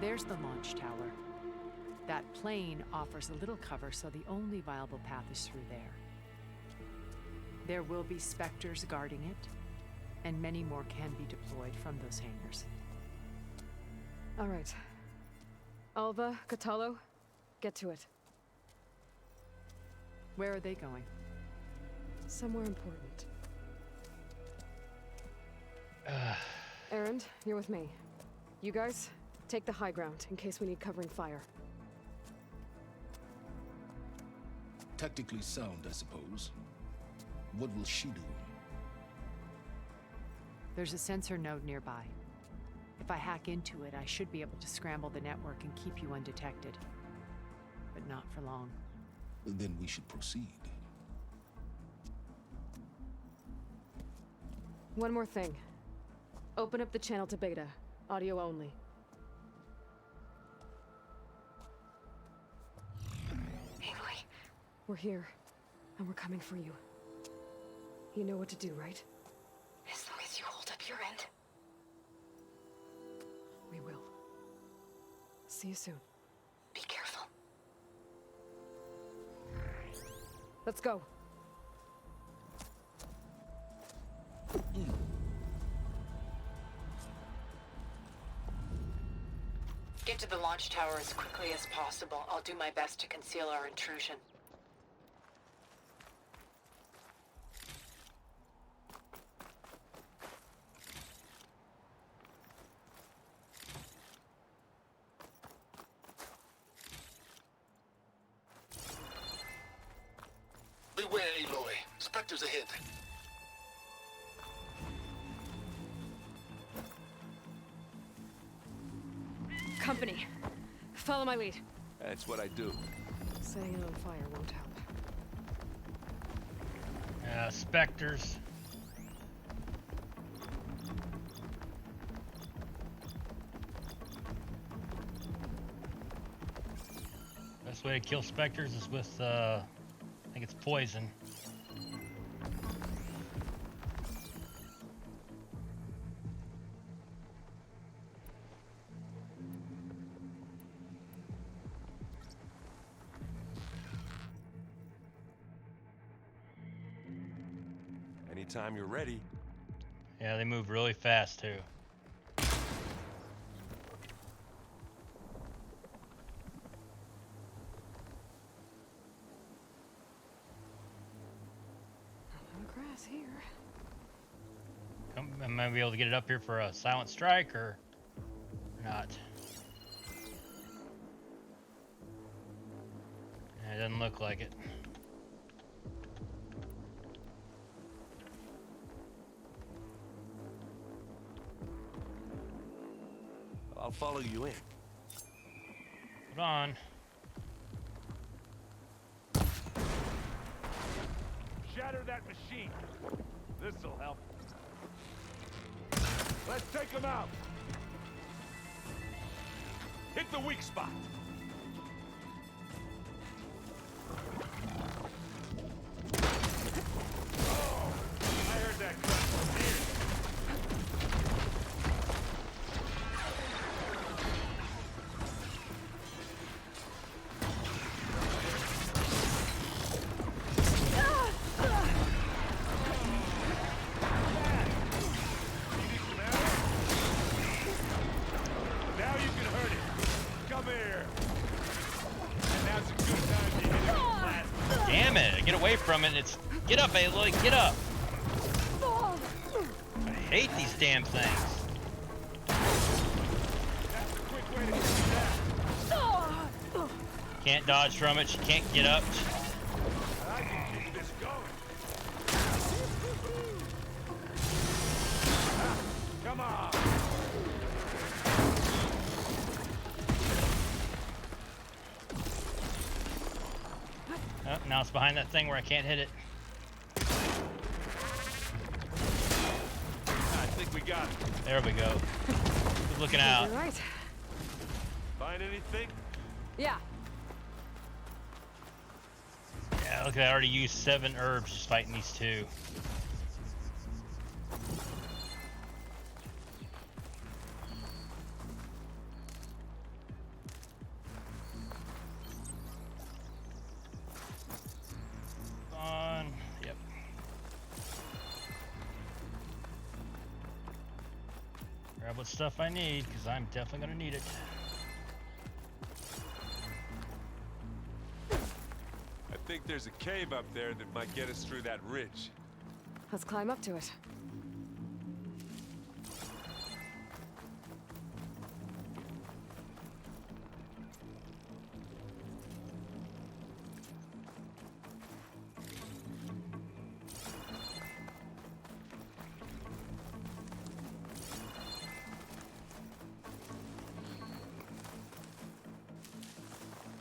There's the launch tower. That plane offers a little cover, so the only viable path is through there. There will be specters guarding it, and many more can be deployed from those hangars. All right. Alva, Catalo, get to it. Where are they going? Somewhere important. Erend, you're with me. You guys, take the high ground in case we need covering fire. Tactically sound, I suppose. What will she do? There's a sensor node nearby. If I hack into it, I should be able to scramble the network and keep you undetected. But not for long. Then we should proceed. One more thing. Open up the channel to Beta. Audio only. Aloy. We're here, and we're coming for you. You know what to do, right? As long as you hold up your end. We will. See you soon. Be careful. Let's go. Get to the launch tower as quickly as possible. I'll do my best to conceal our intrusion. Beware, Aloy. Spectres ahead. Company. Follow my lead. That's what I do. Setting it on fire won't help. Specters. Best way to kill specters is with, I think it's poison. Anytime you're ready. Yeah, they move really fast too. Am I gonna be able to get it up here for a silent strike or not? It doesn't look like it. I'll follow you in. Hold on. Shatter that machine. This'll help. Let's take him out. Hit the weak spot. Oh, I heard that crunch from here. Now you can hurt it. Come here. And now's a good time to hit it with plasma. Damn it! Get away from it. It's get up, Aloy. Get up. I hate these damn things. That's a quick way to get you down. Can't dodge from it. She can't get up. I can keep this going. Come on. Oh, now it's behind that thing where I can't hit it. I think we got it. There we go. Good looking out. You're right. Find anything? Yeah. Yeah, look, I already used 7 herbs just fighting these 2. Yep. Grab what stuff I need, because I'm definitely going to need it. I think there's a cave up there that might get us through that ridge. Let's climb up to it.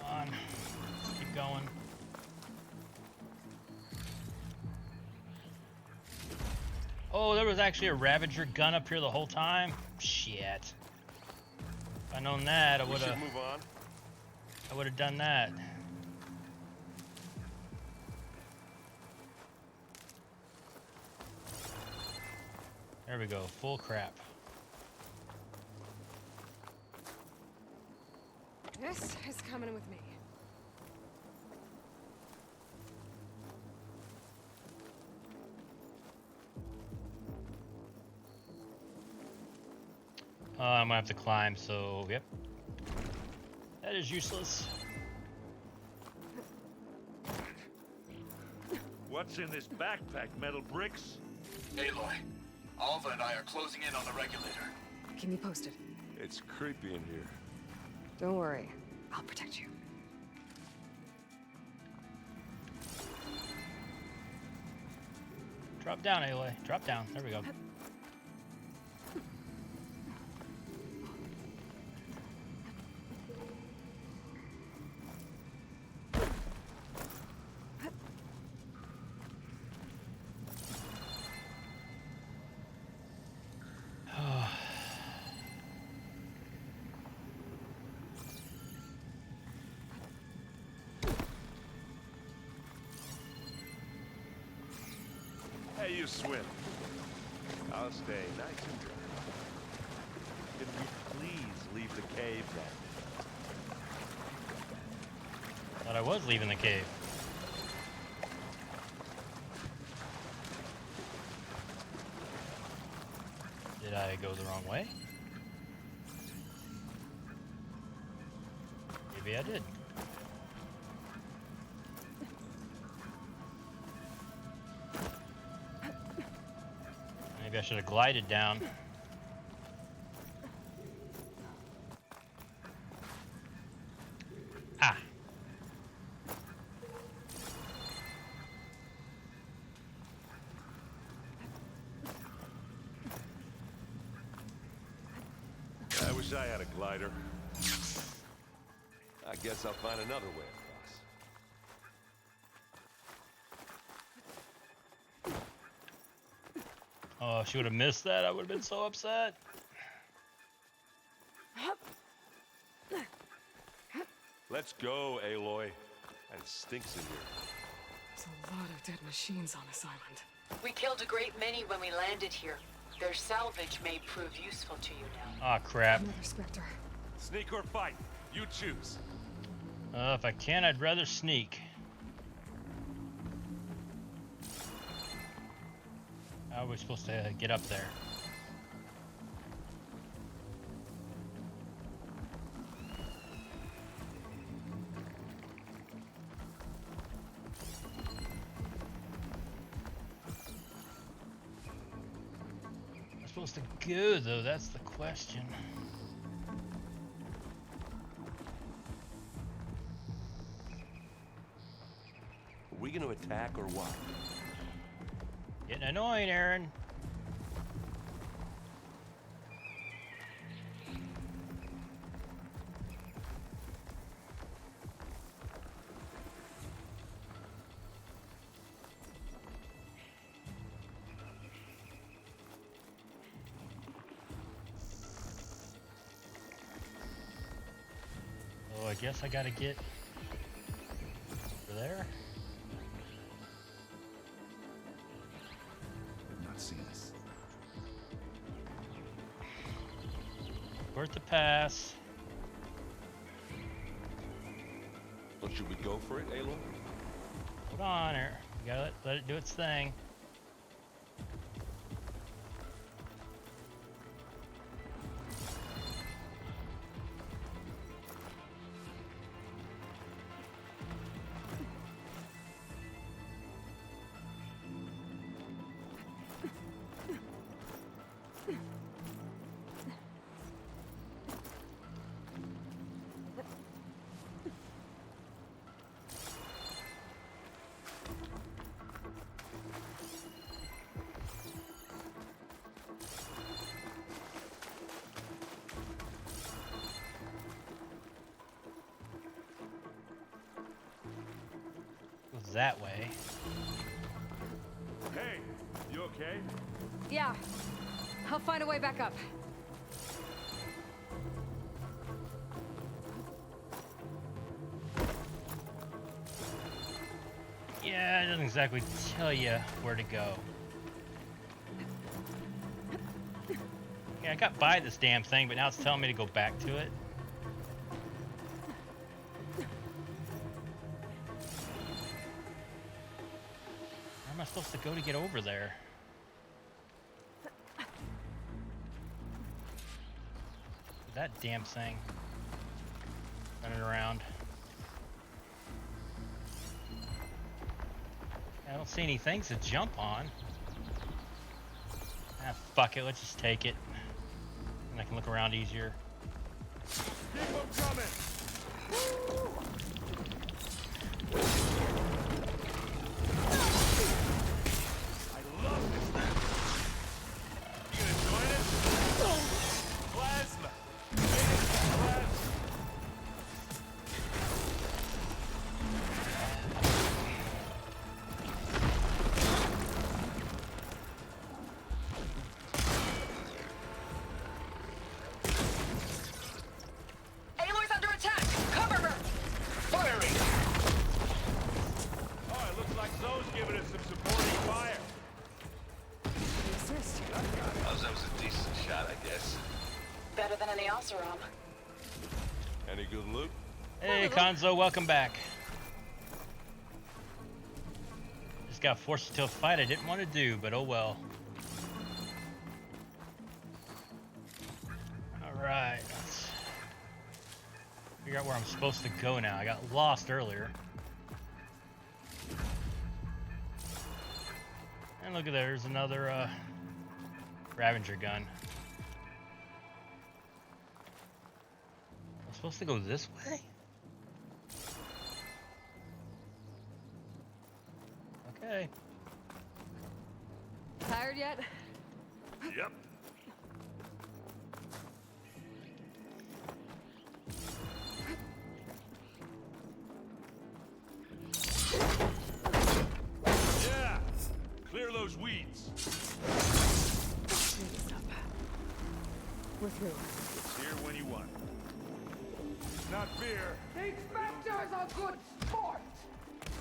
Come on. Let's keep going. Oh, there was actually a Ravager gun up here the whole time? Shit. If I'd known that, I We would should have. move on. I would have done that. There we go. Full crap. This is coming with me. I'm gonna have to climb, so yep. That is useless. What's in this backpack? Metal bricks? Aloy, Alva and I are closing in on the regulator. Keep me posted. It's creepy in here. Don't worry. I'll protect you. Drop down, Aloy. Drop down. There we go. Hey, you swim. I'll stay nice and dry. Can we please leave the cave then? Thought I was leaving the cave. Did I go the wrong way? Maybe I did. Maybe I should have glided down. Ah. I wish I had a glider. I guess I'll find another way across. Oh, if she would have missed that, I would have been so upset. Let's go, Aloy. It stinks in here. There's a lot of dead machines on this island. We killed a great many when we landed here. Their salvage may prove useful to you now. Aw, crap. Another Spectre. Sneak or fight? You choose. If I can, I'd rather sneak. How are we supposed to get up there? I'm supposed to go, though, that's the question. Are we gonna attack or what? Getting annoying, Aaron. Oh, I guess I gotta get over there. This. Worth the pass. Well, should we go for it, Aloy? Hold on, Aaron. You gotta let it do its thing. Goes that way. Hey, you okay? Yeah. I'll find a way back up. Yeah, it doesn't exactly tell you where to go. Yeah, I got by this damn thing, but now it's telling me to go back to it. Where am I supposed to go to get over there? That damn thing running around. I don't see any things to jump on. Ah, fuck it, let's just take it. And I can look around easier. Keep them coming! I love this thing. You gonna join us? Plasma! Plasma! Aloy's under attack! Cover her! Firing! Oh, it looks like Zoe's giving us some supporting fire. Assist. Oh, that was a decent shot, I guess. Better than any Oseram. Any good loot? Hey, Konzo, welcome back. Just got forced into a fight I didn't want to do, but oh well. Alright, let's figure out where I'm supposed to go now. I got lost earlier. And look at there, there's another Scavenger gun. I'm supposed to go this way? Okay. Tired yet? Yep. Yeah! Clear those weeds. We're through. It's here when you want. It's not fear. The Inspector's a good sport!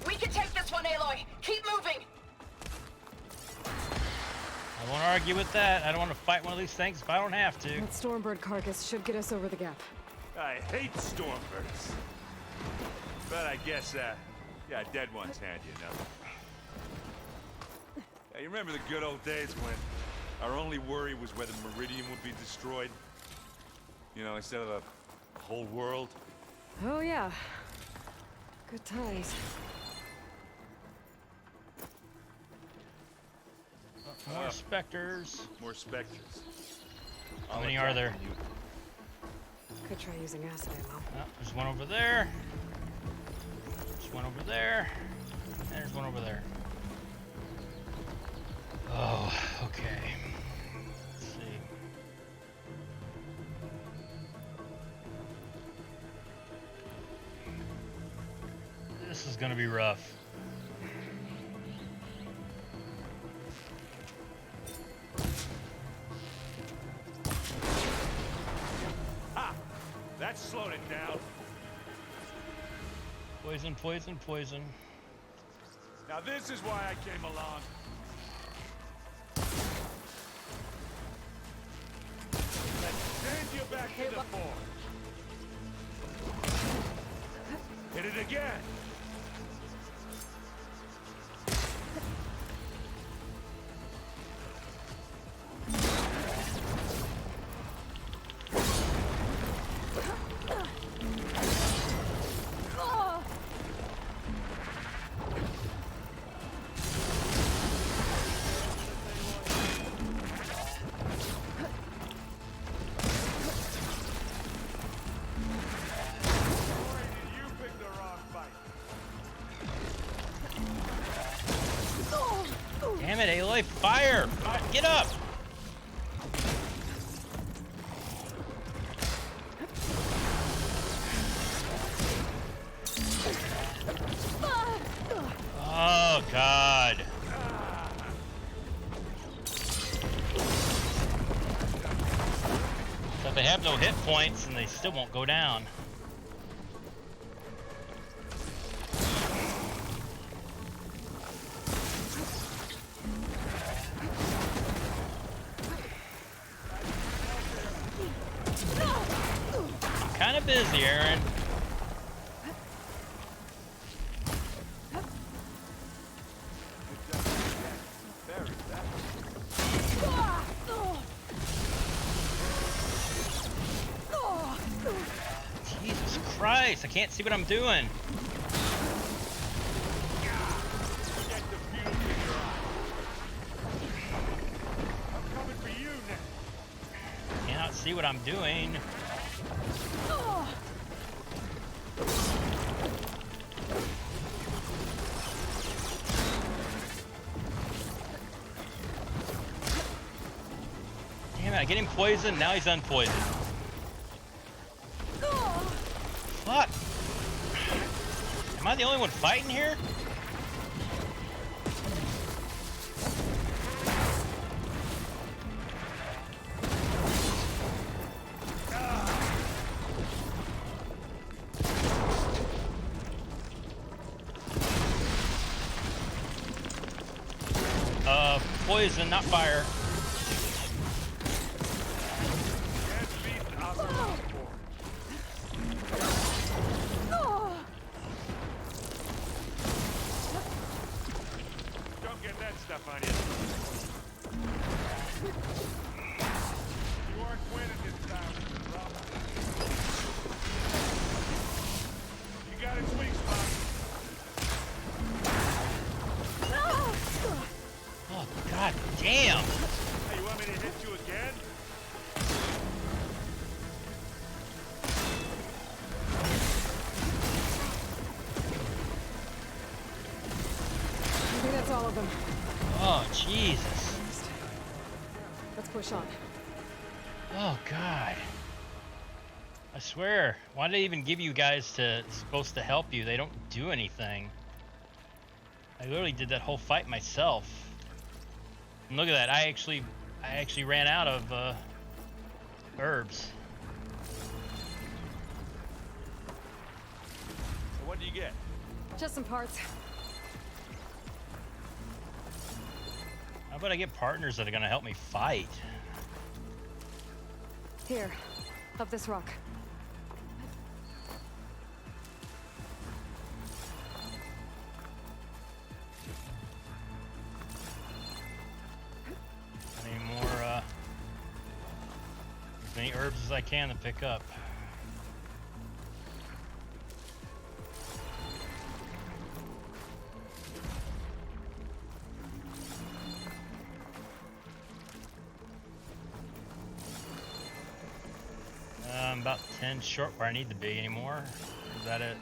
We can take this one, Aloy! Keep moving! I won't argue with that. I don't want to fight one of these things if I don't have to. That Stormbird carcass should get us over the gap. I hate stormbirds. But I guess, yeah, dead ones handy enough. Yeah, you remember the good old days when our only worry was whether Meridian would be destroyed? You know, instead of the whole world? Oh, yeah. Good times. More specters. More specters. How many are there? Could try using acid ammo. Oh, there's one over there. There's one over there. And there's one over there. Oh, okay. Let's see. This is gonna be rough. That slowed it down. Poison, poison, poison. Now this is why I came along. Let's send you back to the fort. Hit it again. Damn it, Aloy, fire! Get up! Oh, God. So they have no hit points and they still won't go down. Kind of busy, Aaron. Jesus Christ, I can't see what I'm doing. Cannot see what I'm doing. Damn it, I get him poisoned, now he's unpoisoned. Fuck! Am I the only one fighting here? Poison, not fire. Don't get that stuff on you. You aren't winning this time, Rob. You got his weak spot. Oh, God damn! Hey, you want me to to hit you again? I think that's all of them. Oh, Jesus. Let's push on. Oh, God. I swear, why did they even give you guys supposed to help you? They don't do anything. I literally did that whole fight myself. And look at that, I actually ran out of herbs. So what do you get? Just some parts. How about I get partners that are gonna help me fight? Here, up this rock. As many herbs as I can to pick up. I'm about 10 short where I need to be anymore. Is that it?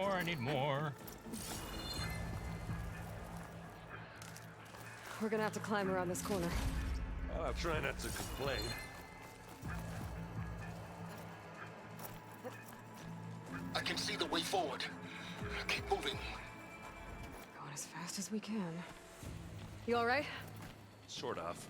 I need more. We're gonna have to climb around this corner. I'll try not to complain. I can see the way forward. Keep moving. Going as fast as we can. You all right? Sort of.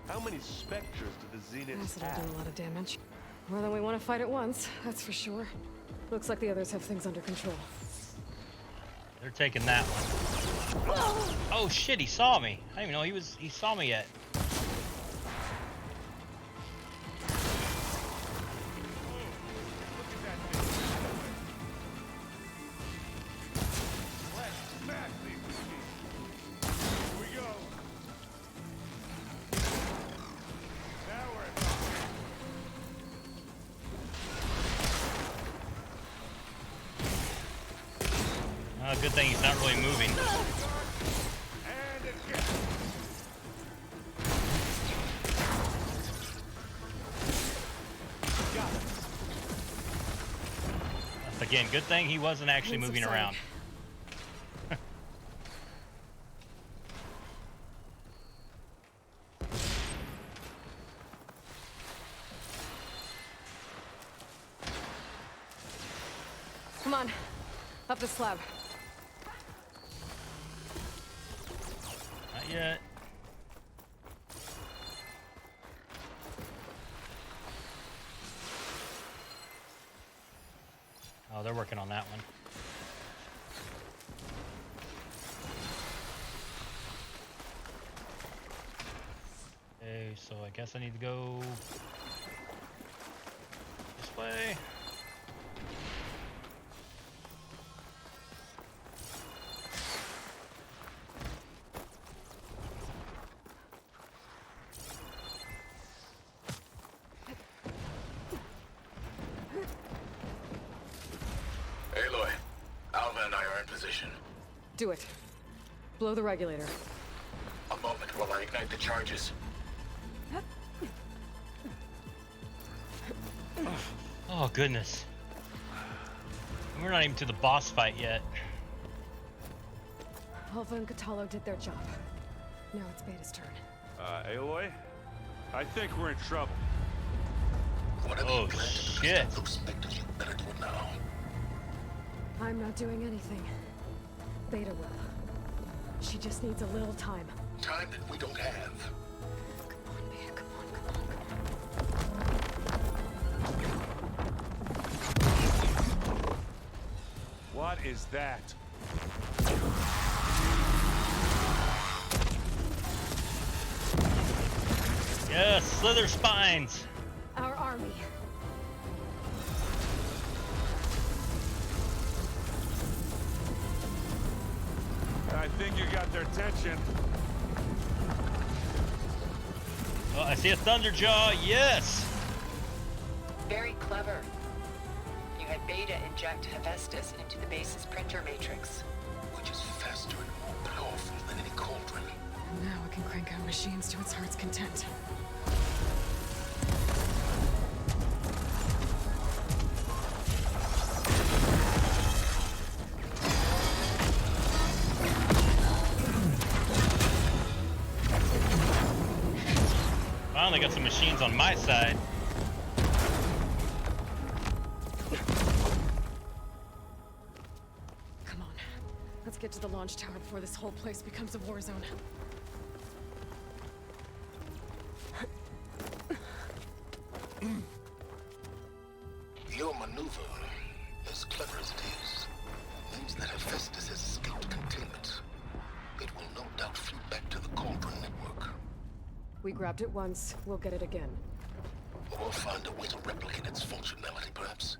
How many specters do the Zeniths That'll have? do a lot of damage. More than we want to fight at once, that's for sure. Looks like the others have things under control. They're taking that one. Oh shit, he saw me. I didn't even know he saw me yet. Good thing he's not really moving. Again, good thing he wasn't actually moving around. Come on, up the slab. Not yet. Oh, they're working on that one. Okay, so I guess I need to go this way. Aloy, Alva and I are in position. Do it. Blow the regulator. A moment while I ignite the charges. Oh, goodness. We're not even to the boss fight yet. Alva and Catalo did their job. Now it's Beta's turn. Aloy? I think we're in trouble. Oh, shit. Those specters, you better do it now. I'm not doing anything. Beta will. She just needs a little time. Time that we don't have. Come on, Beta, come on. What is that? Yes, slither spines. Our army. I think you got their attention. Oh, I see a Thunderjaw. Yes. Very clever. You had Beta inject Hephaestus into the base's printer matrix. Which is faster and more powerful than any cauldron. Now it can crank out machines to its heart's content. Finally got some machines on my side. Come on. Let's get to the launch tower before this whole place becomes a war zone. Your maneuver, as clever as it is, means that Hephaestus has escaped containment. It will no doubt flee back to the Cauldron network. We grabbed it once, we'll get it again. Or find a way to replicate its functionality, perhaps.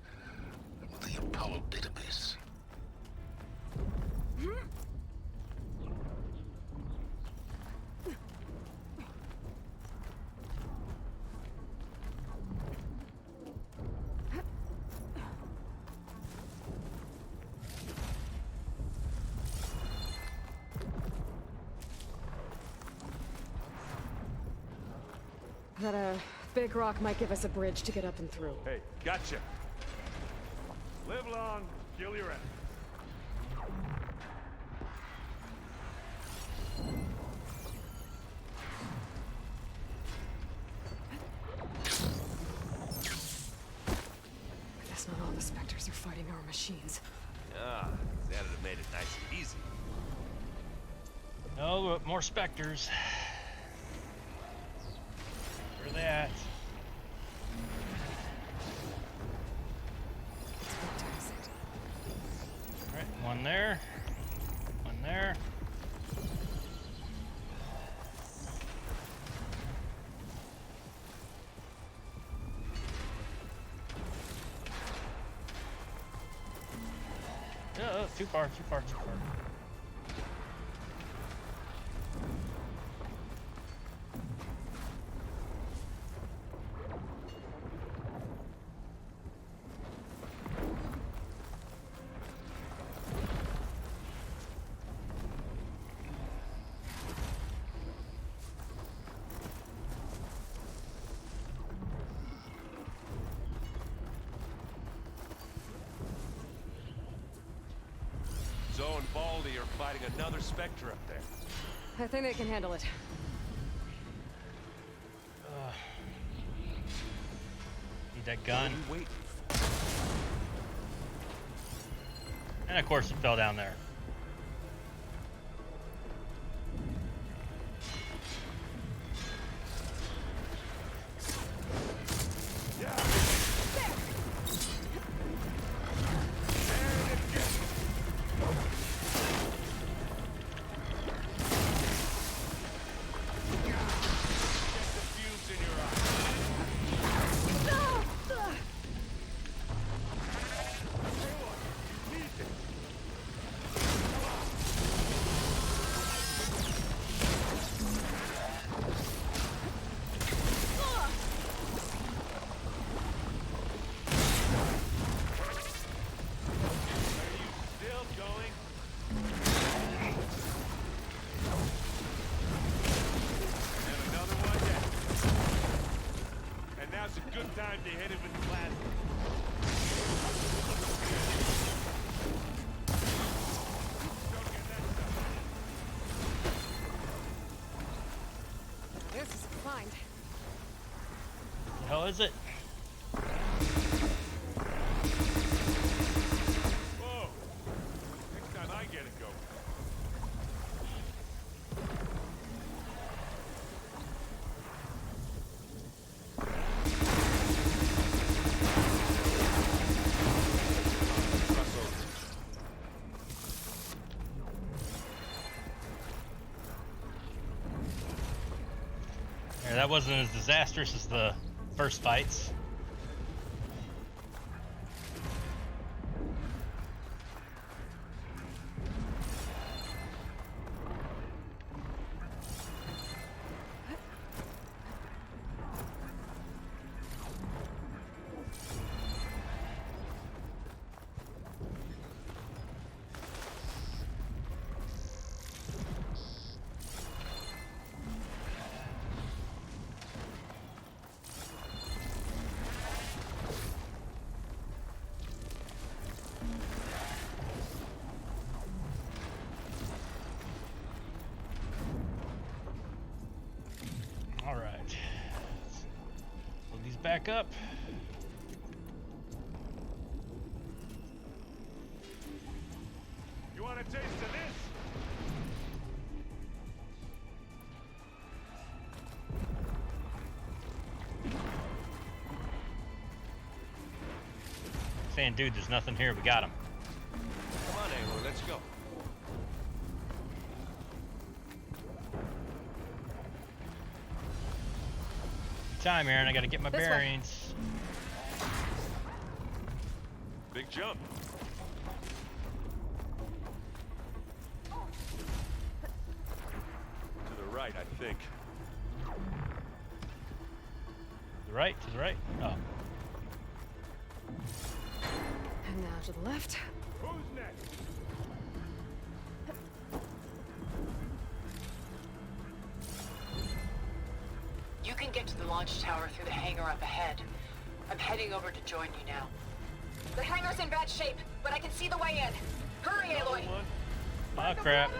The Apollo database. That, big rock might give us a bridge to get up and through. Hey, gotcha. Live long, kill your enemy. Guess not all the Spectres are fighting our machines. Ah, that'd have made it nice and easy. Oh, more Spectres. Where are they at? Alright, one there. One there. Oh, too far, too far, too far. Zoe and Baldy are fighting another Spectre up there. I think they can handle it. Need that gun. Wait. And of course it fell down there. Now's a good time to hit him with the plasma. This is a find. The hell is it? Whoa! Next time I get it going. That that wasn't as disastrous as the first fights. Alright. Load these back up. You want a taste of this? Saying, dude, there's nothing here. We got him. Come on, Aloy, let's go. Time, Aaron. I gotta get my bearings. Big jump. To the right, I think. To the right, to the right. Oh. And now to the left. Who's next? You can get to the launch tower through the hangar up ahead. I'm heading over to join you now. The hangar's in bad shape, but I can see the way in. Hurry, Aloy! Oh, crap.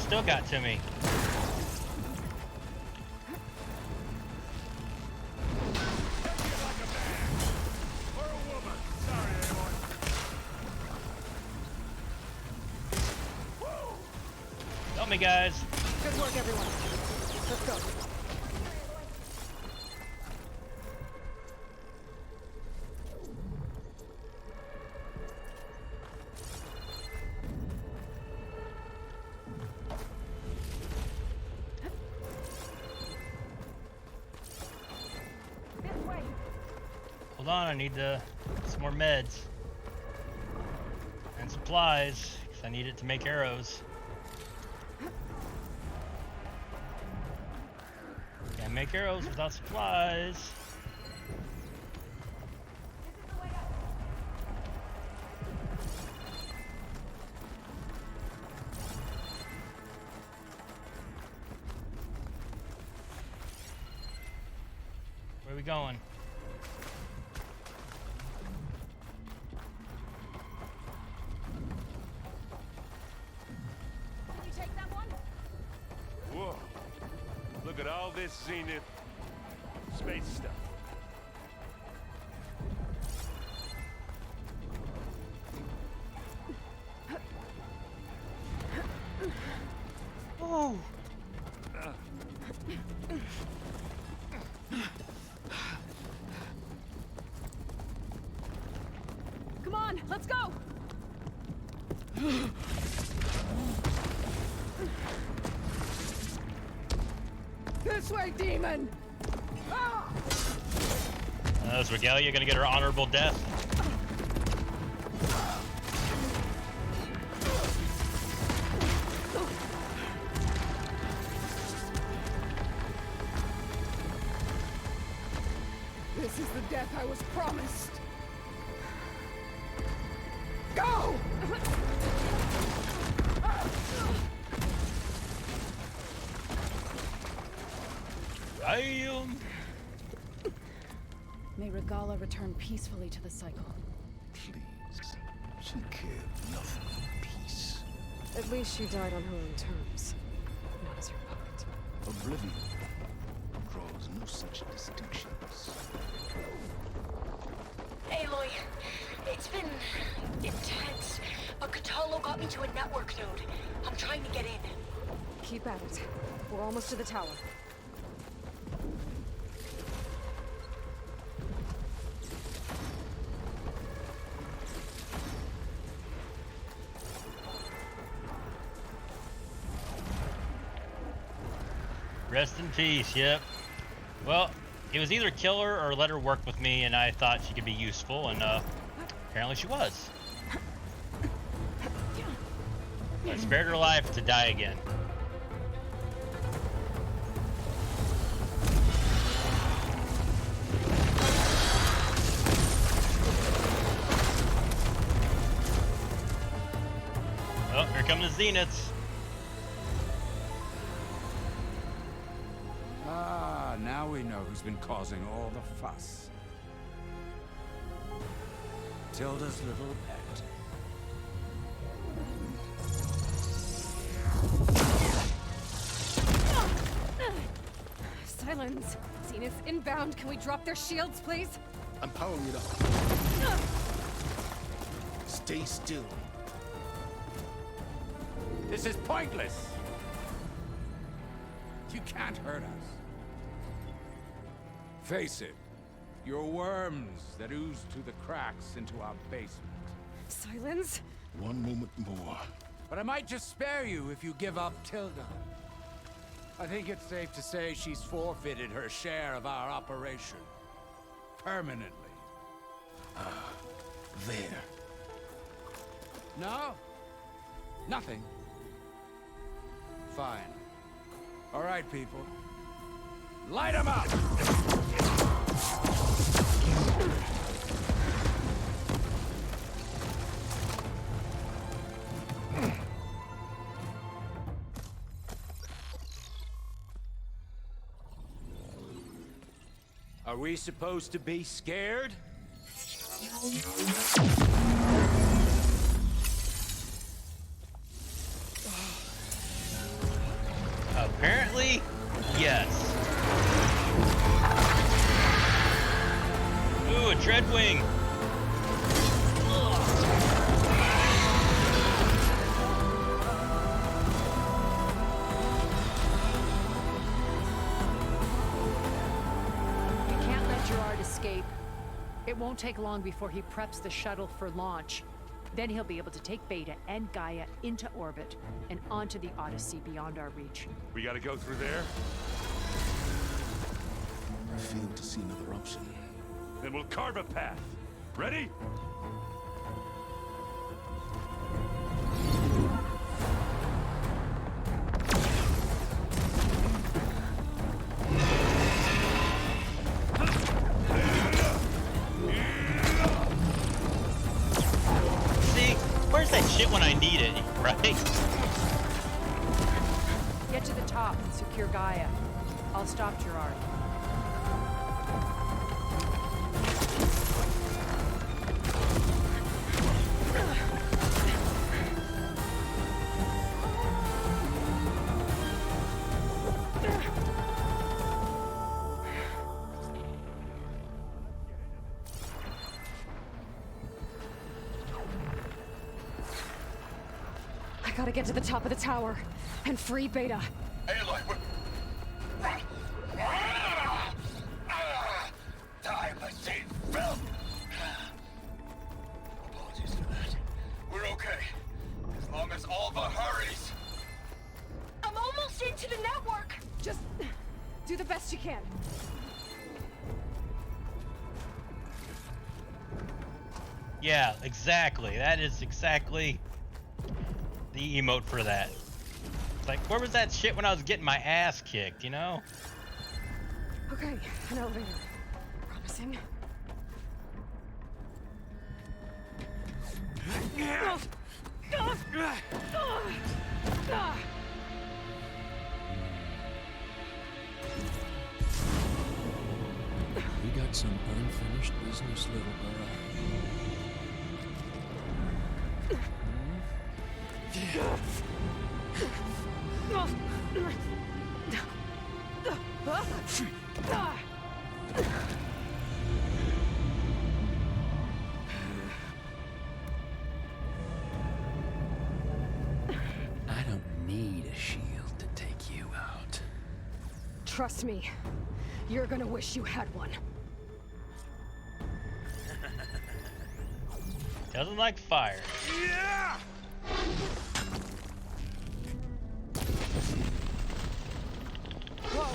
Still got to me. Help me, guys. Good work, everyone. Let's go. Hold on, I need some more meds and supplies because I need it to make arrows. Can't make arrows without supplies. Where are we going? Whoa. Look at all this Zenith space stuff. Oh. Come on, let's go! This way, demon! Is Regalia gonna get her honorable death? This is the death I was promised. Go! Damn. May Regala return peacefully to the cycle. Please. She cared nothing for peace. At least she died on her own terms, not as your puppet. Oblivion draws no such distinctions. Aloy, it's been intense, but Catalo got me to a network node. I'm trying to get in. Keep at it. We're almost to the tower. Rest in peace, yep. Well, it was either kill her or let her work with me, and I thought she could be useful, and apparently she was. I spared her life to die again. Oh, here come the Zeniths. Ah, now we know who's been causing all the fuss. Tilda's little pet. Silence! Zeniths inbound. Can we drop their shields, please? I'm powering it up. Stay still. This is pointless. You can't hurt us. Face it, you're worms that ooze through the cracks into our basement. Silence? One moment more. But I might just spare you if you give up Tilda. I think it's safe to say she's forfeited her share of our operation. Permanently. Ah, there. No? Nothing. Fine. All right, people. Light 'em up! Are we supposed to be scared? Apparently, yes. Ooh, a Dreadwing. You can't let Gerard escape. It won't take long before he preps the shuttle for launch. Then he'll be able to take Beta and Gaia into orbit and onto the Odyssey beyond our reach. We gotta go through there? I fail to see another option. Then we'll carve a path. Ready? Where's that shit when I need it, right? Get to the top and secure Gaia. I'll stop Gerard. I gotta get to the top of the tower and free Beta. Aloy, run! Die by Satan filth! Apologies for that. We're okay. As long as Alva hurries. I'm almost into the network! Just do the best you can. Yeah, exactly. That is exactly the emote for that. It's like, where was that shit when I was getting my ass kicked, you know? Okay, an elevator. Promising. some unfinished business, little girl. I don't need a shield to take you out. Trust me, you're gonna wish you had one. Doesn't like fire. Yeah! Whoa!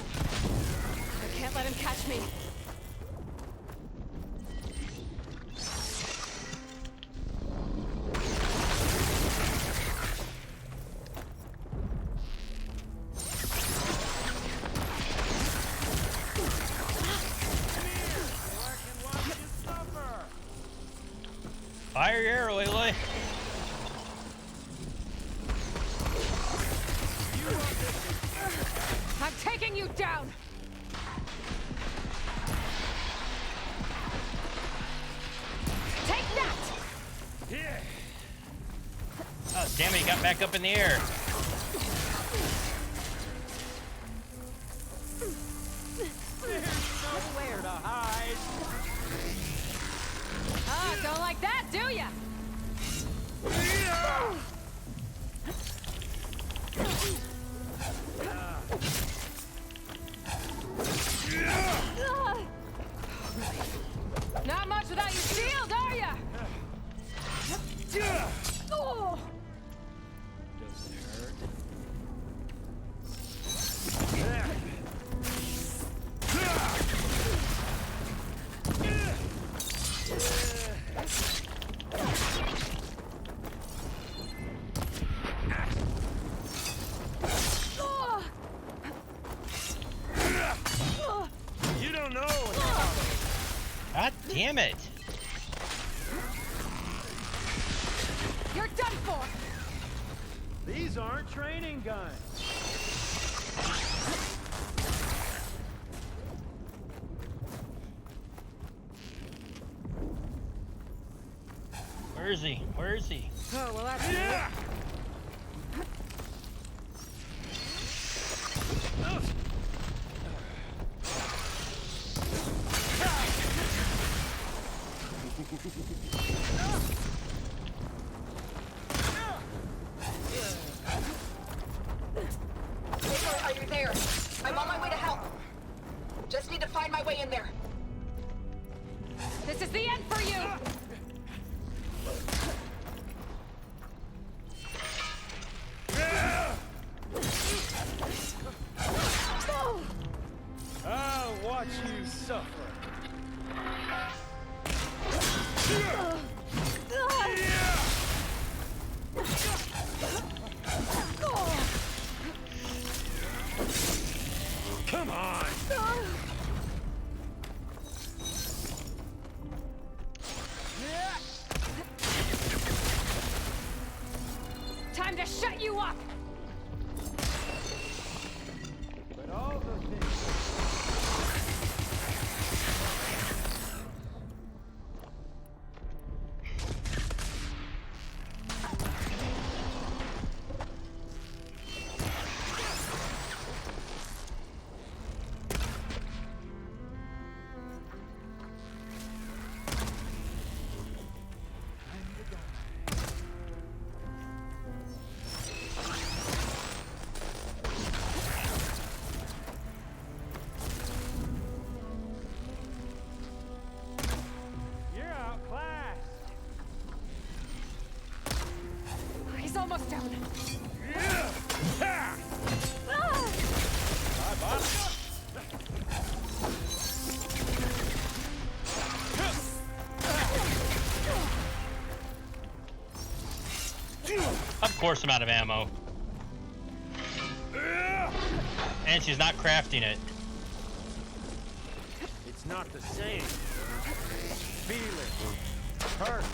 I can't let him catch me. Fire your arrow, Aloy. I'm taking you down! Take that! Here! Oh, damn it, he got back up in the air. There's nowhere to hide. Ah, don't like that, do ya? Not much without your shield, are ya? Oh. Doesn't hurt. You don't know. God damn it. You're done for! These aren't training guns. Where is he? Where is he? Oh, well, that's Yeah! Are you there? I'm on my way to help. Just need to find my way in there. This is the end for you! I'll watch you suffer. Come on! Time to shut you up! But all the things... You're outclassed. He's almost down. Ha! Bye, boss. Of course I'm out of ammo. And she's not crafting it. It's not the same. Feel it. Hurt.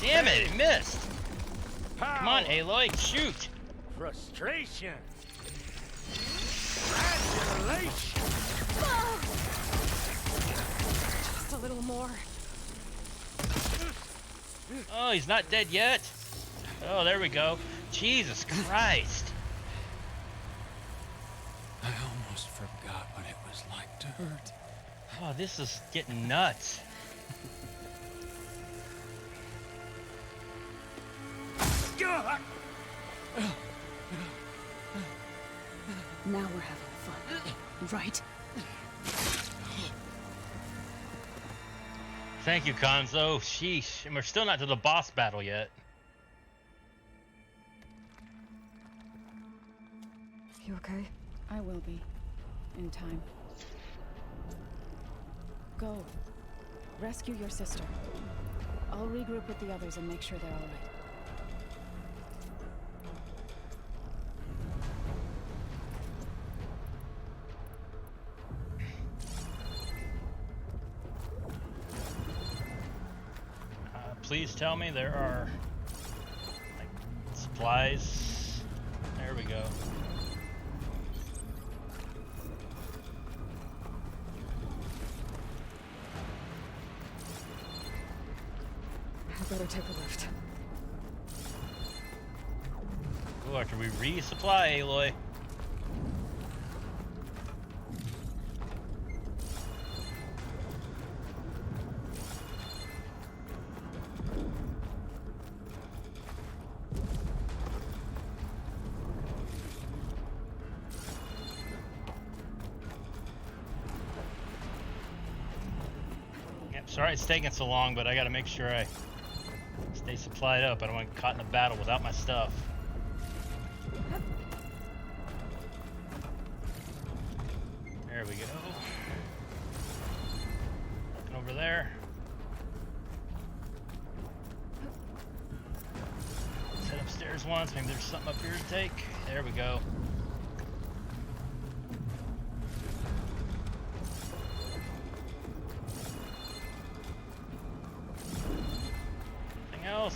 Damn it, it missed. Power. Come on, Aloy, shoot. Frustration. Adulation. Just a little more. Oh, he's not dead yet. Oh, there we go. Jesus Christ. I almost forgot what it was like to hurt. Oh, this is getting nuts. Now we're having fun, right? Thank you, Konzo. Sheesh. And we're still not to the boss battle yet. You okay? I will be. In time. Go. Rescue your sister. I'll regroup with the others and make sure they're all right. Please tell me there are like supplies. There we go. I better take a lift. Ooh, after we resupply, Aloy. Sorry it's taking so long, but I gotta make sure I stay supplied up. I don't want to get caught in a battle without my stuff. There we go. Looking over there. Let's head upstairs once. Maybe there's something up here to take. There we go.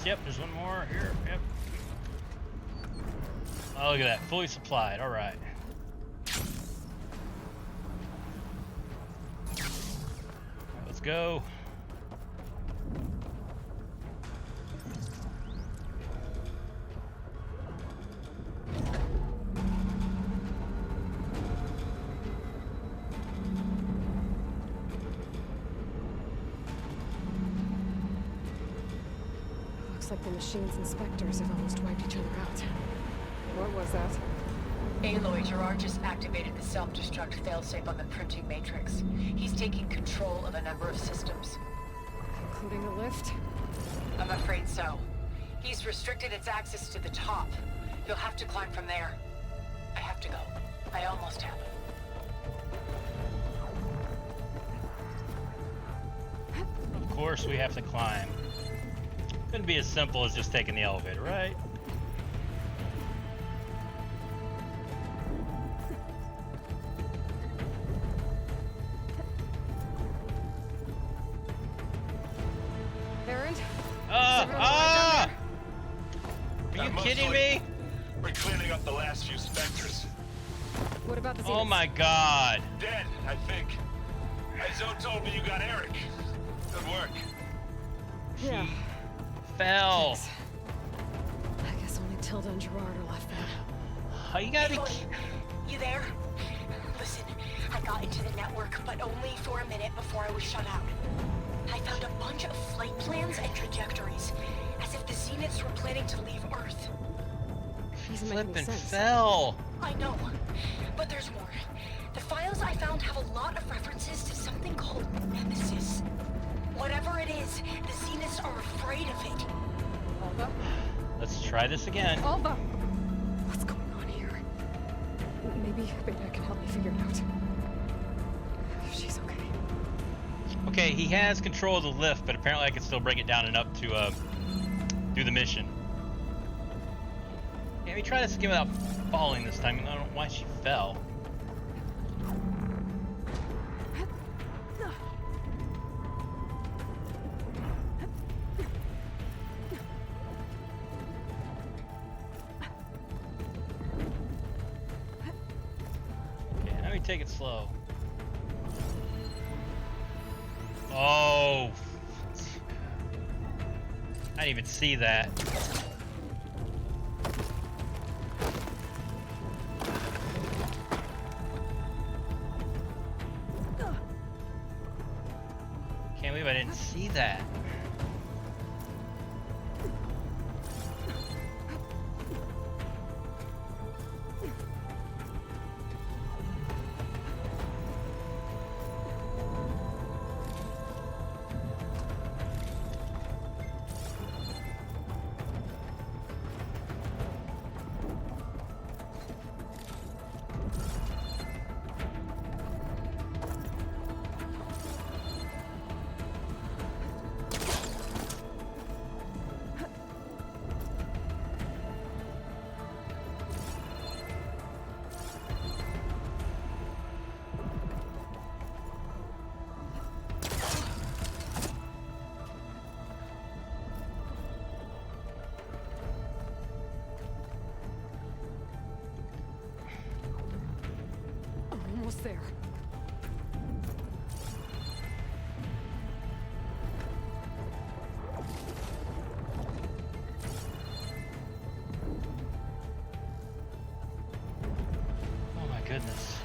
Yep, there's one more here. Yep. Oh, look at that. Fully supplied. All right. Let's go. Like the machine's inspectors have almost wiped each other out. What was that? Aloy, Gerard just activated the self-destruct failsafe on the printing matrix. He's taking control of a number of systems. Including the lift? I'm afraid so. He's restricted its access to the top. You'll have to climb from there. I have to go. I almost have it. Of course we have to climb. Couldn't be as simple as just taking the elevator, right? Aaron? Are you kidding me? We're cleaning up the last few specters. What about the Zeniths? Oh my god. Dead, I think. Zo told me you got Eric. Good work. Yeah. Fell. Thanks. I guess only Tilda and Gerard are left then. You gotta Aloy, you there? Listen, I got into the network, but only for a minute before I was shut out. I found a bunch of flight plans and trajectories, as if the Zeniths were planning to leave Earth. Flippin' fell. I know, but there's more. The files I found have a lot of references to something called Nemesis. Whatever it is, the Zeniths are afraid of it. Alba? Let's try this again. Alba! What's going on here? Maybe Beta can help me figure it out. If she's okay. Okay, he has control of the lift, but apparently I can still bring it down and up to do the mission. Yeah, we try this again without falling this time. I don't know why she fell. Okay, now we take it slow. Oh. I didn't even see that. Can't believe I didn't see that. Almost there. Oh my goodness.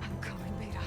I'm coming, Beta.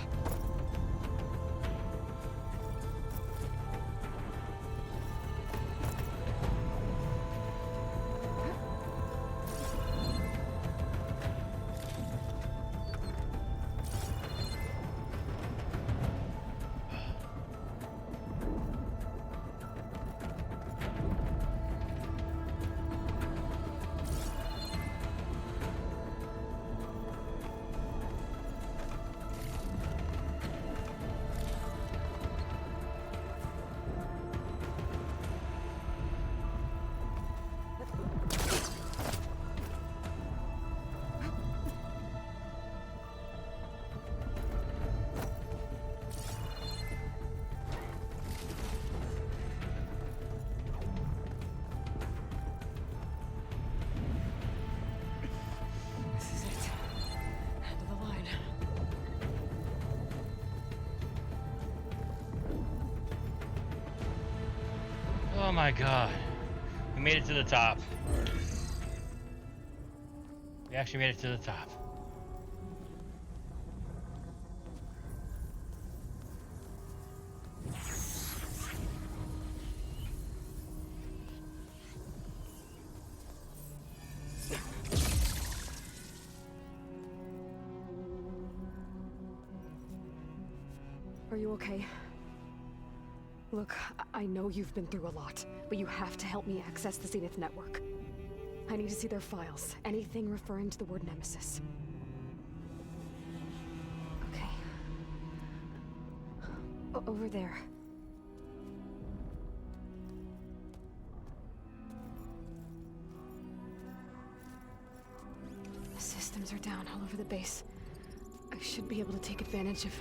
This is it. End of the line. Oh my god. We made it to the top. We actually made it to the top. Are you okay? Look, I know you've been through a lot, but you have to help me access the Zenith network. I need to see their files. Anything referring to the word Nemesis. Okay. Over there. The systems are down all over the base. I should be able to take advantage of...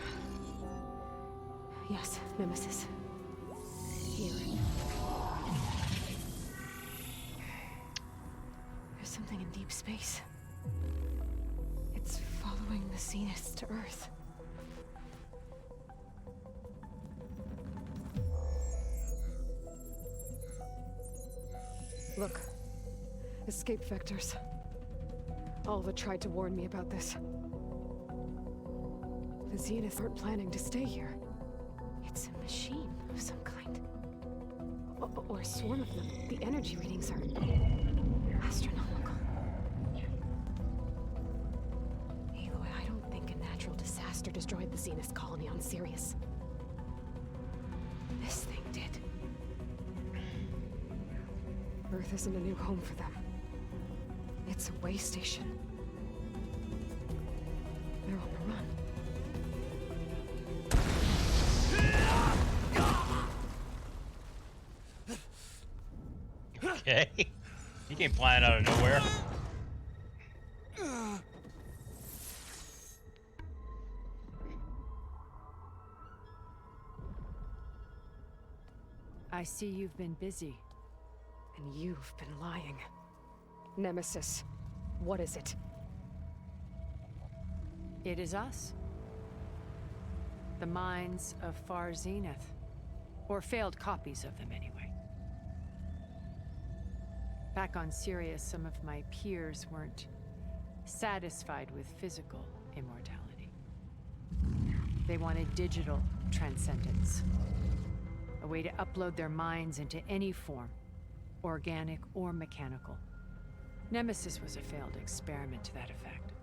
Yes, Nemesis. Here. There's something in deep space. It's following the Zeniths to Earth. Look. Escape vectors. Alva tried to warn me about this. The Zeniths aren't planning to stay here. It's a machine of some kind. Or a swarm of them. The energy readings are astronomical. Aloy, I don't think a natural disaster destroyed the Zenith colony on Sirius. This thing did. Earth isn't a new home for them. It's a way station. They're on the run. Okay. He came flying out of nowhere. I see you've been busy. And you've been lying. Nemesis, what is it? It is us. The minds of Far Zenith. Or failed copies of them, anyway. Back on Sirius, some of my peers weren't satisfied with physical immortality. They wanted digital transcendence. A way to upload their minds into any form, organic or mechanical. Nemesis was a failed experiment to that effect.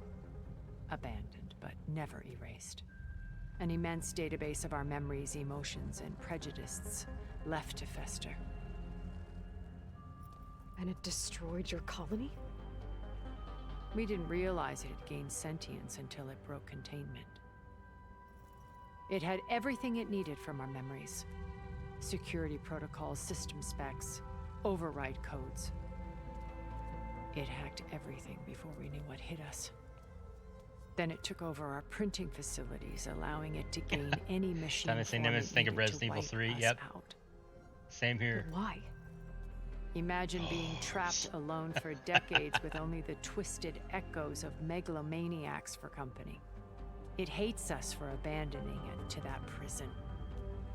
Abandoned, but never erased. An immense database of our memories, emotions, and prejudices left to fester. And it destroyed your colony? We didn't realize it had gained sentience until it broke containment. It had everything it needed from our memories. Security protocols, system specs, override codes. It hacked everything before we knew what hit us. Then it took over our printing facilities, allowing it to gain any machine Time to say Nemesis, think of Resident Evil 3. Yep. Out. Same here. Why? Imagine being trapped alone for decades with only the twisted echoes of megalomaniacs for company. It hates us for abandoning it to that prison.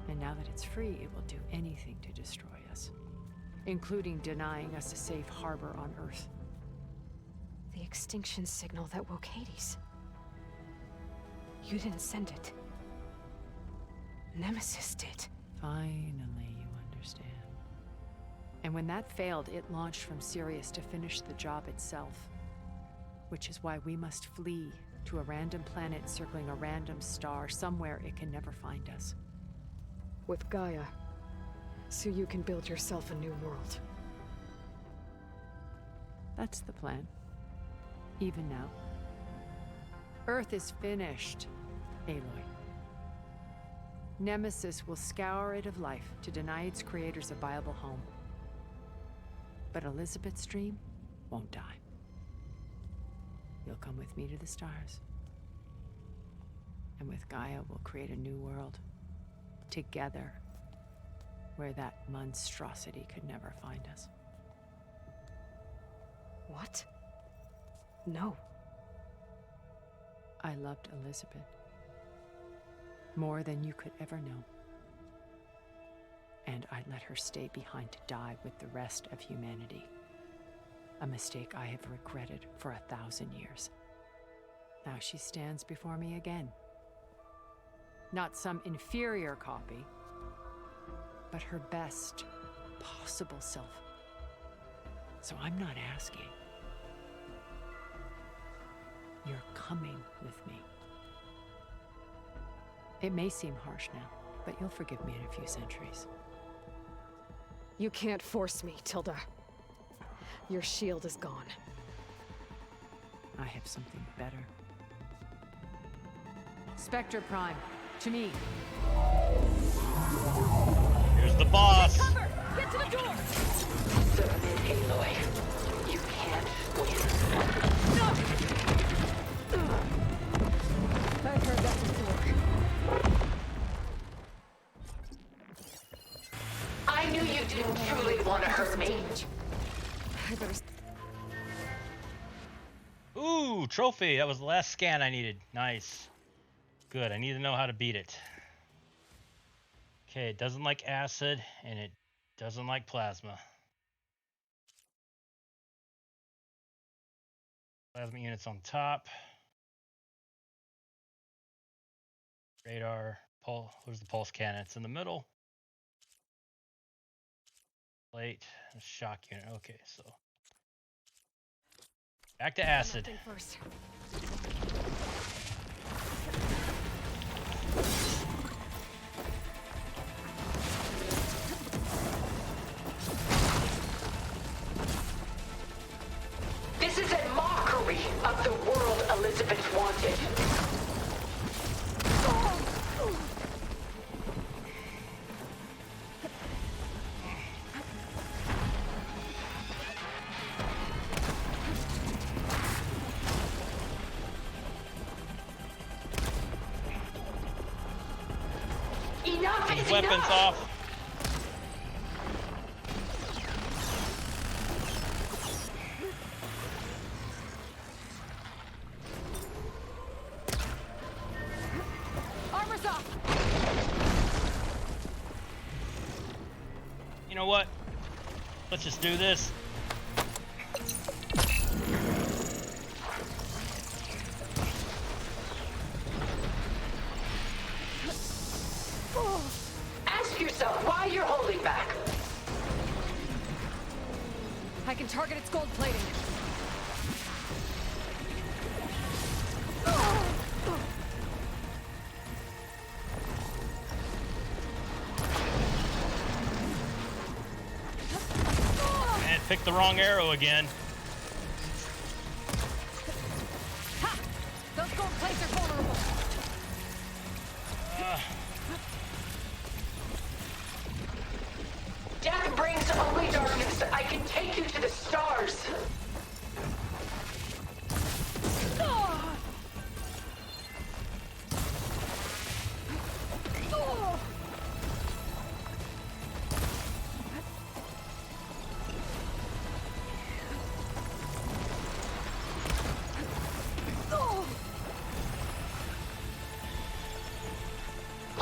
And now that it's free, it will do anything to destroy us, including denying us a safe harbor on Earth. The extinction signal that woke Hades. You didn't send it. Nemesis did. Finally, you understand. And when that failed, it launched from Sirius to finish the job itself. Which is why we must flee to a random planet circling a random star, somewhere it can never find us. With Gaia, so you can build yourself a new world. That's the plan. Even now. Earth is finished, Aloy. Nemesis will scour it of life to deny its creators a viable home. But Elizabeth's dream won't die. You'll come with me to the stars. And with Gaia, we'll create a new world. Together. Where that monstrosity could never find us. What? No. I loved Elizabeth. More than you could ever know. And I let her stay behind to die with the rest of humanity. A mistake I have regretted for 1,000 years. Now she stands before me again. Not some inferior copy, but her best possible self. So I'm not asking. You're coming with me. It may seem harsh now, but you'll forgive me in a few centuries. You can't force me, Tilda. Your shield is gone. I have something better. Spectre Prime, to me. Here's the boss. Take cover! Get to the door! Aloy, you can't win. No! I've heard that before. I knew you didn't truly want to hurt me. I better... Ooh, trophy. That was the last scan I needed. Nice. Good. I need to know how to beat it. Okay, it doesn't like acid, and it doesn't like plasma. Plasma units on top. Radar. Where's the pulse cannon? It's in the middle. Plate. Shock unit. Okay, so. Back to acid. First. This is a mockery of the world Elizabeth wanted. Enough is Weapons enough! off. You know what? Let's just do this. Ask yourself why you're holding back. I can target its gold plating. And picked the wrong arrow again. Ha! Those gold plates are vulnerable. Death brings only darkness. I can take you to the stars.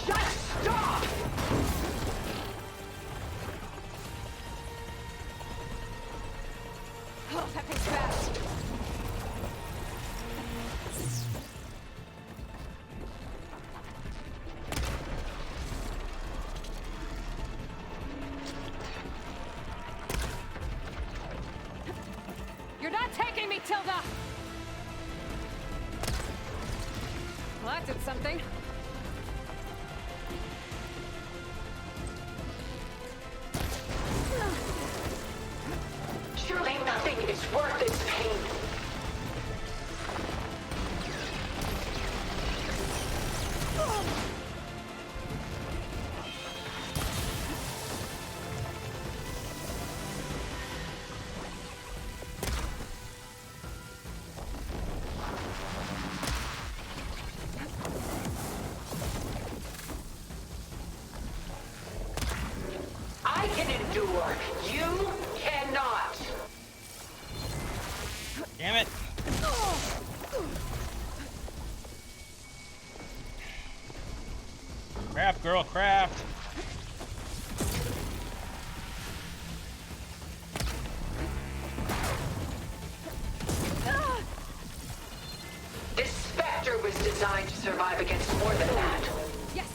Just stop! Oh, that goes fast. You're not taking me, Tilda! Well, that did something. Surely nothing is worth this pain. I can endure. You cannot. Damn it. Craft, girl, craft. This specter was designed to survive against more than that. Yes!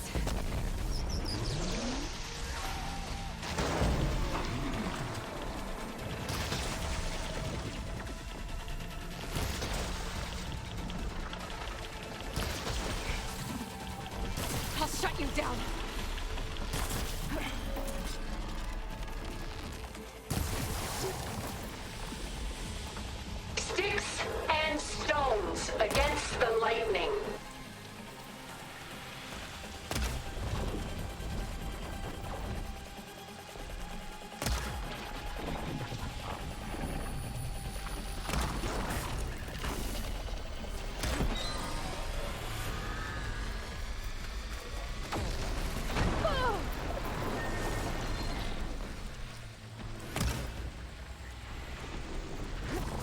I'll shut you down. Sticks and stones against the lightning.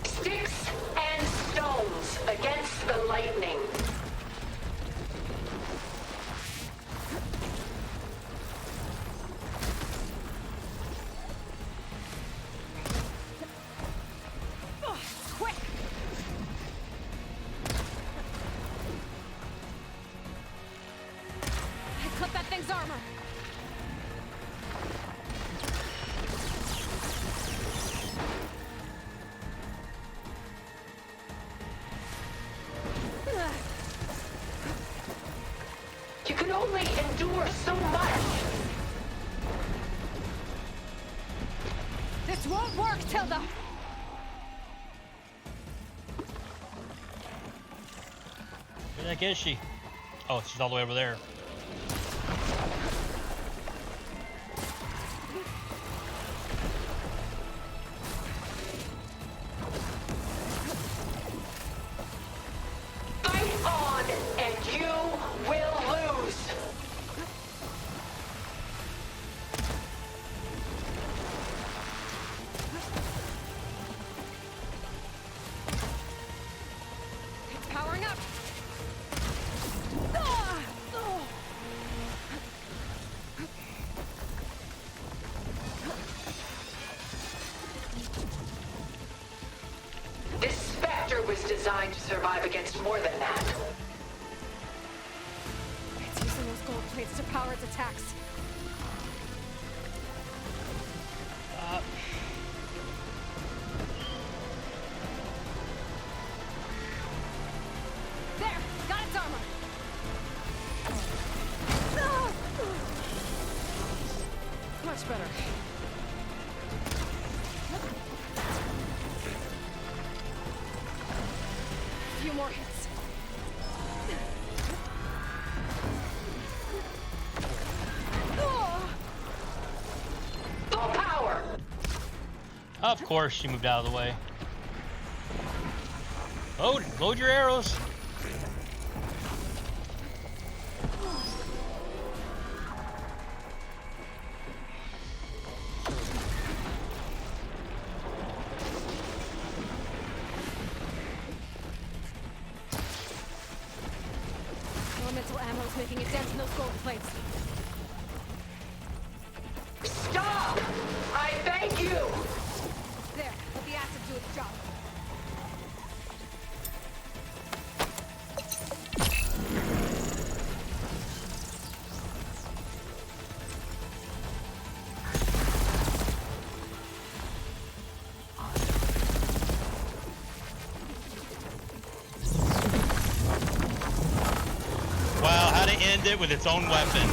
Sticks and stones against the lightning. Quick! I clipped that thing's armor. You can only endure so much. This won't work, Tilda! Where the heck is she? Oh, she's all the way over there. Fight on, and you will lose. It's powering up! designed to survive against more than that. It's using those gold plates to power its attacks. There! Got its armor! Much better. A few more hits. Full power! Of course, she moved out of the way. Load your arrows. Elemental ammo's making a dent in those gold plates. Stop! I thank you! There, let the acid do its job. Wow, how to end it with its own weapon.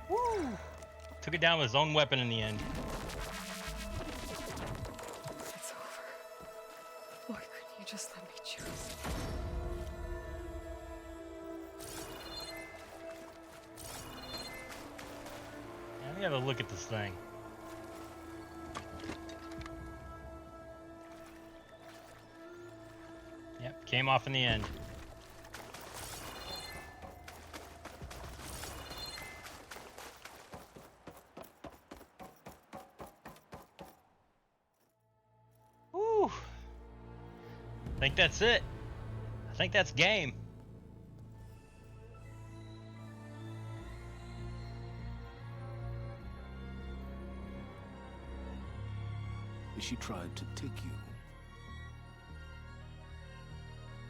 Woo! Took it down with his own weapon in the end. It's over. Why couldn't you just let me choose? Let me have a look at this thing. Yep, came off in the end. Woo! I think that's it. I think that's game. She tried to take you.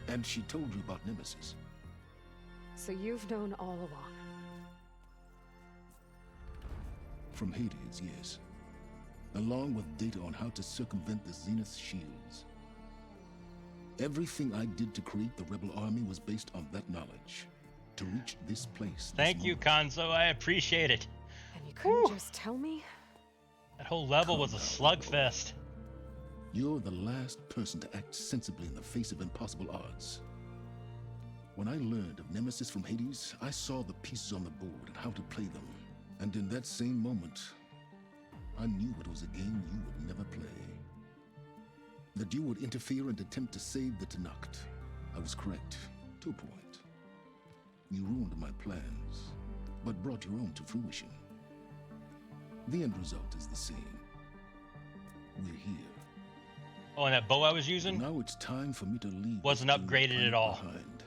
And she told you about Nemesis. So you've known all along. From Hades, yes. Along with data on how to circumvent the Zeniths' shields. Everything I did to create the rebel army was based on that knowledge. To reach this place. Thank you, Konzo. I appreciate it. And you couldn't just tell me? That whole level was a slugfest. You're the last person to act sensibly in the face of impossible odds. When I learned of Nemesis from Hades, I saw the pieces on the board and how to play them. And in that same moment, I knew it was a game you would never play. That you would interfere and attempt to save the Tenakth. I was correct, to a point. You ruined my plans, but brought your own to fruition. The end result is the same. We're here. Oh, and that bow I was using? Now it's time for me to leave. Wasn't upgraded at all. Behind,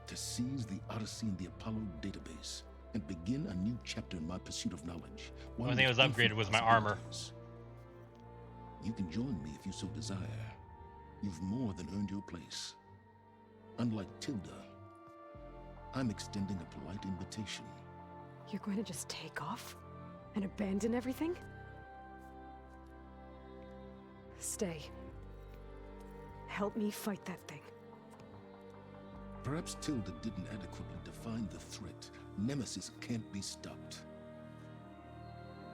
to seize the Odyssey and the Apollo database and begin a new chapter in my pursuit of knowledge. The only thing that was upgraded was my armor. You can join me if you so desire. You've more than earned your place. Unlike Tilda, I'm extending a polite invitation. You're going to just take off? And abandon everything? Stay. Help me fight that thing. Perhaps Tilda didn't adequately define the threat. Nemesis can't be stopped.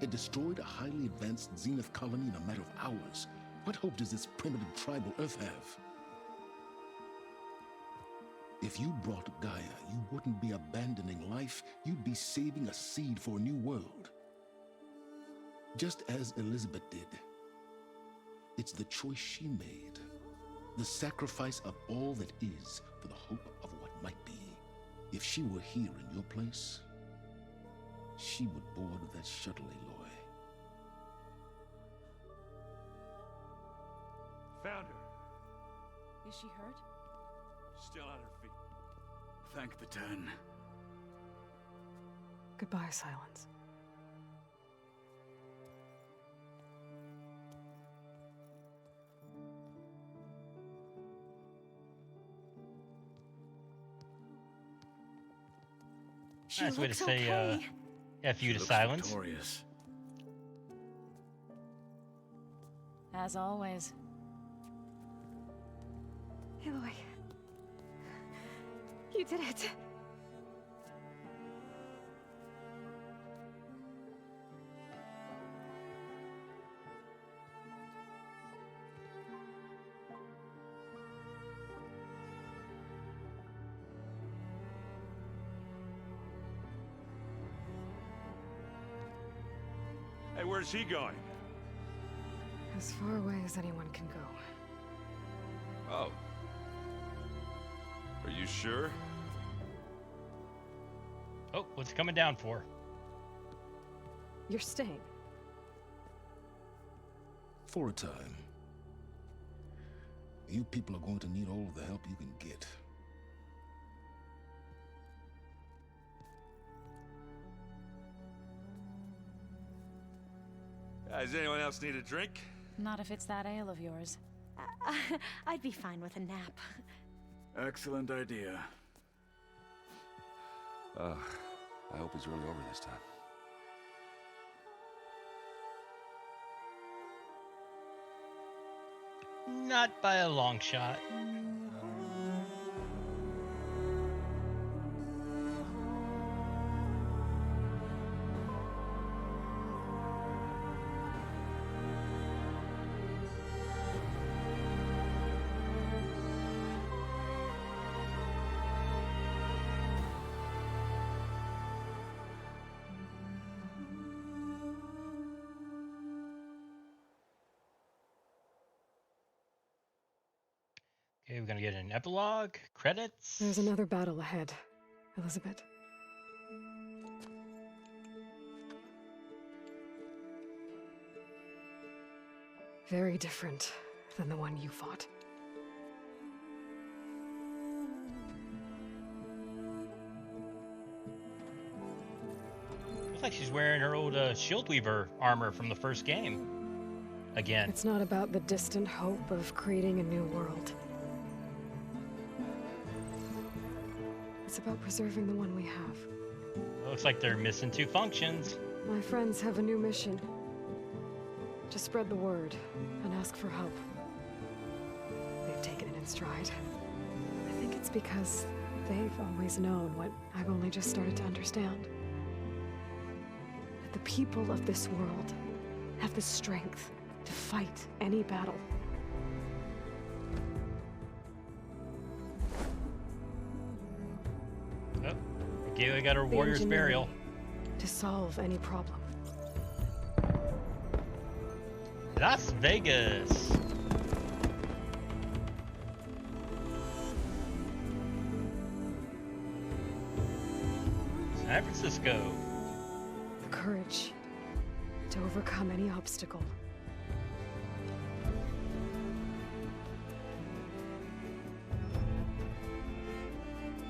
It destroyed a highly advanced Zenith colony in a matter of hours. What hope does this primitive tribal Earth have? If you brought Gaia, you wouldn't be abandoning life, you'd be saving a seed for a new world. Just as Elizabeth did. It's the choice she made. The sacrifice of all that is for the hope of what might be. If she were here in your place, she would board that shuttle, Aloy. Found her. Is she hurt? Still on her feet. Thank the 10. Goodbye, Silence. She Nice way to looks say okay. F you She to looks silence. victorious. As always. Aloy. You did it. Hey, where's he going? As far away as anyone can go. Oh. Are you sure? Oh, what's it coming down for? You're staying. For a time. You people are going to need all of the help you can get. Does anyone else need a drink? Not if it's that ale of yours. I'd be fine with a nap. Excellent idea. I hope it's really over this time. Not by a long shot. Okay, we're gonna get an epilogue, credits. There's another battle ahead, Elizabeth. Very different than the one you fought. Looks like she's wearing her old Shield Weaver armor from the first game. Again. It's not about the distant hope of creating a new world. It's about preserving the one we have. Looks like they're missing two functions. My friends have a new mission. To spread the word and ask for help. They've taken it in stride. I think it's because they've always known what I've only just started to understand. That the people of this world have the strength to fight any battle. Oh, Gayla got her warrior's burial. To solve any problem. Las Vegas. San Francisco. The courage to overcome any obstacle.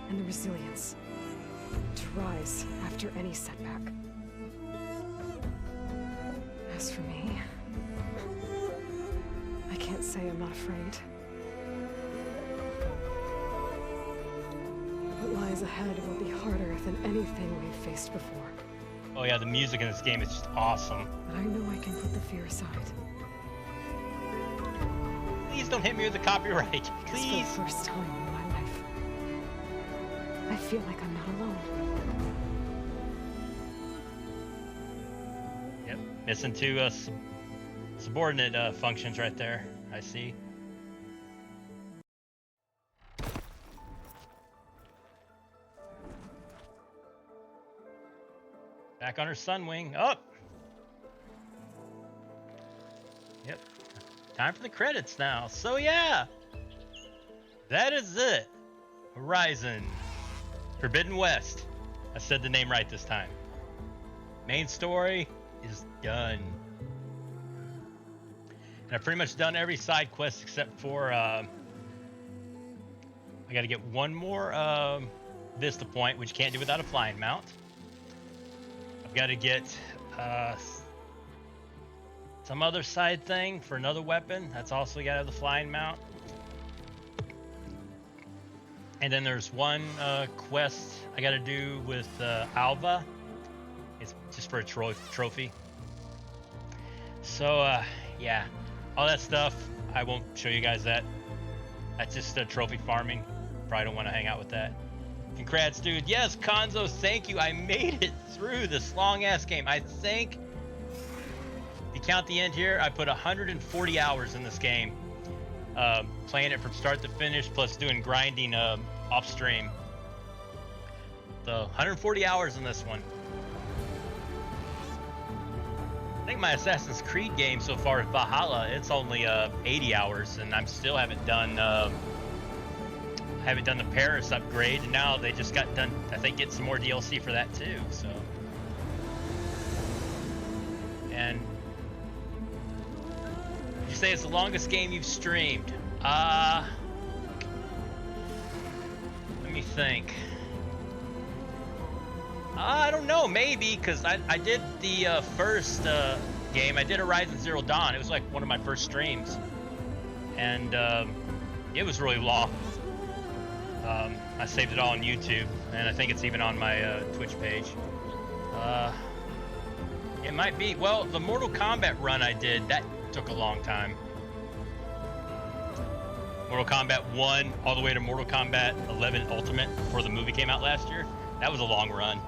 And the resilience to rise after any setback. As for me, I can't say I'm not afraid. What lies ahead will be harder than anything we've faced before. Oh yeah, the music in this game is just awesome. But I know I can put the fear aside. Please don't hit me with the copyright. Because Please. for the first time in my life, I feel like I'm not alone. Yep, missing two subordinate functions right there. I see. Back on her Sunwing. Up. Yep. Time for the credits now. So yeah, that is it. Horizon Forbidden West. I said the name right this time. Main story is done. And I've pretty much done every side quest except for I got to get one more Vista point, which you can't do without a flying mount. I've got to get some other side thing for another weapon. That's also got to have the flying mount. And then there's one quest I got to do with Alva. It's just for a trophy. So, yeah, all that stuff, I won't show you guys that. That's just trophy farming. Probably don't want to hang out with that. Congrats, dude. Yes, Konzo, thank you. I made it through this long-ass game. I think, if you count the end here, I put 140 hours in this game. Playing it from start to finish, plus doing grinding off-stream. So, 140 hours in this one. I think my Assassin's Creed game so far is Valhalla. It's only 80 hours, and I'm still haven't done the Paris upgrade. And now they just got done. I think get some more DLC for that too. So, and you say it's the longest game you've streamed? Let me think. I don't know, maybe, because I did the first game. I did Horizon Zero Dawn. It was like one of my first streams. And it was really long. I saved it all on YouTube, and I think it's even on my Twitch page. It might be. Well, the Mortal Kombat run I did, that took a long time. Mortal Kombat 1 all the way to Mortal Kombat 11 Ultimate before the movie came out last year. That was a long run.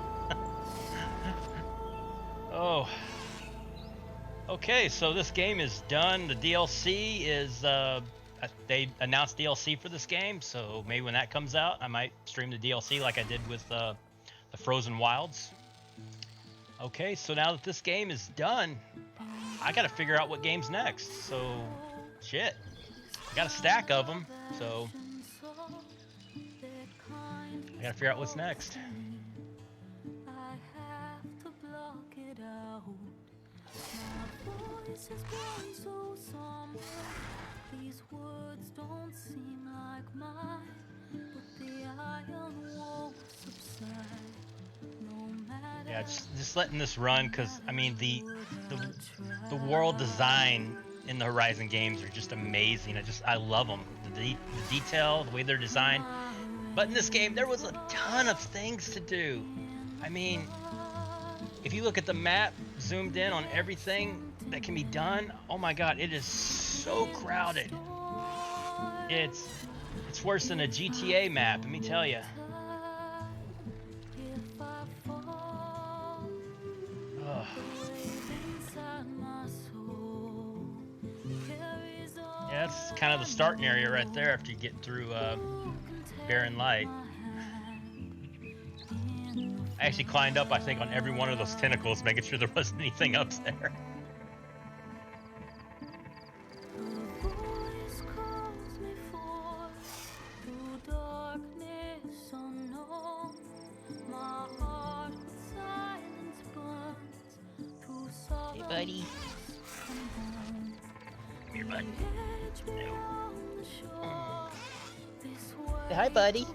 Oh. Okay, so this game is done. The DLC is, they announced DLC for this game, so maybe when that comes out, I might stream the DLC like I did with the Frozen Wilds. Okay, so now that this game is done, I gotta figure out what game's next. So, shit. I got a stack of them, so I gotta figure out what's next. These words don't seem like mine, but the iron won't subside. No matter. Yeah, just letting this run, because I mean the world design in the Horizon games are just amazing. I love them. The detail, the way they're designed. But in this game, there was a ton of things to do. I mean, if you look at the map, zoomed in on everything that can be done, oh my god, it is so crowded. It's worse than a GTA map, let me tell you. Oh. Yeah, that's kind of the starting area right there after you get through Barren Light. I actually climbed up, I think, on every one of those tentacles, making sure there wasn't anything up there. Hey, buddy. Come here, bud. No. Say hi, buddy.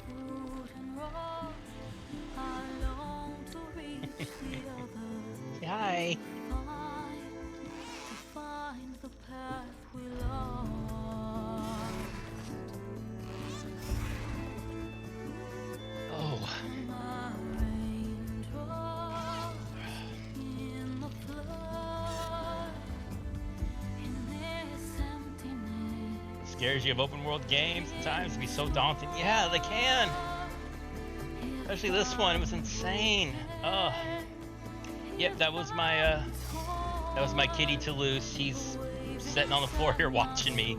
Say hi. Oh. Scares you of open world games sometimes can be so daunting. Yeah, they can. Especially this one, it was insane. Oh. Yep, that was my kitty Toulouse. He's sitting on the floor here watching me.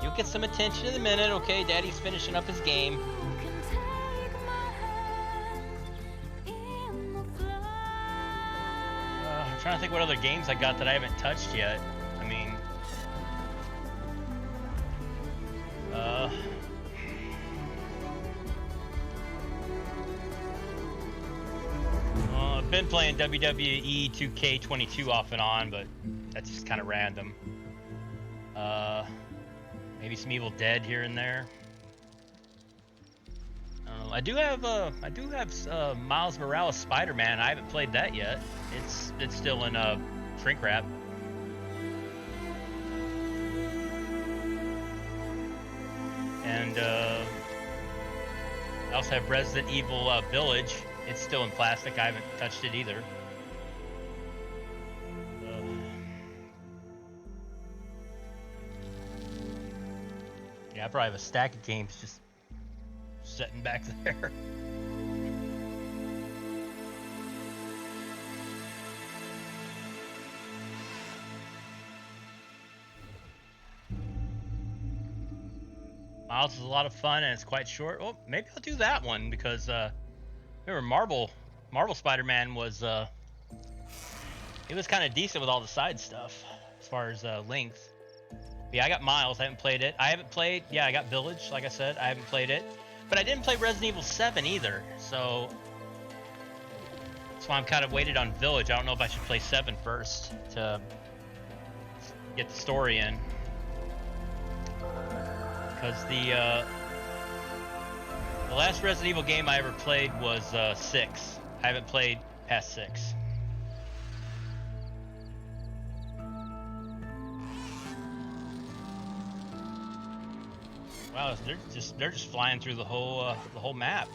You'll get some attention in a minute, okay? Daddy's finishing up his game. I'm trying to think what other games I got that I haven't touched yet. I mean, I've been playing WWE 2K22 off and on, but that's just kind of random. Maybe some Evil Dead here and there. I do have Miles Morales Spider-Man. I haven't played that yet. It's still in shrink wrap. And And I also have Resident Evil Village. It's still in plastic. I haven't touched it either. Yeah, I probably have a stack of games just sitting back there. Miles is a lot of fun and it's quite short. Well, maybe I'll do that one because remember Marvel Spider-Man was it was kind of decent with all the side stuff as far as length. But yeah, I got Miles. I haven't played it. I got Village. Like I said, I haven't played it, but I didn't play Resident Evil 7 either. So that's why I'm kind of waited on Village. I don't know if I should play 7 first to get the story in. Because the last Resident Evil game I ever played was 6. I haven't played past 6. Wow, they're just flying through the whole map.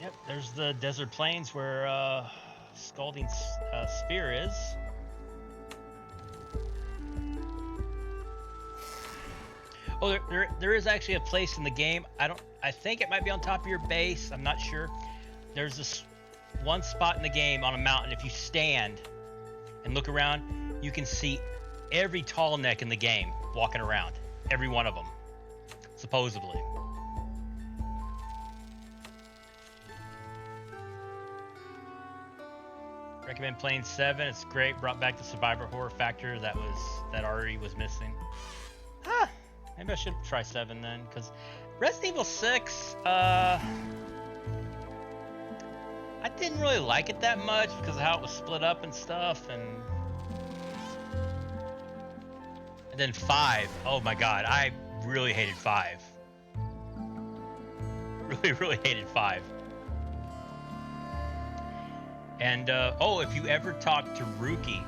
Yep, there's the desert plains where Scalding Spear is. Oh, there is actually a place in the game. I think it might be on top of your base. I'm not sure. There's this one spot in the game on a mountain. If you stand and look around, you can see every tall neck in the game walking around. Every one of them, supposedly. Recommend playing 7. It's great. Brought back the survivor horror factor that already was missing. Maybe I should try 7 then, because Resident Evil 6, I didn't really like it that much because of how it was split up and stuff, and then 5, oh my god, I really hated 5. Really hated 5. And, if you ever talk to Ruki,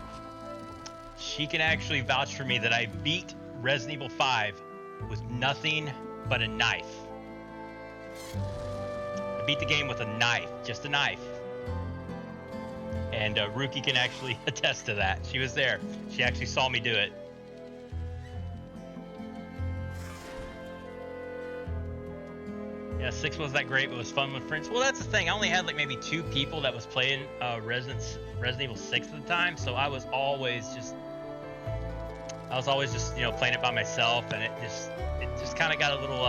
she can actually vouch for me that I beat Resident Evil 5 with nothing but a knife. I beat the game with a knife, just a knife. And Ruki can actually attest to that. She was there. She actually saw me do it. Yeah, 6 wasn't that great, but it was fun with friends. Well, that's the thing. I only had like maybe 2 people that was playing Resident Evil 6 at the time, so I was always just playing it by myself, and it just kind of got a little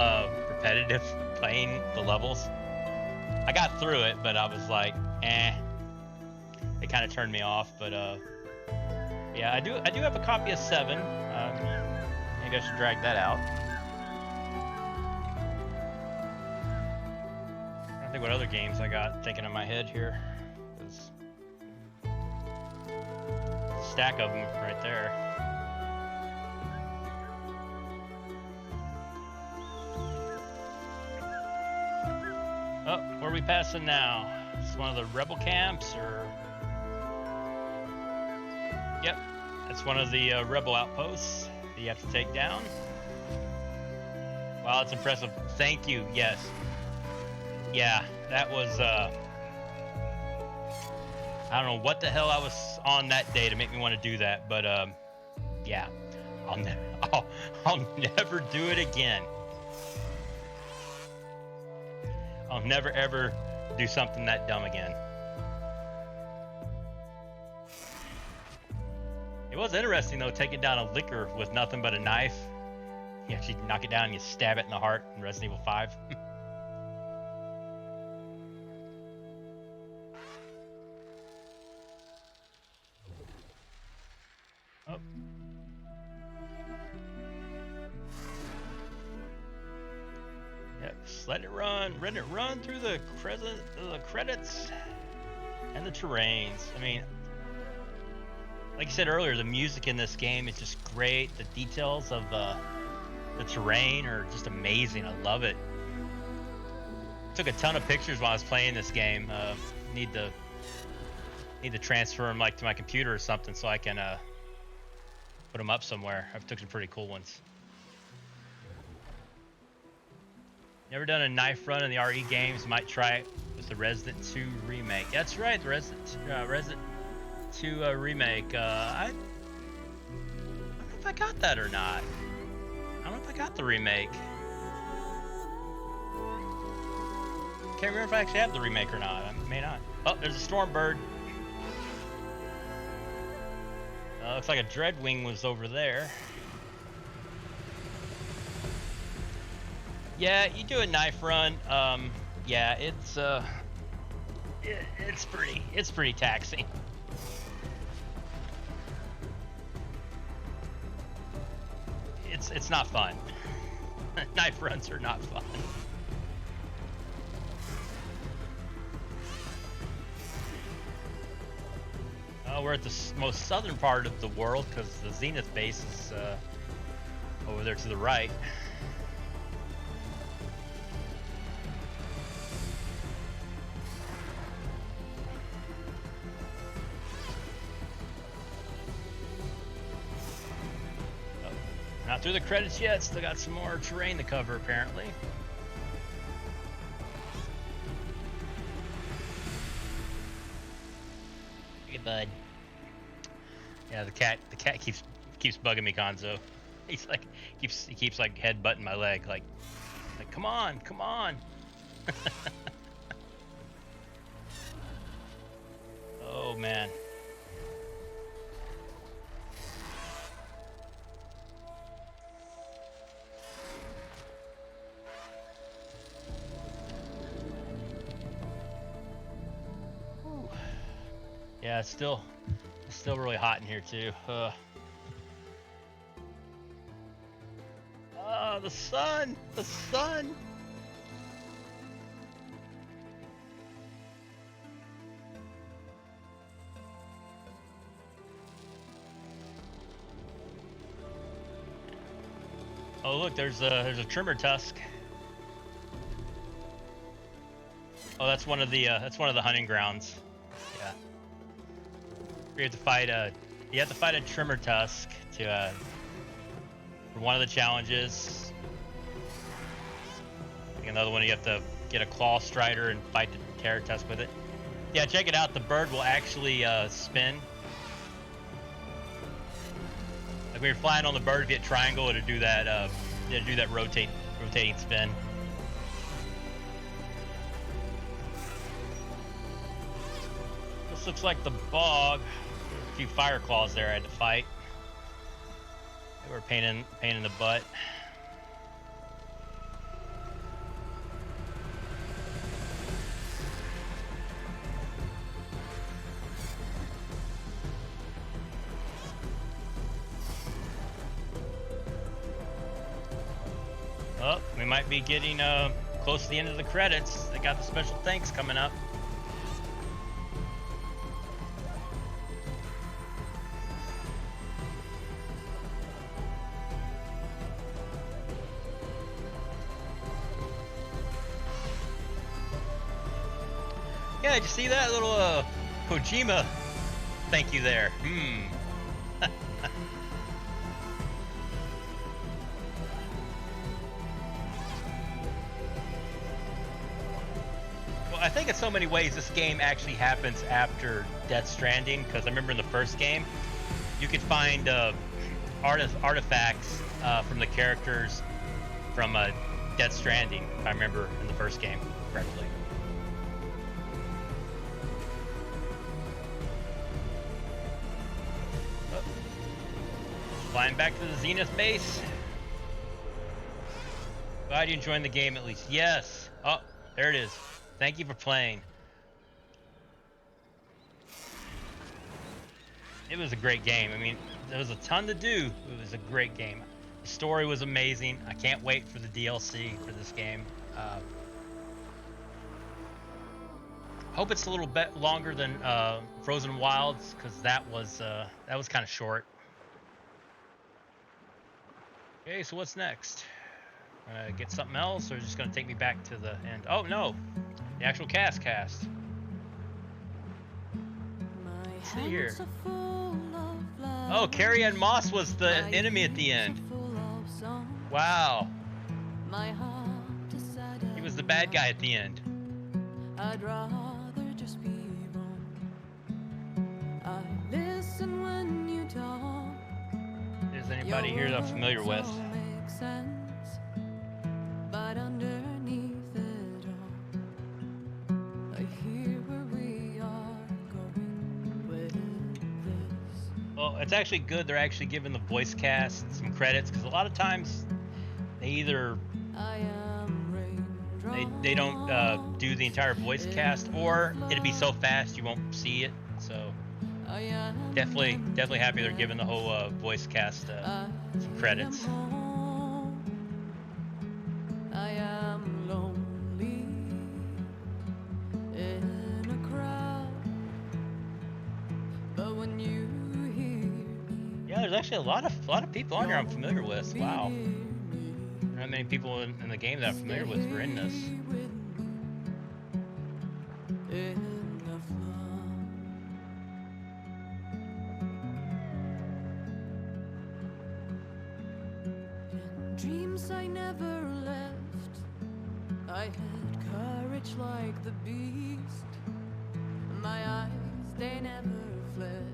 repetitive playing the levels. I got through it, but I was like, It kind of turned me off, but yeah, I do have a copy of 7. Maybe I should drag that out. I think what other games I got thinking in my head here. There's a stack of them right there. Oh, where are we passing now? Is this one of the rebel camps, or? Yep, that's one of the rebel outposts that you have to take down. Wow, that's impressive. Thank you, yes. Yeah, that was, I don't know what the hell I was on that day to make me want to do that, but, yeah, I'll never do it again. I'll never ever do something that dumb again. It was interesting though, taking down a liquor with nothing but a knife. You actually knock it down and you stab it in the heart in Resident Evil 5. Oh. Yep, just let it run through the credits and the terrains. I mean, like I said earlier, the music in this game is just great. The details of the terrain are just amazing. I love it. Took a ton of pictures while I was playing this game. Need to transfer them like to my computer or something so I can put them up somewhere. I've took some pretty cool ones. Never done a knife run in the RE games. Might try it with the Resident 2 remake. That's right, the Resident 2 remake. I don't know if I got that or not. I don't know if I got the remake. Can't remember if I actually have the remake or not. I may not. Oh, there's a Stormbird. Looks like a Dreadwing was over there. Yeah, you do a knife run. Yeah, it's pretty taxing. It's not fun. Knife runs are not fun. We're at the most southern part of the world because the Zenith base is over there to the right. Not through the credits yet, still got some more terrain to cover apparently. Hey bud. Yeah, the cat keeps bugging me, Konzo. He's like he keeps like head butting my leg like come on. Oh man. Yeah, it's still really hot in here too. The sun. Oh look, there's a trimmer tusk. Oh, that's one of the hunting grounds. Yeah. You have to fight a trimmer tusk to for one of the challenges. Another one you have to get a claw strider and fight the terror tusk with it. Yeah, check it out. The bird will actually spin. Like when you're flying on the bird, if you hit triangle, it'll do that. It'll do that rotating spin. This looks like the bog. A few fire claws there I had to fight. They were a pain in the butt. Oh, we might be getting close to the end of the credits. They got the special thanks coming up. Yeah, did you see that little Kojima thank you there? Well, I think in so many ways this game actually happens after Death Stranding, because I remember in the first game you could find artifacts from the characters from Death Stranding, if I remember in the first game correctly. Flying back to the Zenith base. Glad you enjoyed the game at least. Yes. Oh, there it is. Thank you for playing. It was a great game. I mean, there was a ton to do. It was a great game. The story was amazing. I can't wait for the DLC for this game. Hope it's a little bit longer than Frozen Wilds, because that was kind of short. Okay, so what's next? Get something else, or is it just gonna take me back to the end? Oh no, the actual cast. Let's see here. Oh, Carrie Ann Moss was the enemy at the end. Wow. bad guy at the end. I'd rather just be wrong. I listen when you talk. Is anybody here that I'm familiar with? Make sense, but underneath it all, I hear where we are going with this. Well, it's actually good they're actually giving the voice cast some credits, because a lot of times they either they don't do the entire voice cast, or it'd be so fast you won't see it. So definitely happy they're giving the whole voice cast some credits. I am lonely in a crowd, but when you hear me, Yeah, there's actually a lot of people on here I'm familiar with. Wow. Not many people in the game that I'm familiar with were in this. Dreams I never left. I had courage like the beast. My eyes, they never fled.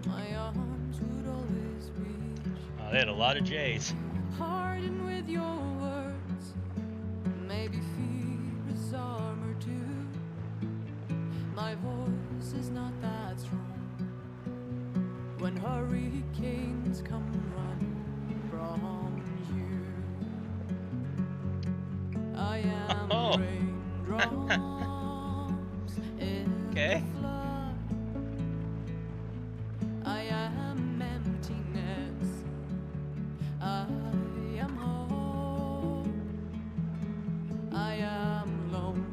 My arms would always reach. Oh, they had a lot of J's. Harden with your words. Maybe fear is armor too. My voice is not that strong. When hurricanes come running from you, I am raindrops in the flood. I am emptiness. I am home. I am lonely.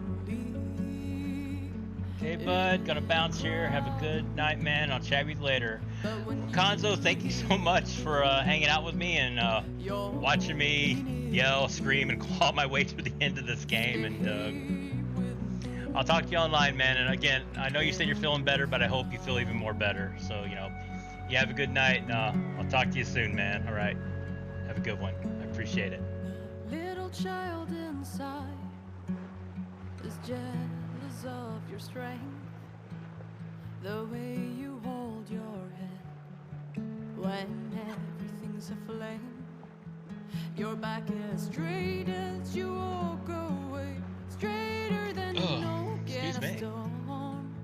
Okay, bud, gonna bounce here. Have a good night, man. I'll chat with you later. Konzo, thank you so much for hanging out with me and watching me yell, scream, and claw my way through the end of this game. And I'll talk to you online, man. And again, I know you said you're feeling better, but I hope you feel even more better. So, you know, you have a good night, and I'll talk to you soon, man. All right. Have a good one. I appreciate it. Little child inside is jealous of your strength. The way you hold your head when everything's aflame. Your back as straight as you walk away, straighter than no excuse me. storm.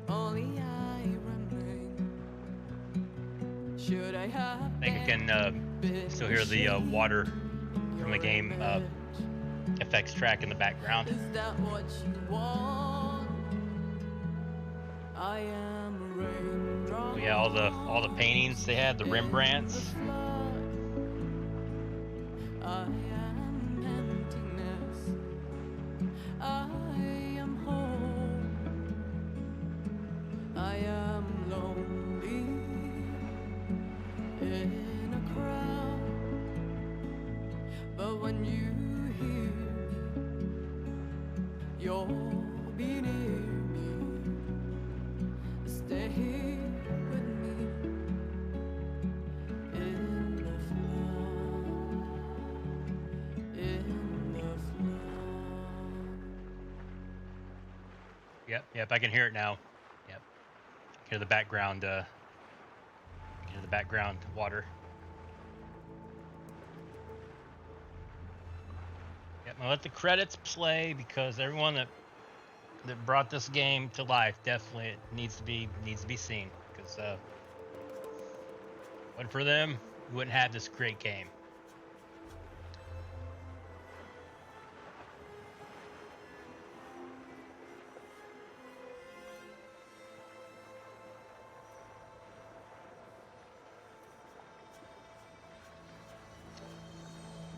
Only I remain. Should I have I think I can still hear the water from the game effects track in the background. Is that what you want? I am a raindrop. Yeah, all the paintings they had, the Rembrandts. I am emptiness. I am home. I am lonely in a crowd. But when you hear me, you'll be near me. Stay here with me in the flood. In the flood. Yep, I can hear it now. Yep. I can hear the background water. Yep, I'll let the credits play because everyone that brought this game to life definitely needs to be seen, because but for them, we wouldn't have this great game.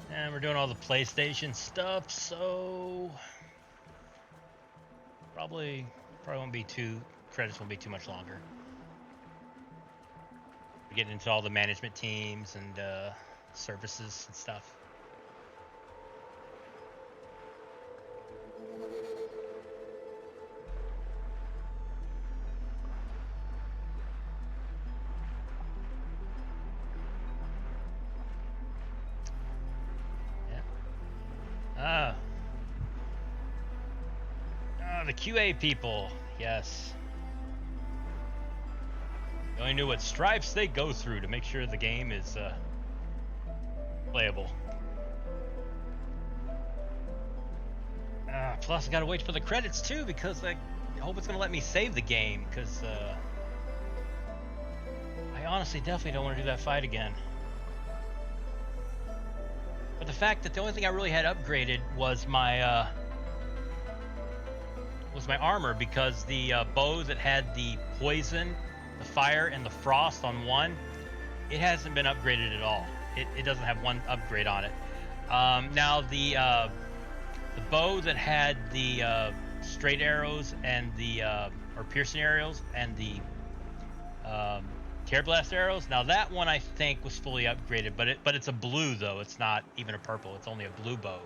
And we're doing all the PlayStation stuff, so probably won't be credits won't be too much longer. We're getting into all the management teams and services and stuff. The QA people, yes. They only knew what stripes they go through to make sure the game is playable. Plus, I gotta wait for the credits too, because I hope it's gonna let me save the game, because I honestly definitely don't want to do that fight again. But the fact that the only thing I really had upgraded was my armor, because the bow that had the poison, the fire, and the frost on one, it hasn't been upgraded at all. It doesn't have one upgrade on it. Now the bow that had the straight arrows and the or piercing arrows and the tear blast arrows. Now that one I think was fully upgraded, but it's a blue though. It's not even a purple. It's only a blue bow,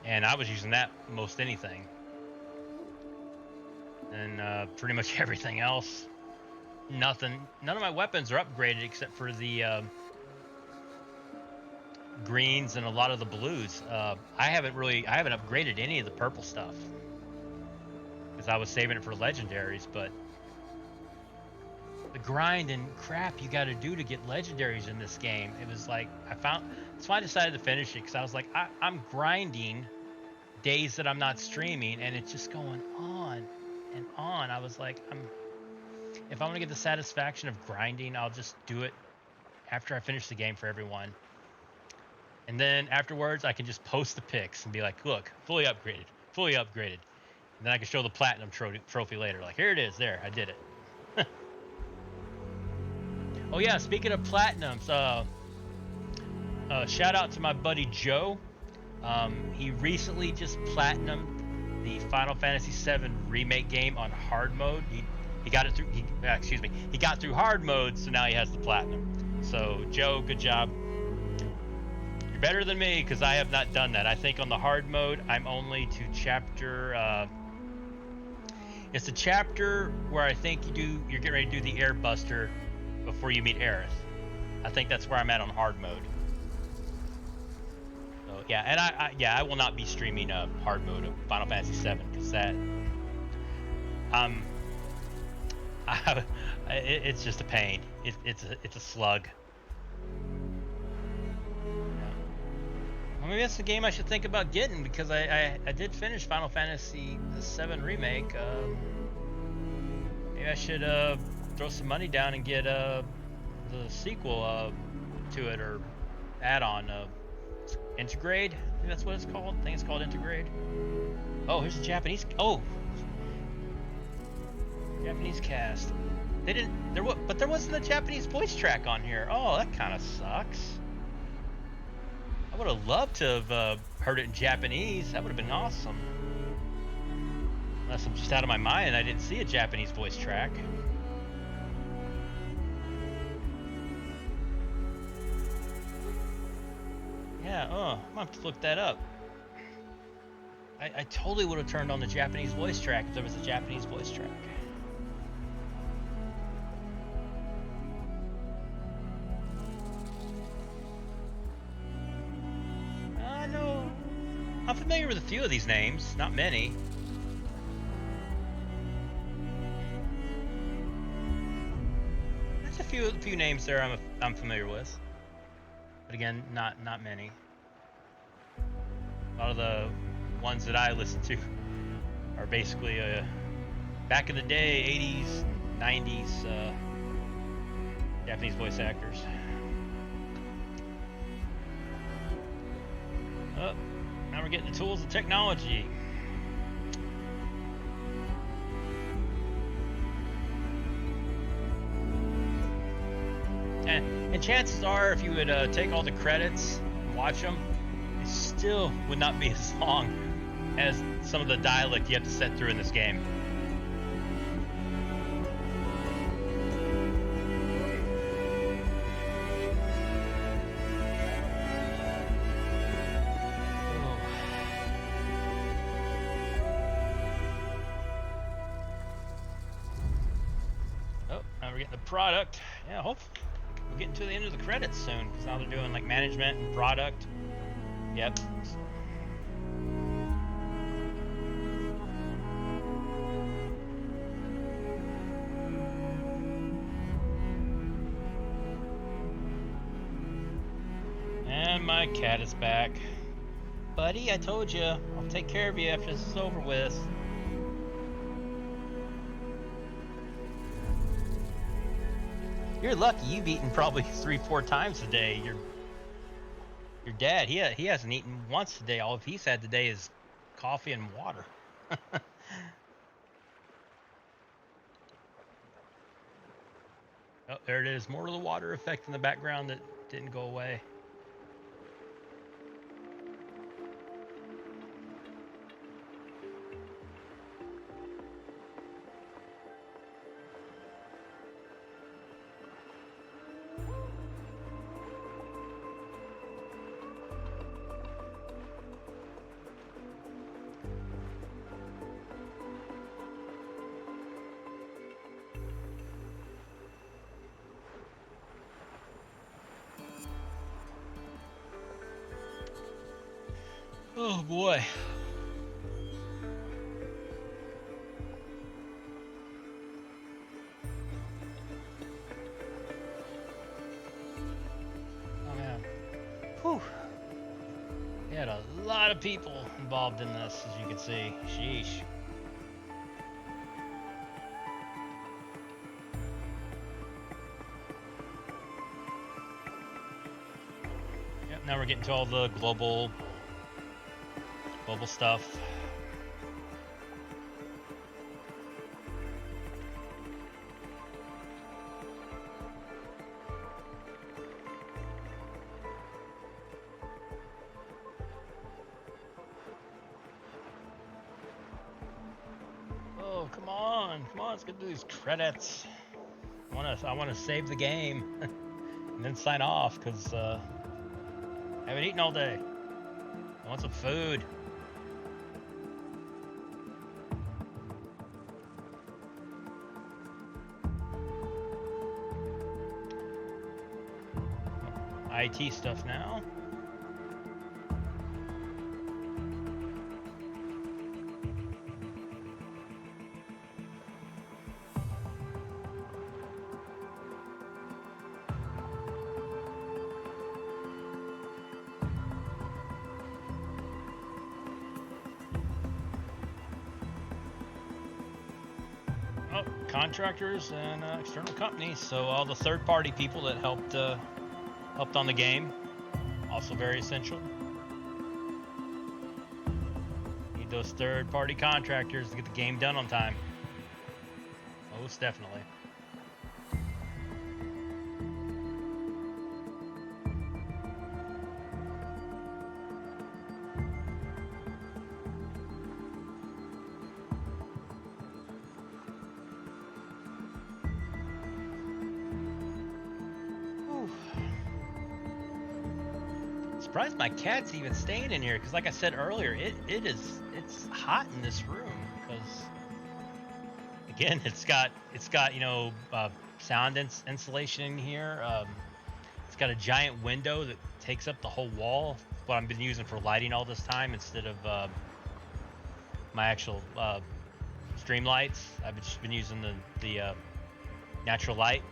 and I was using that most anything. And pretty much everything else, nothing. None of my weapons are upgraded except for the greens and a lot of the blues. I haven't upgraded any of the purple stuff because I was saving it for legendaries. But the grind and crap you got to do to get legendaries in this game, it was like that's why I decided to finish it, because I was like, I'm grinding days that I'm not streaming, and it's just going on and on. I was like, if I want to get the satisfaction of grinding, I'll just do it after I finish the game for everyone. And then afterwards, I can just post the pics and be like, look, fully upgraded. And then I can show the platinum trophy later. Like, here it is. There, I did it. Oh yeah, speaking of platinums, shout out to my buddy Joe. He recently just platinumed the Final Fantasy VII Remake game on hard mode. He got it through. He got through hard mode, so now he has the platinum. So Joe, good job. You're better than me, because I have not done that. I think on the hard mode, I'm only to chapter. It's the chapter where I think you're getting ready to do the Air Buster before you meet Aerith. I think that's where I'm at on hard mode. So yeah, and I will not be streaming hard mode of Final Fantasy VII, because that it's just a pain. It's a slug. Well, maybe that's the game I should think about getting, because I did finish Final Fantasy VII Remake. Maybe I should throw some money down and get the sequel to it, or add-on. Integrate? I think that's what it's called. I think it's called Integrate. Oh, here's a Japanese. Oh, Japanese cast. They didn't. But there wasn't a Japanese voice track on here. Oh, that kind of sucks. I would have loved to have heard it in Japanese. That would have been awesome. Unless I'm just out of my mind and I didn't see a Japanese voice track. Yeah, I'm gonna have to look that up. I totally would have turned on the Japanese voice track if there was a Japanese voice track. I know. I'm familiar with a few of these names, not many. There's a few names there I'm familiar with. But again, not many. A lot of the ones that I listen to are basically back in the day, 80s, 90s Japanese voice actors. Oh, now we're getting the tools of technology. And chances are, if you would take all the credits and watch them, it still would not be as long as some of the dialect you have to set through in this game. Oh, now we're getting the product. Yeah, hopefully. We're getting to the end of the credits soon, because now they're doing like management and product. Yep. my cat is back. Buddy, I told you, I'll take care of you after this is over with. You're lucky you've eaten probably 3-4 times a day. Your dad, he hasn't eaten once a day. All he's had today is coffee and water. Oh, there it is. More of the water effect in the background that didn't go away. Oh boy. Oh man. Whew. We had a lot of people involved in this, as you can see. Sheesh. Yep, now we're getting to all the global stuff. Oh, come on, let's get to these credits. I wanna save the game and then sign off, because I haven't eaten all day. I want some food. IT stuff now. Oh, contractors and external companies. So all the third-party people that helped on the game, also very essential. Need those third-party contractors to get the game done on time. Most definitely. Surprised my cat's even staying in here, because like I said earlier, it's hot in this room, because again it's got you know, sound insulation in here. It's got a giant window that takes up the whole wall, what I've been using for lighting all this time instead of my actual stream lights. I've just been using the natural light.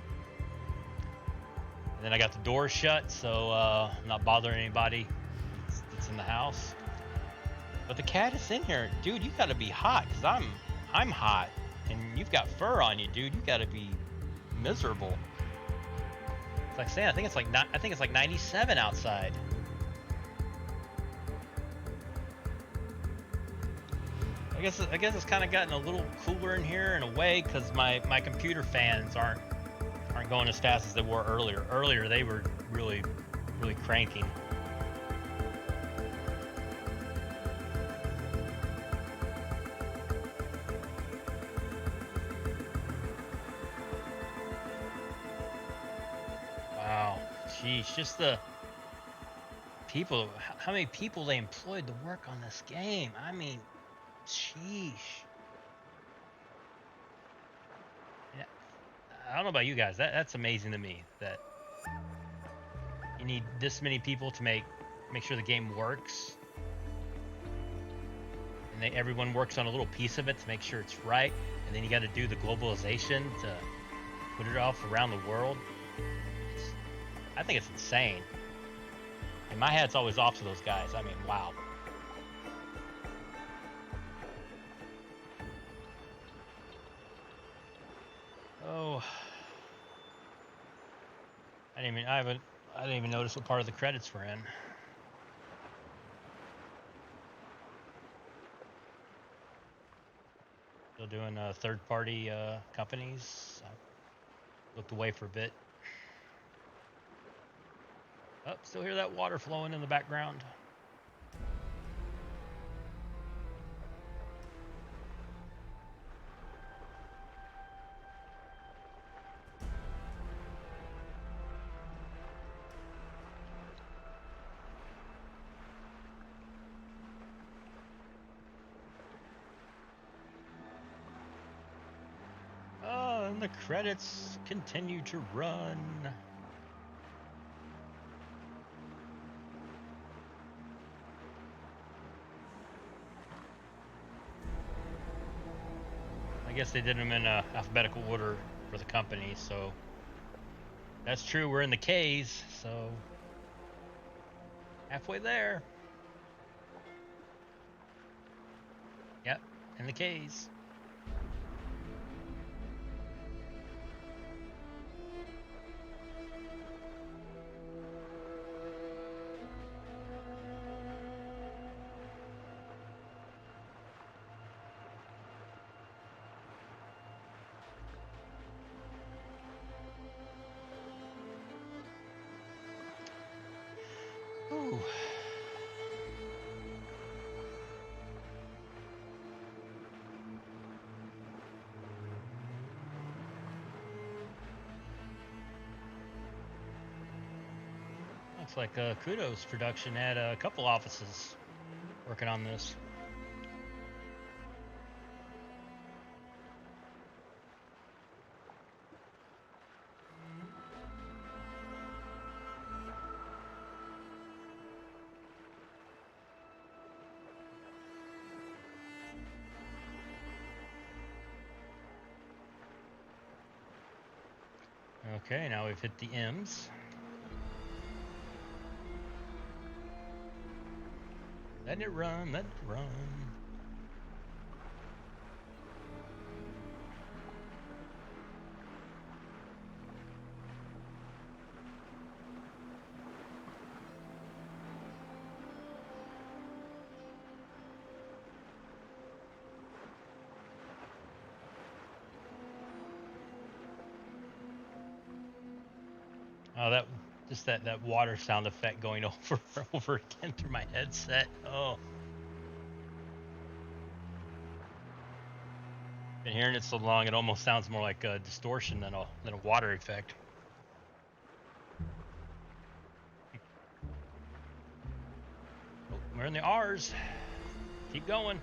And then I got the door shut, so I'm not bothering anybody that's in the house. But the cat is in here. Dude, you gotta be hot, because I'm hot. And you've got fur on you, dude. You gotta be miserable. It's like saying, I think it's like 97 outside. I guess it's kind of gotten a little cooler in here in a way, because my computer fans aren't going as fast as they were earlier. Earlier they were really cranking. Wow, jeez, just the people, how many people they employed to work on this game. I mean, sheesh. I don't know about you guys. That's amazing to me, that you need this many people to make sure the game works, and everyone works on a little piece of it to make sure it's right, and then you got to do the globalization to put it off around the world. I think it's insane. And my hat's always off to those guys. I mean, wow. Oh, I didn't even notice what part of the credits we're in. Still doing third-party companies. I looked away for a bit. Oh, still hear that water flowing in the background. Oh, and the credits continue to run. I guess they did them in alphabetical order for the company, so that's true. We're in the K's, so halfway there. Yep, in the K's. Ooh. Looks like Kudos Production had a couple offices working on this. Okay, now we've hit the M's. Let it run, let it run. Oh, that water sound effect going over again through my headset. Oh. Been hearing it so long, it almost sounds more like a distortion than a water effect. Oh, we're in the R's. Keep going.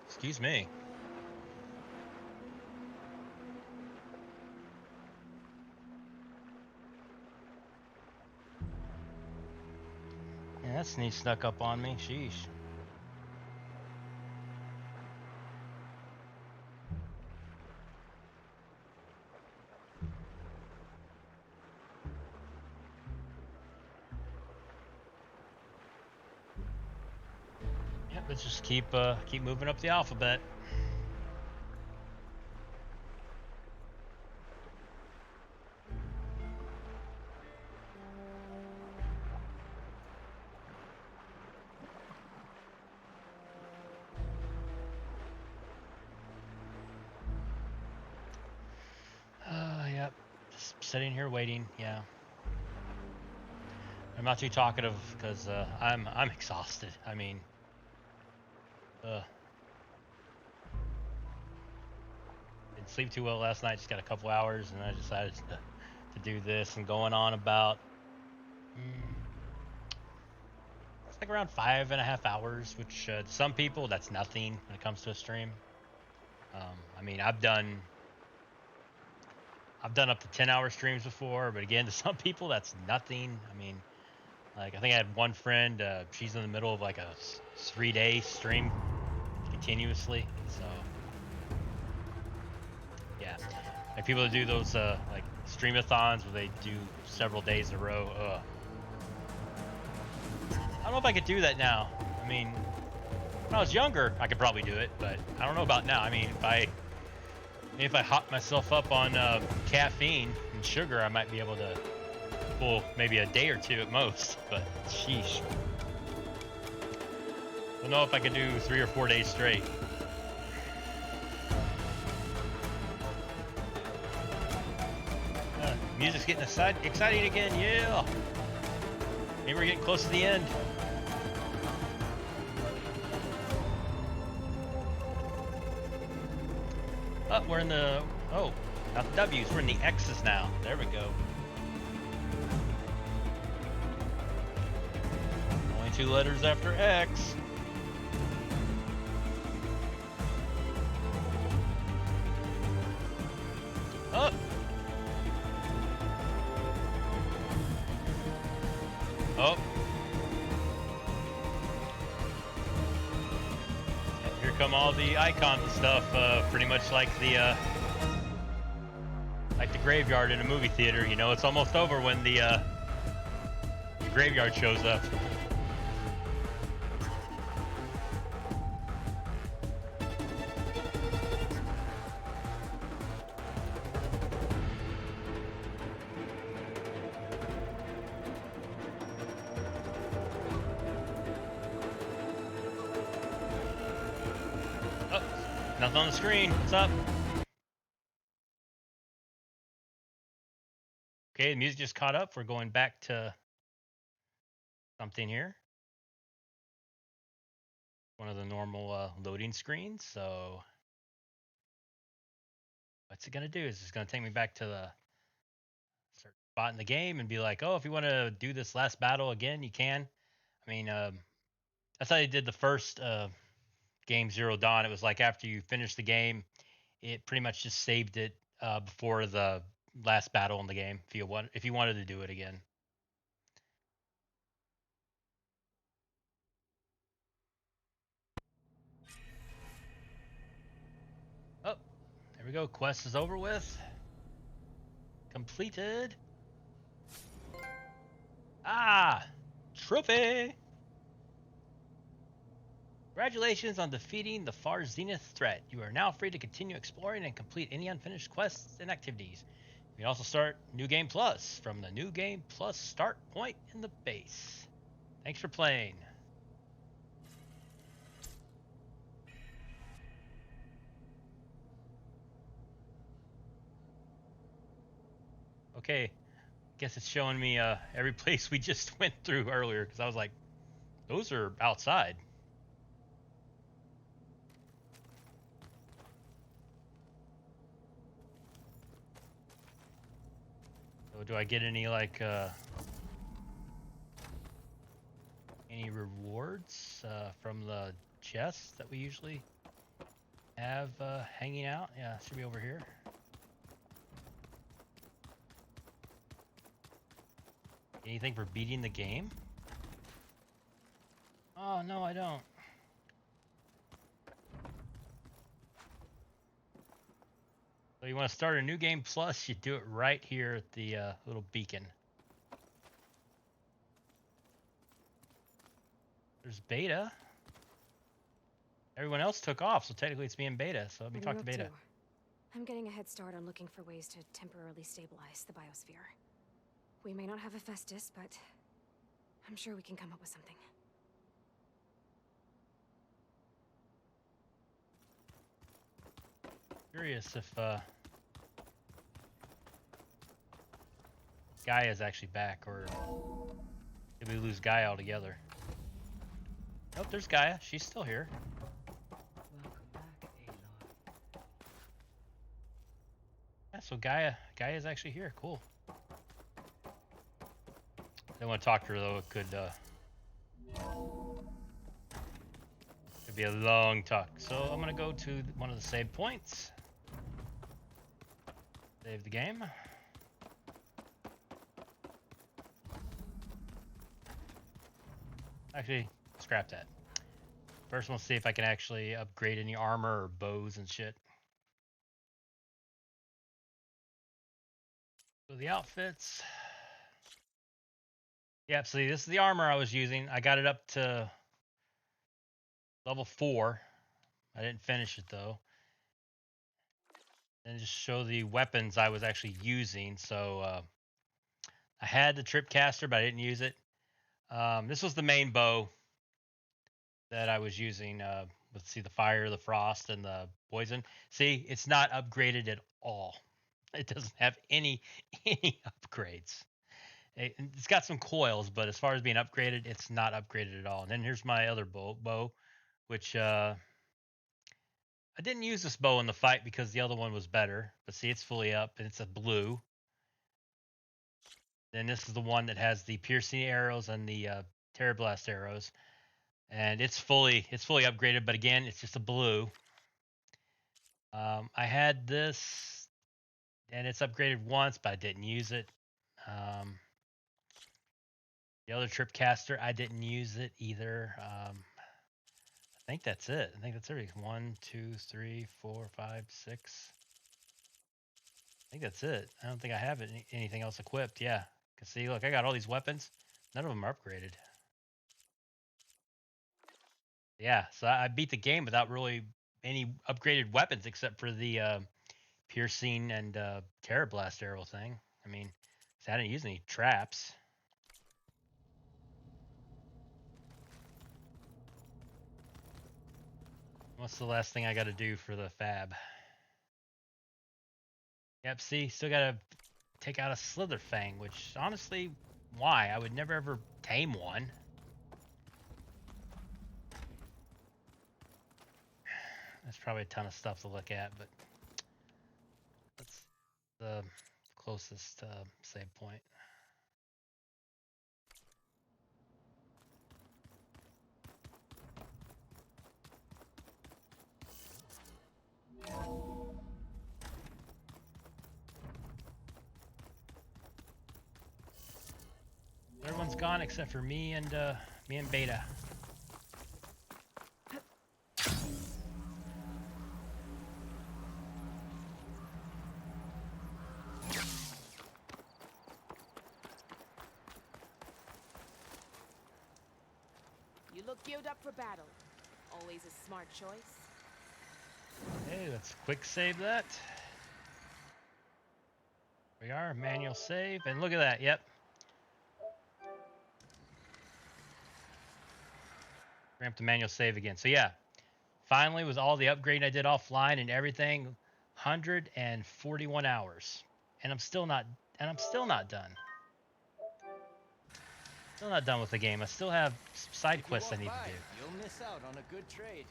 Excuse me. Yeah, that snuck up on me. Sheesh. Yep, let's just keep moving up the alphabet. Yep. Just sitting here waiting. Yeah. I'm not too talkative because I'm exhausted. I mean, didn't sleep too well last night. Just got a couple hours, and I decided to do this and going on about. It's like around 5.5 hours, which to some people that's nothing when it comes to a stream. I mean, I've done I've done up to 10-hour streams before, but again, to some people, that's nothing. I mean, like, I think I had one friend, she's in the middle of like a 3-day stream continuously. So, yeah. Like people that do those, like, streamathons where they do several days in a row. I don't know if I could do that now. I mean, when I was younger, I could probably do it, but I don't know about now. I mean, if I hop myself up on caffeine and sugar, I might be able to pull maybe a day or two at most, but sheesh. I don't know if I could do 3 or 4 days straight. Music's getting exciting again, yeah! Maybe we're getting close to the end. Oh, we're in the, oh, not the W's, we're in the X's now. There we go. Only 2 letters after X. Oh! Oh. Here come all the icons and stuff, pretty much like the graveyard in a movie theater. You know, it's almost over when the graveyard shows up. Nothing on the screen. What's up? Okay, the music just caught up. We're going back to something here. One of the normal loading screens. So what's it going to do? Is it's going to take me back to the certain spot in the game and be like, oh, if you want to do this last battle again, you can. I mean, that's how they did the first game, Zero Dawn. It was like after you finish the game, it pretty much just saved it before the last battle in the game if you wanted to do it again. Oh, there we go. Quest is over with. Completed. Ah, trophy. Congratulations on defeating the far Zenith threat. You are now free to continue exploring and complete any unfinished quests and activities. You can also start New Game Plus from the New Game Plus start point in the base. Thanks for playing. Okay, guess it's showing me every place we just went through earlier, because I was like, those are outside. So do I get any like any rewards from the chests that we usually have hanging out? Yeah, it should be over here. Anything for beating the game? Oh, no, I don't. So you want to start a New Game Plus, you do it right here at the little beacon. There's beta. Everyone else took off, so technically it's me and beta, so let me talk to beta. I'm getting a head start on looking for ways to temporarily stabilize the biosphere. We may not have Hephaestus, but I'm sure we can come up with something. Curious if Gaia's actually back, or did we lose Gaia altogether? Nope, there's Gaia. She's still here. Yeah, so Gaia's actually here. Cool. I don't want to talk to her though. It could be a long talk. So I'm gonna go to one of the save points. Save the game. Actually, scrap that. First, we'll see if I can actually upgrade any armor or bows and shit. So the outfits. Yep, see, this is the armor I was using. I got it up to level 4. I didn't finish it, though. And just show the weapons I was actually using. So I had the Tripcaster, but I didn't use it. This was the main bow that I was using. Let's see, the fire, the frost, and the poison. See, it's not upgraded at all. It doesn't have any upgrades. It's got some coils, but as far as being upgraded, it's not upgraded at all. And then here's my other bow, which I didn't use this bow in the fight because the other one was better. But see, it's fully up, and it's a blue. Then this is the one that has the piercing arrows and the terror blast arrows, and it's fully upgraded. But again, it's just a blue. I had this, and it's upgraded once, but I didn't use it. The other Tripcaster, I didn't use it either. I think that's it. I think that's everything. 1, 2, 3, 4, 5, 6. I think that's it. I don't think I have anything else equipped. Yeah. Cause see, look, I got all these weapons. None of them are upgraded. Yeah, so I beat the game without really any upgraded weapons except for the piercing and terror blast arrow thing. I mean, I didn't use any traps. What's the last thing I got to do for the fab? Yep, see, still got to take out a Slitherfang, which honestly, why? I would never ever tame one. There's probably a ton of stuff to look at, but that's the closest save point. Everyone's gone except for me and Beta. You look geared up for battle. Always a smart choice. Hey, let's quick save that. We are manual save, and look at that. Yep. Ramp the manual save again. So yeah, finally with all the upgrading I did offline and everything, 141 hours, and I'm still not done. Still not done with the game. I still have side quests I need to do. You'll miss out on a good trade.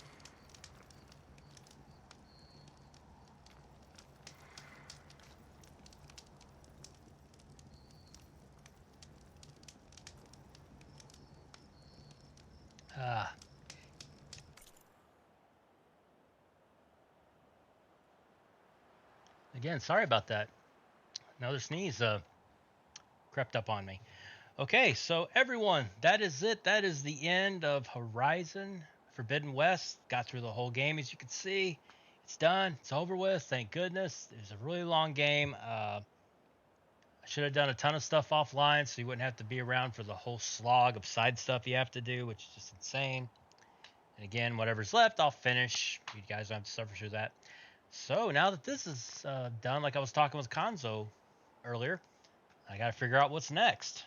Again, sorry about that. Another sneeze crept up on me. Okay, so everyone, that is it. That is the end of Horizon Forbidden West. Got through the whole game, as you can see. It's done. It's over with. Thank goodness. It was a really long game. I should have done a ton of stuff offline so you wouldn't have to be around for the whole slog of side stuff you have to do, which is just insane. And again, whatever's left, I'll finish. You guys don't have to suffer through that. So now that this is done, like I was talking with Konzo earlier, I got to figure out what's next.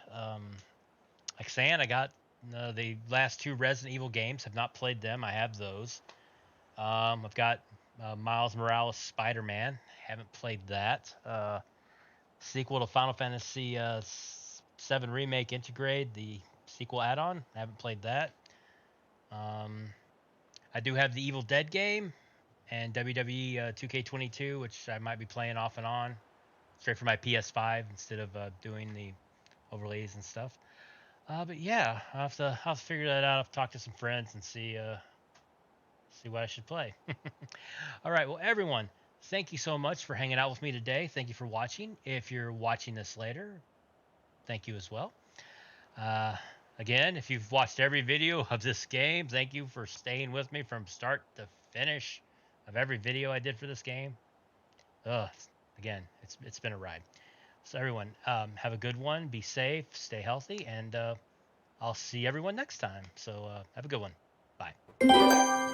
Like saying, I got the last 2 Resident Evil games. Have not played them. I have those. I've got Miles Morales Spider-Man. Haven't played that. Sequel to Final Fantasy VII Remake Integrate, the sequel add-on. I haven't played that. I do have the Evil Dead game and WWE 2K22, which I might be playing off and on, straight from my PS5 instead of doing the overlays and stuff. But yeah, I'll have to figure that out. I'll have to talk to some friends and see what I should play. All right, well, everyone, thank you so much for hanging out with me today. Thank you for watching. If you're watching this later, thank you as well. Uh, Again, if you've watched every video of this game, thank you for staying with me from start to finish of every video I did for this game. Again, it's been a ride. So everyone, have a good one. Be safe, stay healthy, and I'll see everyone next time. So have a good one. Bye.